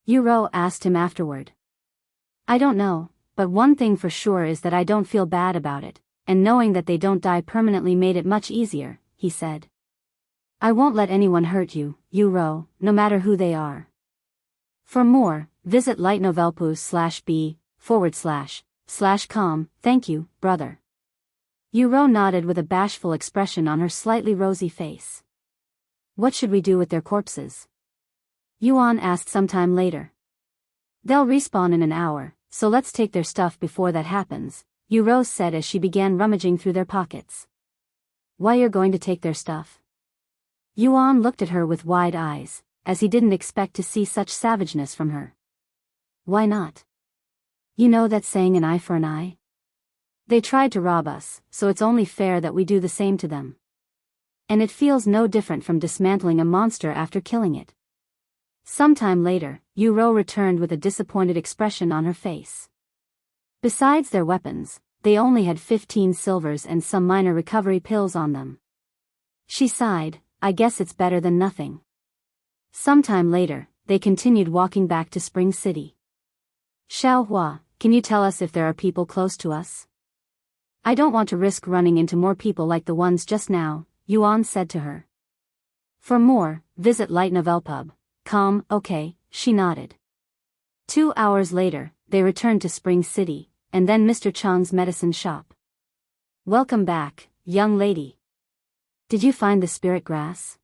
Yu Rou asked him afterward. I don't know, but one thing for sure is that I don't feel bad about it, and knowing that they don't die permanently made it much easier, he said. I won't let anyone hurt you, Yu Rou, no matter who they are. For more, visit lightnovelpus/b//com. Thank you, brother. Yu Rou nodded with a bashful expression on her slightly rosy face. What should we do with their corpses? Yuan asked sometime later. They'll respawn in an hour, so let's take their stuff before that happens, Yu Rou said as she began rummaging through their pockets. Why you're going to take their stuff? Yuan looked at her with wide eyes, as he didn't expect to see such savageness from her. Why not? You know that saying, an eye for an eye? They tried to rob us, so it's only fair that we do the same to them. And it feels no different from dismantling a monster after killing it. Sometime later, Yu Rou returned with a disappointed expression on her face. Besides their weapons, they only had 15 silvers and some minor recovery pills on them. She sighed, I guess it's better than nothing. Sometime later, they continued walking back to Spring City. Xiao, can you tell us if there are people close to us? I don't want to risk running into more people like the ones just now, Yuan said to her. For more, visit Light Novel Pub. Okay, she nodded. 2 hours later, they returned to Spring City, and then Mr. Chang's medicine shop. Welcome back, young lady. Did you find the spirit grass?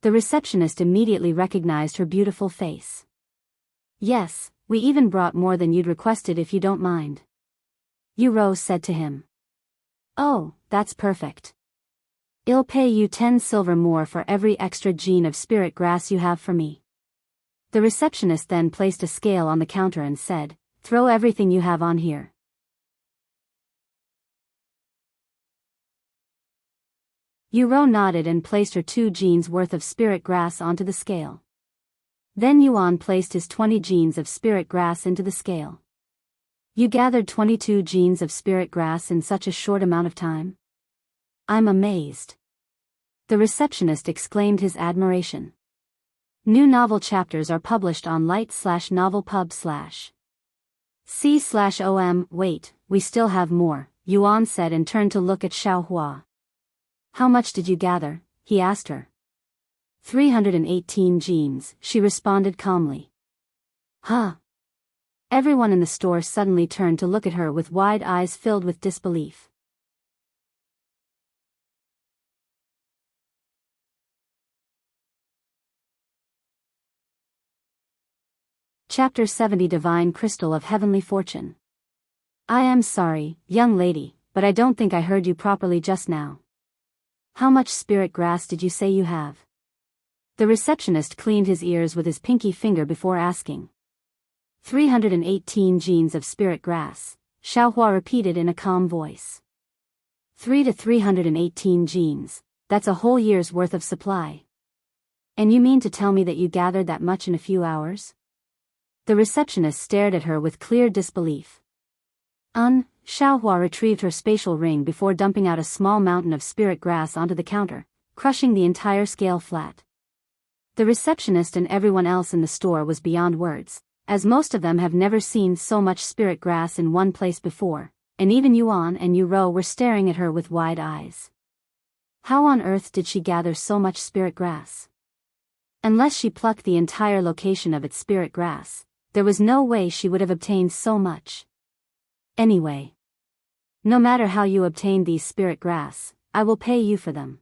The receptionist immediately recognized her beautiful face. Yes, we even brought more than you'd requested if you don't mind. Yu Rou said to him. Oh, that's perfect. I'll pay you 10 silver more for every extra gene of spirit grass you have for me. The receptionist then placed a scale on the counter and said, throw everything you have on here. Yu Rou nodded and placed her 2 genes worth of spirit grass onto the scale. Then Yuan placed his 20 genes of spirit grass into the scale. You gathered 22 genes of spirit grass in such a short amount of time? I'm amazed. The receptionist exclaimed his admiration. New novel chapters are published on light/novelpub/. C/OM. Wait, we still have more, Yuan said and turned to look at Xiao. How much did you gather? He asked her. 318 genes, she responded calmly. Huh? Everyone in the store suddenly turned to look at her with wide eyes filled with disbelief. Chapter 70 Divine Crystal of Heavenly Fortune. I am sorry, young lady, but I don't think I heard you properly just now. How much spirit grass did you say you have? The receptionist cleaned his ears with his pinky finger before asking. 318 genes of spirit grass, Xiao repeated in a calm voice. 318 genes, that's a whole year's worth of supply. And you mean to tell me that you gathered that much in a few hours? The receptionist stared at her with clear disbelief. Xiao retrieved her spatial ring before dumping out a small mountain of spirit grass onto the counter, crushing the entire scale flat. The receptionist and everyone else in the store was beyond words, as most of them have never seen so much spirit grass in one place before, and even Yuan and Yu Rou were staring at her with wide eyes. How on earth did she gather so much spirit grass? Unless she plucked the entire location of its spirit grass, there was no way she would have obtained so much. Anyway, no matter how you obtained these spirit grass, I will pay you for them.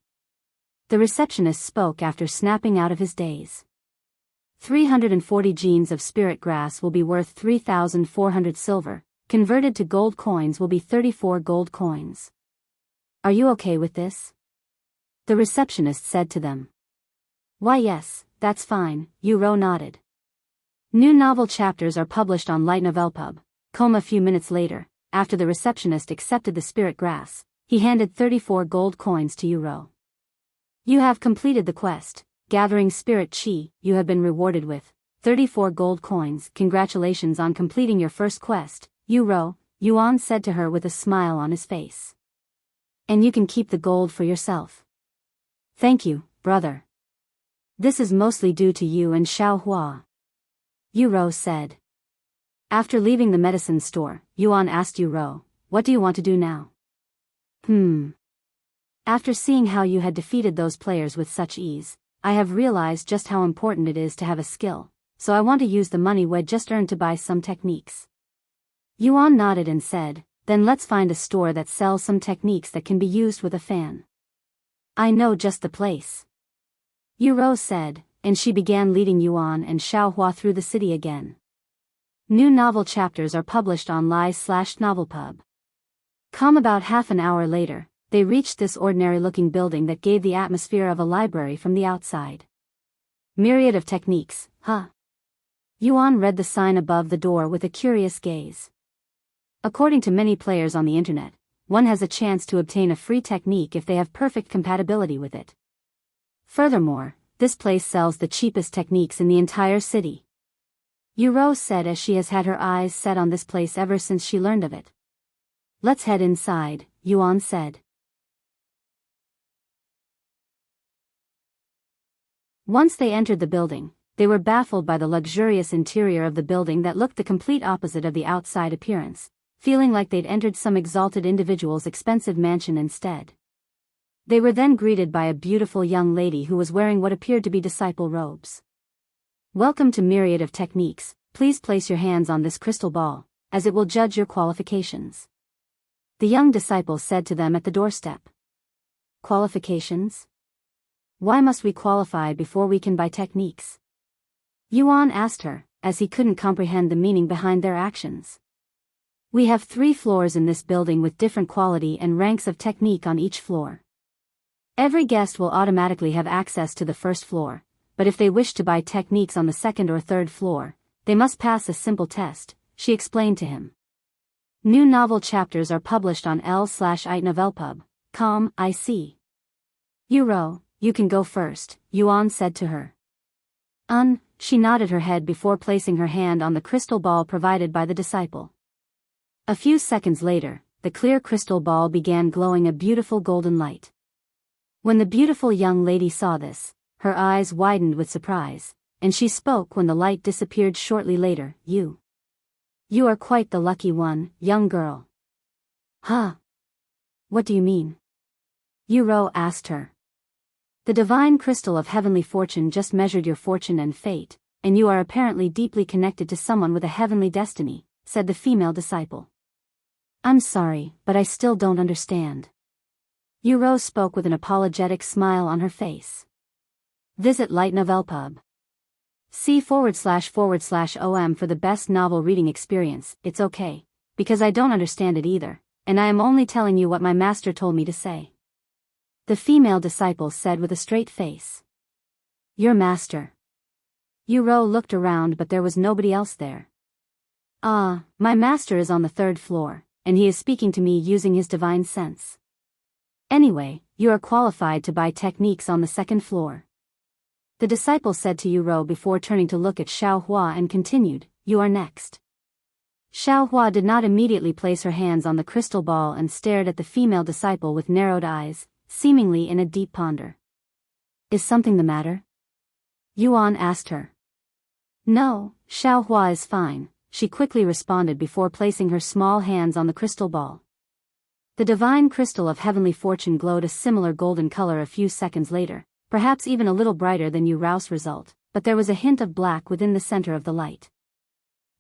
The receptionist spoke after snapping out of his daze. 340 genes of spirit grass will be worth 3,400 silver, converted to gold coins will be 34 gold coins. Are you okay with this? The receptionist said to them. Why yes, that's fine, Yu Rou nodded. New novel chapters are published on Light Novel Pub. A few minutes later, after the receptionist accepted the spirit grass, he handed 34 gold coins to Yu Rou. You have completed the quest, gathering spirit chi, you have been rewarded with 34 gold coins. Congratulations on completing your first quest, Yu Rou, Yuan said to her with a smile on his face. And you can keep the gold for yourself. Thank you, brother. This is mostly due to you and Xiao. Yu Rou said. After leaving the medicine store, Yuan asked Yu Rou, what do you want to do now? After seeing how you had defeated those players with such ease, I have realized just how important it is to have a skill, so I want to use the money we just earned to buy some techniques. Yuan nodded and said, then let's find a store that sells some techniques that can be used with a fan. I know just the place. Yu Rou said, and she began leading Yuan and Xiao through the city again. New novel chapters are published on Live/Novelpub. About half an hour later, they reached this ordinary-looking building that gave the atmosphere of a library from the outside. Myriad of techniques, huh? Yuan read the sign above the door with a curious gaze. According to many players on the internet, one has a chance to obtain a free technique if they have perfect compatibility with it. Furthermore, this place sells the cheapest techniques in the entire city. Yu Rou said as she has had her eyes set on this place ever since she learned of it. Let's head inside, Yuan said. Once they entered the building, they were baffled by the luxurious interior of the building that looked the complete opposite of the outside appearance, feeling like they'd entered some exalted individual's expensive mansion instead. They were then greeted by a beautiful young lady who was wearing what appeared to be disciple robes. "Welcome to Myriad of Techniques, please place your hands on this crystal ball, as it will judge your qualifications," the young disciple said to them at the doorstep. "Qualifications? Why must we qualify before we can buy techniques?" Yuan asked her, as he couldn't comprehend the meaning behind their actions. "We have 3 floors in this building with different quality and ranks of technique on each floor. Every guest will automatically have access to the first floor, but if they wish to buy techniques on the second or third floor, they must pass a simple test," she explained to him. "New novel chapters are published on l/itnovelpub.com, I see. Yu Rou, you can go first," Yuan said to her. She nodded her head before placing her hand on the crystal ball provided by the disciple. A few seconds later, the clear crystal ball began glowing a beautiful golden light. When the beautiful young lady saw this, her eyes widened with surprise, and she spoke when the light disappeared shortly later. You are quite the lucky one, young girl." "Huh? What do you mean?" Yu Rou asked her. "The divine crystal of heavenly fortune just measured your fortune and fate, and you are apparently deeply connected to someone with a heavenly destiny," said the female disciple. "I'm sorry, but I still don't understand." Yu Rou spoke with an apologetic smile on her face. Visit Light Novel Pub. C///OM for the best novel reading experience. It's okay, because I don't understand it either, and I am only telling you what my master told me to say," the female disciple said with a straight face. "Your master?" Yu Rou looked around, but there was nobody else there. "My master is on the 3rd floor, and he is speaking to me using his divine sense. Anyway, you are qualified to buy techniques on the 2nd floor," the disciple said to Yu Rou before turning to look at Xiao and continued, "You are next." Xiao did not immediately place her hands on the crystal ball and stared at the female disciple with narrowed eyes, seemingly in a deep ponder. "Is something the matter?" Yuan asked her. "No, Xiao is fine," she quickly responded before placing her small hands on the crystal ball. The divine crystal of heavenly fortune glowed a similar golden color a few seconds later, perhaps even a little brighter than Yu Rou's result, but there was a hint of black within the center of the light.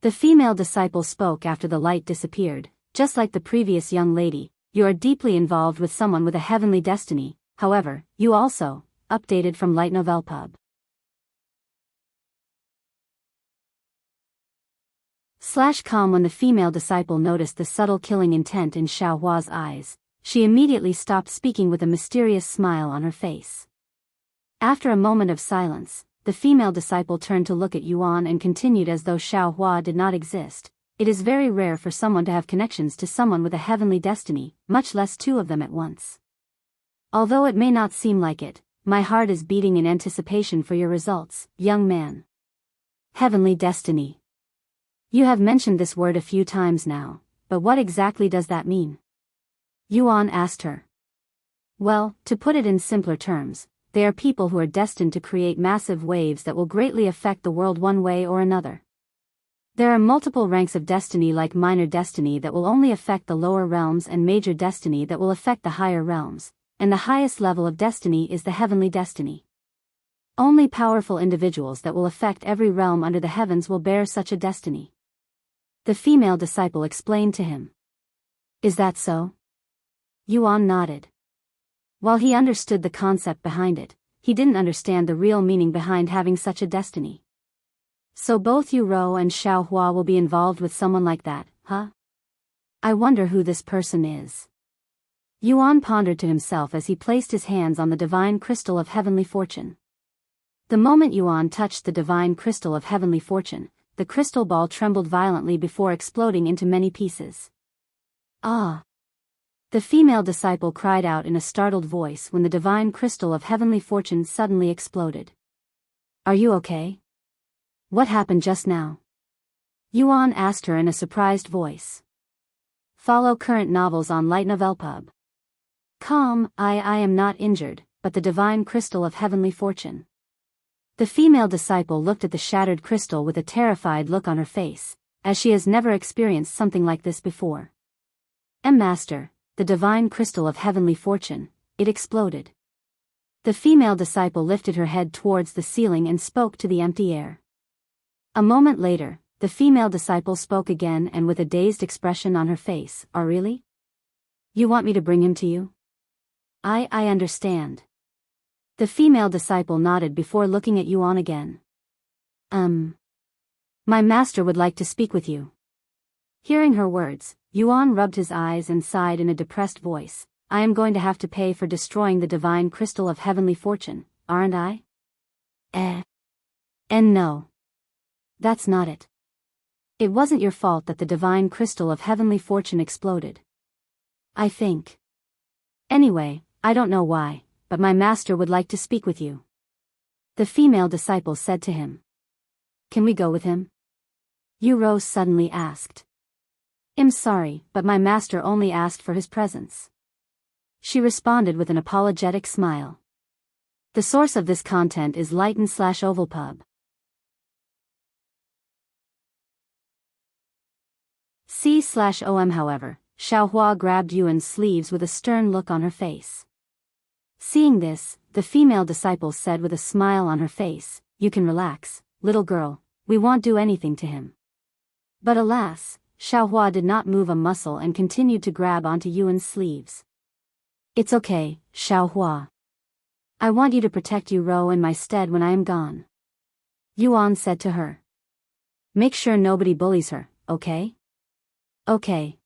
The female disciple spoke after the light disappeared. "Just like the previous young lady, you are deeply involved with someone with a heavenly destiny. However, you also, updated from Light Novel Pub. /com." When the female disciple noticed the subtle killing intent in Xiaohua's eyes, she immediately stopped speaking with a mysterious smile on her face. After a moment of silence, the female disciple turned to look at Yuan and continued as though Xiaohua did not exist. "It is very rare for someone to have connections to someone with a heavenly destiny, much less 2 of them at once. Although it may not seem like it, my heart is beating in anticipation for your results, young man." Heavenly destiny. You have mentioned this word a few times now, but what exactly does that mean? Yuan asked her. Well, to put it in simpler terms, they are people who are destined to create massive waves that will greatly affect the world one way or another. There are multiple ranks of destiny, like minor destiny that will only affect the lower realms and major destiny that will affect the higher realms, and the highest level of destiny is the heavenly destiny. Only powerful individuals that will affect every realm under the heavens will bear such a destiny. The female disciple explained to him. Is that so? Yuan nodded. While he understood the concept behind it, he didn't understand the real meaning behind having such a destiny. So both Yu Rou and Xiaohua will be involved with someone like that, huh? I wonder who this person is. Yuan pondered to himself as he placed his hands on the divine crystal of heavenly fortune. The moment Yuan touched the divine crystal of heavenly fortune, the crystal ball trembled violently before exploding into many pieces. Ah! The female disciple cried out in a startled voice when the divine crystal of heavenly fortune suddenly exploded. Are you okay? What happened just now? Yuan asked her in a surprised voice. Follow current novels on Light Novel Pub. I am not injured, but the divine crystal of heavenly fortune. The female disciple looked at the shattered crystal with a terrified look on her face, as she has never experienced something like this before. Master, the divine crystal of heavenly fortune, it exploded. The female disciple lifted her head towards the ceiling and spoke to the empty air. A moment later, the female disciple spoke again and with a dazed expression on her face. Oh really? You want me to bring him to you? I understand. The female disciple nodded before looking at Yuan again. My master would like to speak with you. Hearing her words, Yuan rubbed his eyes and sighed in a depressed voice. I am going to have to pay for destroying the divine crystal of heavenly fortune, aren't I? And no. That's not it. It wasn't your fault that the divine crystal of heavenly fortune exploded. I think. Anyway, I don't know why, but my master would like to speak with you. The female disciple said to him. Can we go with him? Yu Rou suddenly asked. I'm sorry, but my master only asked for his presence. She responded with an apologetic smile. The source of this content is Lighten/Ovalpub. C/OM. However, Xiao grabbed Yuan's sleeves with a stern look on her face. Seeing this, the female disciple said with a smile on her face, You can relax, little girl, we won't do anything to him. But alas, Xiao did not move a muscle and continued to grab onto Yuan's sleeves. It's okay, Xiao. I want you to protect Yu Rou in my stead when I am gone. Yuan said to her. Make sure nobody bullies her, okay? Okay.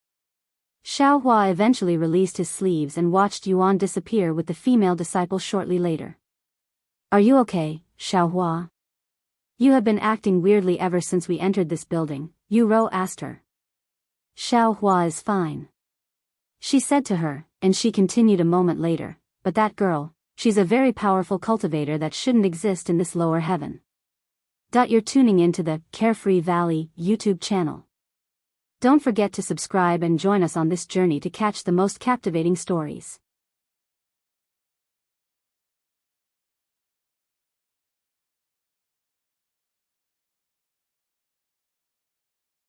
Xiao eventually released his sleeves and watched Yuan disappear with the female disciple shortly later. Are you okay, Xiao? You have been acting weirdly ever since we entered this building, Yu Rou asked her. Xiao is fine. She said to her, and she continued a moment later, but that girl, she's a very powerful cultivator that shouldn't exist in this lower heaven. You're tuning into the Carefree Valley YouTube channel. Don't forget to subscribe and join us on this journey to catch the most captivating stories.